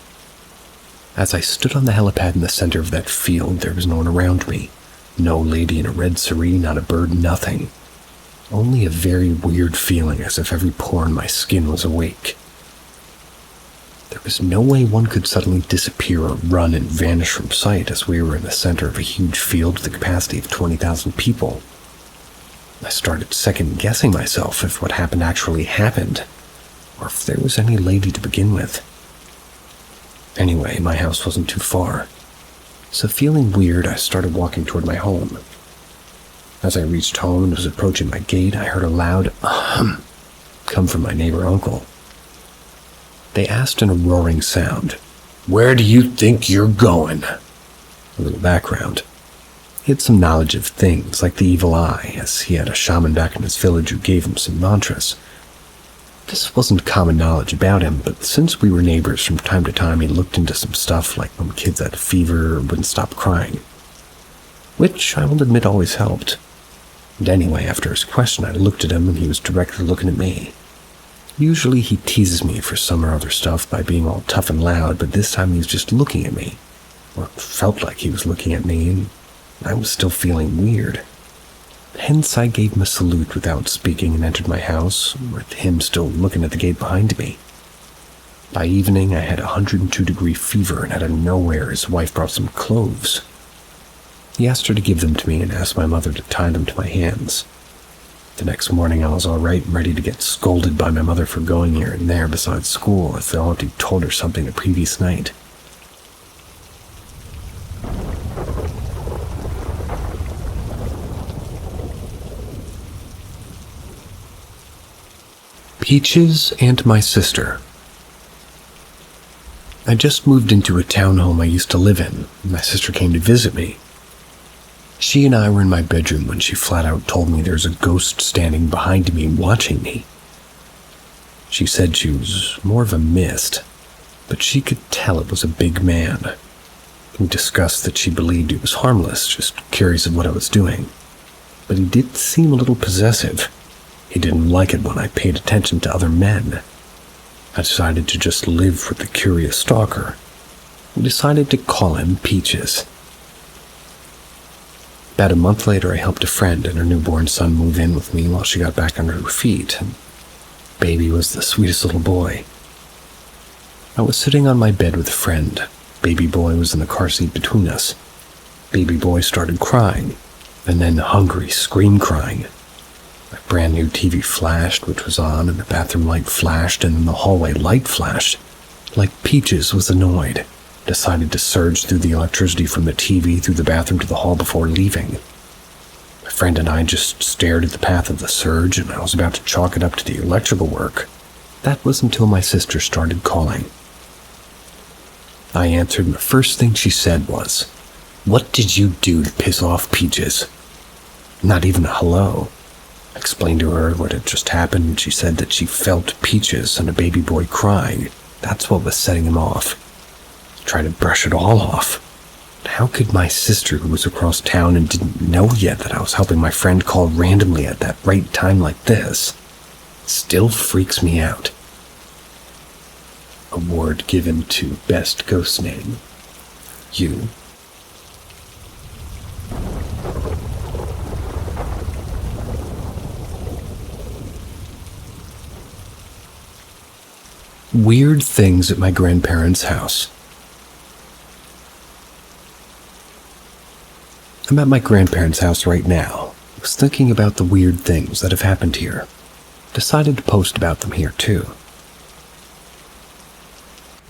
As I stood on the helipad in the center of that field, there was no one around me. No lady in a red cerise, not a bird, nothing. Only a very weird feeling, as if every pore in my skin was awake. There was no way one could suddenly disappear or run and vanish from sight, as we were in the center of a huge field with a capacity of 20,000 people. I started second-guessing myself if what happened actually happened, or if there was any lady to begin with. Anyway, my house wasn't too far, so feeling weird, I started walking toward my home. As I reached home and was approaching my gate, I heard a loud ahem come from my neighbor uncle. They asked in a roaring sound, "Where do you think you're going?" A little background. He had some knowledge of things, like the evil eye, as he had a shaman back in his village who gave him some mantras. This wasn't common knowledge about him, but since we were neighbors from time to time, he looked into some stuff like when kids had a fever or wouldn't stop crying, which I will admit always helped. And anyway, after his question, I looked at him and he was directly looking at me. Usually he teases me for some or other stuff by being all tough and loud, but this time he was just looking at me, or felt like he was looking at me, and I was still feeling weird. Hence I gave him a salute without speaking and entered my house, with him still looking at the gate behind me. By evening I had a 102-degree fever, and out of nowhere his wife brought some cloves. He asked her to give them to me and asked my mother to tie them to my hands. The next morning I was all right and ready to get scolded by my mother for going here and there besides school, as though Auntie told her something the previous night. Peaches and my sister. I just moved into a townhome I used to live in, and my sister came to visit me. She and I were in my bedroom when she flat out told me there's a ghost standing behind me watching me. She said she was more of a mist, but she could tell it was a big man. We discussed that she believed he was harmless, just curious of what I was doing. But he did seem a little possessive. He didn't like it when I paid attention to other men. I decided to just live with the curious stalker. We decided to call him Peaches. About a month later, I helped a friend and her newborn son move in with me while she got back on her feet, and baby was the sweetest little boy. I was sitting on my bed with a friend. Baby boy was in the car seat between us. Baby boy started crying. and then hungry scream crying. My brand new TV flashed, which was on, and the bathroom light flashed, and then the hallway light flashed. Like Peaches was annoyed, decided to surge through the electricity from the TV through the bathroom to the hall before leaving. My friend and I just stared at the path of the surge, and I was about to chalk it up to the electrical work. That was until my sister started calling. I answered, and the first thing she said was, "What did you do to piss off Peaches?" Not even a hello. I explained to her what had just happened, and she said that she felt Peaches and a baby boy crying. That's what was setting him off. Try to brush it all off. How could my sister, who was across town and didn't know yet that I was helping my friend call randomly at that right time like this? Still freaks me out. Award given to Best Ghost Name. You. Weird things at my grandparents' house. I'm at my grandparents' house right now. I was thinking about the weird things that have happened here. Decided to post about them here too.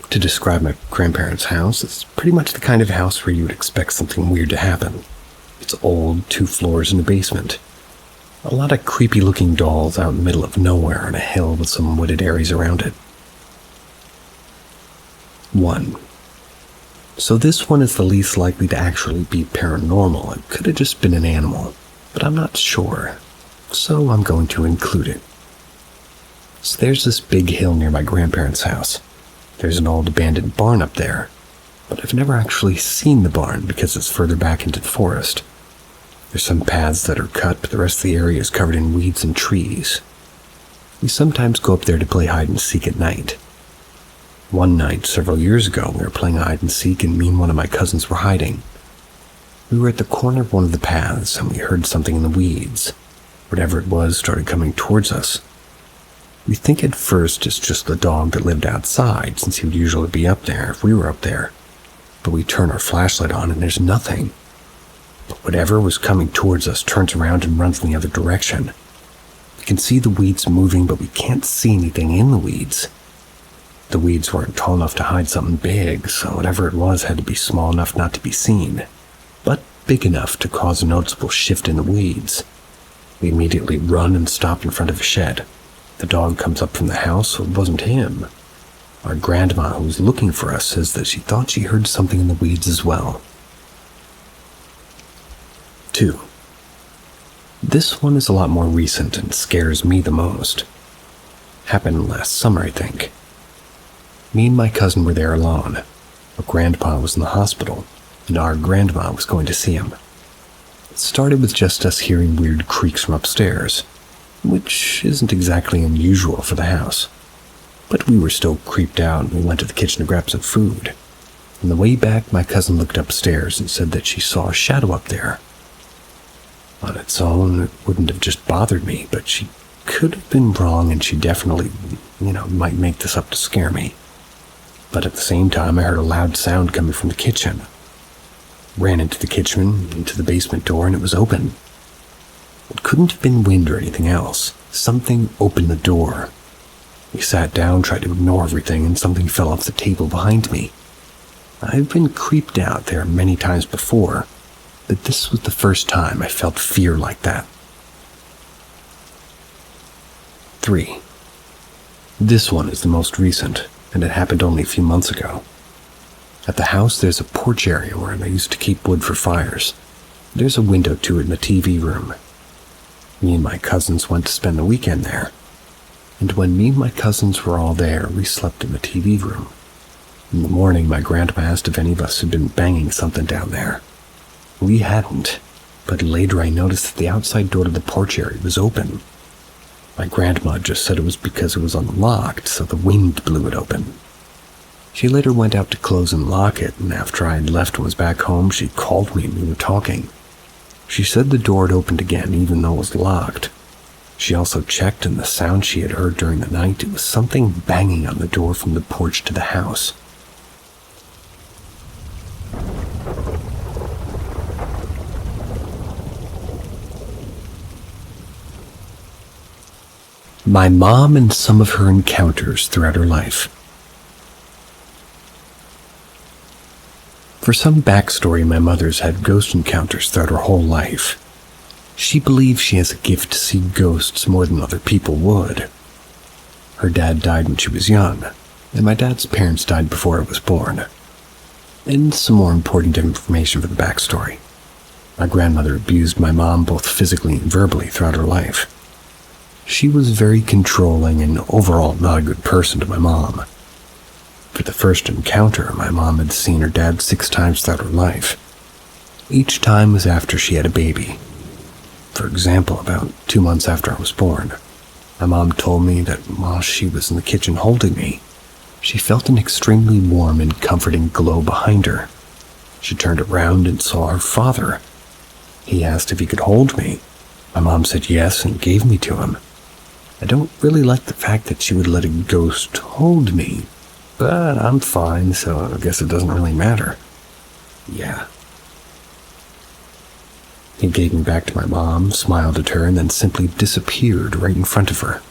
To describe my grandparents' house, it's pretty much the kind of house where you would expect something weird to happen. It's old, 2 floors and a basement. A lot of creepy looking dolls out in the middle of nowhere on a hill with some wooded areas around it. 1. So this one is the least likely to actually be paranormal. It could have just been an animal, but I'm not sure, so I'm going to include it. So there's this big hill near my grandparents' house. There's an old abandoned barn up there, but I've never actually seen the barn because it's further back into the forest. There's some paths that are cut, but the rest of the area is covered in weeds and trees. We sometimes go up there to play hide and seek at night. One night, several years ago, we were playing hide and seek, and me and one of my cousins were hiding. We were at the corner of one of the paths, and we heard something in the weeds. Whatever it was started coming towards us. We think at first it's just the dog that lived outside, since he would usually be up there if we were up there. But we turn our flashlight on, and there's nothing. But whatever was coming towards us turns around and runs in the other direction. We can see the weeds moving, but we can't see anything in the weeds. The weeds weren't tall enough to hide something big, so whatever it was had to be small enough not to be seen, but big enough to cause a noticeable shift in the weeds. We immediately run and stop in front of a shed. The dog comes up from the house, so it wasn't him. Our grandma, who was looking for us, says that she thought she heard something in the weeds as well. 2. This one is a lot more recent and scares me the most. Happened last summer, I think. Me and my cousin were there alone. Our grandpa was in the hospital, and our grandma was going to see him. It started with just us hearing weird creaks from upstairs, which isn't exactly unusual for the house. But we were still creeped out, and we went to the kitchen to grab some food. On the way back, my cousin looked upstairs and said that she saw a shadow up there. On its own, it wouldn't have just bothered me, but she could have been wrong, and she definitely, might make this up to scare me. But at the same time, I heard a loud sound coming from the kitchen. Ran into the kitchen, into the basement door, and it was open. It couldn't have been wind or anything else. Something opened the door. We sat down, tried to ignore everything, and something fell off the table behind me. I've been creeped out there many times before, but this was the first time I felt fear like that. 3. This one is the most recent, and it happened only a few months ago. At the house, there's a porch area where I used to keep wood for fires. There's a window to it in the TV room. Me and my cousins went to spend the weekend there. And when me and my cousins were all there, we slept in the TV room. In the morning, my grandma asked if any of us had been banging something down there. We hadn't, but later I noticed that the outside door to the porch area was open. My grandma just said it was because it was unlocked, so the wind blew it open. She later went out to close and lock it, and after I had left and was back home, she called me and we were talking. She said the door had opened again, even though it was locked. She also checked, and the sound she had heard during the night, it was something banging on the door from the porch to the house. My mom and some of her encounters throughout her life. For some backstory, my mother's had ghost encounters throughout her whole life. She believes she has a gift to see ghosts more than other people would. Her dad died when she was young, and my dad's parents died before I was born. And some more important information for the backstory. My grandmother abused my mom both physically and verbally throughout her life. She was very controlling and overall not a good person to my mom. For the first encounter, my mom had seen her dad 6 times throughout her life. Each time was after she had a baby. For example, about 2 months after I was born, my mom told me that while she was in the kitchen holding me, she felt an extremely warm and comforting glow behind her. She turned around and saw her father. He asked if he could hold me. My mom said yes and gave me to him. I don't really like the fact that she would let a ghost hold me, but I'm fine, so I guess it doesn't really matter. Yeah. He gave me back to my mom, smiled at her, and then simply disappeared right in front of her.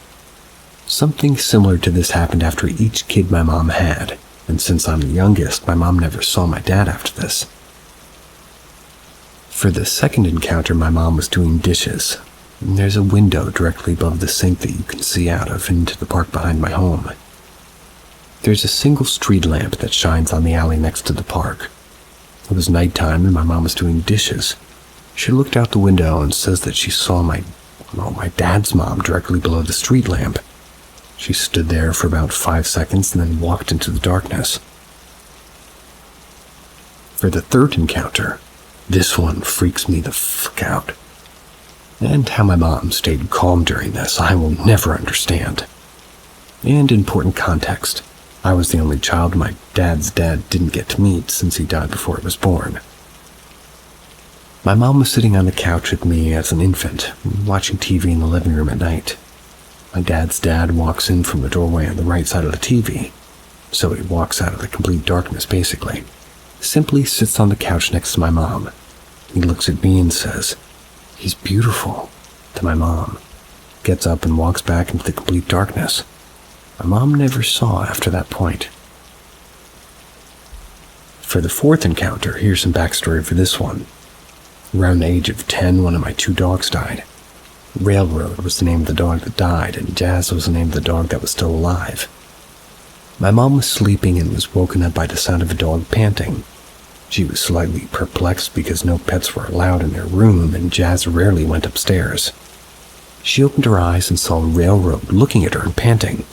Something similar to this happened after each kid my mom had, and since I'm the youngest, my mom never saw my dad after this. For the second encounter, my mom was doing dishes. And there's a window directly above the sink that you can see out of into the park behind my home. There's a single street lamp that shines on the alley next to the park. It was nighttime and my mom was doing dishes. She looked out the window and says that she saw my dad's mom directly below the street lamp. She stood there for about 5 seconds and then walked into the darkness. For the third encounter, this one freaks me the fuck out. And how my mom stayed calm during this, I will never understand. And important context, I was the only child my dad's dad didn't get to meet since he died before I was born. My mom was sitting on the couch with me as an infant, watching TV in the living room at night. My dad's dad walks in from the doorway on the right side of the TV, so he walks out of the complete darkness basically. Simply sits on the couch next to my mom. He looks at me and says, "He's beautiful," to my mom. Gets up and walks back into the complete darkness. My mom never saw after that point. For the fourth encounter, here's some backstory for this one. Around the age of 10, one of my 2 dogs died. Railroad was the name of the dog that died, and Jazz was the name of the dog that was still alive. My mom was sleeping and was woken up by the sound of a dog panting. She was slightly perplexed because no pets were allowed in their room, and Jazz rarely went upstairs. She opened her eyes and saw Railroad looking at her and panting.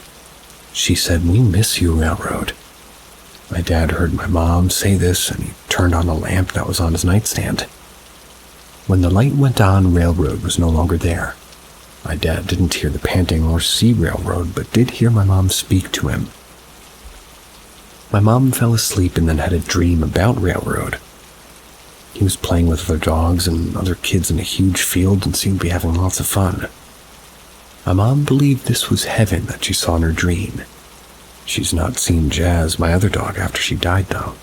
She said, "We miss you, Railroad." My dad heard my mom say this, and he turned on the lamp that was on his nightstand. When the light went on, Railroad was no longer there. My dad didn't hear the panting or see Railroad, but did hear my mom speak to him. My mom fell asleep and then had a dream about Railroad. He was playing with other dogs and other kids in a huge field and seemed to be having lots of fun. My mom believed this was heaven that she saw in her dream. She's not seen Jazz, my other dog, after she died, though.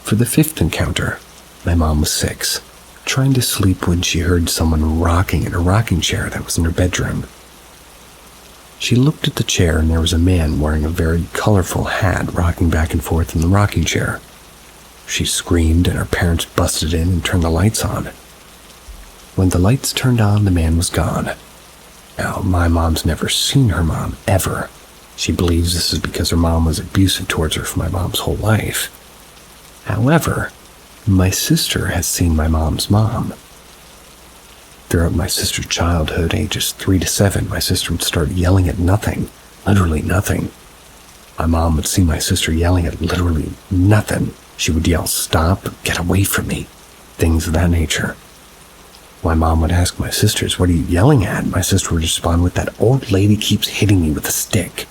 For the fifth encounter, my mom was 6, trying to sleep when she heard someone rocking in a rocking chair that was in her bedroom. She looked at the chair and there was a man wearing a very colorful hat rocking back and forth in the rocking chair. She screamed and her parents busted in and turned the lights on. When the lights turned on, the man was gone. Now, my mom's never seen her mom, ever. She believes this is because her mom was abusive towards her for my mom's whole life. However, my sister has seen my mom's mom. Throughout my sister's childhood, ages 3 to 7, my sister would start yelling at nothing, literally nothing. My mom would see my sister yelling at literally nothing. She would yell, "Stop, get away from me," things of that nature. My mom would ask my sisters, "What are you yelling at?" My sister would respond with, "That old lady keeps hitting me with a stick."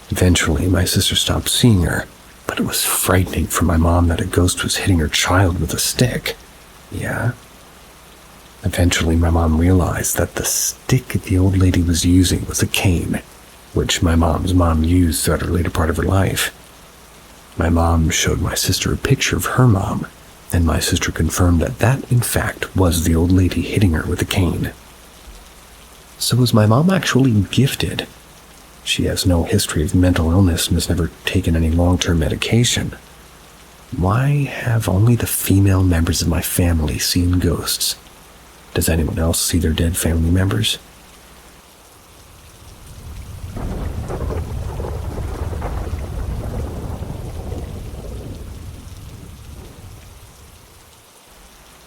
Eventually, my sister stopped seeing her, but it was frightening for my mom that a ghost was hitting her child with a stick. Yeah. Eventually, my mom realized that the stick the old lady was using was a cane, which my mom's mom used throughout her later part of her life. My mom showed my sister a picture of her mom, and my sister confirmed that that, in fact, was the old lady hitting her with a cane. So was my mom actually gifted? She has no history of mental illness and has never taken any long-term medication. Why have only the female members of my family seen ghosts? Does anyone else see their dead family members?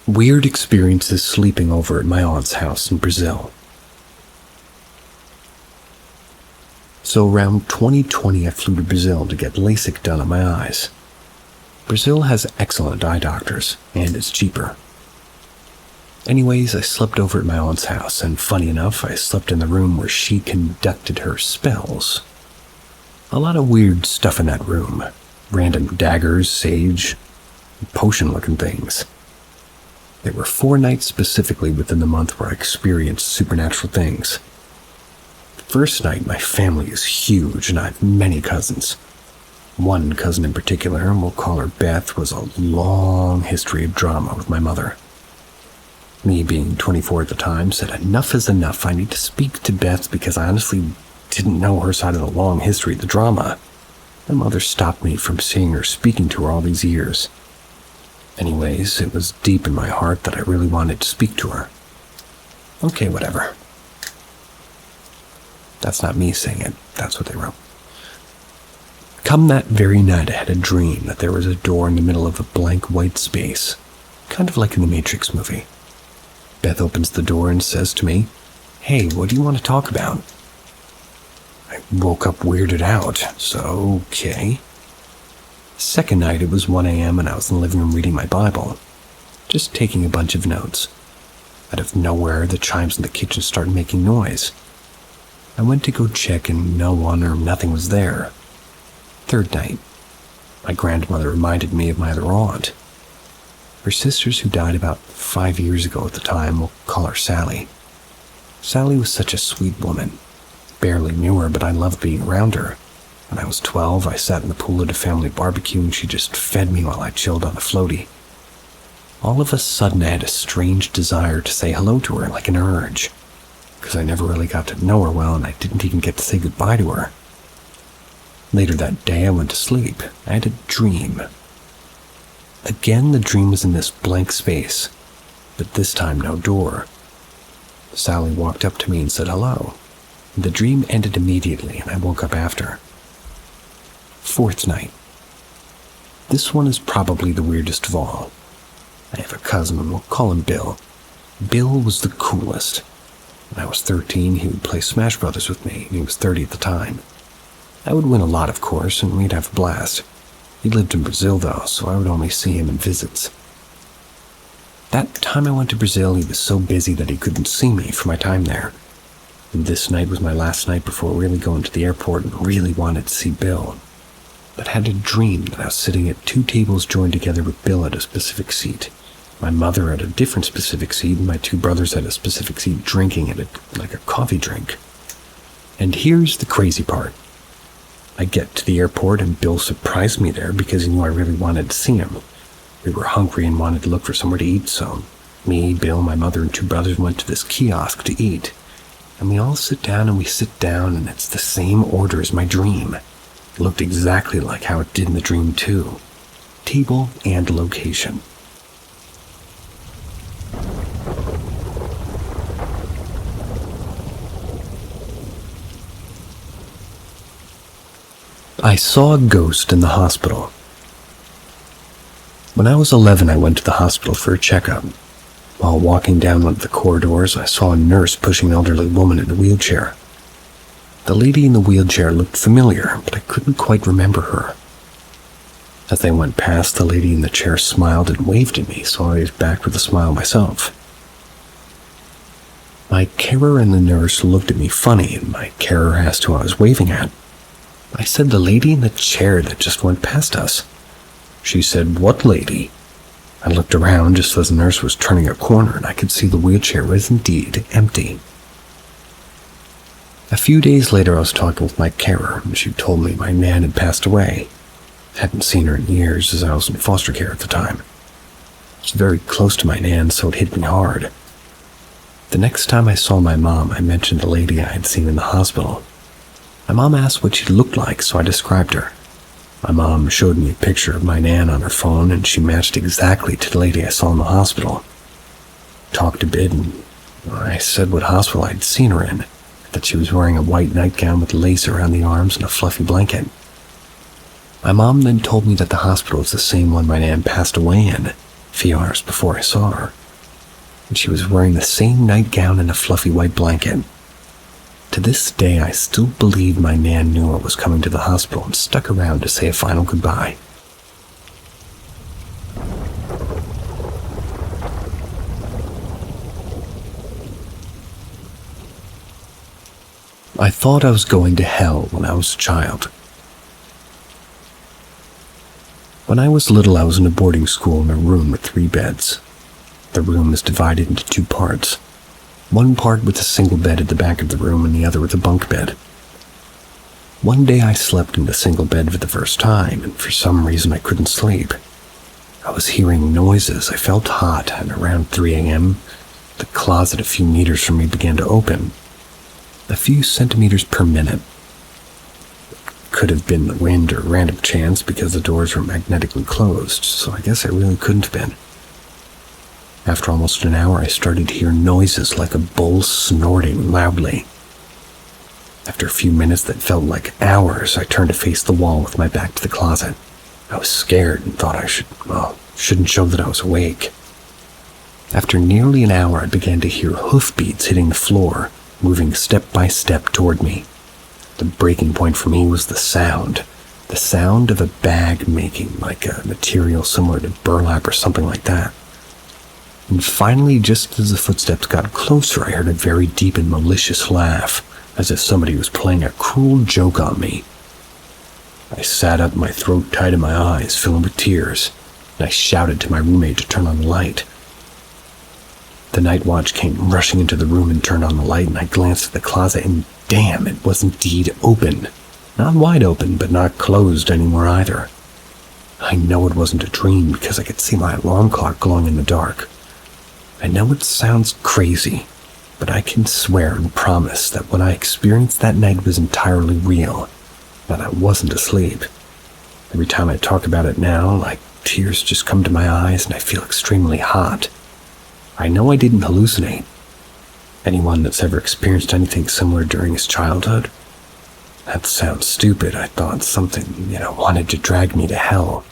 Weird experiences sleeping over at my aunt's house in Brazil. So around 2020, I flew to Brazil to get LASIK done on my eyes. Brazil has excellent eye doctors, and it's cheaper. Anyways, I slept over at my aunt's house, and funny enough, I slept in the room where she conducted her spells. A lot of weird stuff in that room. Random daggers, sage, potion-looking things. There were 4 nights specifically within the month where I experienced supernatural things. The first night, my family is huge, and I have many cousins. One cousin in particular, and we'll call her Beth, was a long history of drama with my mother. Me, being 24 at the time, said enough is enough. I need to speak to Beth because I honestly didn't know her side of the long history of the drama. My mother stopped me from seeing her speaking to her all these years. Anyways, it was deep in my heart that I really wanted to speak to her. Okay, whatever. That's not me saying it. That's what they wrote. Come that very night, I had a dream that there was a door in the middle of a blank white space, kind of like in the Matrix movie. Beth opens the door and says to me, "Hey, what do you want to talk about?" I woke up weirded out, so okay. Second night, it was 1 a.m. and I was in the living room reading my Bible, just taking a bunch of notes. Out of nowhere, the chimes in the kitchen started making noise. I went to go check and no one or nothing was there. Third night, my grandmother reminded me of my other aunt. Her sisters who died about 5 years ago at the time, we'll call her Sally. Sally was such a sweet woman. Barely knew her, but I loved being around her. When I was 12, I sat in the pool at a family barbecue and she just fed me while I chilled on the floaty. All of a sudden, I had a strange desire to say hello to her, like an urge, because I never really got to know her well and I didn't even get to say goodbye to her. Later that day, I went to sleep. I had a dream. Again, the dream was in this blank space, but this time no door. Sally walked up to me and said hello. The dream ended immediately and I woke up after. Fourth night. This one is probably the weirdest of all. I have a cousin and we'll call him Bill. Bill was the coolest. When I was 13, he would play Smash Brothers with me, and he was 30 at the time. I would win a lot, of course, and we'd have a blast. He lived in Brazil, though, so I would only see him in visits. That time I went to Brazil, he was so busy that he couldn't see me for my time there. And this night was my last night before really going to the airport and really wanted to see Bill. But I had a dream that I was sitting at 2 tables joined together with Bill at a specific seat. My mother at a different specific seat, and my 2 brothers at a specific seat drinking at it like a coffee drink. And here's the crazy part. I get to the airport and Bill surprised me there because he knew I really wanted to see him. We were hungry and wanted to look for somewhere to eat, so me, Bill, my mother, and 2 brothers went to this kiosk to eat. And we all sit down and and it's the same order as my dream. It looked exactly like how it did in the dream too. Table and location. I saw a ghost in the hospital. When I was 11, I went to the hospital for a checkup. While walking down one of the corridors, I saw a nurse pushing an elderly woman in a wheelchair. The lady in the wheelchair looked familiar, but I couldn't quite remember her. As they went past, the lady in the chair smiled and waved at me, so I waved back with a smile myself. My carer and the nurse looked at me funny, and my carer asked who I was waving at. I said the lady in the chair that just went past us. She said, "What lady?" I looked around just as the nurse was turning a corner and I could see the wheelchair was indeed empty. A few days later I was talking with my carer and she told me my nan had passed away. Hadn't seen her in years as I was in foster care at the time. I was very close to my nan, so it hit me hard. The next time I saw my mom, I mentioned the lady I had seen in the hospital. My mom asked what she looked like, so I described her. My mom showed me a picture of my Nan on her phone, and she matched exactly to the lady I saw in the hospital. Talked a bit, and I said what hospital I'd seen her in, that she was wearing a white nightgown with lace around the arms and a fluffy blanket. My mom then told me that the hospital was the same one my Nan passed away in, a few hours before I saw her, and she was wearing the same nightgown and a fluffy white blanket. To this day, I still believe my Nan knew I was coming to the hospital and stuck around to say a final goodbye. I thought I was going to hell when I was a child. When I was little, I was in a boarding school in a room with 3 beds. The room is divided into 2 parts. One part with a single bed at the back of the room and the other with a bunk bed. One day I slept in the single bed for the first time, and for some reason I couldn't sleep. I was hearing noises. I felt hot, and around 3 a.m., the closet a few meters from me began to open. A few centimeters per minute. Could have been the wind or random chance because the doors were magnetically closed, so I guess it really couldn't have been. After almost an hour, I started to hear noises like a bull snorting loudly. After a few minutes that felt like hours, I turned to face the wall with my back to the closet. I was scared and thought I shouldn't show that I was awake. After nearly an hour, I began to hear hoofbeats hitting the floor, moving step by step toward me. The breaking point for me was the sound of a bag making, like a material similar to burlap or something like that. And finally, just as the footsteps got closer, I heard a very deep and malicious laugh, as if somebody was playing a cruel joke on me. I sat up, my throat tight and my eyes filling with tears, and I shouted to my roommate to turn on the light. The night watch came rushing into the room and turned on the light, and I glanced at the closet, and damn, it was indeed open. Not wide open, but not closed anymore either. I know it wasn't a dream because I could see my alarm clock glowing in the dark. I know it sounds crazy, but I can swear and promise that what I experienced that night was entirely real, that I wasn't asleep. Every time I talk about it now, like tears just come to my eyes and I feel extremely hot. I know I didn't hallucinate. Anyone that's ever experienced anything similar during his childhood? That sounds stupid. I thought something, wanted to drag me to hell.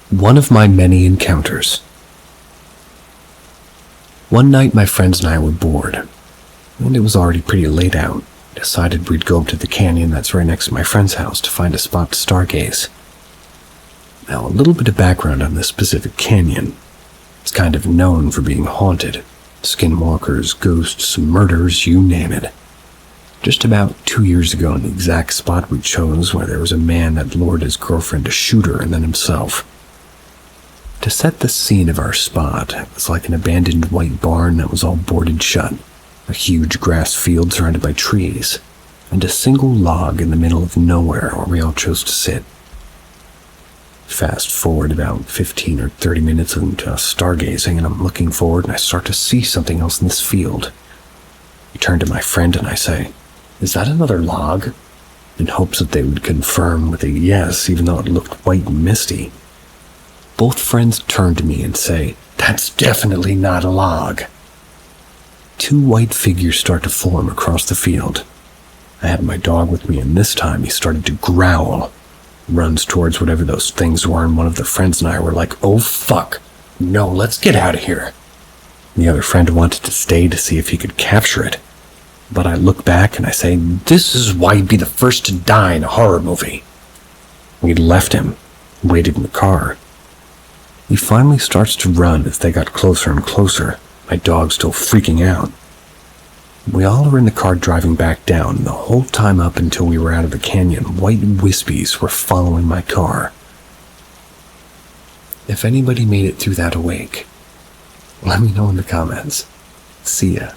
One of my many encounters. One night my friends and I were bored, and it was already pretty late out. Decided we'd go up to the canyon that's right next to my friend's house to find a spot to stargaze. Now, a little bit of background on this specific canyon. It's kind of known for being haunted. Skinwalkers, ghosts, murders, you name it. Just about 2 years ago, in the exact spot we chose, where there was a man that lured his girlfriend to shoot her and then himself. To set the scene of our spot, it was like an abandoned white barn that was all boarded shut, a huge grass field surrounded by trees, and a single log in the middle of nowhere where we all chose to sit. Fast forward about 15 or 30 minutes into us stargazing, and I'm looking forward and I start to see something else in this field. I turn to my friend and I say, "Is that another log?" in hopes that they would confirm with a yes, even though it looked white and misty. Both friends turn to me and say, "That's definitely not a log." 2 white figures start to form across the field. I had my dog with me, and this time he started to growl. Runs towards whatever those things were, and one of the friends and I were like, "Oh fuck, no, let's get out of here." The other friend wanted to stay to see if he could capture it. But I look back and I say, "This is why you'd be the first to die in a horror movie." We left him, waited in the car. He finally starts to run as they got closer and closer, my dog still freaking out. We all are in the car driving back down, and the whole time up until we were out of the canyon, white wispies were following my car. If anybody made it through that awake, let me know in the comments. See ya.